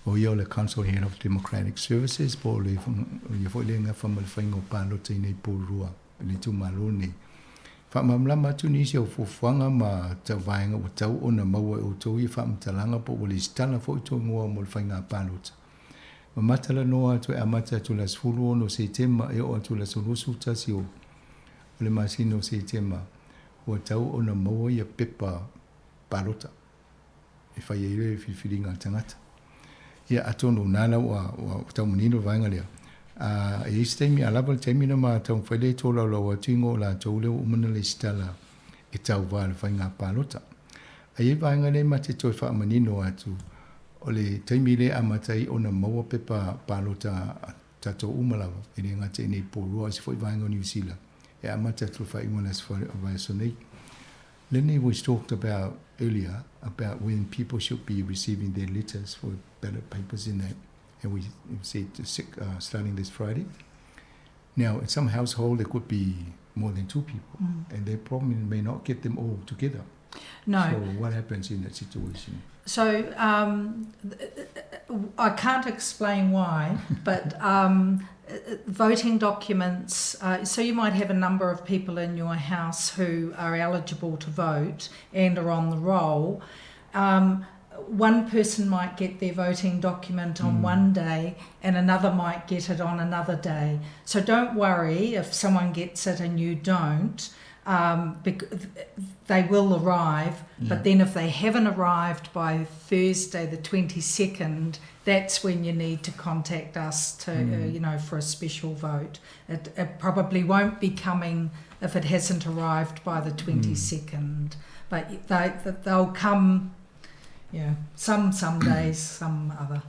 o ia le Council Head of Democratic Services po le le nga whamalwhaingo pālo te nei pōrua le tu malo nei. Whamamlama tu nisi o fuwhanga ma tau vaenga o tau o na maua o tau i whamtalanga po o le stala fo i tau ngua mo le whainga pālota. Ma matala noa tu e amata tu las fulu ono se tema e o tu las urusu tasi o le masino se tema o tau o na maua i a pepa pālota. E whai e re whiwhiringa tangata. Ia atono nana o tau manino vaenga lea. E istemi alaba temi na ma tau whaile tōla lau atingo la tau leo umana le stala e tau wale whainga pālota. A e vaenga le ma te toi wha manino atu o le temi le amatai o na maua pepa pālota tato umalawa e le ngate nei pōrua si fwoi vaenga New Zealand. E amata tu wha ingo las whae sonei. Lenny was talked about earlier about when people should be receiving their letters for ballot papers in that. And we said starting this Friday. Now, in some household, there could be more than 2 people, and they probably may not get them all together. No. So what happens in that situation? So I can't explain why, but voting documents, so you might have a number of people in your house who are eligible to vote and are on the roll. One person might get their voting document on one day and another might get it on another day. So don't worry if someone gets it and you don't. They will arrive, but then if they haven't arrived by Thursday the 22nd, that's when you need to contact us to, for a special vote. It probably won't be coming if it hasn't arrived by the 22nd, but they'll come. Yeah, some days, some other.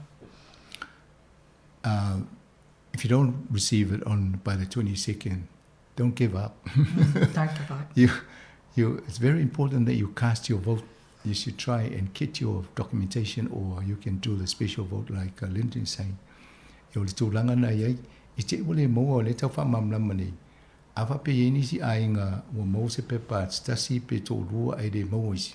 If you don't receive it by the 22nd, don't give up. Don't give up. It's very important that you cast your vote. You should try and get your documentation, or you can do the special vote like Lyndon is saying. Yo le tūlanga na iai, I te ule moa o le tau whamamlama nei. Awa pe eni si ainga o mau se pepa stasi pe tō rua ai le mau isi.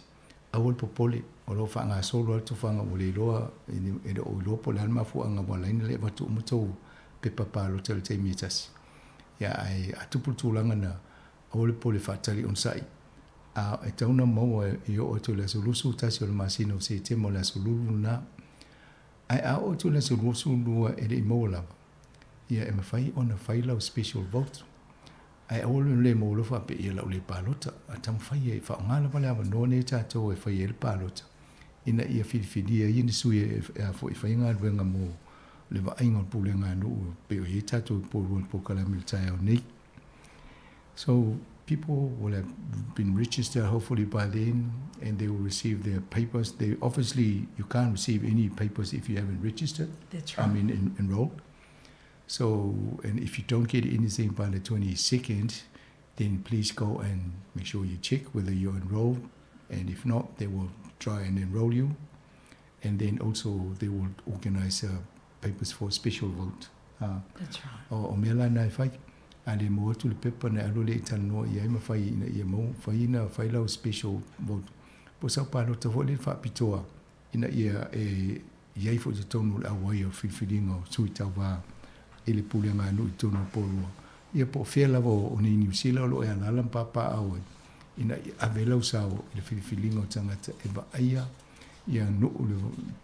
Awal popole. O lo whanga solo atu whanga o le roa e o loa po le halma fuanga wa laina le watu umatou pepa pālo te le te mietasi. Ia ai atupu tūlanga na o le po le whatari on sai. E tauna maua i o tu le sulusu tasi o le masino se te mo le sululu na. Ai o tu le sulusu lua e le imo lava. Ia e mawhai o na whailau special vote. Ai o le mo lo fa pe ia la o le pālota. A tam whai e whaongala wale awa no ne tātou e whai e le pālota. Ina ia whiwhidia i ni sui e fo i whainga ruenga mo le wa ainga pule ngā nuu pe o he tātou pōrua po kalamil tai au nei. So people will have been registered hopefully by then, and they will receive their papers. They obviously, you can't receive any papers if you haven't registered. That's right. Enrolled. So, and if you don't get anything by the 22nd, then please go and make sure you check whether you're enrolled. And if not, they will try and enroll you. And then also they will organize papers for a special vote. That's right. O mea nai whai. Ale mo atu le pepa na alo le itanoa i aima whai ina ia mo. Whai ina whai lau special vote. Po sau pālo ta whole whapitoa. Ina ia e iai fo te tonu le awai o whiwhiringa o sui tau wā. E le pule ngā nui tonu pōrua. Ia po whea lawa o nei New Zealand lo e alalam pāpā awai. Ina avelau sao i le whiwhiringa o tangata e wa aia. Ia nuu le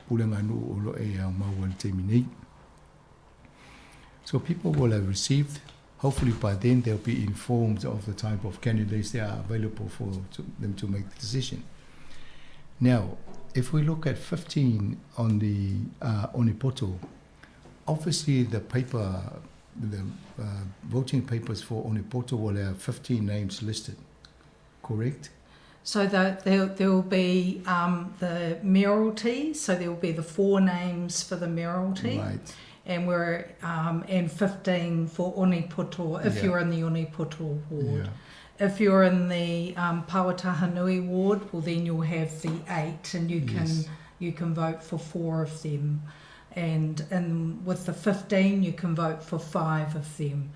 pule ngā nuu o lo e au maua le te minei. So people will have received. Hopefully by then they'll be informed of the type of candidates that are available for them to make the decision. Now, if we look at 15 on the Onipoto, obviously the voting papers for Onipoto will have 15 names listed, correct? So there will be the mayoralty, so there will be the 4 names for the mayoralty. Right. And we're and 15 for Onipoto if you're in the Onipoto ward. Yeah. If you're in the Pawatahanui ward, well then you'll have the 8, and you can vote for 4 of them, and with the 15 you can vote for 5 of them.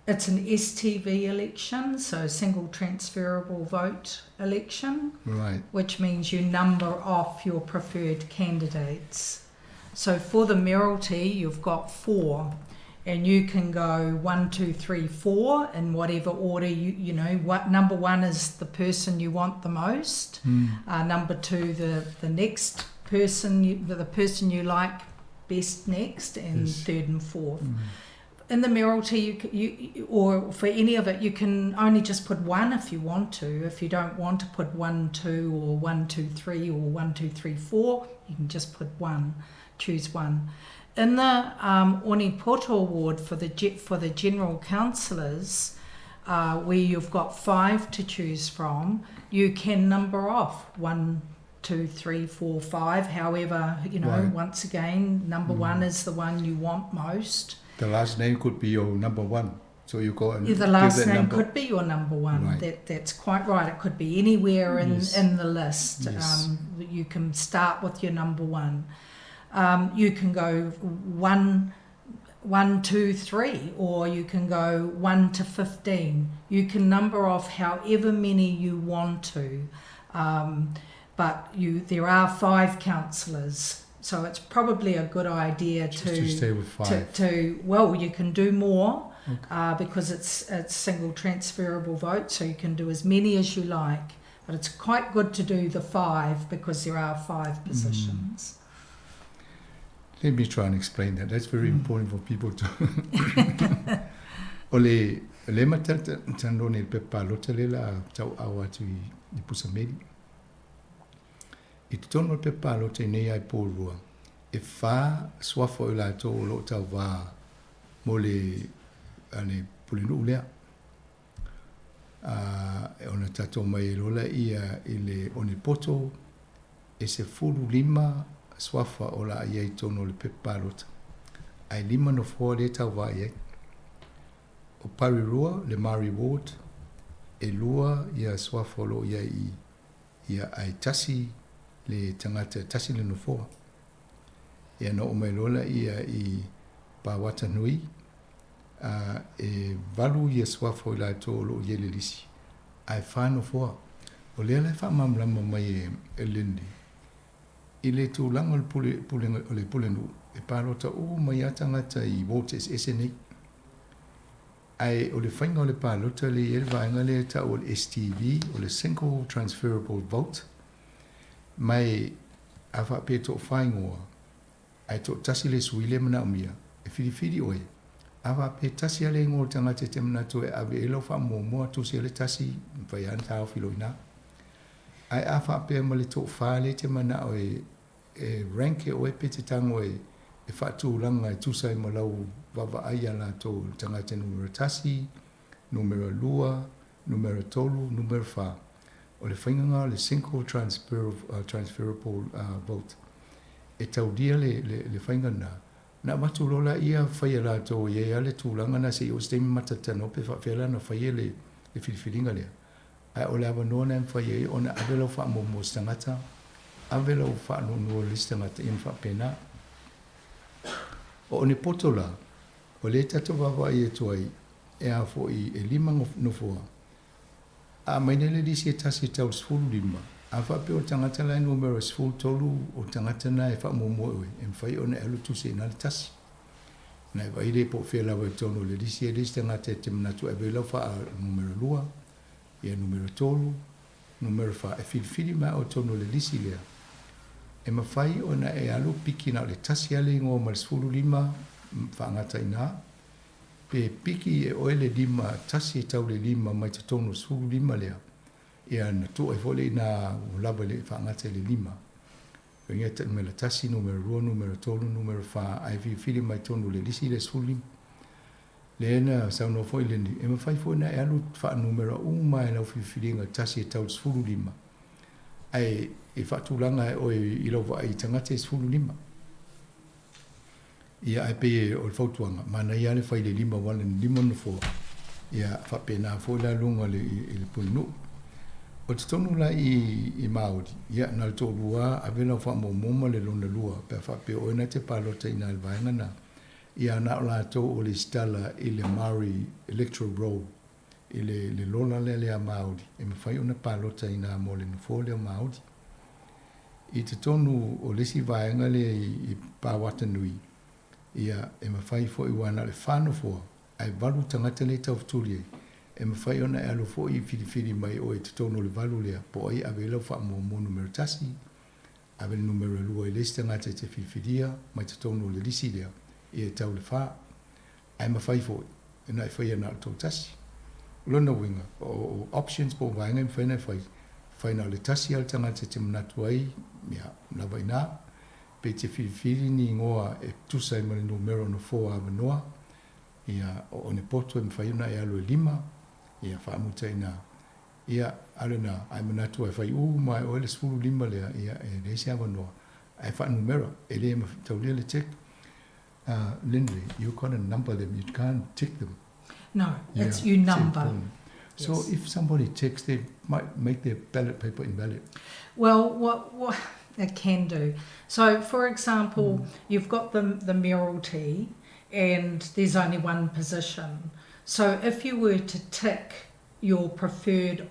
It's an STV election, so single transferable vote election. Right. Which means you number off your preferred candidates. So for the mayoralty, you've got 4, and you can go 1, 2, 3, 4 in whatever order you know. What number 1 is the person you want the most. Number 2, the next person, the person you like best next, and third and fourth. In the mayoralty, you or for any of it, you can only just put 1 if you want to. If you don't want to put 1, 2, or 1, 2, 3, or 1, 2, 3, 4, you can just put 1. Choose 1. In the Onipoto Award for the general councillors, where you've got 5 to choose from, you can number off 1, 2, 3, 4, 5. However, you know, Right. once again, number 1 is the one you want most. The last name could be your number 1. So you go and The last name could be your number 1. Right. That's quite right. It could be anywhere in the list. Yes. You can start with your number 1. You can go 1, 2, 3, or you can go 1 to 15. You can number off however many you want to, but there are 5 councillors. So it's probably a good idea to stay with 5. Well, you can do more because it's single transferable vote, so you can do as many as you like. But it's quite good to do the 5 because there are 5 positions. Let me try and explain that. That's very important for people to. Ole matata tano ni pepa lotelela tau awa tu I pusameli. I tono pepa lote nei ai pōrua. E wha swafo I la tō lo tau wā mole ane pulinu lea. E ona tato mai lola ia I le Onipoto e se furu 5 swafa o la iei tono le pepa lota. Ai 5 no fua le tau wā iei. O Parirua le Mari Ward e lua ia swafa lo iei ia ai tasi le tangata tasi le no fua. Ia no o mai lola ia I Pawata Nui e valu ia swafa o la tō lo iei le lisi. Ai whāno fua. O lea lai wha mamlama mai e lindi. I le tūlanga o le pulenu e pārota o mai atangata I voters SNA. Ai o le whainga o le pārota le e vaenga le ta o le STV o le single transferable vote. Mai a whape tō whaingoa ai tō tasi le suile mana umia e whiriwhiri oe. A whape tasi ale ngō tangata te mana tō e ave elo wha mō tō se le tasi whai ana tāo whiloina. Ai a whape ma le tō whale te mana oe e ranke o e pete tango e whaatūranga e tūsai malau wawa aia la tō tangata numero tasi, numero 2, numero 3, numero 4. O le whainganga le single transferable vote. E taudia le whaingana. Na maturola ia whaia la tō ia le tūranga na se o stemi matatano pe whaafela na whaia le whiriwhiringa lea. Ai o le awa noa na whaia o na avela wha mo stangata. Avela o whaano nua lista ngata in whapena. O Onipoto la, o le tato wawa I e tuai, e a fo I e 5 nofua. A mainele disi e tasi tau sfulu 5. A whape o tangata lai numero sfulu tolu o tangata na e wha momoe e mwhai o na elu tuse ina le tasi. Na e waile po whiala wa tono le disi e lista ngata e te manatu e vela wha numero 2, e numero 3, numero 4, e whirwhiri mai o tono le disi lea. E mawhai o na e alu piki na le tasi ale ngō ma le sfulu 5 whaangata ina. Pe piki e oele 5 tasi e tau le 5 mai te tono sfulu 5 lea. E ana tō e fole ina lava le whaangata le 5. Ringa te me le tasi numero 2, numero 3, numero 4 ai whiwhiri mai tono le lisi le sfulu 5. Le ena sauno foi lendi. E mawhai foi na e alu wha numero 1 mai lau whiwhiringa tasi e tau sfulu 5. Ai e whaatūlanga o I lowa ai tangata e sfulu 5. Ia ai pe o le whautuanga. Mana ia le whai le 5 wale 5 no fua. Ia whapena fo la lunga le pulinu. O te tonu la I Māori. Ia na le tō lua avena wha mo moma le lona lua. Pe whape o ina te palota ina le vaenga na. ia na o lātou o le stala i le Maori electoral roll, i le lola le a Māori, e mawhai ona pālota i nā mo le nufo le Māori. I te tonu o lesi vaenga le i Pāwata Nui, ia e mawhai fo i wana le whanofua, ai walu tangata le taufturi e mawhai ona e alo fo i whiriwhiri mai o e te tonu le walu lea, po ai awe lau wha mo numero tasi, awe le numero lua i lesi tangata i te whiriwhiria, mai te tonu le lisi lea, i e tau le wha, ai mawhai fo i nai whai ana tau tasi. Lona winga, o options po vaenga i whaina whaina le tasi al tangata te manatu ai, mea lawa i nā, pe te whiriwhiri ni ngoa e tusa i mani numero no 4 awa noa, ia o ne poto e mwhaiuna e alo e 5, ia whaamuta i nā. Ia ale nā, ai manatu ai whai mai o ele sfuru 5 lea, ia e reisi awa noa, ai wha numero, e lea ma taulia le tek. Lindley, you can't number them, you can't tick them. No, it's you number. So yes. If somebody ticks, they might make their ballot paper invalid. Well, what it can do. So, for example, you've got the mayoralty and there's only one position. So if you were to tick your preferred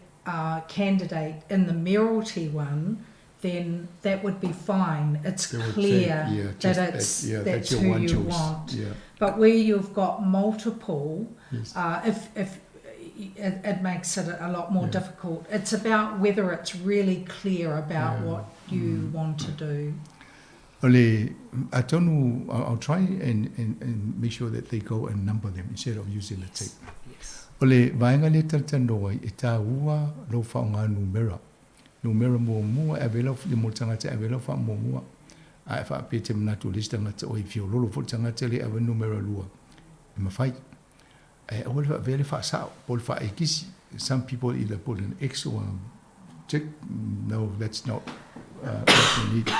candidate in the mayoralty one, then that would be fine. It's clear that that's who you want. Yeah. But where you've got multiple, yes. If it makes it a lot more difficult. It's about whether it's really clear about what you want to do. I'll try and make sure that they go and number them instead of using the tape. Yes. Ole vaenga le tatanoa i tā ua lo whaonga numera. Numera mua e vela le mo tangata e vela wha mua. A e wha pete manatu lista ngata o i fio lolo fo tangata le awa numera lua. E mawhai. E awal wha vele wha sao. Pol wha e kisi. Some people either put an X or a tick. No, that's not what you need.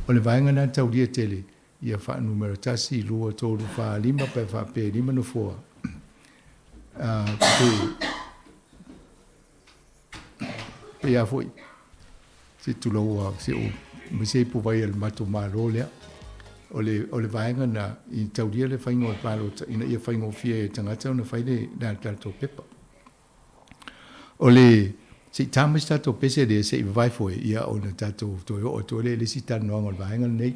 Ole vaenga na tau lia tele. Ia wha numera tasi lua tolu wha lima pe wha pe lima no fua. Pe a foi. Se tu lo se o me se pu vai el mato malo le ole vaenga na I tau dia le faingo palo ina ia faingo fie tangata na faile na tato pepa ole se tamis tato pese de se vai foi ia ona tato to o to le si tan no ngol vaenga nei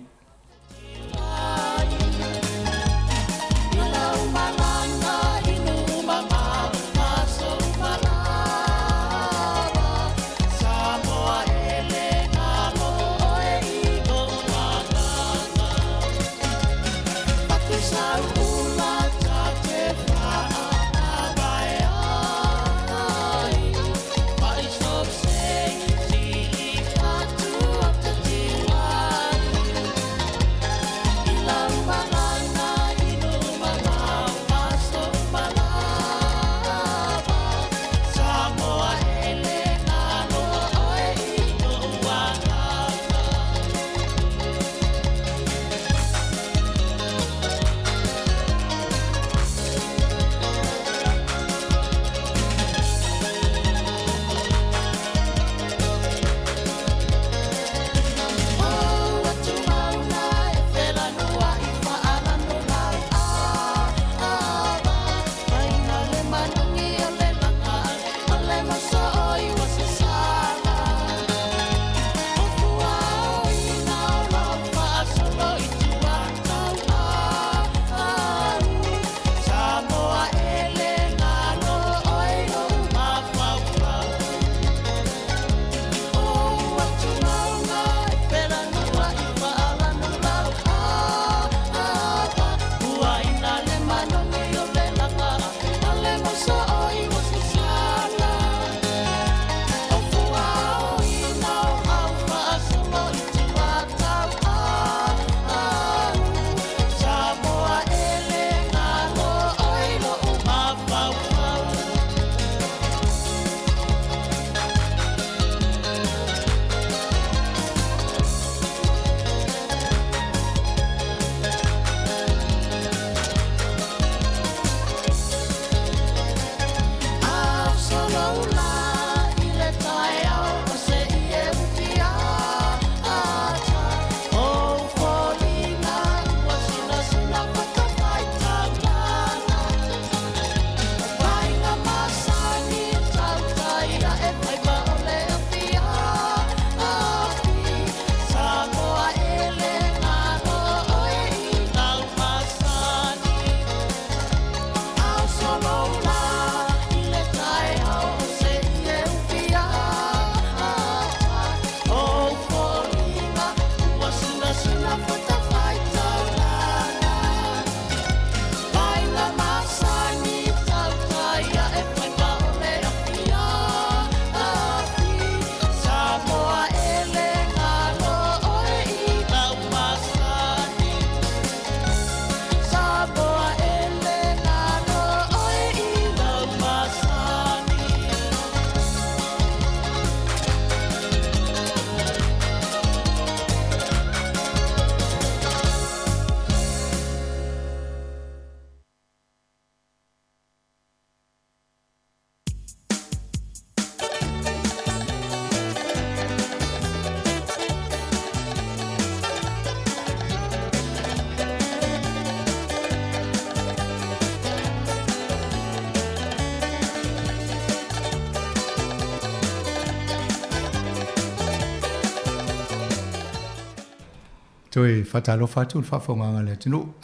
Toi Talofa tu whafonga le tino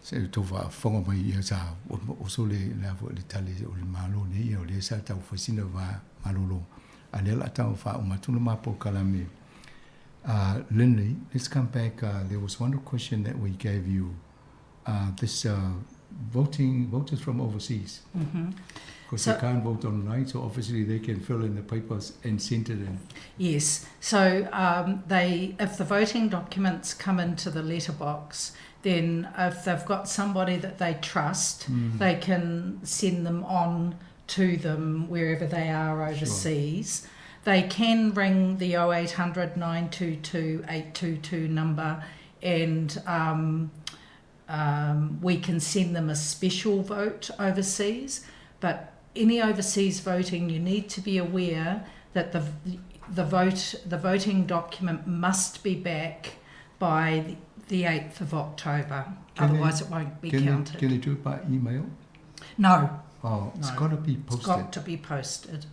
se tu whafonga mai ia sa o so le le tali o le malo nei o le sa tau whasina wa malolo. A le la tau wha o matuna mapo kalame. Lindley, let's come back. There was one question that we gave you. This voters from overseas. Because they can't vote online, so obviously they can fill in the papers and send it in. Yes. So if the voting documents come into the letterbox, then if they've got somebody that they trust, they can send them on to them wherever they are overseas. Sure. They can ring the 0800 922 822 number and we can send them a special vote overseas. But any overseas voting, you need to be aware that the voting document must be back by the 8th of October. Otherwise, it won't be counted. Can you do it by email? No. Oh, it's got to be posted. It's got to be posted.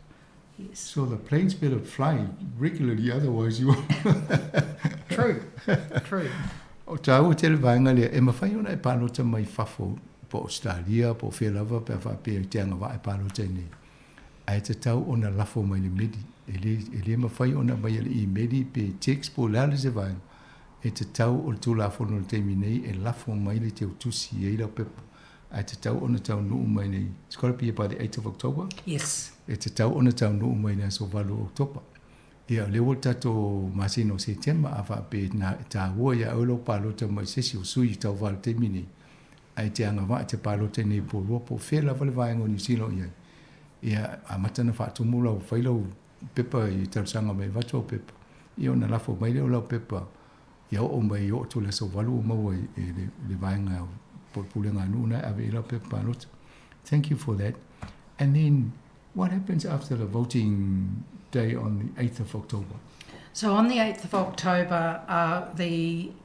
Yes. So the planes better fly regularly, otherwise you won't. True. O tau te le vaenga lea, e mawhai ona e pālota mai whafo po Australia, po Whialawa, pe whape te anga wa e pālota nei. Ai te tau ona lafo mai le medi. E le mawhai ona mai le I medi pe text po lale se vaenga. E te tau o le tūlafo no le teimi nei, e lafo mai le te utusi e ila pepa. Ai te tau ona tau nuu mai nei. It's got to be by the 8th of October? Yes. E te tau ona tau nuu mai nei so valu October. Ia lewa tato masino se tema a whape na ta ua ia aulo pālota mai sesi o sui tau valu te mini. Ai te anga wa te pālota nei po rua po whela vale vaengo ni sino ia. Ia a matana whaatumula o whailau pepa I tausanga mai vato pepa. Ia ona lafo mai leo lau pepa. Ia o mai o tu le so valu o maua le vaenga po pulenga nuna ave ila pepa pālota. Thank you for that. And then what happens after the voting day on the 8th of October? So on the 8th of October,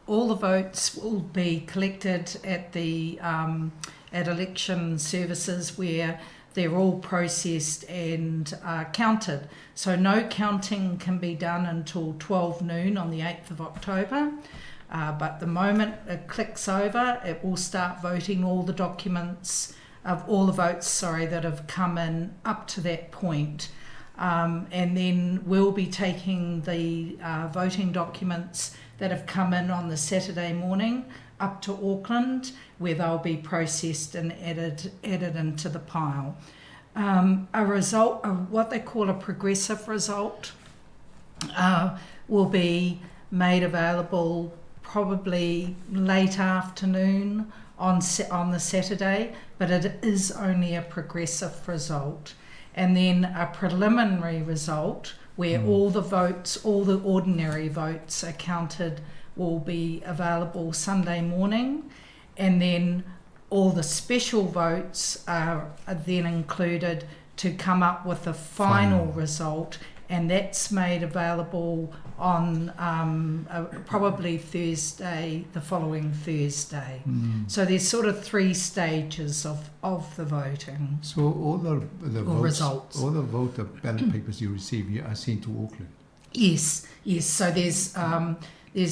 all the votes will be collected at the at election services where they're all processed and counted. So no counting can be done until 12 noon on the 8th of October. But the moment it clicks over, it will start voting all the documents of all the votes, that have come in up to that point. And then we'll be taking the voting documents that have come in on the Saturday morning up to Auckland, where they'll be processed and added into the pile. A result, what they call a progressive result, will be made available probably late afternoon on the Saturday, but it is only a progressive result. And then a preliminary result where all the ordinary votes are counted will be available Sunday morning, and then all the special votes are then included to come up with a final result, and that's made available on probably Thursday, the following Thursday. So there's sort of 3 stages of the voting. So all the votes, results. all the ballot papers you receive here are sent to Auckland? Yes. So there's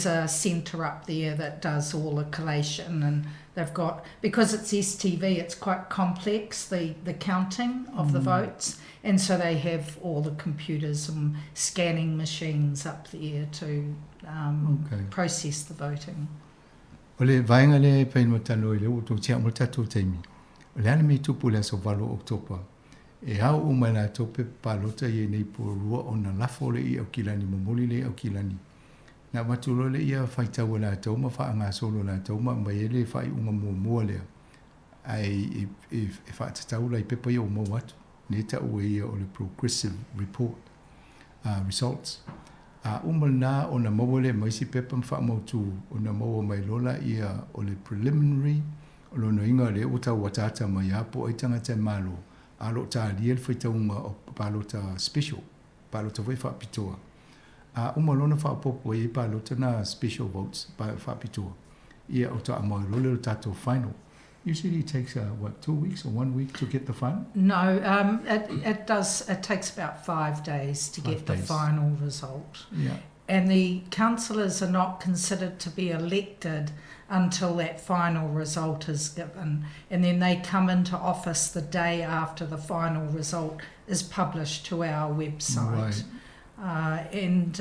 a centre up there that does all the collation, and they've got, because it's STV, it's quite complex, the counting of the votes, and so they have all the computers and scanning machines up there to process the voting. Ole vaenga le pai matano le o to tia mo tatu taimi. Ole ana me tupu le so valo October. E hau o mai la tope palota ye nei po rua ona lafo le I o kilani momoli le o kilani. Na matulo le ia faita wala tau ma fa nga solo la tau ma mai le fai unga mo le. Ai if fa tau la pepa yo mo wat. Ne ta o ia o le progressive report results. Umal na ona mawale mai si pepa mfa mo tu ona mawa mai lola ia o le preliminary o lo no inga le uta watata mai apo ai tangata malo alo ta liel faita unga o palota special palota vai fa pitoa. Umalona fa popo e palota na special votes by fa pitoa. Ia o ta mai lola tato final. Usually it takes 2 weeks or 1 week to get the final? No, it takes about 5 days to get the final result. Yeah. and the councillors are not considered to be elected until that final result is given, and then they come into office the day after the final result is published to our website. And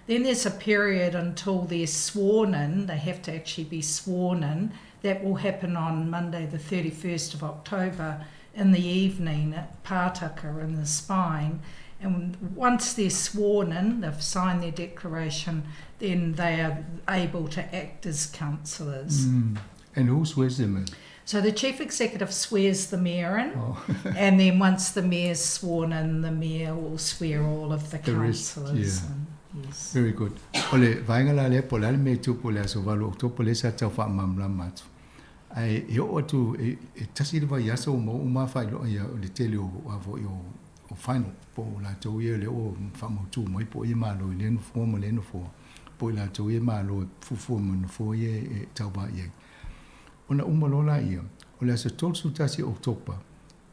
then there's a period until they're sworn in. They have to actually be sworn in. That will happen on Monday the 31st of October in the evening at Pātaka in the Spine. And once they're sworn in, they've signed their declaration, then they are able to act as councillors. And who swears them in? So the chief executive swears the mayor in, and then once the mayor's sworn in, the mayor will swear all of the councillors in. Yes. Very good. Ole, vaingala le polale me tu pole so valo to pole sa tau fa mamla mat. Ai yo tu e tasirva yaso mo uma fa lo ya le tele o avo yo o final po la to ye le o fa mo tu mo po ye malo le no fo mo le no fo po la to ye malo fu mo no fo ye tau ba ye. Ona umalola ia. Ole sa tol su tasi October.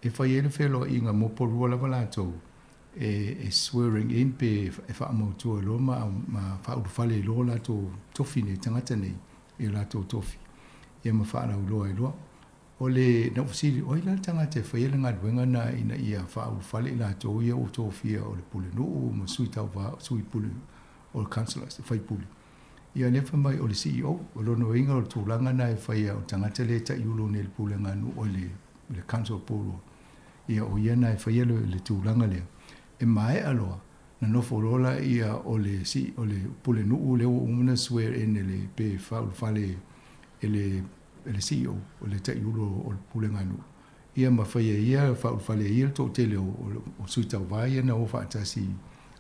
E fa ye le felo inga mo po rola vala to. E swearing in pe e fa mo tu lo ma fa u fale lo la to tofi ne tangata nei e la to tofi e ma fa la lo e lo ole na si o la tangata fa ye nga wenga na ina ia fa u fale la to ye o tofi o le pule no mo sui ta va sui pule o councillors fa pule ia ne fa mai o le CEO o lo no inga o tu langa na e fa ia o tangata le ta yulo ne le pule nga no o le council polo ia o ia na e fa ye le tu langa le e mai aloa na no forola ia o le si o le pule nu le o una swear in le pe fa fale ele CEO o le tai ulo o pule nganu ia ma fa ia fa fale ia to tele o suita vai na o fa tasi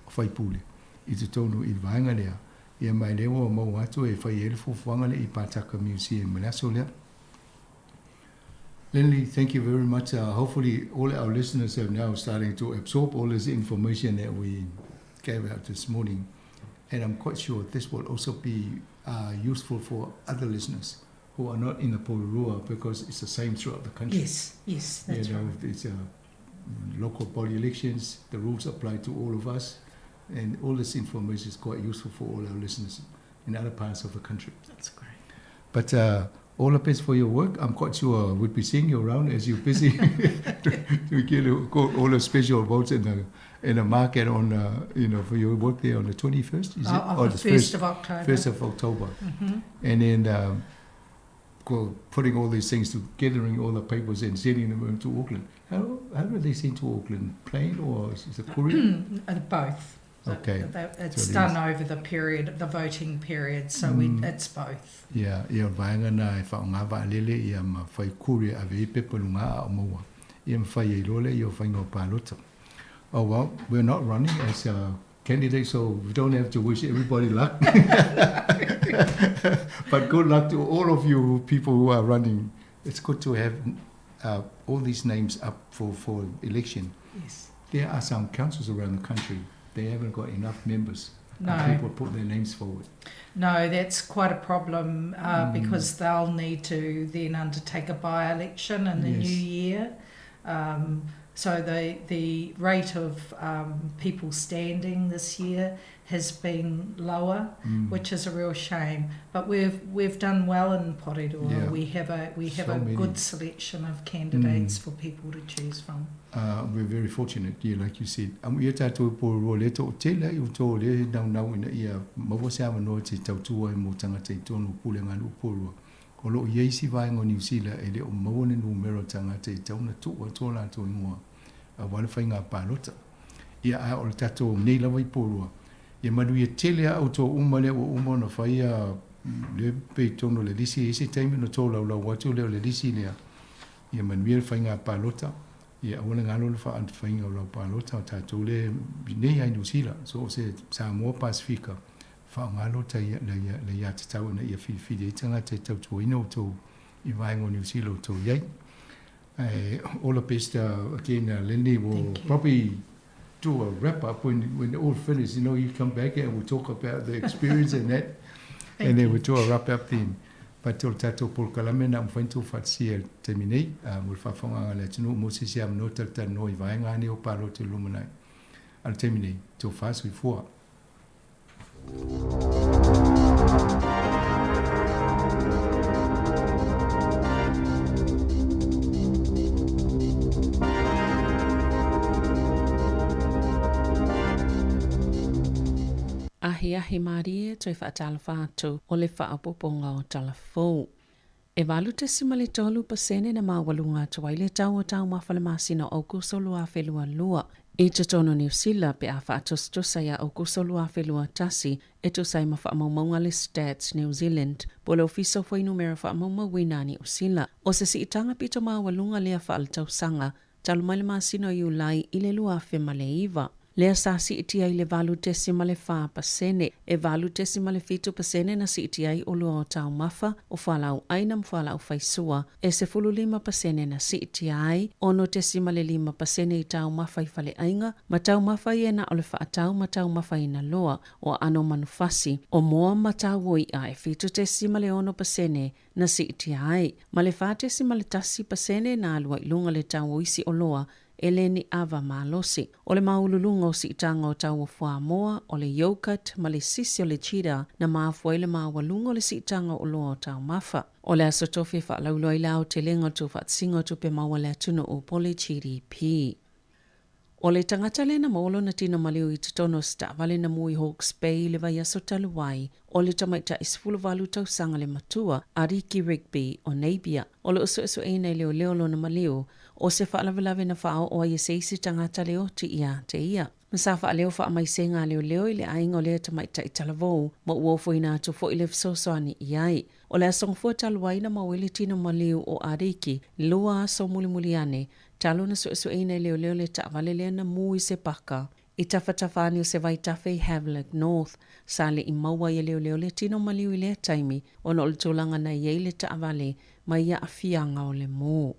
fa pule i te tonu i vanga le ia mai le o mo atu e fa ia fo fanga le i Pātaka Museum la so le. Lindley, thank you very much. Hopefully all our listeners are now starting to absorb all this information that we gave out this morning. And I'm quite sure this will also be useful for other listeners who are not in the Porurua, because it's the same throughout the country. Yes, that's right. It's local body elections, the rules apply to all of us, and all this information is quite useful for all our listeners in other parts of the country. That's great. But all the best for your work. I'm quite sure we'll be seeing you around as you're busy to get all the special votes in the market on for your work there on the 21st. Is it? Or the 1st of October. 1st of October. And then putting all these things gathering all the papers and sending them to Auckland. How do they send to Auckland? Plane or is it courier? Both. Okay. It's done over the period, the voting period, so it's both. Yeah, vaenga na e whaonga wa lele ia ma whai kuri a vei pepalunga a moa. Ia ma whai e lole i o whaingo pālota. Oh well, we're not running as candidates, so we don't have to wish everybody luck. But good luck to all of you people who are running. It's good to have all these names up for election. Yes. There are some councils around the country. They haven't got enough members. No. People put their names forward. No, that's quite a problem because they'll need to then undertake a by-election in the new year. So the rate of people standing this year has been lower, which is a real shame. But we've done well in Porirua. Yeah. We have a good selection of candidates for people to choose from. We're very fortunate, like you said. Ia tātou Porirua le tō te lai o tō le nau ina ia mawasama no te tautua e mō tangata I tōnu pulenga nu Porirua. O lo iei si vaenga New Zealand e le o mawane numero tangata I tauna tō tōla tō ingoa. A wale whainga pālota. Ia a o le tātou nei lawa I Porirua. Ia manu ia tele au tō umale o umona whaia le pei tono le lisi isi taimi no tō lau watu leo le lisi lea. Ia manu ia whainga pālota. Ia awana ngalo le whainga lau pālota o tātou le nei ai New Zealand. So se Samoa Pasifika. Whaingalo ta le ia te tau na ia whiwhide itanga te tau tō ino tō I vaenga New Zealand tō iei. All the best again, Lindy will probably do a wrap up when they're all finished. You come back and we'll talk about the experience and that, and then we'll do a wrap up then. But till tato por kalame na mfuento fatsia terminate, we'll fafonga le tino mosisi am no tata no I vaenga ni o palo te lumanai. I'll terminate till fast before. Ahi Marie toi whaatalofa atu o le whaapoponga o Talofou. E walu te simale tolu pasene na mawalunga tuai le tau o tau mawhale masina o kusolu a whelua lua. I te tono New Zealand pe a whaatostosa ia o kusolu a whelua tasi e tu sai ma whaamaumaunga le Stats New Zealand po le ofiso fwai numero whaamaumaunga winani o sila. O se si itanga pito mawalunga lea whaal tau sanga talu maile masina i ulai i le lua whemale iwa. Lea sa si itia i le valu tesima le wha pasene, e valu tesima le fitu pasene na si itia i o lua o tau mafa, o whalau aina mwhalau whaisua, e se fulu 5 pasene na si itia ai, ono tesima le 5 pasene i tau mafa i whale ainga, ma tau mafa i ena o le whaatau ma tau mafa i na loa, o ano manufasi, o moa ma tau oi a e fitu tesima le 1 pasene na si itia ai, ma le wha tesima le tasi pasene na alua i lunga le tau oisi o loa, Eleni ava malosi. O le maululunga o si itanga o tau o Samoa, o le yogurt, ma le sisi o le chira, na maafua le mawalunga o le si itanga o loa o tau mafa. O le aso tofi wha laulo i lao te lenga tu whaatsinga tu pe maua le atuna o pole GDP. O le tangata le na maolo na tina maliu i tutono sta vale na mui Hawke's Bay le vai aso taluai, o le tamaita isfulu valu tau sanga le matua, Ariki Rigby o Napier, o le usu eina leo leo na maliu, o se whaalawelawe na whao o ai seisi tangata leo ti ia te ia. Masa whaaleo wha mai senga leo i le ainga o lea tamaita i talavou, ma uofo ina atu fo i le fsosoani i ai. O le asongfua taluai na mawele tina maliu o Ariki, lua aso muli ane, talo na eina leo le taavale lea na mui se paka. I tawhatawhani o se vai tafe i Havelock North, sa le i maua i leo le tino maliu i lea taimi, o no le tūlanga na iei le taavale, ma ia a fianga o le mō.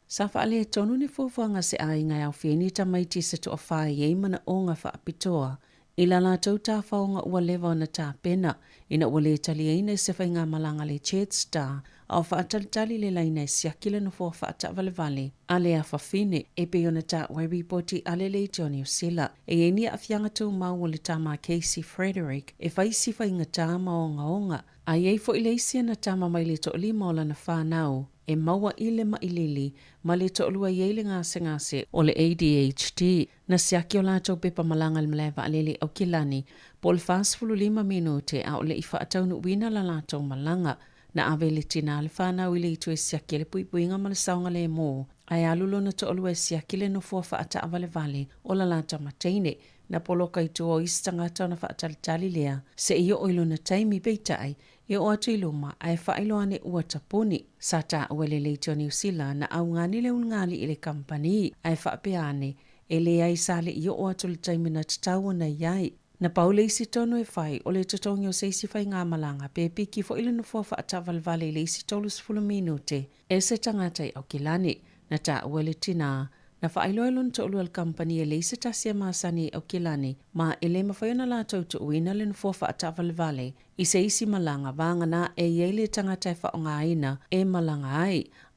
Sa whaale e tonu ni fufuanga se ai ngai au whini ta maiti se to whae ei mana o ngā whaapitoa. I la lātou tā whaonga ua lewa na tā pena, ina ua le tali eina se whai ngā malanga le Chet Star, au whaatalitali le laina e siakila no fua whaatawale vale, a le a whawhine, e pe ona tā wai ripoti ale le te o New Zealand. E enia a whianga tū mau o le tā mā Casey Frederick, e whaisi whai ngā tā maonga. A iei fo ileisia na tama mai le to'oli maola na whanau, e maua ile ma ilili, ma le to'olua iei le ngase o le ADHD, na siaki o lātou pepa malanga le malewa alele au kilani, po le 5 minute a o le ifa atau nu wina la lātou malanga, na ave le tina le whanau ile itu e siaki le puipuinga ma le saunga le mō, ai alulo na to'olua e siaki le no fua whaata avale vale o la lātou mateine, na poloka i tu o istangata na whaatalitali lea, se i o ilo na taimi peitai, i o atu iluma ai whailo ane ua tapuni. Sa tā uele leiti o New Zealand na au ngani le ungali i le kampani ai whaapeane, e le ai sale i o atu le taimi na tatau na iai. Na paule isi tonu e whai o le tatongi o seisi whai ngā malanga pe piki fo ilo na fua whaatawalvale le isi tolu 10 minute, e se tangatai au kilani, na tā uele tina, na whaailoilon to ulu al kampani e leise tasia maasani au kilani, ma ele mawhaiona la tautu uina le nufua whaatawale vale, i se isi malanga vanga na e yeile tangatai whaonga aina e malanga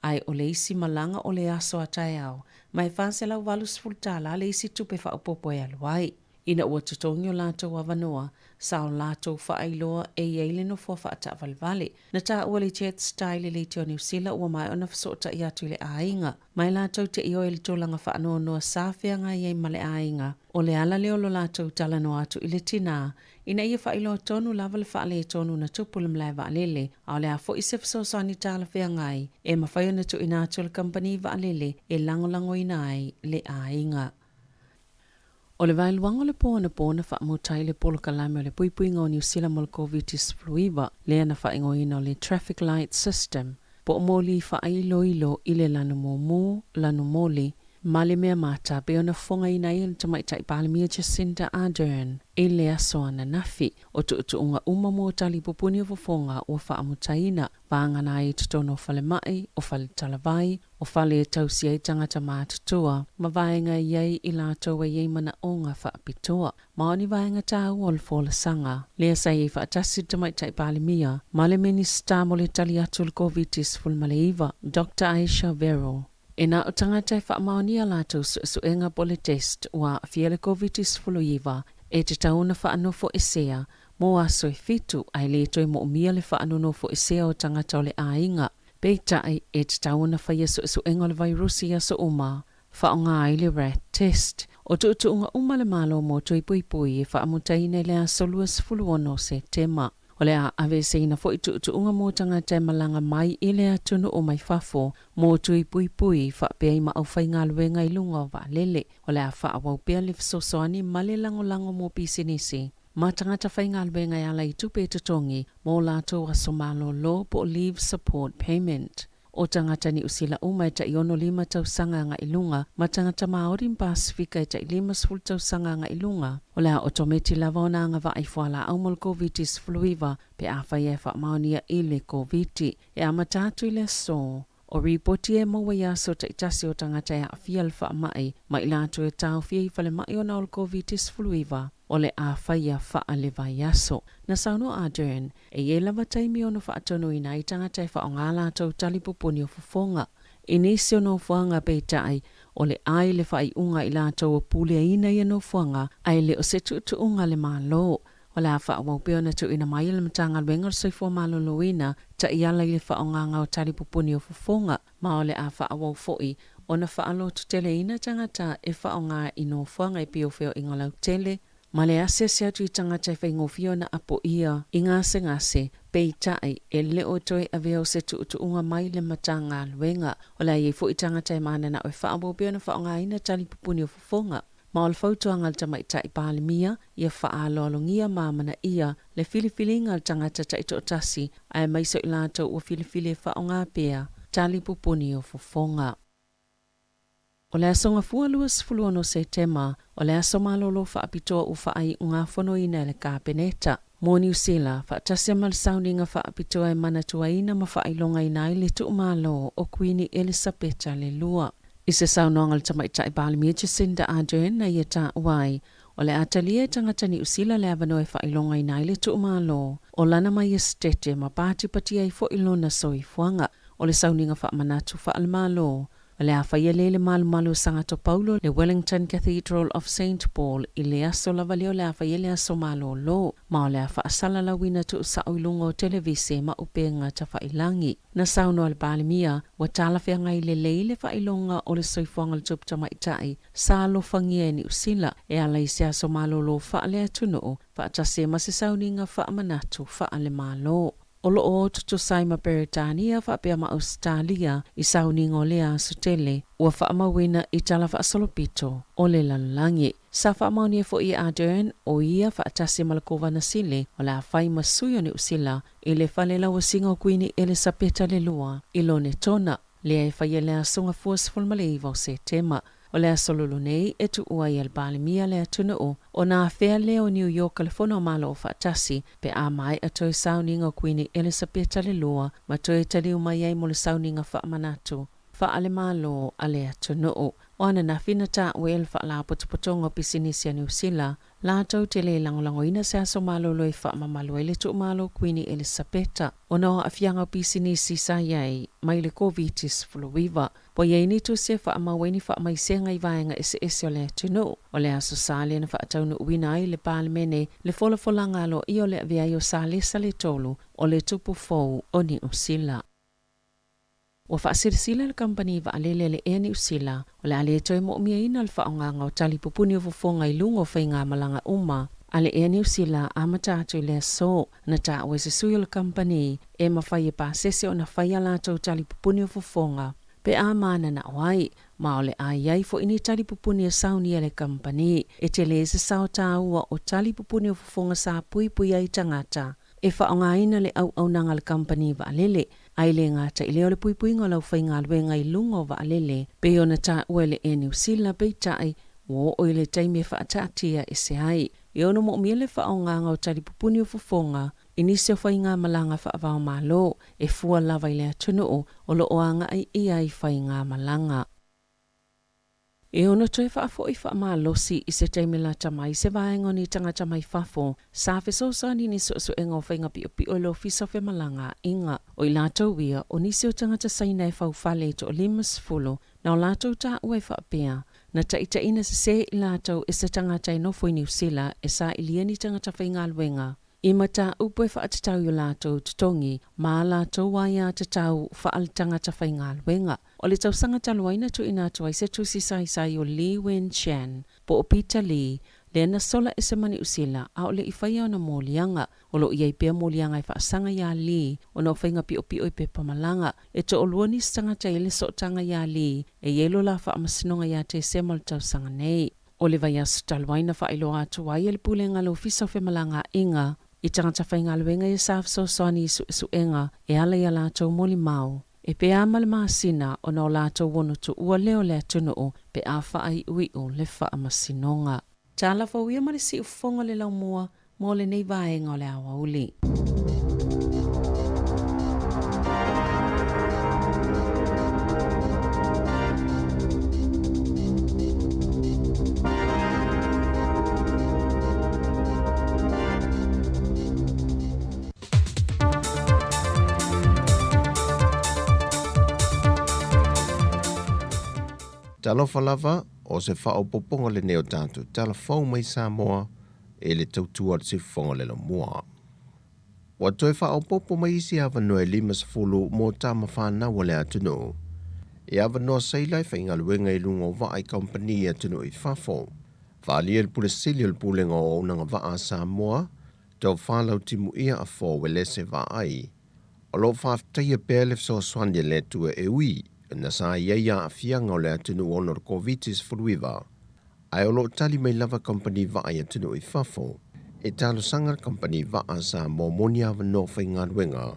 ai o le isi malanga o le aso atai au, mai whanse lau valus fultala le isi tupe whaupopo e aluai. Ina ua tutongi o lātou awanoa, sa o lātou whaailoa e yeile no fua whaatawale vale. Na tā ua le Chet Style le te o New Zealand ua mai ona whasota i atu le ainga. Mai lātou te io e le tōlanga whaanoa noa sāwhianga i male ainga. O le ala leo lo lātou tala no atu i le tina. Ina ia whaailoa tonu lava le whaale tonu na tupule mlai vaalele. Au le a fo i se whasosani tala whiangai. E mawhaiona tu ina atu le company vaalele e langolango ina ai le ainga. O le vai luanga le pōna wha mutai le polo kalame o le puipuinga o New Zealand mo le COVID-19 lea na wha ingoina o le traffic light system. Po o moli wha ilo i le lanu mō, lanu moli, ma le mea mata pe ona whonga ina i tamaitai Palimia Jacinda Ardern e le aso ana nafi o tuunga mō tali pupuni o whonga o wha amutaina vāngana i tutono o whale mai, o whale talavai, o whale tausia i tangata mātutua, ma vaenga iei i lātou e iei mana o ngā whaapitoa. Maoni vaenga tāu o le whola sanga. Lea sai e whaatasi tamaitai Palimia, ma le minista mo le tali atu le COVID-19 Maleiva, Dr. Aisha Vero. E nā o tangata e whaamaonia lātou suenga po le test wa fiele COVID-19 E te tauna whaanofo e sea, mo aso e fitu ai le toi mo umia le whaanofo e sea o tangata o le ainga. Peitai e te tauna whaia su engo le vairusi aso uma, whaonga ai le rat test. O tu unga uma le malo mo tui pui e whaamutaine le aso luas fuluono se tema. O le a ave se ina fo i tu unga mo tangata malanga mai i le atunu o mai fafo, mo tui pui whapea i ma au whainga luenga i lunga o lele. O le a whaawau pea le fisosoani ma le lango mo pisinisi. Ma tangata whainga luenga i ala i tupe tutongi, mo lato aso malo lo po leave support payment. O tangata ni usila uma e ta iono 5 tausanga nga ilunga, ma tangata Maori Pasifika e ta 5 tausanga nga ilunga. O lea otometi lavona nga va aifuala au mol COVID-19 fluiva pe awha e wha maonia ile COVID-19 e amatatu ile so. O ripoti e maua yaso ta itasi o tangata e awhial wha mai, ma ilato e tau fia i whale mai o na ol COVID-19 fluiva. O le a whaia wha le vai yaso. Na sauno a Dern, e lava taimi ono wha atonu ina i tangata e wha o ngala tau talipupuni o fufonga. Inisi o no fuanga peitai, o le ai le wha i unga i lato o pule ina i no fuanga, ai le o se tu unga le malo. O le a wha o peo na tu ina mai le matanga luenga so i fua malo loina, ta i ala i le wha o nganga o talipupuni o fufonga, ma o le a wha o foi, o na wha alo tutele ina tangata e wha o ngā i no fuanga i pio feo ingolau tele, ma le ase se atu i tangata i whaingofio na apo ia i ngase peitai e leo toi a veo se tu unga mai le matanga luenga o la i fo i tangata i mana na o whaabobio na whaonga ina tali pupuni o fufonga. Ma o le fautuanga le tamaita i palimia ia whaalolongia mamana ia le filifilinga le tangata ta ito tasi ai maiso i lato o filifili whaonga pea tali pupuni o fufonga. O le asonga fualuas fuluono se tema, o le asomalolo whaapitoa u whaai unga whono ina le kāpeneta. Mō New Zealand, whaatasia malisaunga whaapitoa e manatua ina ma whaailonga ina i le tuumalo o Queen Elizabeth le lua. I se saunoanga le tamaita i Balimia Jacinda Ardern na ia tā uai. O le atalia tangata ni usila le avano e whailonga ina i le tuumalo. O lana mai estete ma pāti patia i fo ilona so i fuanga. O le sauninga whaamanatu whaalmalo. O le awhaia le malu sangato Paulo le Wellington Cathedral of St. Paul i le aso lavaleo le awhaia le aso malo lo. Ma o le awha asala la wina tu sa oilunga o televise ma upenga ta whailangi. Na sauno al Balimia, wa talawhia ngai le leile whailonga o le soifuanga le tupta maitai, sa lo fangia ni usila e ala i se aso malo lo whaale atuno, whaatase ma se sauninga whaamanatu whaale malo. Olo o tutu saima Beretania whapea ma Australia i sauningo lea sutele ua whaamawina i tala whaasolopito o le lalangi. Sa whaamaunia fo i Ardern o ia whaatasi malakova na sile o la whai masuyo ni usila i le whalela wa singa o Queen Elizabeth le lua i lone tona lea e whaia lea sunga fuas fulmaleiva o se tema. O lea sololo nei e tu ua i al Balimia lea tuna o na awhea leo New York California malo o whaatasi pe a mai a toi sauninga o Queen Elizabeth le lua ma toi taliu mai ai mo le sauninga whaamanatu. Whaale malo a lea tuna o ana na whina ta wel whaala potopotonga pisinisia New Zealand la tau te le langolango ina se aso malo loi whaamamalo ele tu malo Queen Elizabeth. O no a whianga pisinisi sa iai mai le COVID-19 fuluiva. Po iei ni tu se whaamaweni whaamaisenga i vaenga ese o le tunu. O le aso sale na whaataunu uina ai le palemene le folanga lo i o le avea i o sale sa le tolu o le tupu fou o ni usila. Wa whaasirisila le company wa alele le ea ni usila o le ale toi mo umia ina le whaonganga o tali pupuni o fufonga i lungo whainga malanga uma. Ale ea ni usila amatatu le so na ta o se suyo le company e mawhai e pasese o na whaia lato o tali pupuni o fufonga. Pe a mana na wai, ma ole a iai fo ini tali pupuni o sauni le company e te le se sao ta ua o tali pupuni o fufonga sa pui ai tangata. E whaonga ina le au nanga le company wa alele. Ai le ngata i leo le pui ngolau whainga luenga i lungo wa alele. Pe ona ta uele e New Zealand pe tai, wo o ile taimi e whaatatia e se ai. I ono mo miele whaonga o tali pupuni o fufonga, inisi o whainga malanga whaavao malo, e fua lava i lea tunu o lo oanga ai ia i whainga malanga. E ono toi whaafo i whaamalosi i se taimi la tamai se vaengo ni tangata mai whafo, sa fesosa ni ni so engo whainga pi o lo fisa whe malanga inga. O i lato wia o nisi o tangata saina e whau whale to o limas fulo, na o lato ta ue whaapea, Na taʻitaʻina se I lātou e se tangata I nofo I New Zealand e sa ilia ni tangata whaingaluenga. I mata upo e whaatatau I lātou tutongi, ma lātou waia tatau whaal tangata whaingaluenga. O le tausanga taluaina tu inatu ai se tusi sai o Lee Wen Chan, po o Peter Lee, le na sola e se mani usila, a o le I whaia o na mōlianga, o lo iai pia mōlianga I whaasanga ia Lee, o na whainga pio I pe pamalanga, e to o luani stangata I le sotanga ia Lee, e yelo la whaamasinoga ia te se mal tausanga nei. O le vai asu taluaina whailo atu ai le pule ngalo fisa o whemalanga inga, I tangata whaingaluenga I safso soani isu enga, e ala ia lātou moli mau. E pe ama le maasina o na o lātou wono tu ua leo le atunu o pe a whaai ui o le whaamasinonga. Talofa uia ma le si ufonga le lau mua, mo le nei vaenga o le awa uli. Talofa lava o se whaopoponga le neo tātou talafau mai Samoa e le tautua se whonga le mua. Wa toi whaopopo mai isi awanoa 5 mō tāma whānawa le atunu. E awanoa seilai whaingaluenga I lungo vaai company atunu I whafo. Whaalia le pule sili o le pulenga o unanga vaa Samoa, tau whalau timu ia a fō wele se vaai. O lo whaftaia pēlef so swandia le tua e ui, na sa ia a fianga o le atunu onor COVID-19 furuiva. Ai o lo tali mai lava company vaai atunu I whafo. E talo sanga company vaa sa mo moni awanoa whaingaluenga,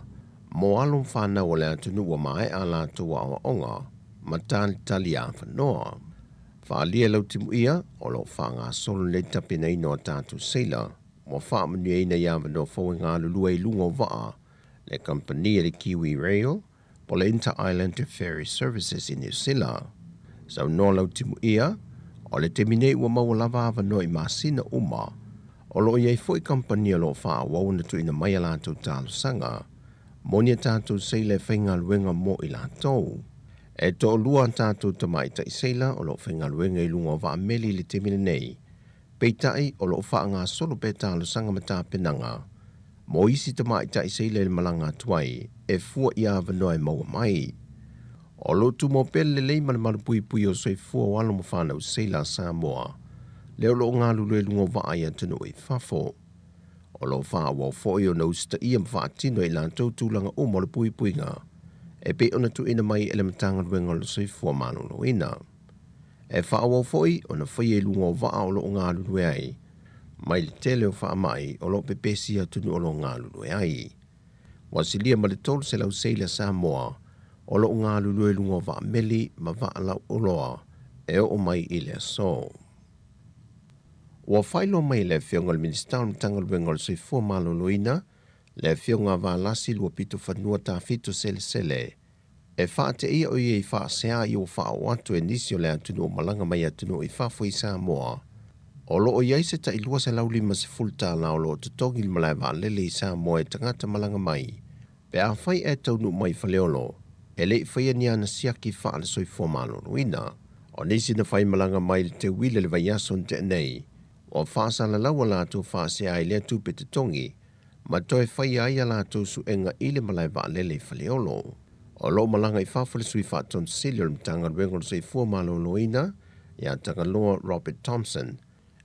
mo alum whana o le atunu wa mai a la tua o onga, ma tali a whanoa. Whaalia lau timu ia, o lo whanga solo le tapina ino tātu seila, mo whaamanu eina ia wanoa whawinga lulua I lungo vaa, le company le Kiwi Rail, po le Inter-Island Ferry Services in New Zealand. Sau no lau timu ia, o le temine ua maulava awanoa I masina uma, o lo iei foi company lo wha wauna tu ina mai la tau talo sanga, monia tātou seila e whaingaluenga mo I lātou. E to lua tātou tamai tai seila o lo whaingaluenga I lunga wa meli le temine nei, peitai o lo wha ngā solo pe talo sanga mata penanga, mo isi tamai tai seila le malanga tuai, e fua ia awanoa e maua mai. O lo tu mo pele lei malamapui pui o soi fua wala mo whanau seila Samoa, leo lo ngā lulu e lungo vaai atunu I whafo. O lo wha wau fōi o na usta ia mwhaatino I lātou tūlanga o mo le pui pui ngā, e pe ona tu ina mai ele matanga ruenga lo soi fua manolo ina. E wha wau fōi o na whai e lungo vaa o lo ngā lulu e ai, mai le tele o wha mai o lo pepesi atunu o lo ngā lulu e ai. Wasilia ma le tolu se lau seila Samoa, o lo ngā lulu e lungo vaa meli ma vaa lau oloa, e o mai I le so. Wa whailo mai le whionga le minister mtanga luenga le soi fua maloloina, le whionga wa lasi lua pito whanua tā fito sele. E whaate ia o ia I wha sea I o wha o atu e nisi o le atunu o malanga mai atunu I whafo I Samoa. O lo o iai se ta ilua se lauli ma se fulta la o lo tutongi malai wa lele I Samoa e tangata malanga mai. Pe a whai e taunu mai whaleolo, e le whaia ni ana siaki wha le soi fua maloloina. O nisi na whai malanga mai le te wile le vai ason te nei, o whaasa la lawa lātou whaase ai lea tūpe te tongi, ma toi whai ai a lātou su enga I le malai wa lele whaleolo. O lo malanga I whawhale sui whaaton silio le mtanga ruengo soi fua maloloina, ia tangaloa Robert Thompson,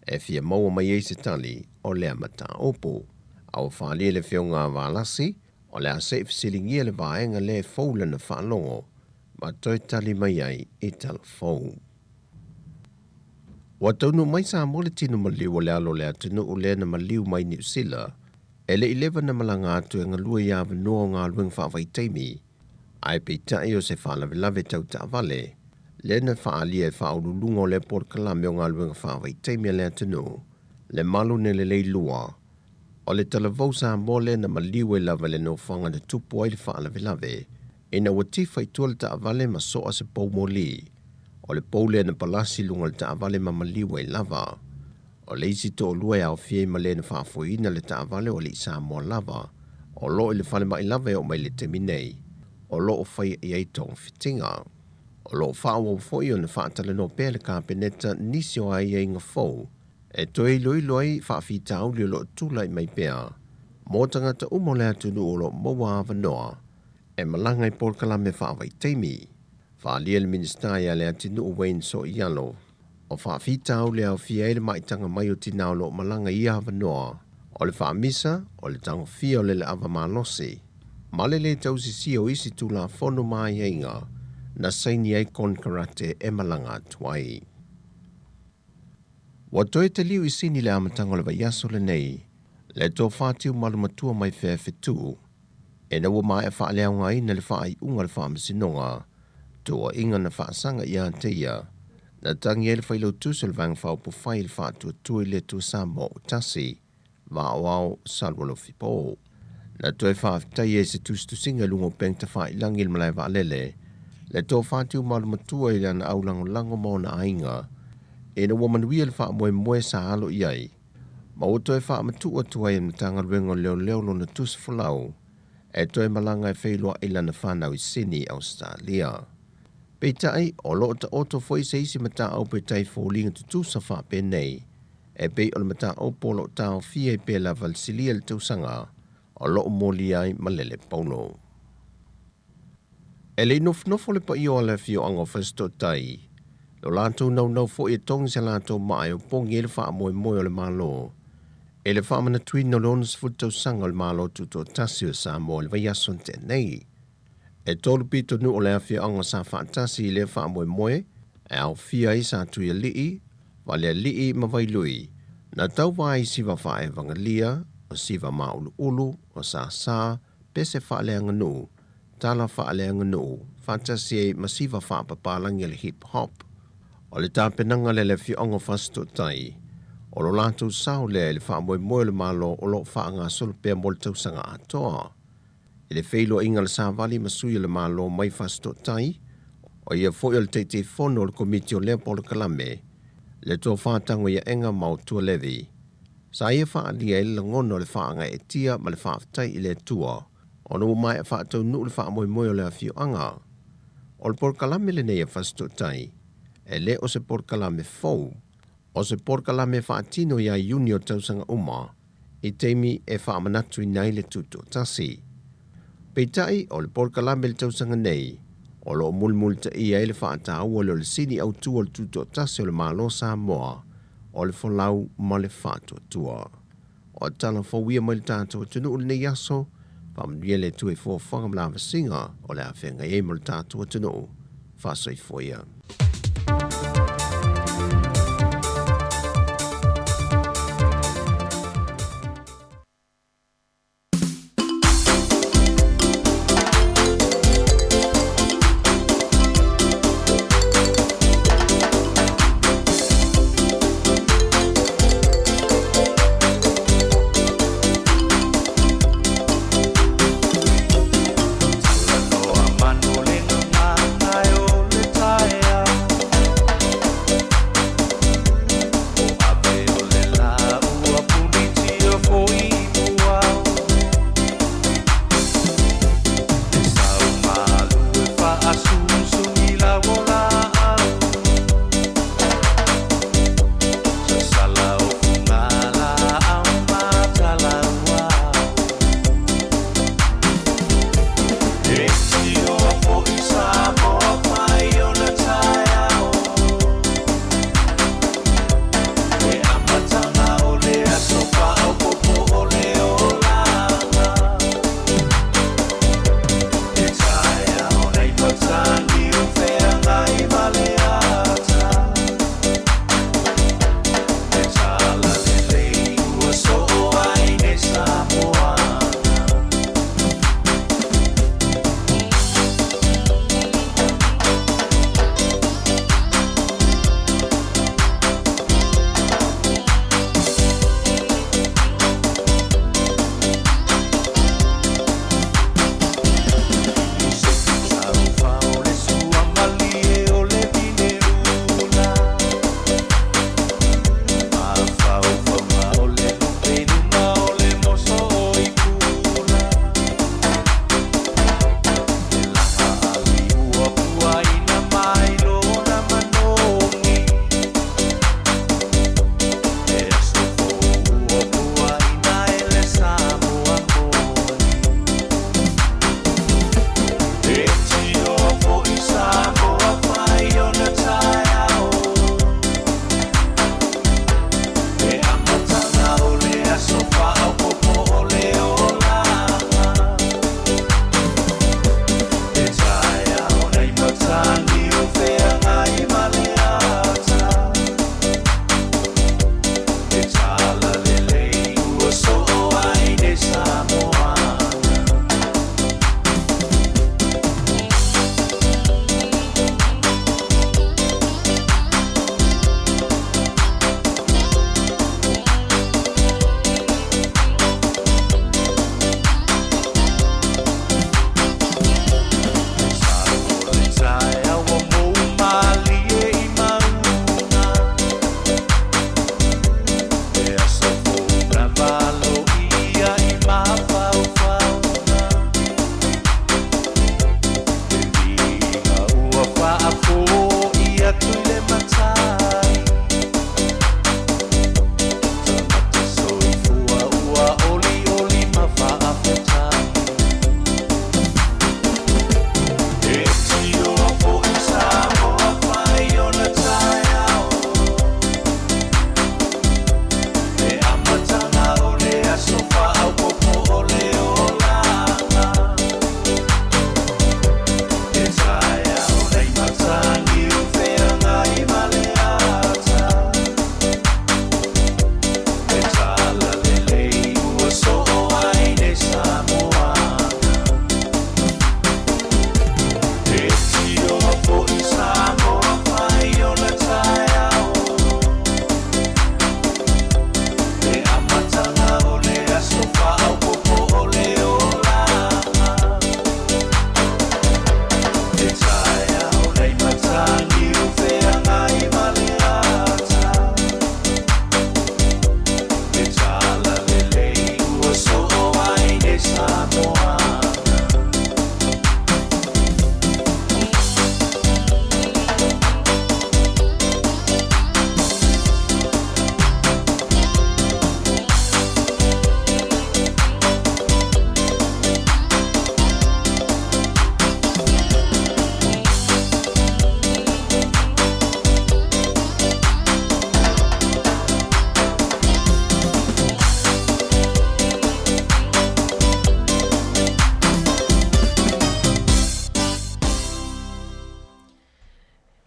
e fia maua mai e se tali o lea mata opo. Au whaalia le whionga wālasi, o lea se fisilingia le vaenga le fōula na whaalongo, ma toi tali mai ai I talafou. Wa taunu mai sa mo le tino maliu o le alo le atunu o le na maliu mai New Zealand, e le 11 na malanga atu e ngalua ia wanoa ngā lueng whaawai teimi, ai pe tai o se whaalawe tau ta vale, le na whaalia e whaaurulunga o le Port Kalame o ngā lueng whaawai teimi le atunu, le malu ne le leilua, o le talavau sa mo le na maliu e lava le no whanga na tupu ai le whaalawe, e na watifa I tua le ta vale ma soa se pou mo li, o le poule na palasi lunga le taavale ma maliwa I lava. O le isi to lua au fie ma le na whaafoina le taavale o le isa mo lava. O lo I le whale mai lava o mai le teminei. O lo o whai I ei tong fitinga. O lo whaawa foi o na whaatale no pēle ka peneta nisi o ai e ngā fōu. E toi loi whaafitau li lo tūlai mai pēa. Mō tangata umole atunu o lo maua awanoa. E malangai porkala me whaawai teimi. Whaalia le minister ia le atinu o Wayne so ialo. O whaafitau le au fia ele maitanga mai o tinao lo malanga ia awanoa. O le whaamisa, o le tango fia o le awa malosi. Malele tausisi o isi tula fono mai einga. Na saini ai kon karate e malanga tuai. Wa toi te liu isini le amatango le vaiaso le nei, le tō whātiu malumatua mai whea whetu, e na wa mai e whaalea ngai na le whaai unga le whaamasinonga, tō inga na whaasanga ia te ia, na tangi e le whailau tūse le vang whaupu whai le whaatua tui le tū Samoa utasi, wa awao salwalo whipo. Na toi whaafitai e se tūstu singa lungo peng te whai langi le malai waalele, le tō whātiu malumatua i lana aulango lango mo na ainga, e na wamanuia le wha moe sa alo iai. Ma o toi wha matua tuai na tanga ruengo leo lo na tus fulau, e toi malanga e whailoa i lana whanau i Sydney, Australia. Peitai, o loo ta oto foi se isi mata au peitai fōlinga tutu sa wha penei, e pei o le mata au polo tau fia i pēla valsilia le tausanga, o loo moli ai malele paulo. E le nofo le pa io ala fio anga festo tai, lo lantou nau fo e tongi se lantou mai o pongi e le wha moe o le malo. E le wha mana tui no lonas futau sanga o le malo tuto tasi o Samoa le vaiason tenei. E tolu pito nu o le awhia anga sa wha tasi i le wha moe, e au fia i sa tui a lii, wale a lii ma vailui. Na tau vai siwa wha e vangalia, o siwa maulu o sa, pese wha le anganu, tala wha le anganu, wha tasi e masiva wha papalangi le hip hop. O le tāpenanga le le whiongo whasto tai. O lo lātou sao le wha moe le malo o lo wha ngā solupea mo le tausanga atoa. I le wheilo inga le sāwali masuia le malo mai whasto tai. O ia fwoi o le teite whono o le komiti o Leopoldo Kalame. Le tō whātango ia enga mau tua levi. Sa ia wha alia le ngono le wha anga e tia ma le whaafitai i le tua. O no mai e whaatau nu le wha moe o le whioanga. O le por Kalame le nei e whasto tai. E le o se porkalame fou, o se porkalame whaatino ia iuni o tausanga uma, i teimi e whaamanatu i nei le tuto tasi. Peitai o le porkalame le tausanga nei, o lo mulmul ta ia e le whaatau o le sini au tua le tuto tasi o le malo Samoa, o le folau ma le whaatua tua. O Talofa wia mai le tātou tunu o le nei aso, whamanuia le tue fō whangamlawa singa o le awhenga e mo le tātou tunu, whasoi foia. Manu le ngā ngai o le taea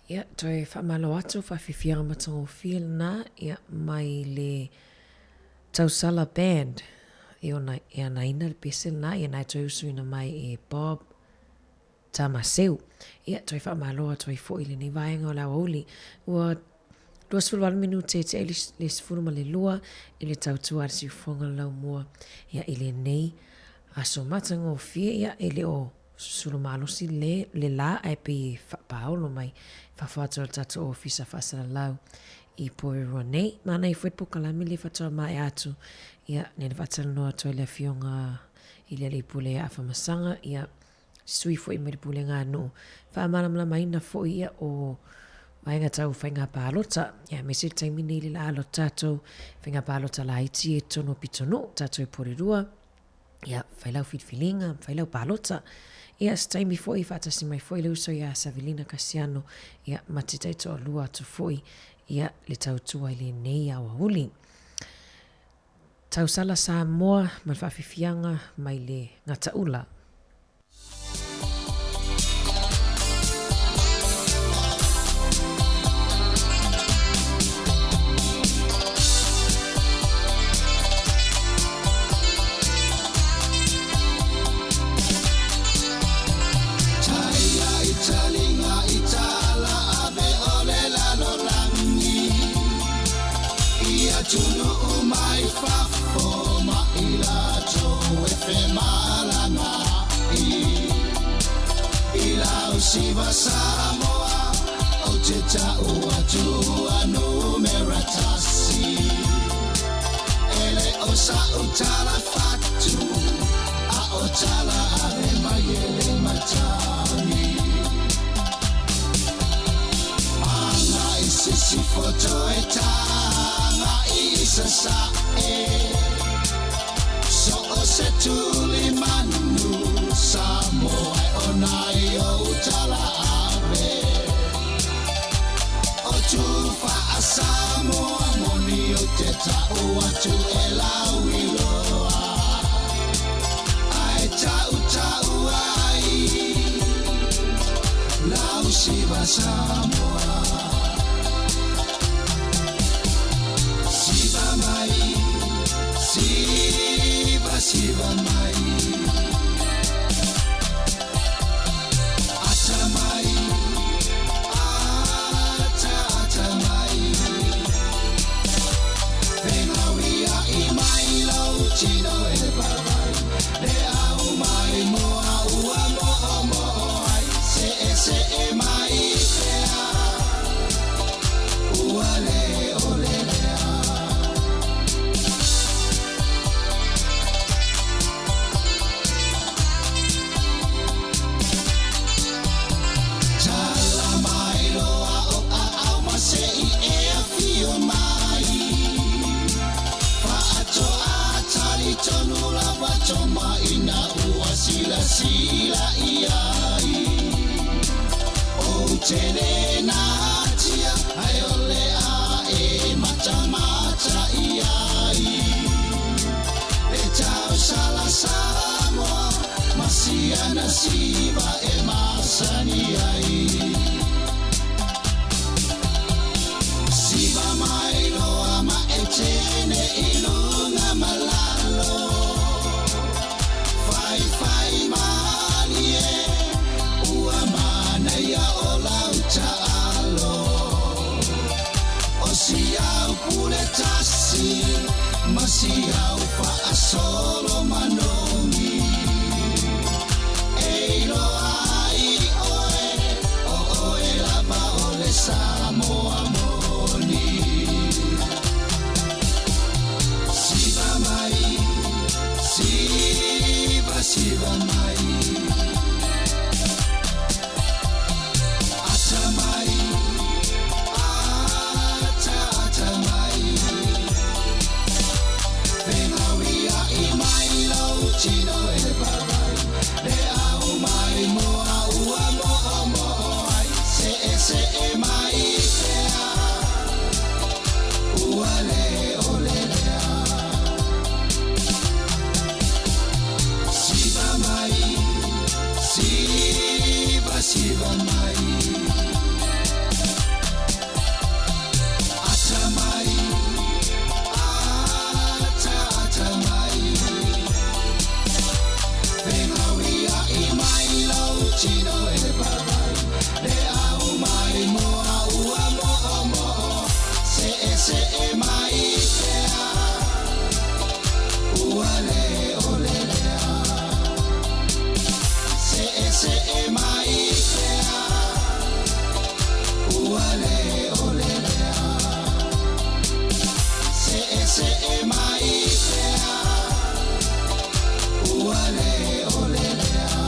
Ia, toi whamalo atu, whawhiwhianga matango feel na, ia mai le tausala band. Ia na ina le pese na, ia nai toi usuina mai e Bob Tamaseu. Ia, toi whamalo atu, toi fo ili ni vaenga o la wauli. Ua, 2 minute te le sifuru ma le lua, ili tautua ar si ufonga lau mua. Ia, ili nei, aso matango fia, ia, ili o sulu malo si le la ai pe paolo mai whawhatu al tatu o fisa whasara lau I poi roa nei. Mana I fwet po kalami le whatoa mai atu. Ia, nene whatala noa toi le fionga I le pule a whamasanga. Ia, sui fo I me le pule ngā no. Whaamalamala mai na fo ia o wainga tau whainga pālota. Ia, me se taimini li la alo tatou. Whainga pālota la iti e tono pitono. Tatou I pore rua. Ia, whailau whitwhilinga, whailau pālota. Ia, staimi foi whatasi mai foi le uso ia Savelina Kasiano. Ia, matitai to lua atu foi. Ia, le tautua I le nei awa uli. Tausala Samoa, malwhawhiwhianga mai le ngata ula. Tunu umai fafo ma ila jo efe malanga ila usiva Samoa o teta uatu numeratasi ele osa utala fatu a otala ave mayele matani anga isisi foto etanga Sasa so se tuli manu Samoa onai o utala ave o tufa a Samoa moni o teta o atu e lauiloa ai tau ai lau siva Samoa Siva mai ata mai venga via I mai lau chino e barai le au mai moa ua mo ai se e mai fea ua le ole Toma ina ua sila iai o tele na tia ai ole a e mata iai le tau sala Samoa masiana siva e masani ai siva mai loa ma e tene ilunga malalo Fai malie ua mana ia o lauta alo o si au pule tasi ma si au fa a solo manongi e ilo ai oe ele papai le au mai moa ua moa moa se e mai pea ua le ole lea se e mai pea ua le ole lea se e mai pea ua le ole lea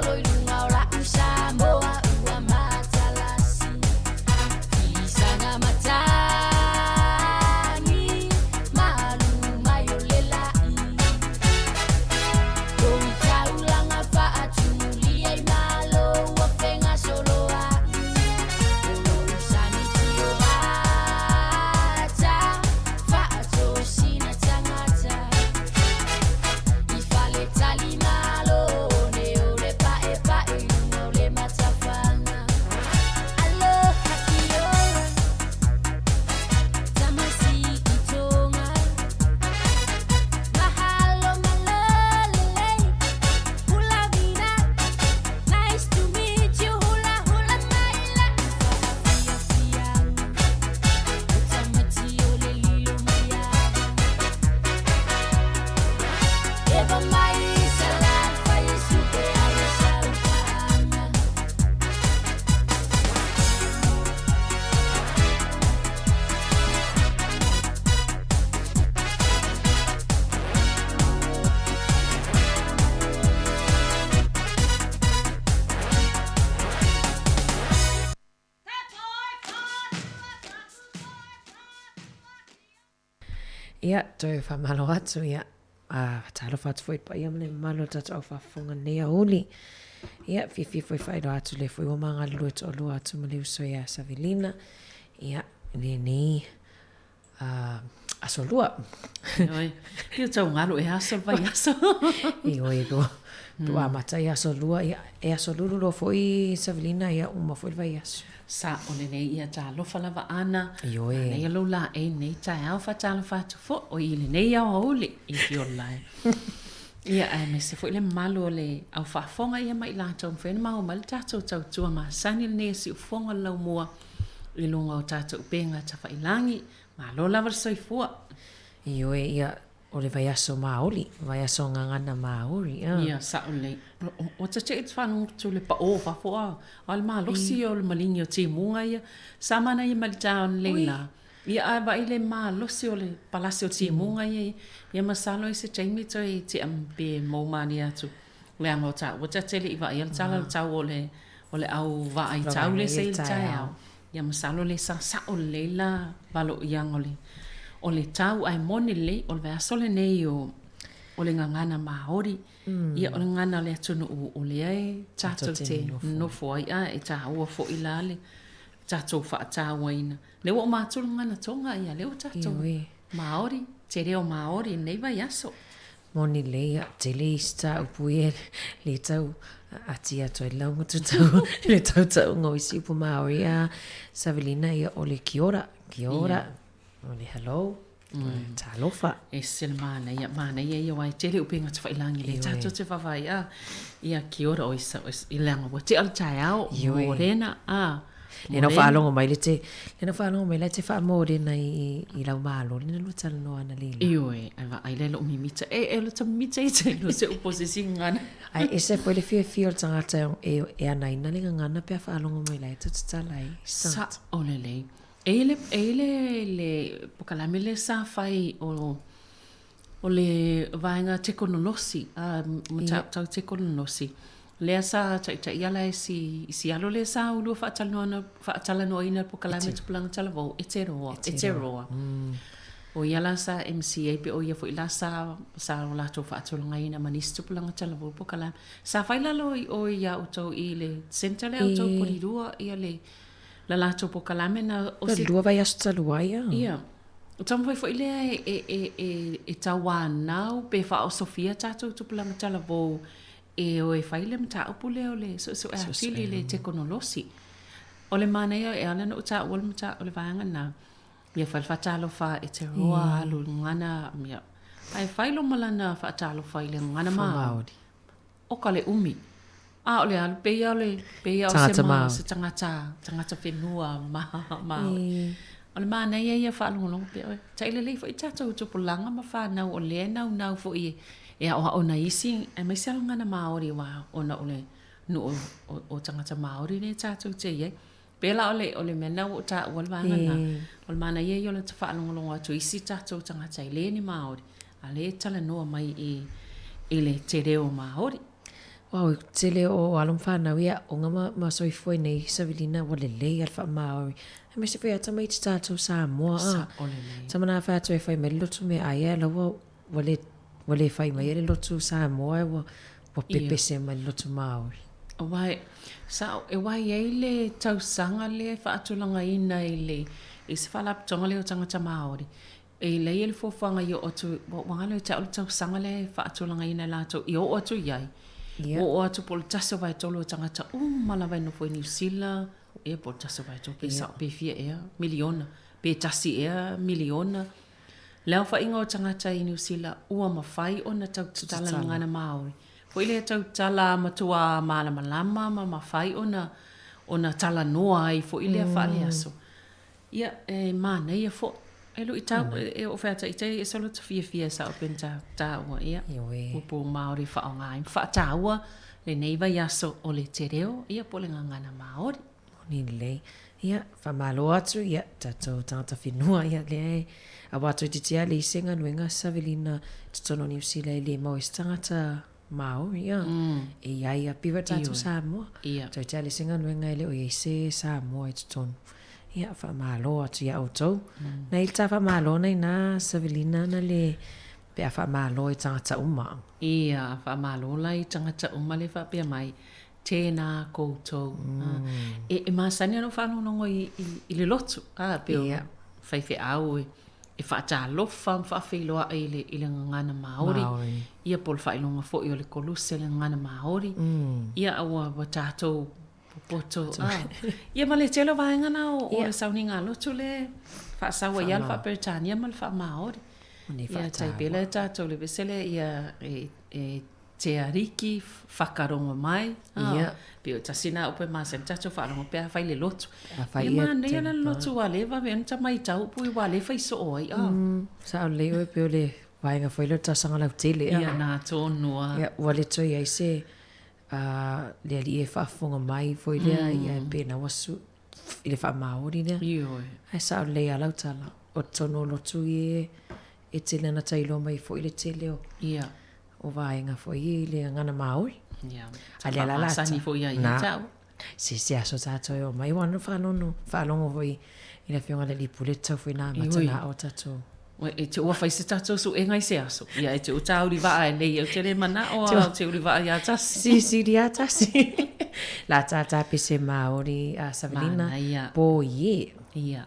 malo i lunga o la Samoa ua matalasi Isanga matangi malu mai o le lai Kong taulanga faatuli ai malo ua whenga solo ai Ulo usani tio ata faato sina tangata I fale tali malo ne o le pae pae lunga o le matawhanga Aloha ki ora tamasi I tonga Mahalo malolei hula vida Nice to meet you hula hula maila Fia fianga Utamati o le lilo maiaga Eva mai salam fai supe ala saupanga Ia, toi whamalo atu ia. Talofa atu fwoi pa ia mle malo tatu au whafonga nea uli. Ia, fifi fwoi whaido atu le fwoi wamanga lua to lua atu male uso ia Savilina. Ia, ni aso lua. Oi, kia tau ngalo e aso vai aso. Oi, lua. Tua mata ia aso lua. Ia, e aso lulu lo fwoi Savilina ia uma fwoi vai aso. Sa o le nei ia Talofa lava ana. Ioe. Nei alo la e nei tai au fa Talofa atu fo. O i le nei au haole i fiolai. Ia me se foi le malo le au whafonga ia mai lātou mwhena mau mali tātou tau tua ma sani le nei si ufonga lau mua I lunga o tātou penga ta whailangi ma lo lava soifua. Ioe ia o le vai aso maoli. Vai aso ngangana maori. Ia sa o le. O ta te it whanu tu le pa o whafoa. O le maa losi o le malingi o te munga ia. Sa mana ia mali tāon leila. Ia ai wa ile maa losi o le palasi o te munga ia. Ia masalo I se Jamie toi te ampe maumani atu. Le ango ta. O ta tele iwa ia le tala le tau o le au wa ai tau le se il tai au. Ia masalo le sa o leila valo iang o le tau ai moni le o le vaso le nei o le ngangana maori. Ia o le ngana le atunu o le ai tatou te nofo ai a e ta ua fo I lale tatou whaatawa ina. Le o mātulu ngana tonga ia le o tatou maori, te reo maori nei vai aso. Moni le ia te le ista upue le tau ati ato I launga tu tau le tau ngoi si upu maori a Savilina ia o le kiora. O le hello. Talofa. E sel mana ia wai te le upinga te whailangi le tatou te whawai a ia kiora o isa I langa wa te al tai au morena a. Le no whaalongo mai le te wha morena I lau malo. Le na luta no ana lila. Ioi, ai le lo mimita. E lo ta mimita I te lo se uposisi ngana. Ai e se poi le fia o tangata e ana ina le ngana pia whaalongo mai lai tutatala I. Sa o le lei. Le pokalame le sa fai o le vaenga tekonolosi tau tekonolosi le sa ta iala si alo le sa ulu faatala no ina pokalame tupulanga talavo e roa o iala sa MCA pe o ia fo ila sa o lato faatolanga ina manis tupulanga talavo pokalame sa fai lalo o ia uto I le sentale auto polirua ia le la lato pokalame na o se lua vai aso talua ia. Ia. O tamu foi le e tawana pe fa o Sofia tatou tupulanga talavo e o e faile mta opule o le so e atili le tekonolosi. O le mana ia e ana no ta o le mta o le vaanga na ia fa Talofa e te roa lu ngana mia. Ai failo malana fa Talofa ile ngana ma. O kale umi. O le alu peia o se maa se tangata whenua ma. O le maa nei ia whaalongolongo pe oe. Ta ile lei fo I tatou tupulanga ma whanau o le nau fo I e o na isi e mai se alongana Māori wa o na ole nu o tangata Māori ne tatou te iei. Pela o le mena o ta o le vangana. O le mana iei o le ta whaalongolongo atu isi tatou tangata I le ni Māori. A le tala noa mai I le te reo Māori. Wow, tele o alum whanau ia, o ngama masoi foi nei Savelina wale lei alfa Maori. E me se whai ata mai te tātou Samoa. Sa ole nei. Tamana whātou e whai mai lotu me aia, lawa wale whai mai ele lotu Samoa, wa pepe se mai lotu Maori. O wai, sa e wai ei le tausanga le whaatulanga ina i le, i se whalaptonga le o tangata Maori. E lei ele fofanga i o atu, wangalo i tausanga le whaatulanga ina lato, i o atu iai. O atu polo taso vai tolo tangata mala vai no foi New Zealand e polo taso vai tolo pe sa pe fia e miliona pe tasi e miliona leo fa ingo tangata i New Zealand ua mafai ona tau tala ngana Maori foi le tau tala matua malama mafai ona tala noa ai foi le fa le aso ia e mana ia fo elo ita e oferta ita e solo te fia sa openta ta wa ia po Maori fa ngai fa tawa le neiva yaso o le tereo ia po le ngana Maori ni le ia fa malo atu ia tato tata finua ia le a watu titia le singa nuenga Savelina tono New Zealand le mo istangata Maori ia e ia piva tatu Samoa to titia le singa nuenga le o se Samoa tono ia fa malo atu ia auto na il tafa malo nei na Savelina na le pe fa malo i tangata uma ia fa malo la i tangata uma le fa pe mai tēnā koutou e masani ano fa no i le lotu pe fai au e fa talofa fa feiloa i le ngana Maori ia pol fa ilonga fo i le koluse le ngana Maori ia awa watato poto ia male telo vaenga na o le sauninga lotu le fa sawa ia fa Britania mal fa Maori ia tai pele tato le vesele ia e te ariki whakarongo mai pe o tasina ope masem tato whaarongo pe a whai le lotu ia ma nea la lotu wale wa me anta mai tau pui wale whai so oi sa o leo e pe o le vaenga whailo tasanga lau tele ia nā tōnua ia wale toi ai se le ali e whaafonga mai foi lea ia e pena wasu i le wha Maori lea ai sa o lea lau tala o tono lotu e tele na tailo mai foi le tele o o vaenga foi i le ngana Maori ale ala la sani foi ia ia tau si aso tato e o mai wana whanongo foi i le whionga le lipuleta foi nā matana o tato e te ua whai se tato su e ngai se aso ia e te o tauri waa e lei au te re mana o au te uri waa ia tasi si ria tasi la tata pese Maori a Savelina po ia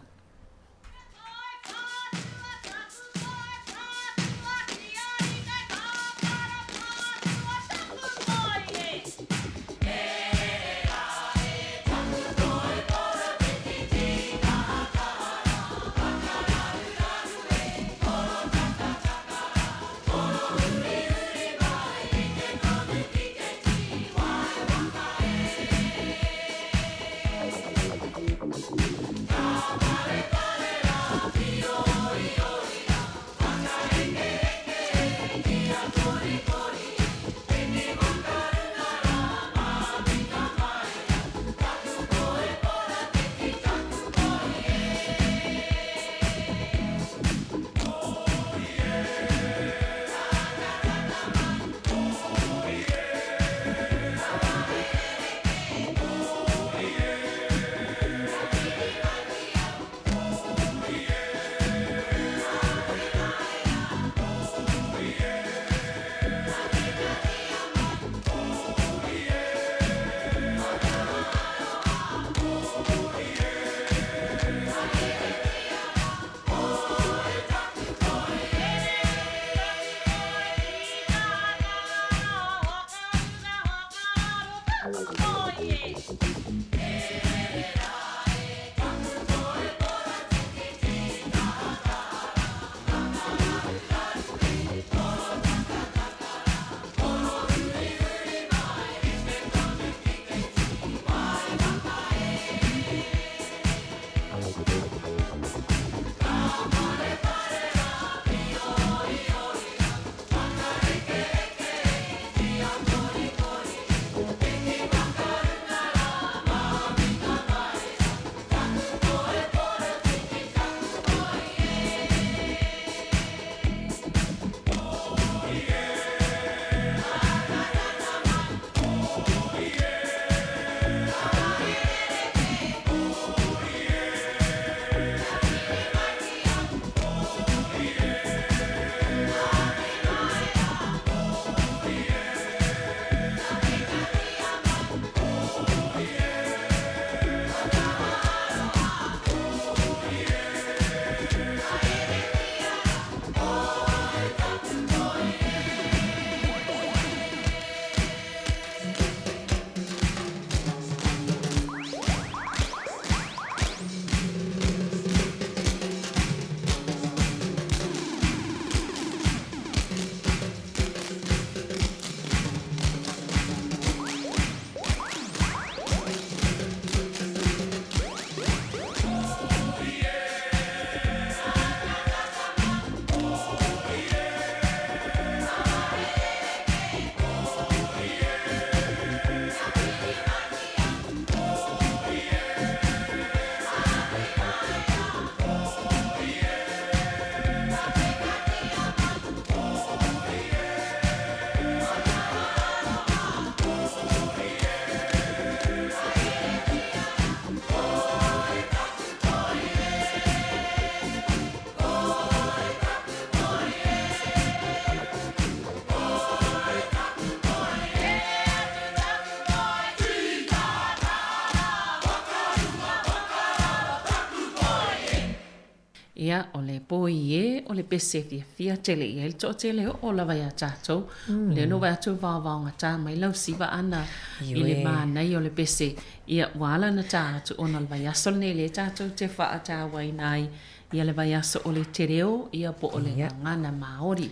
Ia, o le poi e, o le pese fia tele ia, il to tele o la vai a tatou. Le no vai atu va ngata mai lau siva ana i le mana i o le pese. Ia, wala na tatu o na le vai aso ne le tatou te wha a tā wai nai. Ia le vai aso o le te reo, ia po o le ngana maori.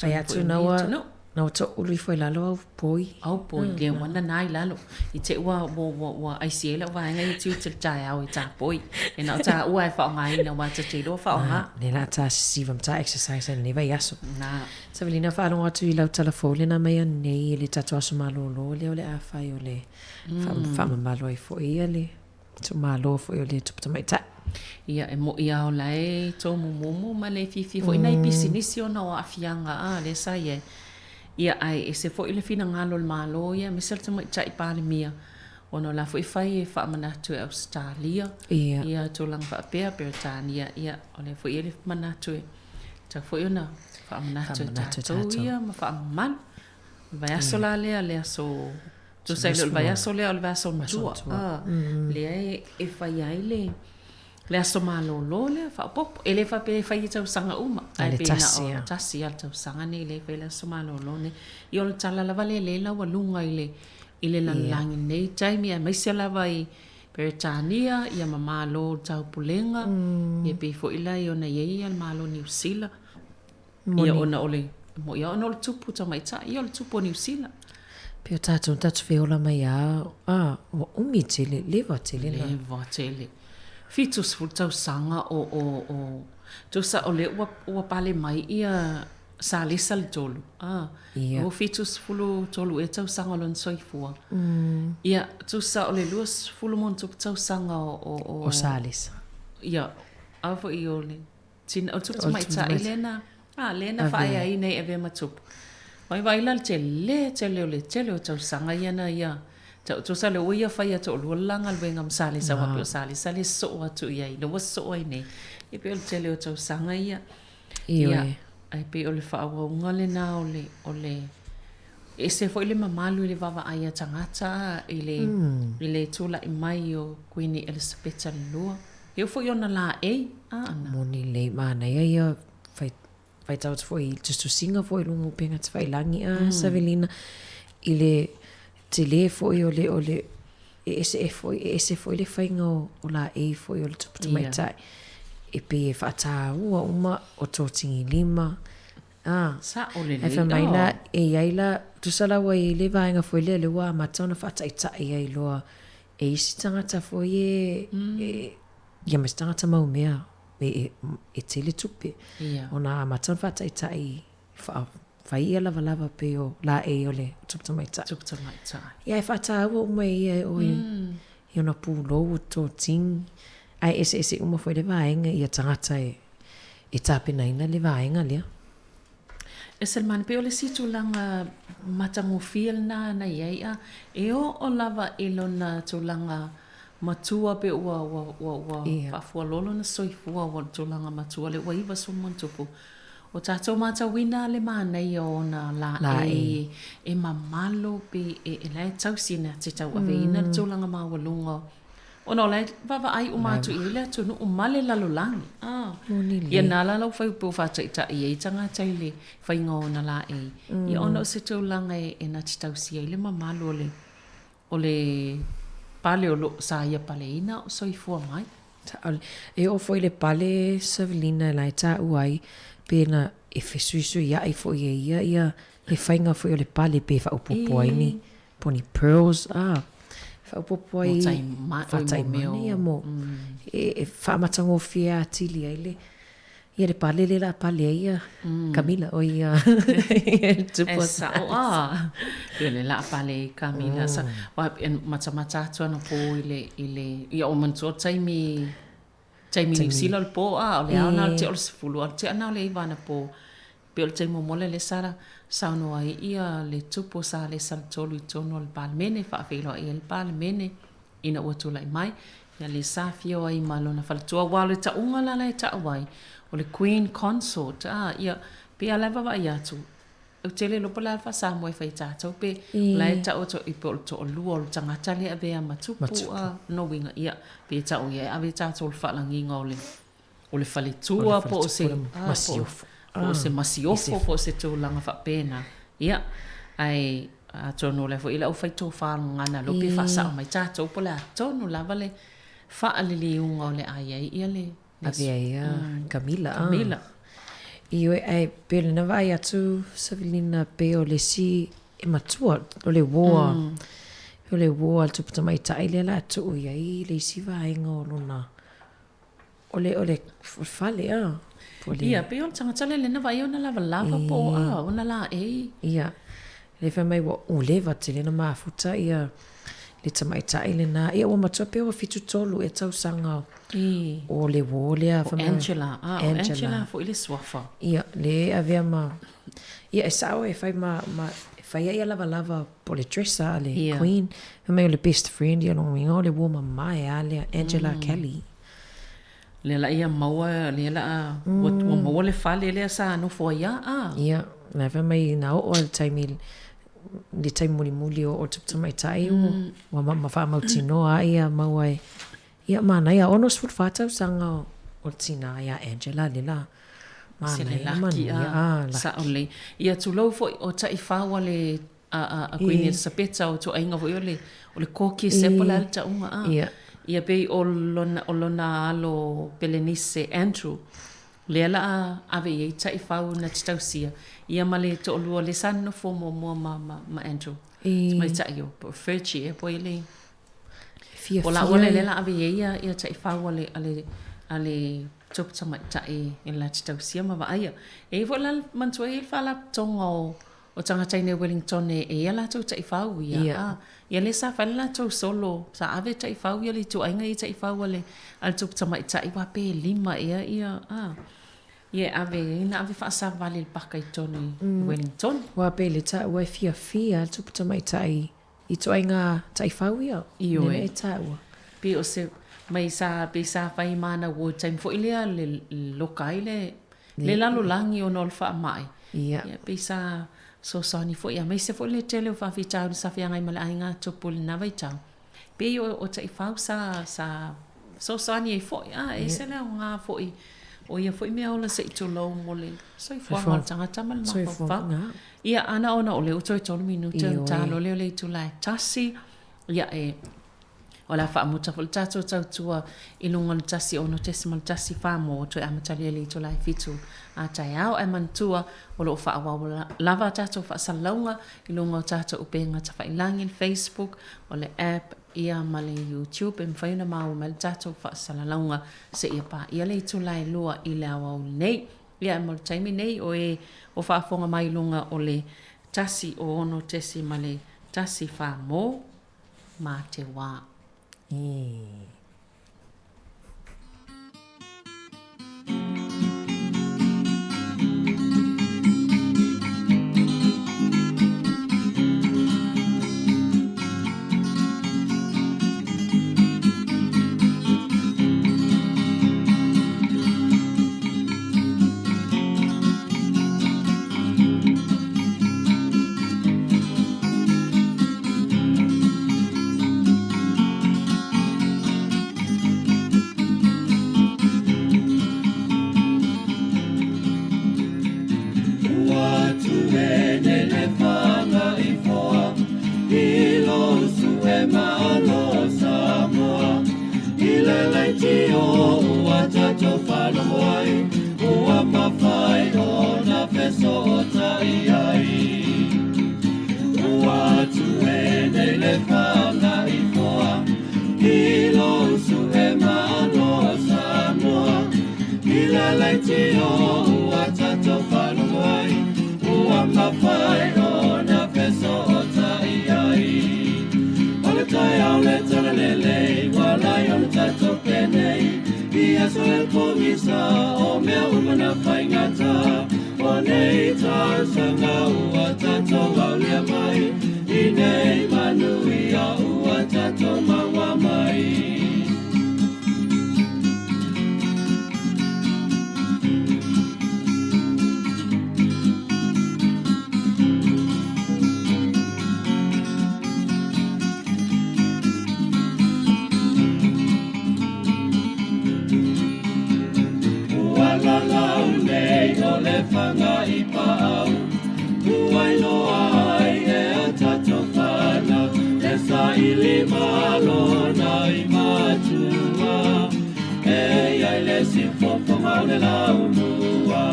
Vai atu na to uli foi lalo au poi. Au poi, le wana nai lalo. I te ua aisiela wa ngai i tiu te tai au i tā poi. E na tā ua e whao ngai na wa te te do whao ngā. Ne la tā sivam tā exercise ne vai aso. Sa velina whaalo atu i lau talafole na mai nei le tatu aso malolo le o le awhai o le whama malo i fo ia le. Tu malo fo i o le tupata mai tai. Ia e mo ia o lai tō mumu ma le fifi fo ina i pisinisi o na o afianga le sa ie. Ia ai e se fo i le fina ngalo le malo ia misal te mai tai pāle mia. Ono la fo i whai e wha manatu e Australia. Ia tō lang wha pēr Britania. Ia o le fo i le manatu e. Ta fo i ona wha manatu e tātou ia ma wha man. Vai aso la lea lea so... Tu sai le vai aso lea o le vai aso matua. Lea e whai ai le... Le aso malo lo le fa pop ele fa pe fa yita usanga uma ai pe na tasi alta usanga ni le pe le aso malo lo ne yo le tala la vale le la walunga ile la langi nei taimi a mai se la vai Britania ia mama lo tau pulenga e pe fo ila yo na ye al malo New Zealand ia ona ole mo ia ona le tupu ta mai ta ia le tupu New Zealand pe tatu feola mai a o umi tele leva tele Fitus ful tau sanga o tu sa ole ua pale mai ia sa lesa le tolu. O fitus fulu tolu e tau sanga lon soifua. Ia tu sa ole luas fulu mon tau sanga o sa lesa. Ia avo i ole. Tin o tu mai ta Elena. Lena fa ia i nei eve matup. Vai la tele o tau sanga ia na ia. Tu sa le uia fai atu o lualanga le wenga msali sa wapi o sali so atu ia i lewa so ai ne i pe o le tele o tau sanga ia ai pe o le whaawaunga le na o le e se fo i le mamalu i le wawa aia tangata i le tula i mai o Queen Elizabeth le lua e o fo i ona la moni le mana ia fai tau te fo i just singa fo i lungo penga te fai langi sa velina i le te le foi o le ese foi le fainga o la foi o le tupata mai tai e pe e whaata uma o tō tingi lima sa o le e whamaila e iaila tu salawa i le vaenga foi le wa matona whaata i tai ai loa e isi tangata foi ia mas tangata mau mea e te le tupe o na matona whaata i tai fai ia lava pe o la o le tupata mai tai. Ia e whata ua uma ia o i ona pūlo o tō ting. Ai ese uma foi le vaenga ia tangata e tāpena ina le vaenga lea. E Salman pe o le situ langa matangofia na iai e o lava ilona tūlanga matua pe ua whafualolo na soifua o tūlanga matua le waiva sumontupu. O tātou mata wina le mānei o na la e mamalo pe e lai tausina te tau aveina le tūlanga mawalunga. O no lai wawa ai o mātu i le tunu o male lalolangi. Ia nala lau whai upo whataita i eitanga taile whainga o na la Ia ono se tūlanga e na te tausia i le mamalo o le pale o lo sa ia pale ina o soifua mai. E o foi le pale savelina lai ta uai pena e fesuisu ia i fo ia le whainga fo i le pale pe wha upopo ai ni poni pearls wha upopo ai whatai mani ia mo e wha matango fia atili ai le ia le pale le la pale ia Camila o ia e sao le la pale Camila sa mata atua na po i le ia o mantua taimi New Zealand po o le ana te o se fulu te ana le ivana po pe o te momole le sara sauno ai ia le tupo sa le saltolu tono le palmene fa felo i le palmene ina o tu lai mai ia le safio ai malo na faltua wale ta unga la le ta wai o le Queen Consort ia pe ala va ia tu o tele lo pala fa sa mo fa ta pe lai ta o to i po to lu o tanga tale ave matupu no winga ia pe ta o ia ave ta to fa langi ngole o le faletua po o se masiofo. Po o se masiofo po o se tūlanga whapena. Ia, ai a tonu le fo ila o whaito whaangana lopi whasa o mai tātou po le a tonu lava le whaalili unga o le ai ia le. Avea ia, Camila. Camila. Iwe ai pele na vai atu Savelina pe o le si e matua o le woa. O le woa tu puta mai tai le la tu ia i le si vainga o luna. O le fale Ia, pe o tangatale le na vai o na lava po o na la e. Ia. Le fa mai wa o leva te le na mafuta ia le tamai tai le na ia o matua pe o fitu tolu e tau sanga o le wolea fa Angela fo ile swafa ia le avea ma ia sao e fai ma fai ia lava po le dressa le queen fa mai o le best friend ia no mingo le wo mai ale Angela Kelly le la ia maua le la o maua le fale le sa no fo ia ia na fa mai na o le time le time muli o tupu mai tai o ma fa mau tino ia mauai ia mana ia ono sfut fata sanga o tina ia Angela lela mana ia sa ole ia tu lo fo o tai fawa le a Queen Elizabeth o to ainga fo o le koki se pola alta unga ia pe o lona alo Belenise Andrew lela ave ia tai fawa na tausia ia male to lo le sanno fo mo ma Andrew mai tai yo po ferchi e po ile Ola lela ave ia tai fawa ale top tama tai in la tausia ma va ia e vola mantua il fala tongo o tanga China Wellington e la tai fawa ia le sa fala to solo sa ave tai fawa le tu ainga i tai fawa le al top tama tai wa pe lima ia ave ina ave fa sa vale il parka i toni Wellington wa pe le ta wa fia al top tama tai I toinga tai fawia e taua pe o se mai sa pe sa fai mana wo time fo ilia le lokai le lalo langi o nol fa mai ia pe sa so sani fo ia mai se fo le tele fa fi tau sa fi ngai mala ainga topul na vai tau pe o tai fau sa so sani e fo e se le nga fo o ia foi me ola se to lo mole so fo mal tanga tamal ma fa ia ana ona ole o toi tolu minuta ta lo le tu lai tasi ia ola fa muta fol tato tua ilunga tasi ono tesimal tasi fa mo to amatali le to lai fitu a tai au e mantua o lo fa wa lava tato fa salonga ilunga tato upenga ta fa ilangi Facebook o le app ia male YouTube en faina mau mal tato fa salonga se ia pa ia le to lai lua ile awa nei ia mo taimi nei o fa fonga mai lunga o le tasi o ono tesi male tasi fa mo ma te wa whanga I pāu. Uai loa ai e a tato whana, e sa ili malo na I matua. E ai le si whawhanga le lau mua.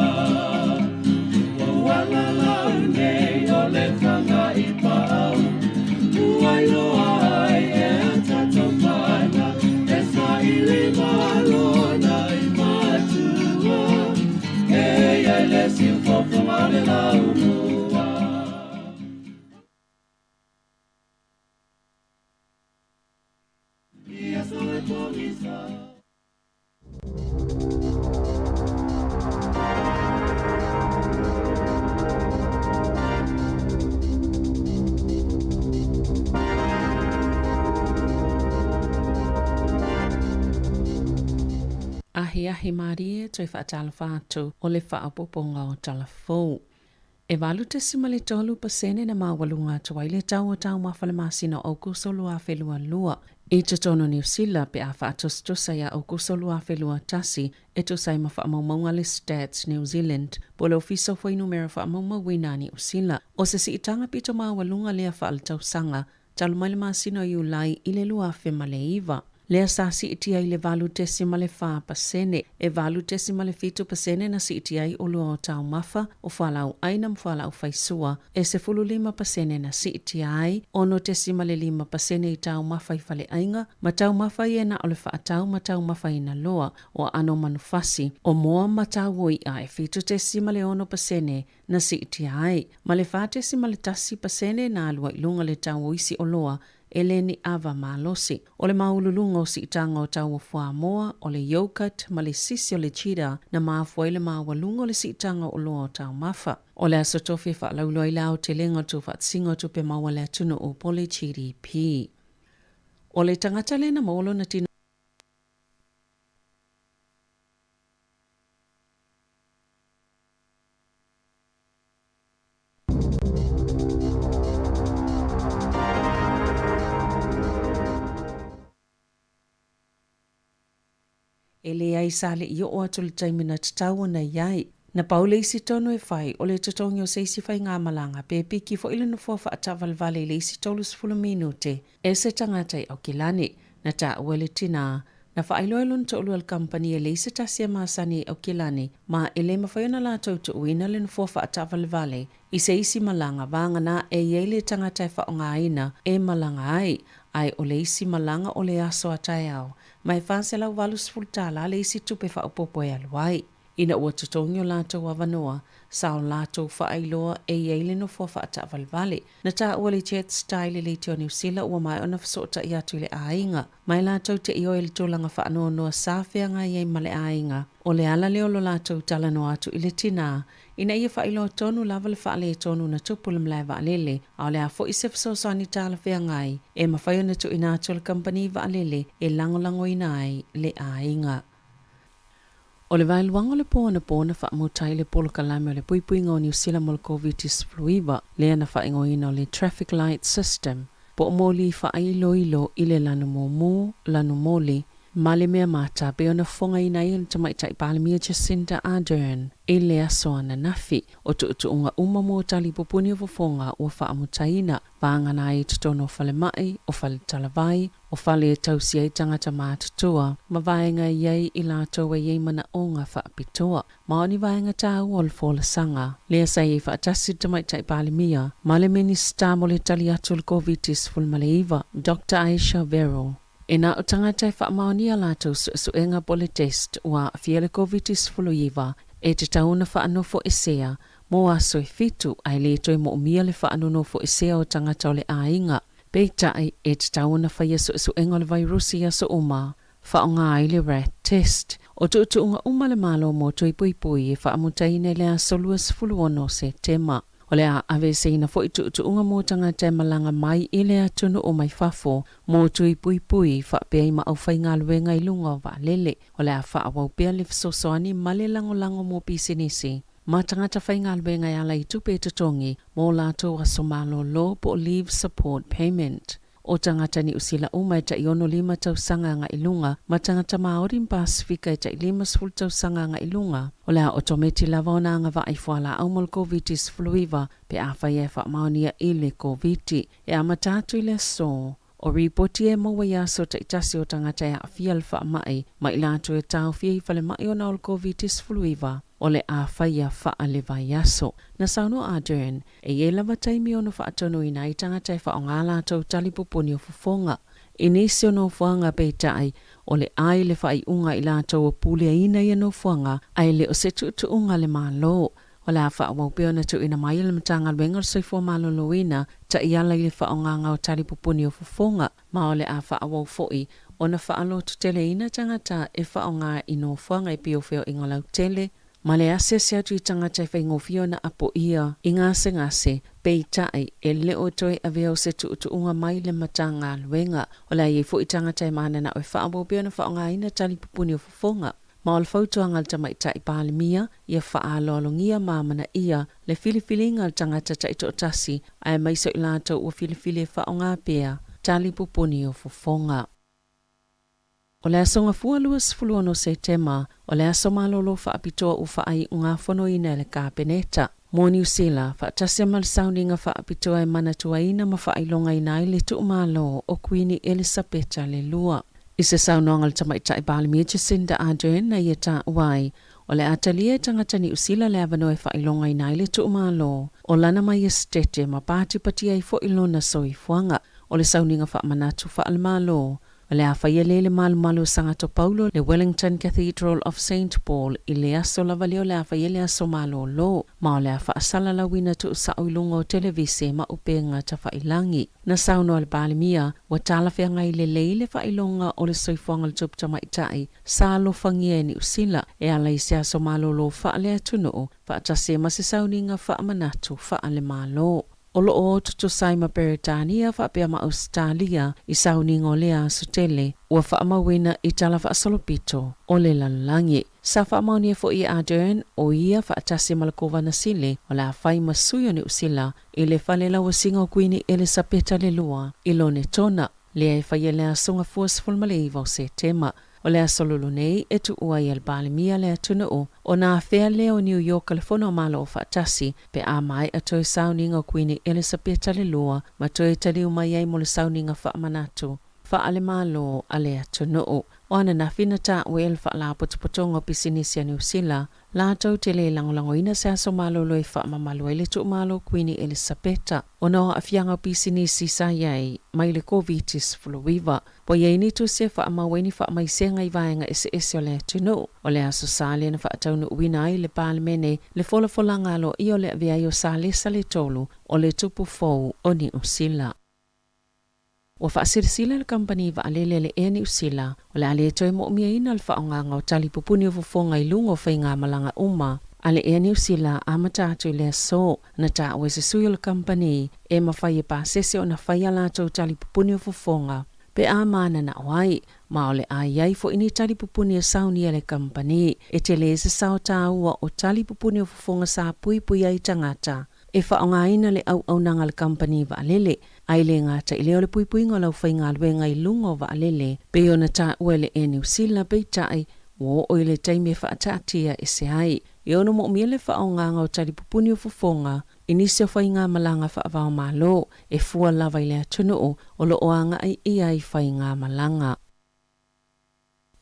Wala lau nei o le whanga I pāu. Uai loa ai e a tato whana, e sa ili malo na I matua. E ai le si whawhanga le lau mua. Ia sole polisa. Ahi Marie toi whaatalofa atu o le whaapoponga o talafou. E walu te simale tolu pasene na mawalunga tuai le tau o tau mawhale masina o kusolu a whelua lua. I te tono New Zealand pe a whaatostosa ia o kusolu a whelua tasi e to sai mawhaamaunga le Stats New Zealand po le ofiso fwai numero whaamaunga wina New Zealand. O se si itanga pito mawalunga lea whaaltau sanga talu mai le masina o iulai i le lua whemale iwa. Lea sa si itia I le valu tesima le wha pasene, e valu tesima le fitu pasene na si itia I olo o tau mafa, o whalau aina mwhalau whaisua, e se fulu 5 pasene na si itia ai, ono tesima le 5 pasene I tau mafa I whale ainga, ma tau mafa I ena o le wha atau ma tau mafa I na loa, o ano manufasi, o moa ma tau oi ai fitu tesima le 1 pasene na si itia ai, ma le wha tesima le tasi pasene na alua ilunga le tau isi o loa, Eleni ava malosi. O le maululunga o si itanga o tau o Samoa, o le yogurt, ma le sisi o le cheddar, na maafua I le mawalunga o le si itanga o loa o tau mafa. O le asotofi wha laulo I lao te lenga tu whaatsinga tu pe maua le atuna o pole GDP. O le tangata le na maolo na tino e le ai sale I o atu le taimina tatau na iai. Na paule isi tonu e whai o le tatongi o seisi whai ngā malanga pe piki fo ile nufua wha atawalvale le isi tolu 10 minute e se tangatai au kilani na ta uele tina na whaailoelun to ulu al company e le isi tasia maasani au kilani ma ele mawhaiona la tautu uina le nufua wha atawalvale I se isi malanga vanga na e yeile tangatai wha o ngā ina e malanga ai o le isi malanga o le aso atai au. Mai whanse lau valus fultala le isi tupe wha upopo e aluai. Ina ua tutongi o lātou awanoa, sao lātou whaailoa e yeile no fua wha atawalvale. Na tā ua le jet style le teo New Zealand ua mai ona whasota I atu le ainga. Mai lātou te io e le tōlanga whaanoa noa sāwhea ngā iei male ainga. O le ala leo lo lātou tala no atu I le tina. Ina ia whaailoa tonu lava le whaale tonu na tupu le mlai waalele. Au le a fo I se whasosani tāla whea ngai. E mawhaiona tu ina atu le company waalele e langolango inai le ainga. O le vailuanga le pōna wha mutai le polo kalame o le puipuinga o New Zealand mo le COVID-19 lea na whaingo ina o le traffic light system. Po o moli whaailoilo I le lanu momo, lanu moli, ma le mea mata pe ona whonga ina I le tamaitai palemia Jacinda Ardern e lea soa na nafi o tuunga uma mo tali popuni o whonga o whaamutaina vāngana I tutono o whale mai, o whale talavai, o whale e tausia I tangata mātutua, ma vaenga iei I lātou e iei mana o ngā whaapitoa, ma oni vaenga tāu o le whola sanga. Lea sai e whaatasi tamaitai palemia, ma le minista mo le tali atu le COVID-19 ma le iwa, Dr. Aisha Vero. E nā o tangatai whaamaonia lātou suenga po le test ua fia le COVID-19 iwa e te tauna whaanofo e sea, mo aso e fitu ai le toi mo umia le whaanofo e sea o tangata o le ainga. Peitai e te tauna whaia suenga le vairusi aso uma, whaonga ai le rat test. O tuunga uma le malo mo tui pui e whaamutaine le aso luas fuluono se tema. O le a ave se ina fo I tuunga mo tangata malanga mai I le atunu o mai fafo, mo tui pui whapea I mau whainga luenga I lunga wa lele. O le a whaawau pea le fsosoani male lango mo pisinisi. Ma tangata whainga luenga I ala I tupe tutongi, mo lato a somalo lo po leave support payment. o tangata ni usila uma e tai ono 5 tausanga nga ilunga, ma tangata Maori Pasifika e tai 5 tausanga nga ilunga. O lea o tometi lava ona anga va aifuala au mol COVID-19 fluiva pe a whai e wha maonia ile COVID-19 e amatatu ile so. O ripoti e maua ia so ta itasi o tangata e a fial wha mai, ma ilato e tau fia i whale mai o na ol COVID-19 fluiva. O le a whaia wha le vai aso. Na sauno a Dern, e lava taimi ono wha atono ina i tangata e wha o ngala tau talipupuni o fufonga. Inisi o no fuanga peitai, o le ai le wha i unga i lato o pule ina i no fuanga, ai le o se tu unga le malo. O le a wha o maupeo na tu ina mai le matanga luenga soifua malo loina, ta iala i le wha o nganga o talipupuni o fufonga, ma o le a wha o foi, o na wha alo tu tele ina tangata e wha o ngā i no fuanga i pio feo inga lau tele, ma le ase se atu i tangata i whaingofio na apo ia i ngase peitai e leo toi a veo se unga mai le matanga luenga. O la i fo i tangata i mana na o whaabo beo na whaonga ina tali pupuni o fufonga. Ma o le fautua ngal tamai tai palimia ia whaalolongia mamana ia le filifili ngal tangata tai to tasi ai mai so ilato o filifili whaonga pea tali pupuni o fufonga. O le asonga fualuas fuluano se tema, o le asomalolo whaapitoa u whaai unga whono ina le kāpeneta. Mō New Zealand, whaatasia mal sauninga whaapitoa e manatua ina ma whaailonga ina le tuumalo o Queen Elizabeth le lua. I se saunonga le tamaitai Balimia Jacinda Ardern na ia tā uai, o le atalia tangata ni usila le avano e whailonga ina le tuumalo, o lana mai estete ma pāti patia i fo ilona soifuanga, o le sauninga whaamanatu whaalmalo. O le awhaia le malu sangato Paulo le Wellington Cathedral of St. Paul i le aso lavali o le awhaia le aso malo lo, ma o le awhaasala lawina tu sa uilunga o televise ma upenga ta whailangi. Na sauno al Balimia, wa talawhia ngai le leile whailonga o le soifuanga le tupta maitai, sa lo fangia ni usila e ala isi aso malo lo whaale atuno, whaatase masi sauninga whaamanatu whaale malo. Olo o tutu saima Peritania whapea ma Australia i sauningo lea sutele ua whaamawina i tala whaasolopito o le lalangi. Sa whaamaunia fo i Ardern o ia whaatasi malakova na sile o la whai masuyo ni usila i le whalela wa singa o Queen Elizabeth le lua i lone tona lea i whaia lea sunga fuas fulmaleiva o se tema. O lea solulu nei e tu ua i al Balimia lea tuna o nā whea leo New York California o malo o whaatasi pe a mai a toi sauninga o Queen Elizabeth le lua ma toi tali umai ai mo le sauninga whaamanatu. Whaale malo a lea tuna o ana na whina tā ue el whaala potopotonga pisinisia New Zealand la tau te le langolango ina se aso malo loi whaamamalo e le tu malo Queen Elizabeth. O na a whianga pisinisi sa iai mai le COVID-19 fuluiva. Po iei ni tu se whaamaweni whaamaisenga i vaenga ese o le tunu. O le aso sāle na whaataunu uina ai le palemene le fola ngalo i o le aviai o sāle sa le tolu o le tupu fou o ni usila. O whaasirisila le company wa alele le e ni usila o le ale toi mo umia ina le whaonganga o tali pupuni o fufonga i lungo whainga malanga uma. Ale e ni usila amatatu i le so na ta o se suyo le company e mawhai e pāsese o na whaia lato tali pupuni o fufonga. Pe a mana na wai, ma o le ai fo ini tali pupuni o sauni le company e te le se sao tāua o tali pupuni o fufonga sa pui ai tangata. E whaonga ina le au nanga le company wa alele, ai le ngata i leo le pui ngā whainga luenga i lungo wa alele, pe o na ta uele e ni usila pe tai, wo o ile taime whaatatia e se ai. I ono mo umia le whaonga o tali pupuni o fufonga, inisio whainga malanga whaavao malo, e fua lava i lea tunu o lo oanga ai ai whainga malanga.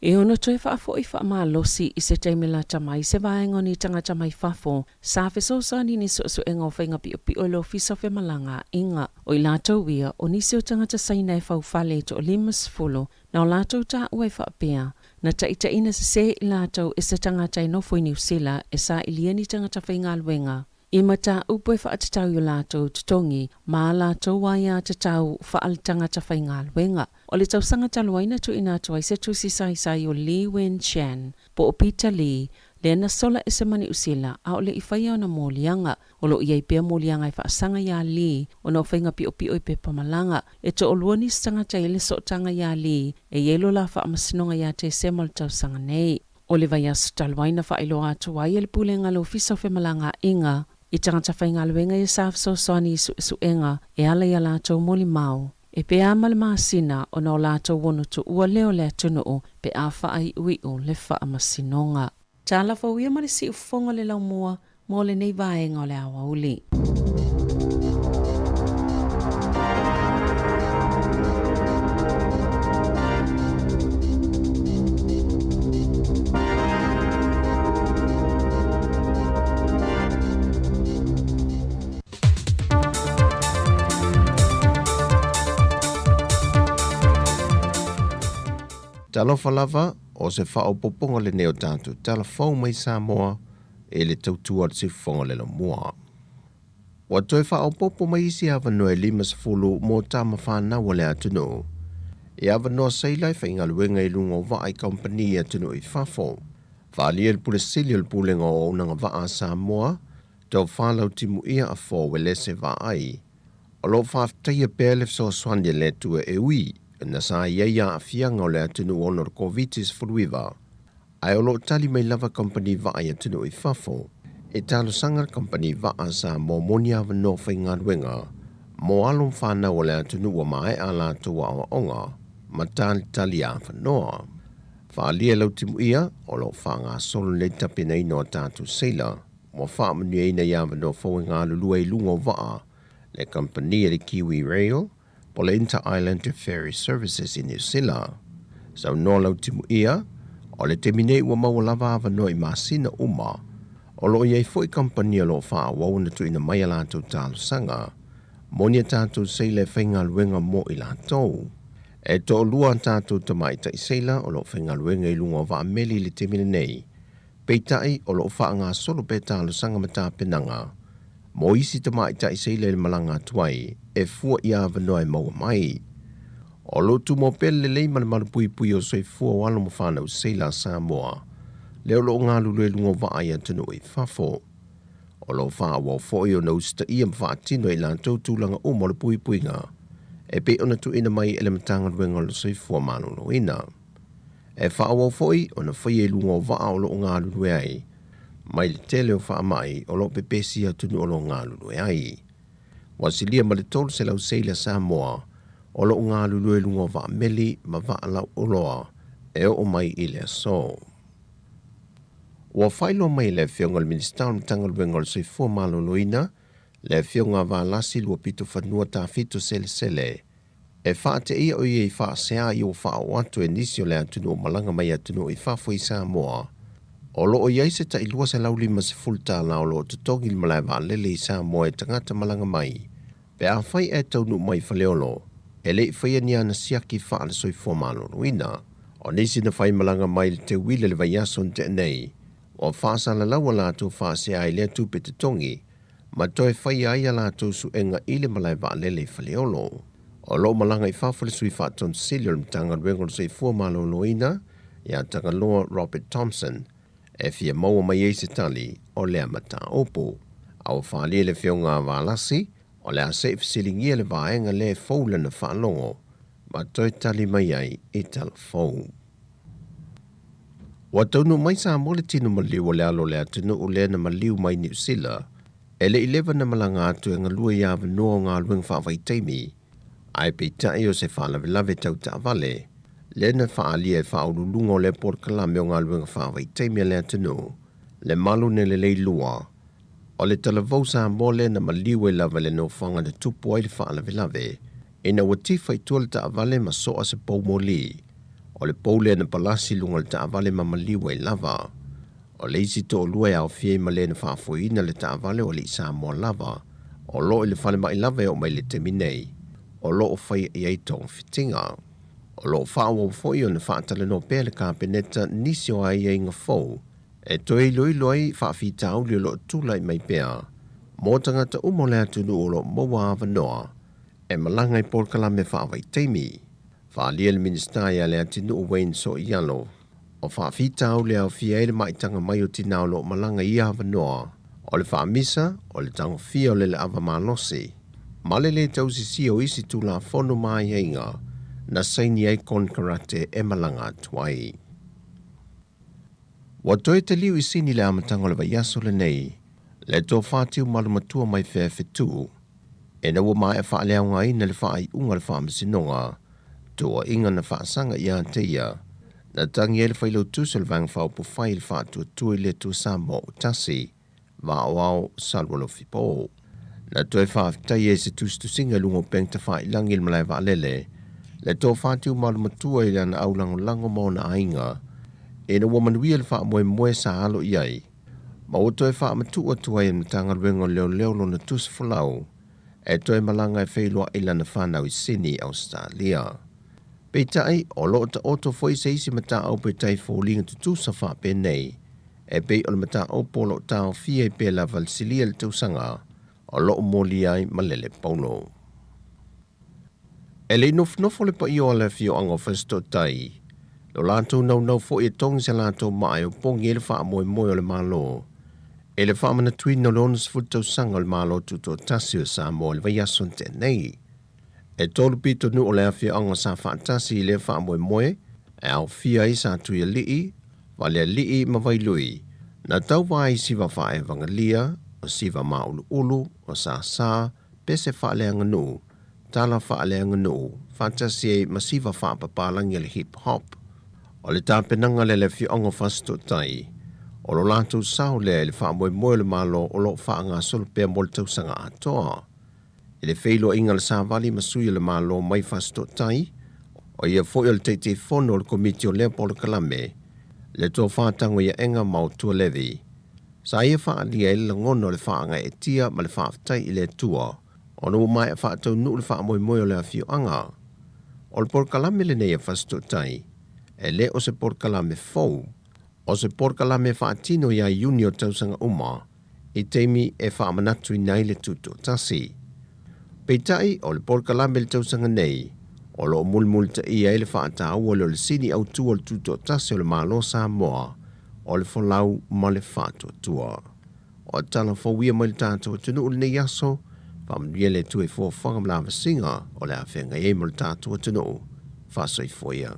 E ono toi whaafo i whaamalosi i se teimela tamai se vaengo ni tangata mai whafo, sa fesosa ni niso engo whainga pi o lo fisa whe malanga inga. O i lato wia o nisio tangata saina e whauwhale to o limas fulo, na o lato ta ue whaapea. Na taita ina se i lato e se tangata i nofo i New Zealand e sa iliani tangata whainga luenga. I mata upo e whaatatau i lato tutongi, ma lato waia tatau whaaltangata whainga luenga. O le tau sanga taluaina tu ina tu ai se tu si sai o Lee Wen Chan, po o Peter Lee, le na sola e se mani usila, a o le i whaia o na mōlianga, o lo iai pia mōlianga i whaasanga ia Lee, o na whainga pi i pe pamalanga, e to o luani sanga tai le so tanga ia Lee, e yelo la whaamasinonga ia te se mal tau sanga nei. O le vai asu taluaina whailo atu ai e le pulenga lo fisa o malanga inga, i tangata whainga luenga i safso soani isu enga, e ala i ala tau moli mau. E pe a masina o na o lātou wonu tu ua leo le atunu o pe a whaai ui o le wha masinonga. Talofa uia ma le si ufonga le lau mua mo le nei vaenga o le awa uli. Talofa lava o se whaopoponga le neo tātu talafau mai Samoa e le tautua se whonga le mua. Wa toi whaopopo mai isi awanoa 5 mō tāma whānawa le atunu. E awanoa seilai whaingaluenga i lungo vaai company atunu i whafo. Whaalia le pule sili le pulenga o unanga vaa Samoa, tau whalau timu ia a fō wele se vaai. O lo whaaftaia pēle so swanya le tua e ui, na sa ia a fianga o le atunu onor COVID-19 furuiva. Ai o lo tali mai lava company vaai atunu i whafo. E talo sanga company vaa sa mo moni awanoa whaingaluenga, mo alum whana o le atunu wa mai a la tua o onga, ma tali a whanoa. Whaalia lau timu ia, o lo whanga solo le tapina ino tātu seila, mo whaamanu eina ia wanoa whawinga lulua i lungo vaa, le company le Kiwi Rail, po le Inter-Island Ferry Services in New Zealand. Sau no lau timu ia, o le temine ua mawalava awanoa i masina uma, o lo iei foi company lo wha wau na tu ina mai ala tau talo sanga, monia tātou seila e whainga luenga mo i la tau. E to lua tātou tamai tai seila o lo whainga luenga i lunga wa ameli le temine nei, peitai o lo wha ngā solo pe talo sanga mata penanga, mo isi tamai tai seila le malanga tuai, e fua ia wanoa e maua mai. O lo tu mo pele le leima le marapui pui o soi fua wala mo whanau seila Samoa, leo lo ngā lulu e lungo vaai atunu i whafo. O lo wha wau fōi o na usta ia mwha atino i la tautulanga o mo le pui pui ngā, e pe ona tu ina mai ele matanga ruenga lo soi fua manu lo ina. E wha wau fōi o na whai e lungo vaa o lo ngā lulu e ai, mai le tele o wha mai o lo pepesi atunu o lo ngā lulu e ai. Wasilia ma le tolu se lau seila Samoa, o lo ngā lulu e lungo vaa meli ma vaa lau oloa, e o mai i le so. Wa whailo mai le whionga le minister mtanga luenga le soi fua malo loina, le whionga wa lasi lua pito whanua ta fito sele. E wha te ia o ia i wha sea i o wha o atu e nisi o le atunu o malanga mai atunu i whafo i Samoa. O lo o iai se ta ilua se lau lima se fulta la o lo tutongi malai wa lele i Samoa e tangata malanga mai. Pe a whai e taunu mai whaleolo, e le i whaia ni ana siaki wha le soi fua malo loina. O nisi na whai malanga mai le te wile le vaiason te nei, o whaasa la lawa lātou whaase ai lea tupe te tongi, ma toi whai ai a lātou su enga ile malai wa lele whaleolo. O lo malanga i whawhale sui whaaton silio le mtanga ruengo sui fua malo loina, ia tanga loa Robert Thompson, e fia maua mai eise tali o lea mata opo. Au whaalia le whionga wālasi, o lea safe silingia le vaenga le foula na whaalongo, ma toi tali mai ai i talafou. Wa taunu mai Samoa le tino maliu o le alo le atunu o le na maliu mai New Zealand, e le 11 na malanga atu e ngalua ia wanoa o ngā luenga whaawai teimi, ai peitai o se whaalavelave tau ta vale, le na whaalia e whaaurulunga o le porkalame o ngā luenga whaawai teimi le atunu, le malu ne le leilua, o le talavau Samoa le na maliu e lava le no whanga na tupu ai le whaalavelave, e na watifa i tua le ta vale ma soa se poumoli, o le poule na palasi lunga le taavale ma maliwa i lava. O le isi to lua e au fie ma le na whaafuina le taavale o le Samoa lava. O lo i le whale mai lava e o mai le teminei. O lo o whai i eitong fitinga. O lo o whaawa o fwoi o na whaatale no pēle ka peneta nisi o ai e inga fau. E toi loi loi whaafita au li o lo tūlai mai pēa. Mō tangata umo le atunu o lo maua awanoa. E malanga i porkala me whaawai teimi. Whaalia le minister ia le atinu o Wayne so ialo. O whaafita au le au fia ele maitanga mai o tina o lo malanga ia awanoa. O le whaamisa, o le tango fia o le awa malosi. Male le tausisi o isi tu la fono mai inga, na saini ai kon karate e malanga tuai. Wa toi te liu i sini le amatanga le vaiaso le nei, le tō whātiu malumatua mai whea whetu. E na ua mai e wha leo ngai na le wha ai unga le wha masinonga, tua inga na wha sanga ia te ia, na tangi e le whailau tūsel vang whao pu whai le wha tua tui le tu Samoa o tasi, wa awao salwalo fipo. Na toi wha aftai e se tūstu singa lungo peng ta wha ilangi le malai wa lele, le tō whātiu malu matua i lana au lango mo na ainga, e na ua manuia le wha moe sa alo iai, ma o toi wha matua tua i mtanga ruengo leo lo na tūs fulau, e toi malanga e whailua i lana whanau i Sydney, Australia. Peitai, o loo ta oto foi se isi mata au peitai fōlinga tutu sa wha penei, e pei o le mata au polo tau fia i pēla valsilia le tausanga, o loo moli ai malele paulo. E le nofo le pa i o le fio anga festo tai, lo lantou nau fo i tongi se lantou mai o pongi e le wha moe o le malo, e le wha mana tui no lonas futau sanga o le malo tuto tasi o Samoa le vaiason tenei. E tolu pito nu o le afia anga sa whaatasi i le wha moe, e au fia i sa tui a lii, wale a lii ma vailui, na tau vai siwa wha e vangalia, o siwa maulu o sa, pese wha le anganu, tala wha le anganu, whaatasi e ma siwa wha papalangi le hip hop. O le tāpenanga le le fia anga fasto tai, o lo lātou sao le wha moe le malo o lo wha ngā solupea mo le tausanga atoa. I le whailo inga le sāwali masuia le malo mai fasto tai, o ia fwoi le teite fono le komiti o Leopoldo Kalame, le tō whātango ia enga mau tua levi. Sa ia wha alia le ngono le wha anga e tia ma le wha aftai i le tua, o no mai e wha atau nu le wha moe o le afio anga. O le por Kalame le nei e fasto tai, e le o se por Kalame fau, o se por Kalame wha atino ia iuni o tausanga uma, i teimi e wha manatu i nei le tuto tasi. Peitai o le por Kalame le tausanga nei, o lo mulmul ta ia e le wha atau o le sini au tua le tuto tasi o le malo Samoa, o le folau ma le whatua tua. O Talofa wia mai le tātou tunu o le nei aso, whamanuia le tue fua whangamlawa singa o le awhenga e mo le tātou tunu, whasoi foia.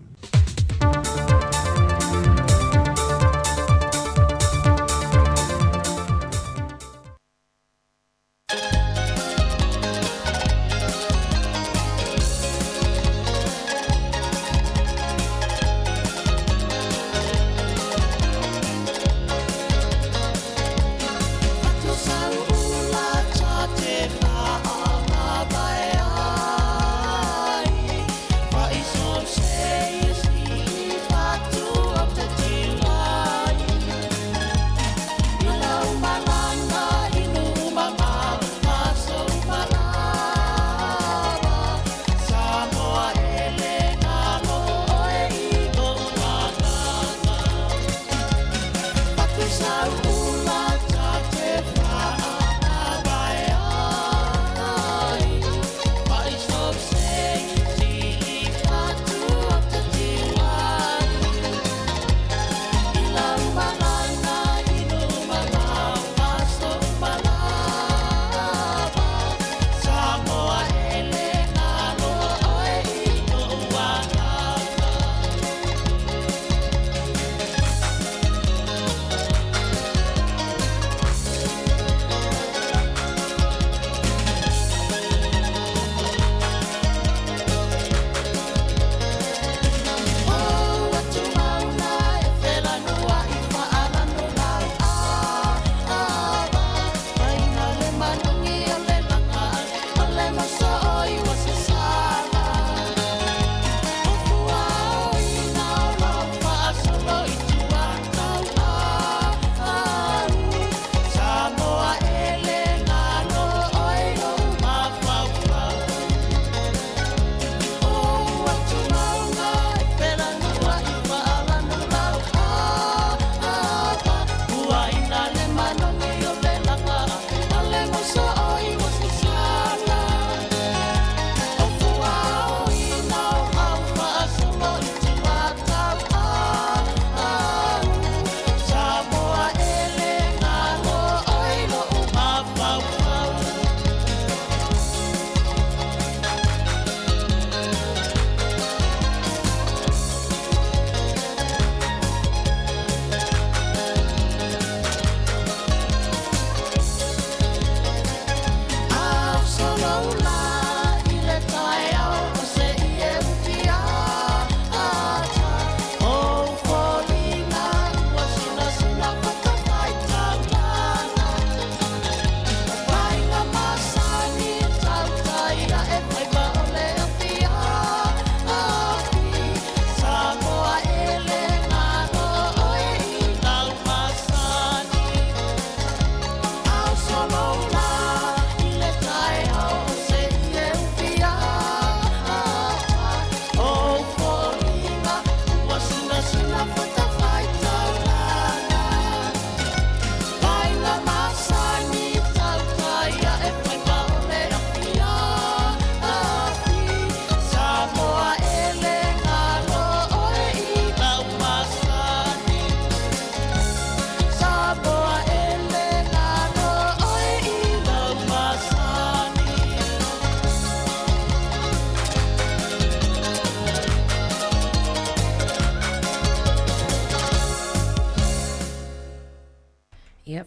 Say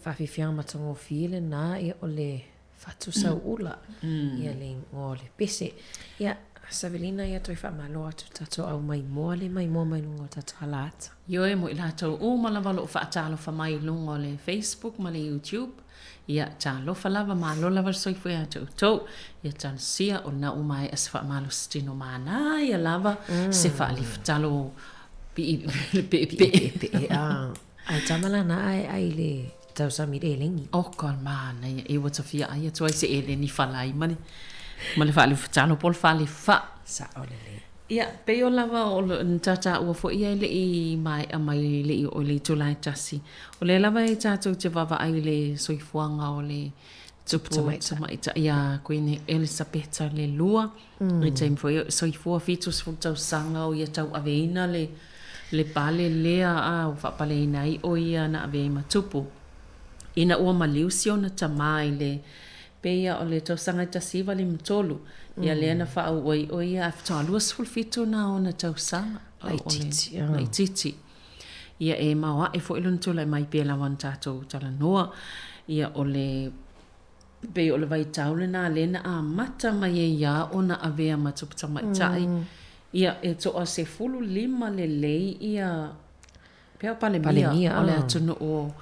whawhiwhianga matongo while nā ia o le whatu sau ula. Ia le ngō le pese. Ia, Savelina ia toi whamalo atu tato au mai moa le mai moa mai lungo tato halata. Yo e mo i lātou o malawalo o whaatalofa mai lungo le Facebook ma le YouTube. Ia talofa lava malo lava soifu ia tau. Ia tan sia o na umai as whaamalo stino mana ia lava se whaalif talo pe. Ai tamala na ai le tau samir e lengi. O kol mana ia e wata fia ai atu ai se e le ni whalai mani. Ma le whaalif talo pol whaalif wha. Sa o le le. Ia, peo lava o tata ua fo ia le i mai a mai le i o le tūlai tasi. O le lava i tātou te wawa ai le soifuanga o le tupu tamaita. Ia, koene Elisabeta le lua. I taim fo ia soifua fitus fu tau sanga o ia tau aveina le pale lea a o whapale ina i o ia na ave matupu. Ina ua maliusio na tamai le peia o le tau sanga tasiva le mtolu. Ia lea na wha au oi ia afta alua sfulfito na o na tau sanga. Lai titi. Ia e maua e fo ilun tula mai pia la wan tātou tala noa. Ia o le pe o le vai taule na lena a mata mai e ia o na avea matupta mai tai. Ia e toa se fulu lima le lei ia pia palemia o le atunu o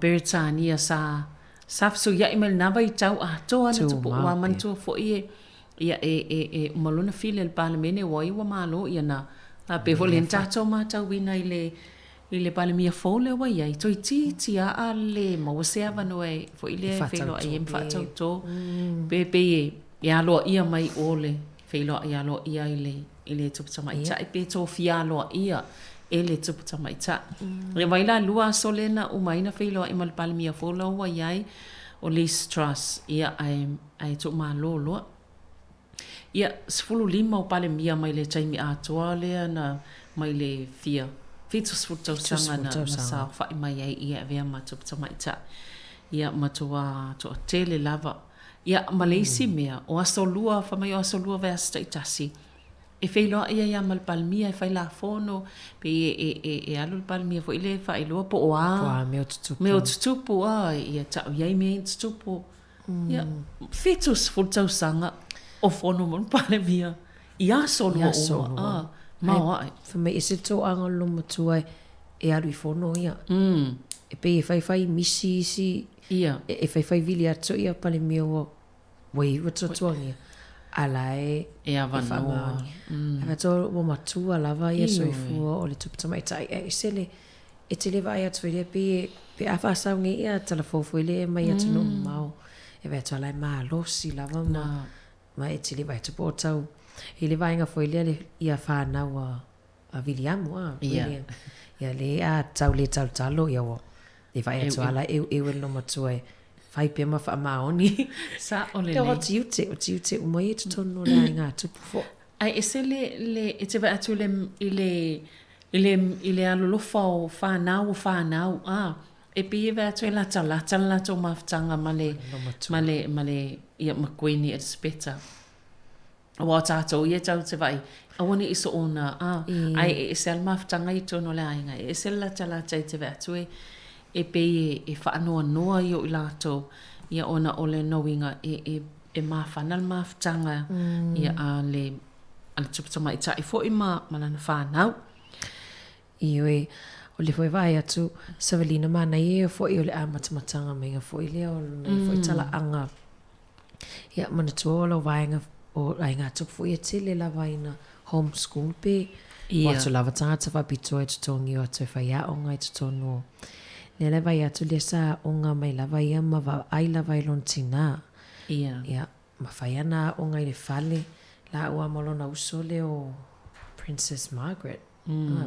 Beritania sa safsu ia imel nava i tau a toa na tupu wa mantua fo ie. Ia e malona file el palemene wa iwa malo ia na pe vo len tato mata wina ile palemia fole wa ia toi ti a le mo se ava no e fo ile felo ai em fa to pe ia lo ia mai ole felo ia lo ia ile tupu mai ta pe to fia lo ia ele tupu mai ta le vai la lua solena umaina felo i mal palemia fole wa ia o Liz Truss ia ai to malo lo. Ia, sfulu lima o pale mia mai le taimi atoa lea na mai le fia. Fitu sfulu tau sanga na sao whai mai ai ia vea matuputa mai ta. Ia matua toa tele lava. Ia maleisi mea o asolua, whamai o asolua vea staitasi. E whailoa ia mal palmia e whaila fono pe e alu palmia fo ile whailoa po oa. Meo tutupu ia tau iai mea tutupu. Ia, fitu sfulu tau sanga. O fono mon pale mia. Ia solo o. Ma fa me ese to anga lo matua e aru I fono ia. E pe fai misi si ia. E fai vili atu ia pale mia o wei watuangia. Ala e avanoa. Ava to o matua lava ia soifua o le tuputama tai e sele e te leva ia tu ia pe afa saungi ia talafofu ile mai atu no mau. E va to ala ma losi lava ma. Ma e tili vai te pōtau. I le vainga foi lea ia whānau a Williamu William. Ia le a tau le talo ia o. Le vai atu ala e no matua e whai pia ma wha maoni. Sa o le le. O tiute umai e tutono le ngā tupu fo. Ai e se le e te vai atu le alolofa o whānau. E pi e vai atu e lata o mawhtanga ma le ia makuini e speta. Wa tātou ia tau te vai. A wani iso ona. Ai e sel mawhtanga I tono le ainga. E sel lata I te vai atu e pe e whaanoa noa I o I lātou. Ia ona o le knowinga e mawhanal mawhtanga. Ia a le tuputama I ta I fo I malana whanau. Iwe. O le foi vai atu Savelina mana I fo I o le amatamatanga menga fo I lea o le fo I tala anga. Ia mana tua o vainga o ainga tupu fo I tele la vaina homeschool pe. Ia. Watu lava tangata whapito e tutongi o atu whai a onga I tutono. Le la vai atu le sa onga mai la vai ama va ai la vai lontina. Ia. Ia. Ma whai ana onga I le fale la ua malona usole o Princess Margaret.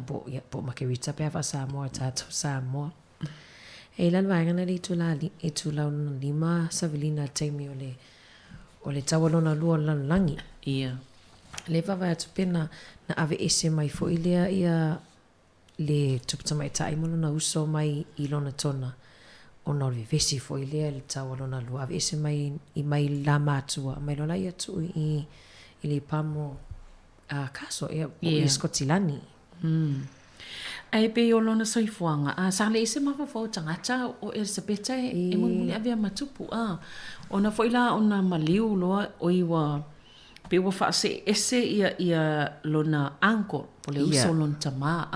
Po makerita pe fa Samoa tato Samoa. E lan vai ngana li tu la lima Savelina taimi o le tawalona lua langi. Ia. Le vai atu pena na ave ese mai fo ilea ia le tuputama tai molona uso mai I lona tona. Ona le vesi fo ilea le tawalona lua ave ese mai I mai la matua mai lola ia tu I le pamo kaso ia Skotilani. Ai pe o lona soifuanga. Sa le ise mawhawhau tangata o SEPT e muli avea matupu. Ona foila ona maliu loa o iwa pe wa whaase ese ia lona anko po le uso lona tama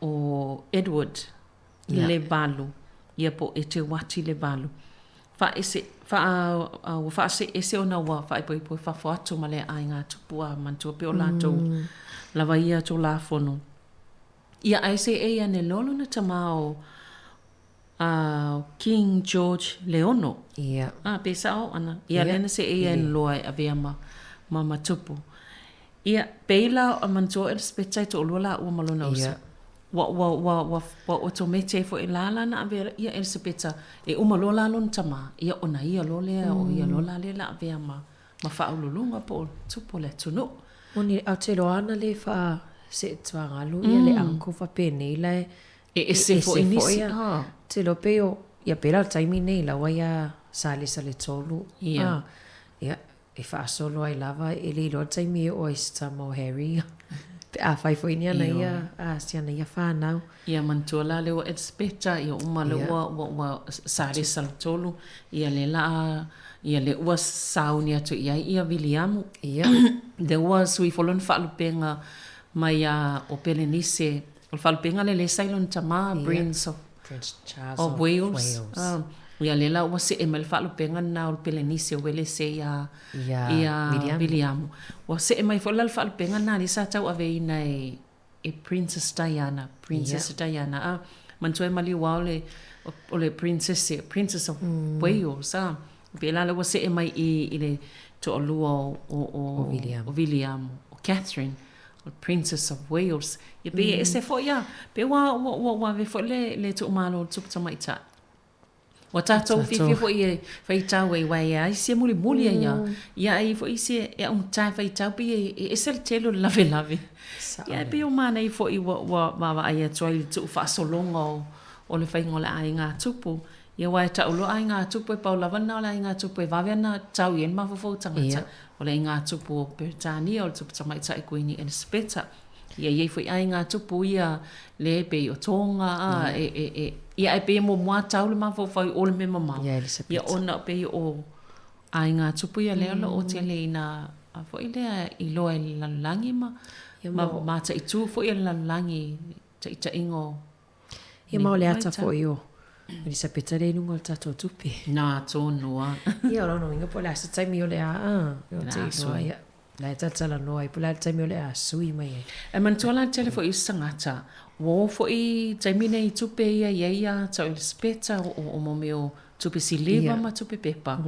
o Edward le balu. Ia po e te wati le balu. Whaase ese ona wa whaipoi whawhatu ma le ai ngā tupu a mantua pe o lātou lava ia tō la whono. Ia aise e ane lolo na tamao King George Leono. Ia. Pesa o ana. Ia lena se e ane loa a vea ma matupu. Ia peila a mantua e spetai to olua ua malona usa. Wa to mete fo e lala na avea ia e speta e umalola lon tama. Ia ona ia lolea o ia lola le la avea ma whaululunga po tupo le tunu. Oni Aotearoa le wha se tuangalu ia le anko whapene lai e se fo inisi. Te lo peo ia pera taimi nei lawa ia sale tolu. Ia e whaasolo ai lava e le ilo taimi o Samoa Harry. A whai fo inia na ia siana ia whanau. Ia mantua la leo e speta ia umale wa sale tolu ia le la ia le ua sauni atu ia Williamu. Ia. There was we folon whaalupenga mai o Pelenise. O whaalupenga le sailon tama Prince Charles of Wales. Ia le la ua se e mai whaalupenga na o Pelenise o wele se ia Williamu. Wa se e mai folal whaalupenga na li sa tau ave ina e Princess Diana. Diana. Mantua e mali wao o le Princess of Wales. Pela le se e mai I le to olua o William o Catherine o Princess of Wales. Ia pe e se fo ia pe wa ve fo le to malo tup tamaita. Wa tatou fi fo ia fai tau e wai ai se muli ia ai fo ise e un tai fai tau pe e sel telo lave. Ia pe o mana I fo I wa ai toi tu fa solongo o le fai ngola ai nga tupu. Ia wai ta ulo ai ngā tupu e paulavana o le ai ngā tupu e waweana tau ien mawhawhau tangata. O le ai ngā tupu o Britania o le tupu tamaita e kuini e speta. Ia iei fwoi ai ngā tupu ia le pe o tonga. Ia e pe mo mua tau le mawhawhau o le me mamau. Ia ona pe o ai ngā tupu ia leo o te le ina fwoi lea I loa I lalulangi ma ta I tu fwoi I lalulangi ta ingo. Ia mau le ata fwoi o. Ni sa peta le nunga tato tupi. Nā tōnua. Ia ora no inga po la sa taimi o le ia. La tala noa I po la taimi o le sui mai. E mantua la tele fo I sangata. Wo fo I taimi nei tupe ia tau il speta o momeo tupe si leva ma tupe pepa.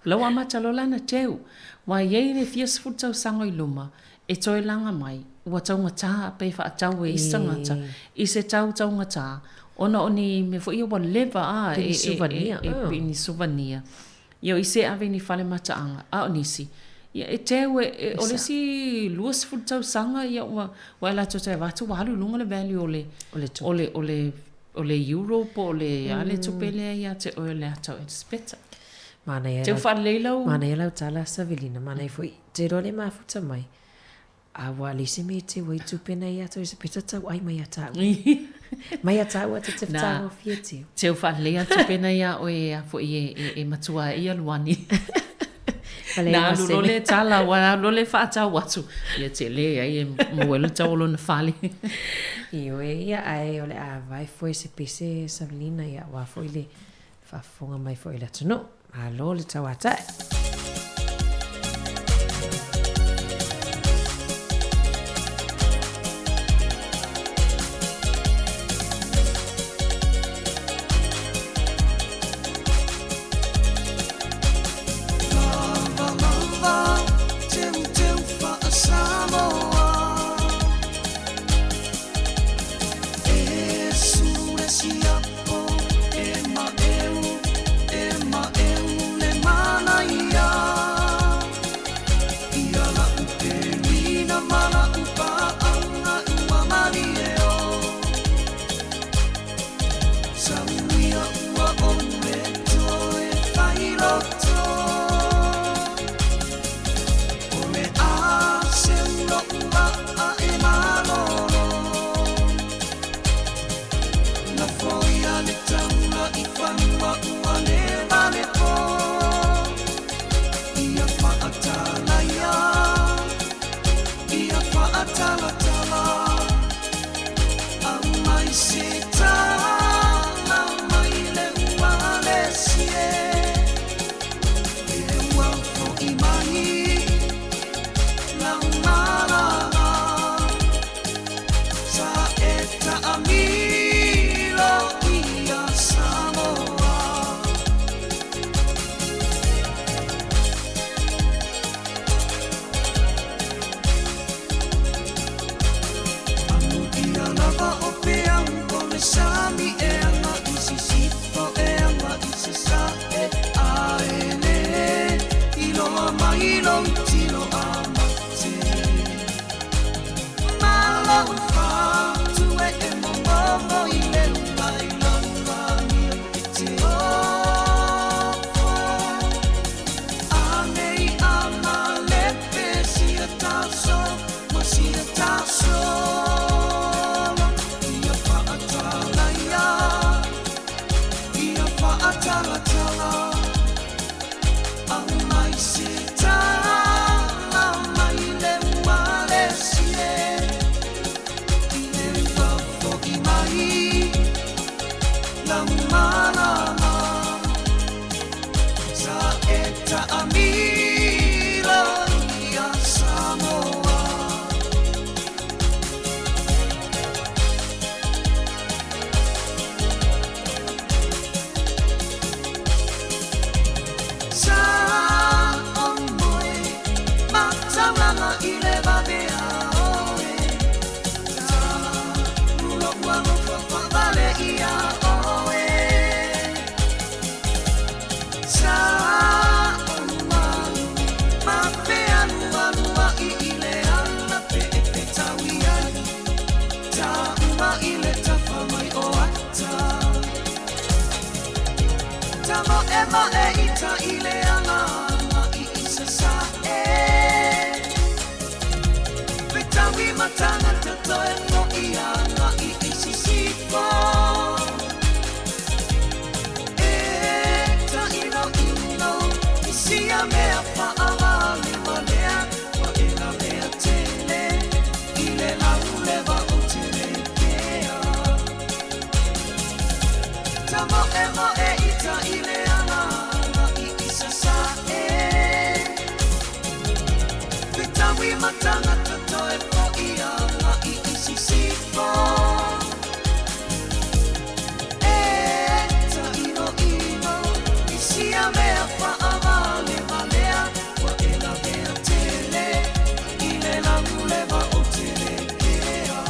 Lau ama talo lana teu. Wa iei ne fias futau sango I luma. E toi langa mai. Ua tau ngata pe wha tau I sangata. I se tau ngata. Ona oni me fo ia wa leva Pini souvenir. Ia I se ave ni fale mataanga. Onisi. Ia e teu o le si luas futau sanga ia wa la to te watu walu lunga le value o le Europe o le ale tupele ia te o le atau e speta. Mana ia. Te fa leilau. Mana ia lau tala savilina. Mana ia foi te role mafuta mai. Awa lisi me te wai tupena ia to se peta tau ai mai atau. Mai atau ata te whatau o fiatio. Te uwha lea tupena ia o e fo e matua ia luani. Nā lole tala wa lole whaatau watu. Ia te lea e mwelu tau lo na whale. Io ia ai o le a vai foi se pese Savelina ia wa foi le whafonga mai foi la tuno. Alo le tau atai. Ema eu le mana ia atala tala au mai se tala mai le wale sie e wafo imani la umara sa eta amilo ia Samoa Sami e anga isisito e anga isisa e aele ilo mailo tilo amate malo fa tu e mongo ile lai langani te o anei ama lepe sia taso ma sia taso Tala tala, au mai se tala mai le wale sie, ile wafo I mai la malama, sa eta amila ia Samoa. Ema e ita ile anga I isa sa e Betawi matanga tato e no ia nga I isisipo E ta ino Isia mea pa ala me walea Wa ela mea tele Ile la uleva o tele kea Tamo ema e ita ile matanga tato e po ia nga I isisipo e ta ino isia mea pa amale malea wa ela mea tele ile la muleva o tele kea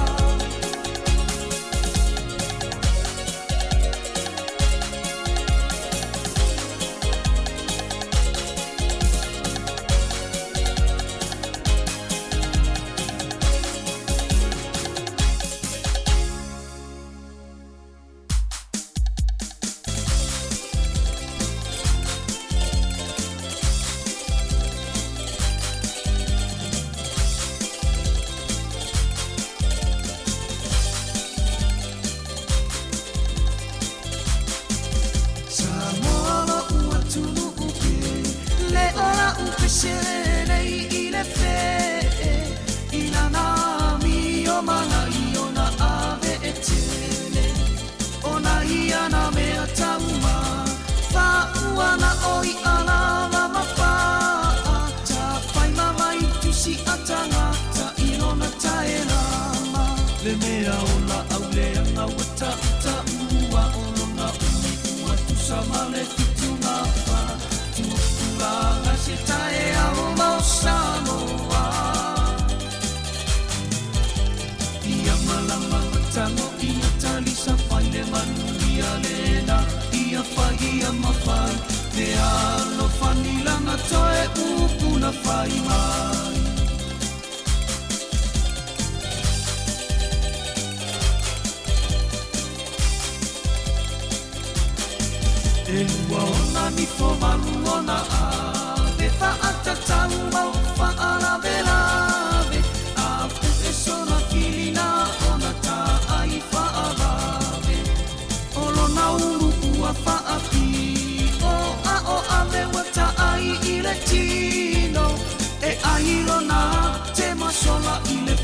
Tino e ailo na te masola I le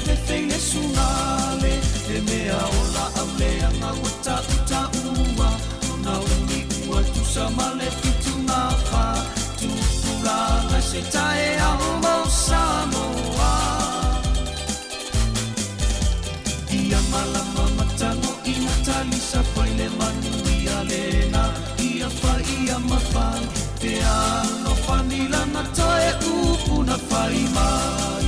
malama matango ina talisa paile manuia lena ia ia mafai te ano fanila na toe upu na fai mai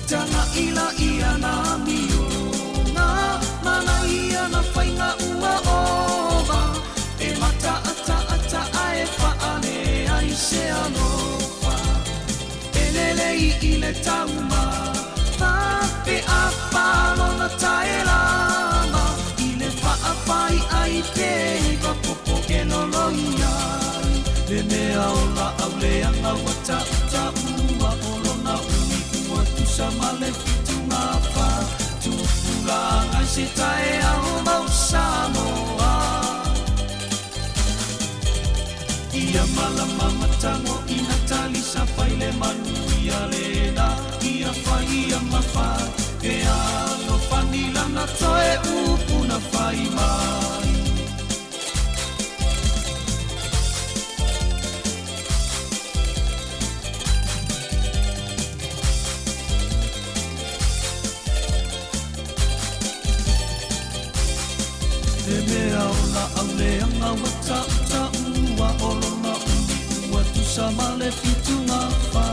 tana ila ia na miuna mana ia na fai na ua ova e mata ata ae faane ai se alofa elelei ile tauma pe a palo na taelama ile fai ai te iwa popo e no loia le mea ola au le anga wata ua olo na ui ua tusa male fitu ngā wha tu pulanga se tae au mau Samoa ia malama matango ina talisa faile manu ia lena ia fai ia mafa e alo fanila na toe upu na fai mai e mea ola au leanga wata ua olo na ua tusa male fitu ngā wha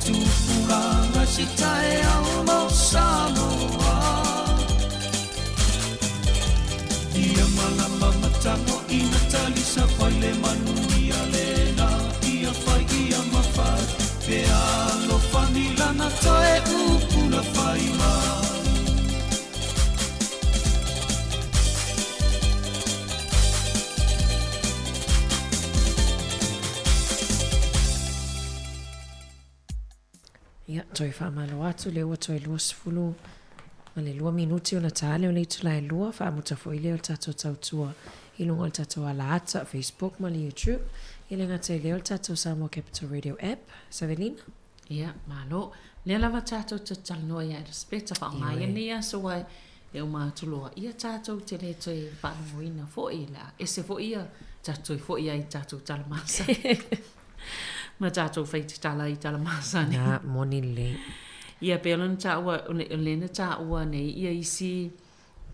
tu pulanga si tae au mau Samoa ia malama matango ina talisa faile manu ia lena ia fai ia mawhai pe alo fanila na toe upu na fai mai Ia, toi whaamalo atu leo toi lua sifulu. Ma le lua minuti o na tāle o leitu lai lua. Whaamuta fo i leo tato tautua. I lunga o tato ala ata Facebook ma le YouTube. I le ngata i leo tato Samoa Capital Radio app. Savelina? Ia, malo. Lea lava tato tatal noa ia respeta whaonga ia nia so wai e o mātuloa. Ia tato te le toi whaangoina fo i la. Ese fo ia tato i fo ia i tato talamasa. Ma tātou whai te tala i tala māsani. Nā, moni le. Ia pe alana tā ua, lena tā ua nei, ia isi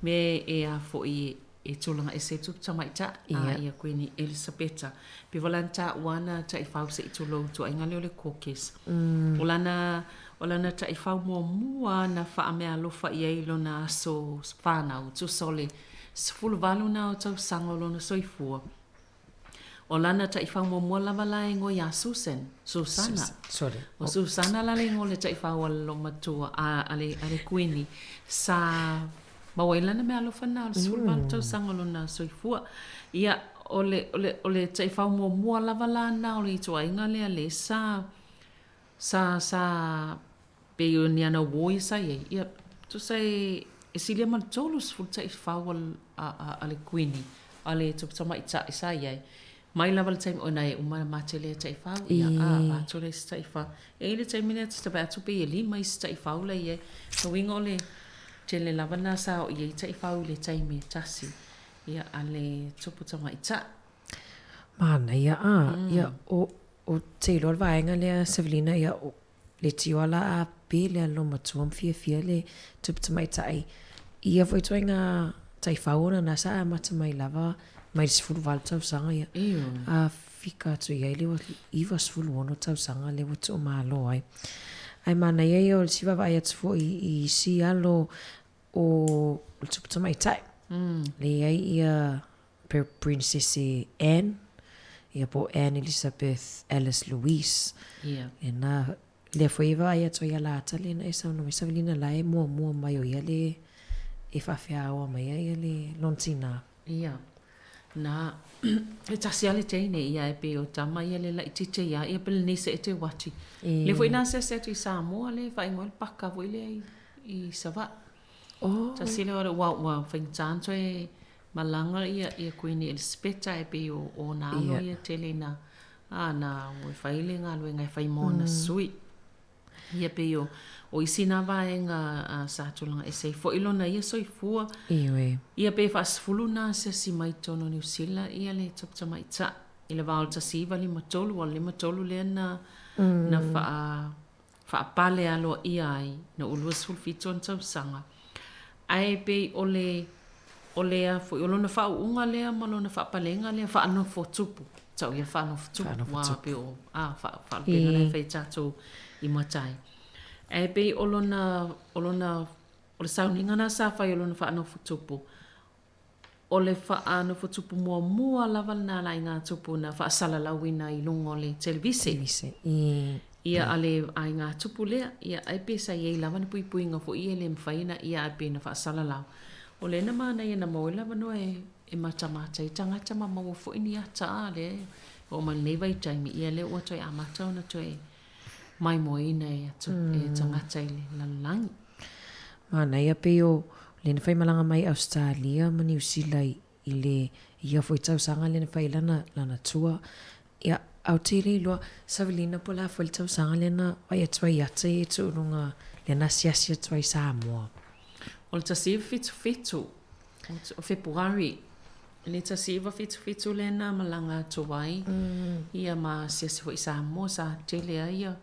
me e a fo i e tūlanga e se tup tamai ta, a ia koe ni Elisabeta. Pe walana tā ua na ta i whau se i tūlou tu ainga leo le kōkes. Olana ta i whau mua na wha mea lofa i eilo na so whanau, tu sole, sifulu walu na o tau sangolo na soifua. O lana ta i whau mua lava lai ngo ia Susana. Sorry. O Susana la le ngo le ta i whau alo matua ale kuini. Sa mawailana me alo whanau, le sifulu tau sangolo na soifua. Ia o le ta i whau mua lava la na o le itua inga lea le sa pe o ni ana woi sa ye. Ia tu sai e silia man tolu sifulu ta i whau ale kuini. Ale tuptama ita isa ye. Mai lava le taimi o nei umana mate lea ta i whau. Ia, ato le sta i whau. E le taimi lea ta tabe atu pe e li mai sta i whau le ie. So wingo le te le lava na sa o ie ta i whau le taimi tasi. Ia, ale tupu tama i ta. Mana, ia, ia, o te lor vaenga lea Savelina, ia, le tioala a pe lea lo matuam fia le tupu tama i ta i. Ia voi toinga ta i whau na nasa a mata mai lava mai sifulu wale tau sanga ia. A fika atu ia lewa iwa sifulu ono tau sanga lewa tu o malo ai. Ai mana ia o siwa vai atu fo i si alo o tuputama i tai. Le ai ia per Princess Anne. Ia po Anne Elizabeth Alice Louise. E na le fo iwa ai atu ia la ata le na isa no Savelina la e mua mai o ia le e whawhia awa mai ia le lontina. Ia. Na e tasi ale teine ia e pe o tama ia le lai tite ia ia pele nisa e te wati. Le fo ina se tu i Samoa le fa ingol paka vo ile i sava. Tasi le ora wa whaintanto e malanga ia kuini Elisabeta e pe o nalo ia tele na na o whaile ngā lue ngai whaimona sui. Ia pe o isina vaenga sa tulanga e sei fo ilona ia soifua. Iwe. Ia pe fasfulu na se si mai tono New Zealand ia le top tama ita. I le wāo ta siva lima tolu le na wha pale alo i ai na ulua sulfito an tau sanga. Ai pe o lea fu o lona wha unga lea ma lona wha palenga lea wha ano fo tupu. Tau ia wha ano fo tupu. Wā pe o wha penga nei whai tātou i matai. Ai pe o le sauninga na sa whai o lona wha ano fo tupu. O le wha ano fo tupu mua lava na lai ngā tupu na wha salalawina i lungo le televise. Ia ale ai ngā tupu lea, ia ai pesa iei lava na pui ngā fo ia le mwhaina ia ai pe na wha salalau. O le na mana ia na mau lava no e matamata i tangata ma mau fo ini ata a le. O man lewa i taimi ia le ua toi amata ona toi mai mo ina e tangata i le lalangi. Mana ia pe o le na whai malanga mai Australia ma New Zealand i le ia fo i tau sanga le na whai lana tua. Ia au tiri loa savelina po la fo i tau sanga le na wai atua i ata i tu ununga le na siasi atua i Samoa. O le tasiva fitu o Februari le tasiva fitu le na malanga tuwai ia ma siasi fo i Samoa sa tele ia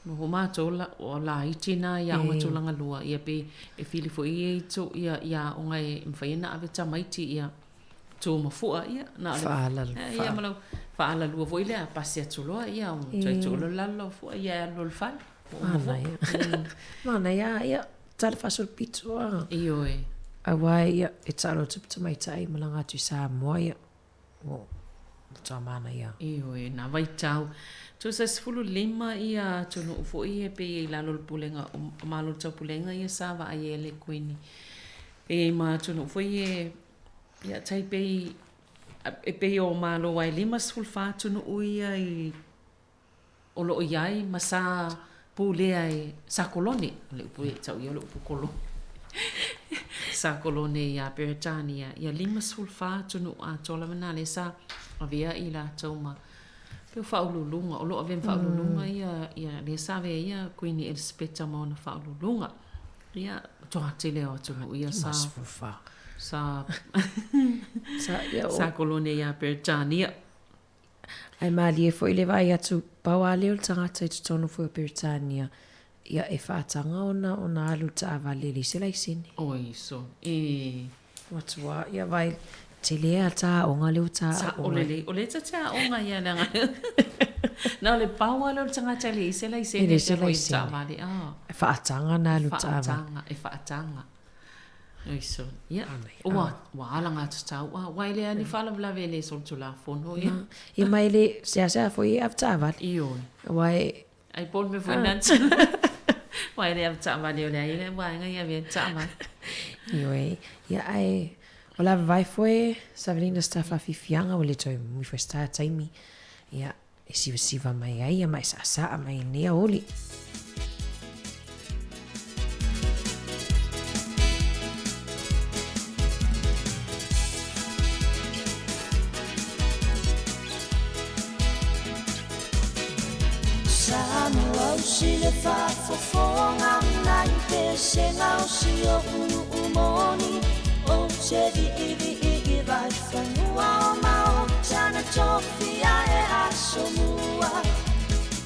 mo mato o la itina ia o matulanga lua ia pe e fili fo ia tu ia o ngai mfaina ave tamaiti ia tu mafua ia na ia malo faala lua vo ile pasi atuloa ia o tu lalo fo ia lo fa mana ia tal fasul pizza io awai ia italo tu mai tai malanga tu Samoa ia o tamana ia io na vai tau tu sa sfulu lima ia tu no fo ia pe la lo pulenga malo tau pulenga ia sava ai ele kuini e ma tu no fo ia tai pe e pe o malo wai lima sfulfa tu no ia i o lo iai masa pulea e sa koloni le pu tau ia lo kolo sa koloni ia Britania ia lima sfulfa tu no a tola manale sa avia i la toma pe faululunga o lo ave faululunga ia le save ia Queen Elizabeth mo na faululunga ia to atele o tu ia sa sa kolonia Britania ai mali e foi le vai atu pawale o tangata i tonu fo Britania ia e fatanga ona alu ta vale le sela isini oi so watua ia vai telea ta onga le uta o le ta onga ia langa na le pawale o tangata le sela isini ta vale fatanga na alu ta e fatanga Isso. Ja. Wala nga tau. Waile ani fala vele sol tula fono ya. I maile sia foi aftaval. Io. Wai ai pol me finance. Waile aftaval yo le ile wa nga ya bien tama. Io ya ai ola vai foi Savelina stafa fifianga o le toi mi foi sta taimi. Ya si va mai ai mai sa mai ne oli. Si le fa fofonga nai pe se na si o umoni o se di vai fanua mau sana chofia e asomua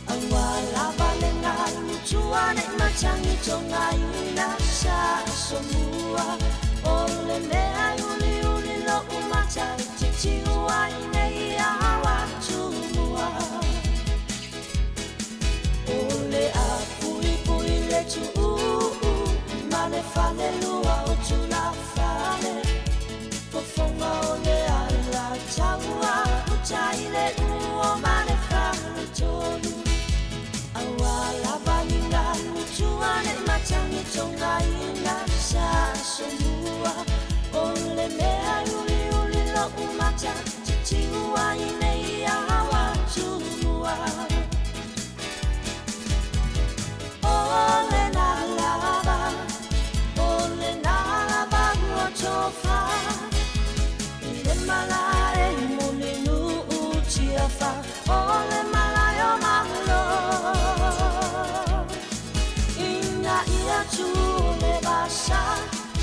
awala valenga lutua ne machangi tonga ina sa somua o le mea uli lo umacha chichi wa ine ya wa tumua ole a pui le tu mane fale lua o tu la fale fofonga ole ala chaua o chaile o mane fale tolu awala vaninga lutua ne machangi tonga ina sa somua ole mea uli lo umacha chichi wa ine ya wa tumua ole na lava uochofa ile malare mulinu uchiafa ole malayo mahulo inga ia chule basha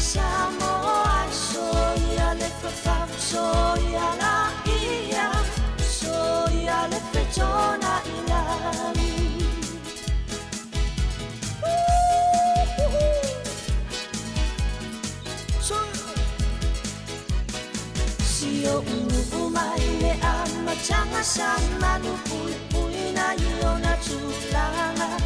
Samoa soya le fafa soya la Anga samanu pui pui na iona tulanga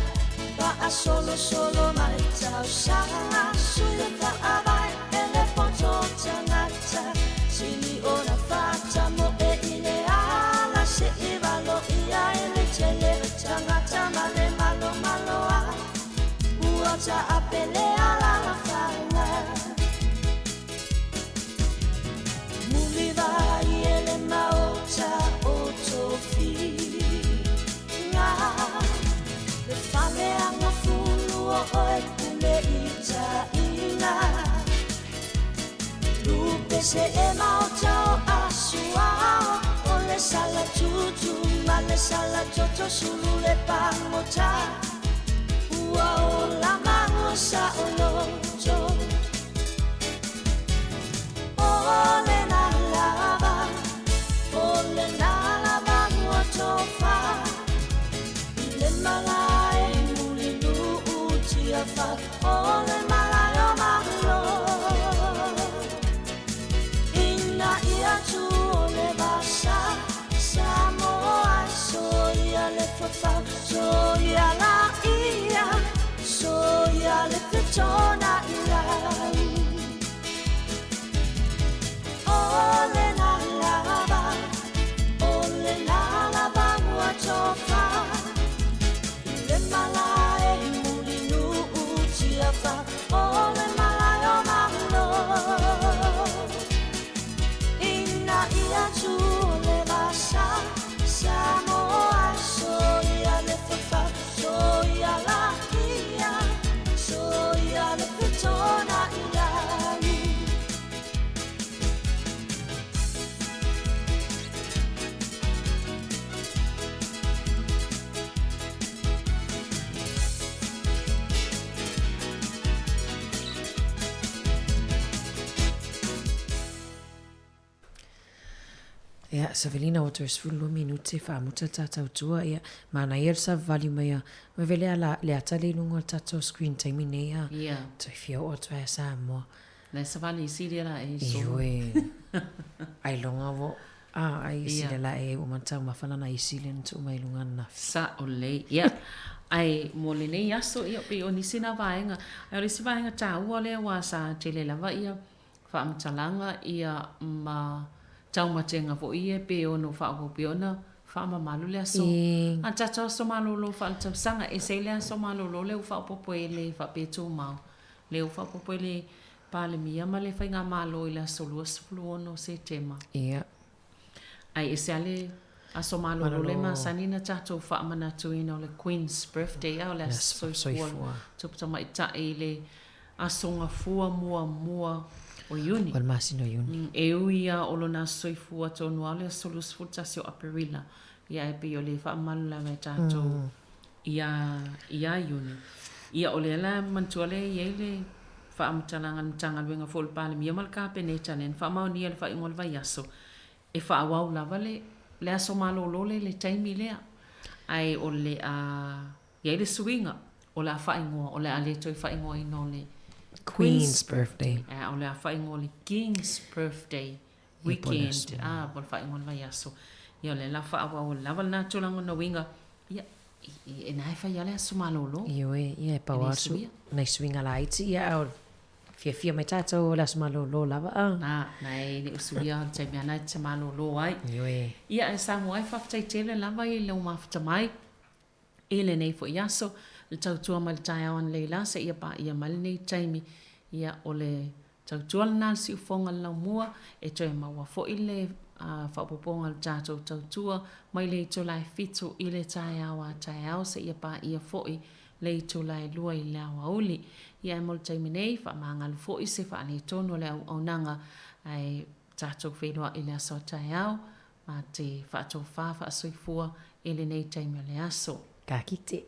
Pa solo solo mai tau sanga Suya pa abai ele poto tangata Sini ona fata mo e ile ala Se ivalo ia ele tele Tangata male malo malo a Uata apele ala la fanga Muliva ele maota otofi Nga Le fame anga fulu o oe kule ita ina Lupe se e maota o asua O le sala tutu ma le sala toto sulu le pangota Ua o la mangosa o loto Ole na lava Ole na lava muatofa Ile malai mulinu utia fa Ole malai o mahlo Inna ia tu ole basa Samoa soia le fafa Soia la ia Soia le petona ia Ole na lava muatofa Ile malai mulinu utia fa Ole malai o mahlo Inna ia tu le basa Samoa soia le fafa Soia la ia Soia le petona ia Ja, Savelina o ters fullu minuti fa muta tata utua ia mana ia sa vali mai ma vele ala le atali lungo tata screen time nei ia tai fio o twa sa mo le sa vali si la e so iwe ai longa vo ai si la e o manta ma fala na isilen tu mai lunga na sa ole ia ai molene yaso ia pe oni sina vaenga ai si vaenga ta ole wa sa tele lava ia fa amtalanga ia ma tau matenga vo ie pe ono fa o pe ona fa ma malu le aso a tata so malu lo fa tau sanga e se le aso malu lo le fa popo ele fa pe tu ma le fa popo ele pa le mia ma le fa nga malo ile aso lo ono se tema ia ai e se ale aso malu lo le ma sanina tata fa mana tu ino le Queen's birthday o le so tu tama ita ele aso nga fua mua o yuni. Wal masino yuni. E uia o lona soifua tonu ale solus futasio aperila. Ia e pe o le wha malu la me tātou ia yuni. Ia o le ala mantuale ia le wha amtalangan tangan wenga fol pale mia mal ka pene tanen wha mau ni le wha ingol vai aso. E wha awau lava le aso malo lole le taimi lea. Ai o le ia le suinga o le wha ingoa o le ale toi wha ingoa ino le Queen's birthday. O le wha ingoa le King's birthday weekend. Bol wha ingoa vai aso. Ia le la wha awau lava na tulango na winga. Ia e nai wha ia le aso malo lo. Ia e pau aso. Nei suinga la iti ia au fia mai tātou la smalo lo lava nei ni usuia te mea nai te malo lo ai ia e Samoa ai whaftai tele lava i leo mafta mai ele nei fo iaso le tautua ma le tai awan leila se ia pa ia mali nei taimi ia o le tautua le nasi ufonga lau mua e toi maua fo i le whapoponga le tātou tautua mai le to lai fitu i le tai awa tai awa se ia pa ia fo i le to lai lua i lawa uli ia e mol taimi nei wha maangalu fo i se wha ne tono le au nanga ai tātou whenua i le aso tai au ma te whaatou wha soifua i le nei taimi o le aso. Ka kite.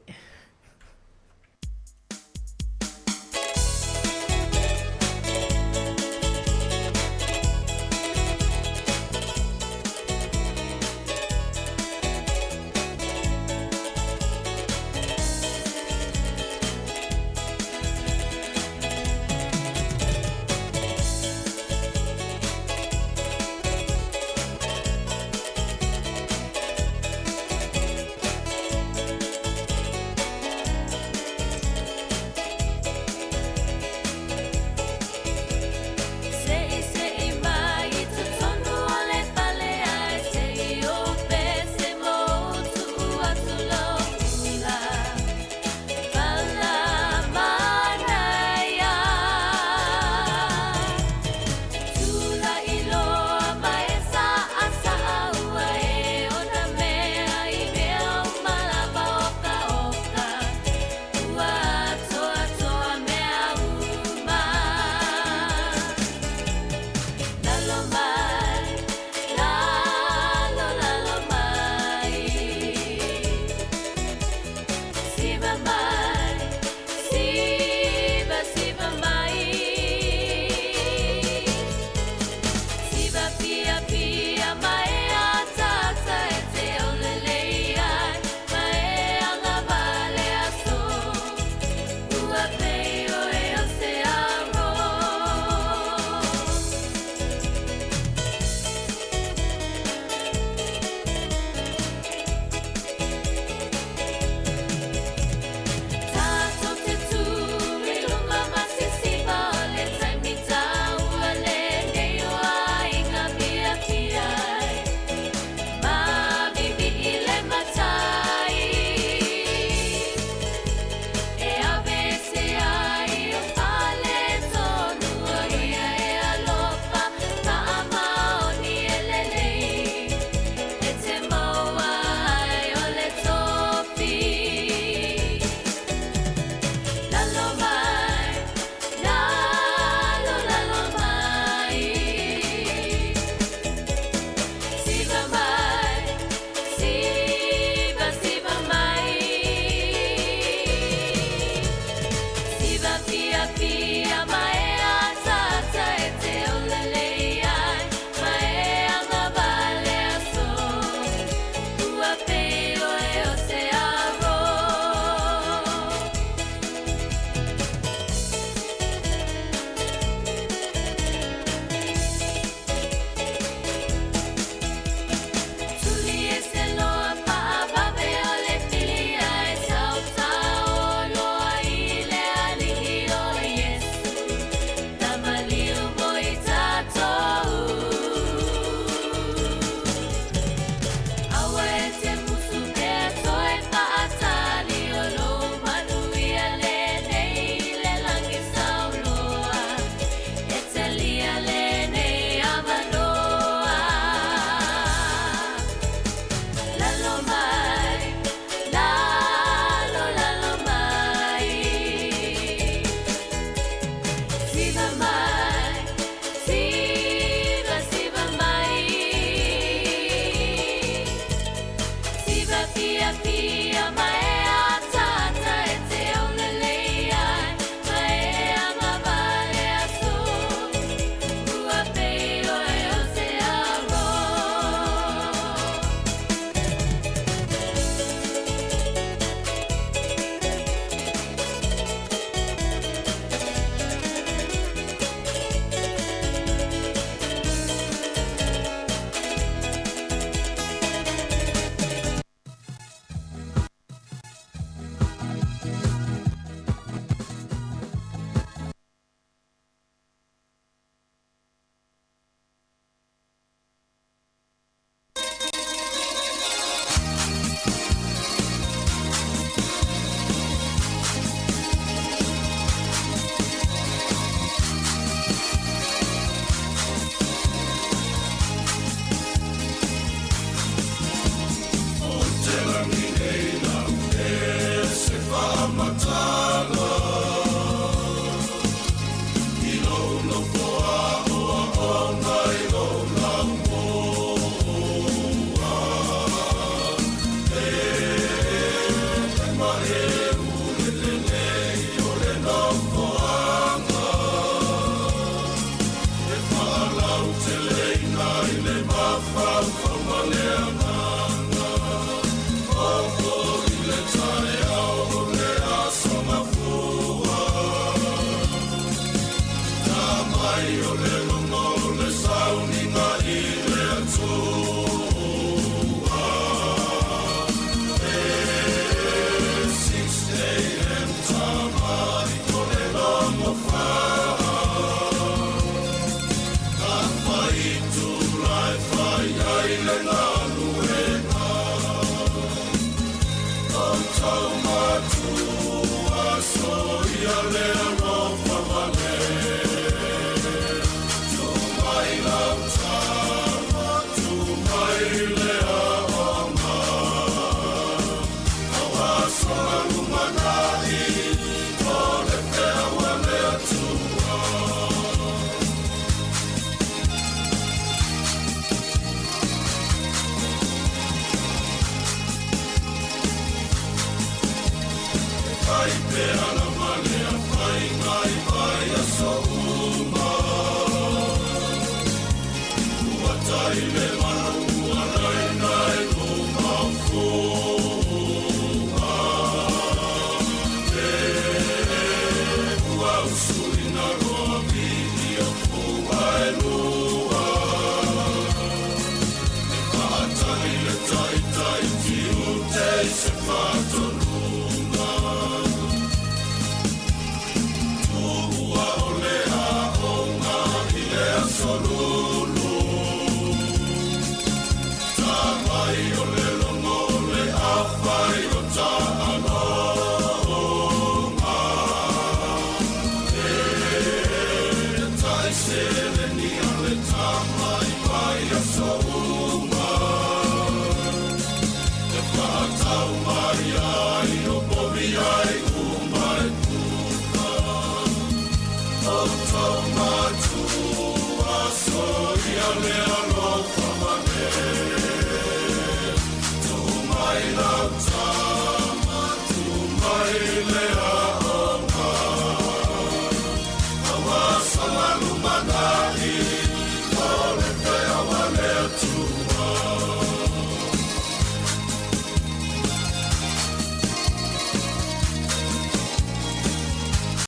Ai o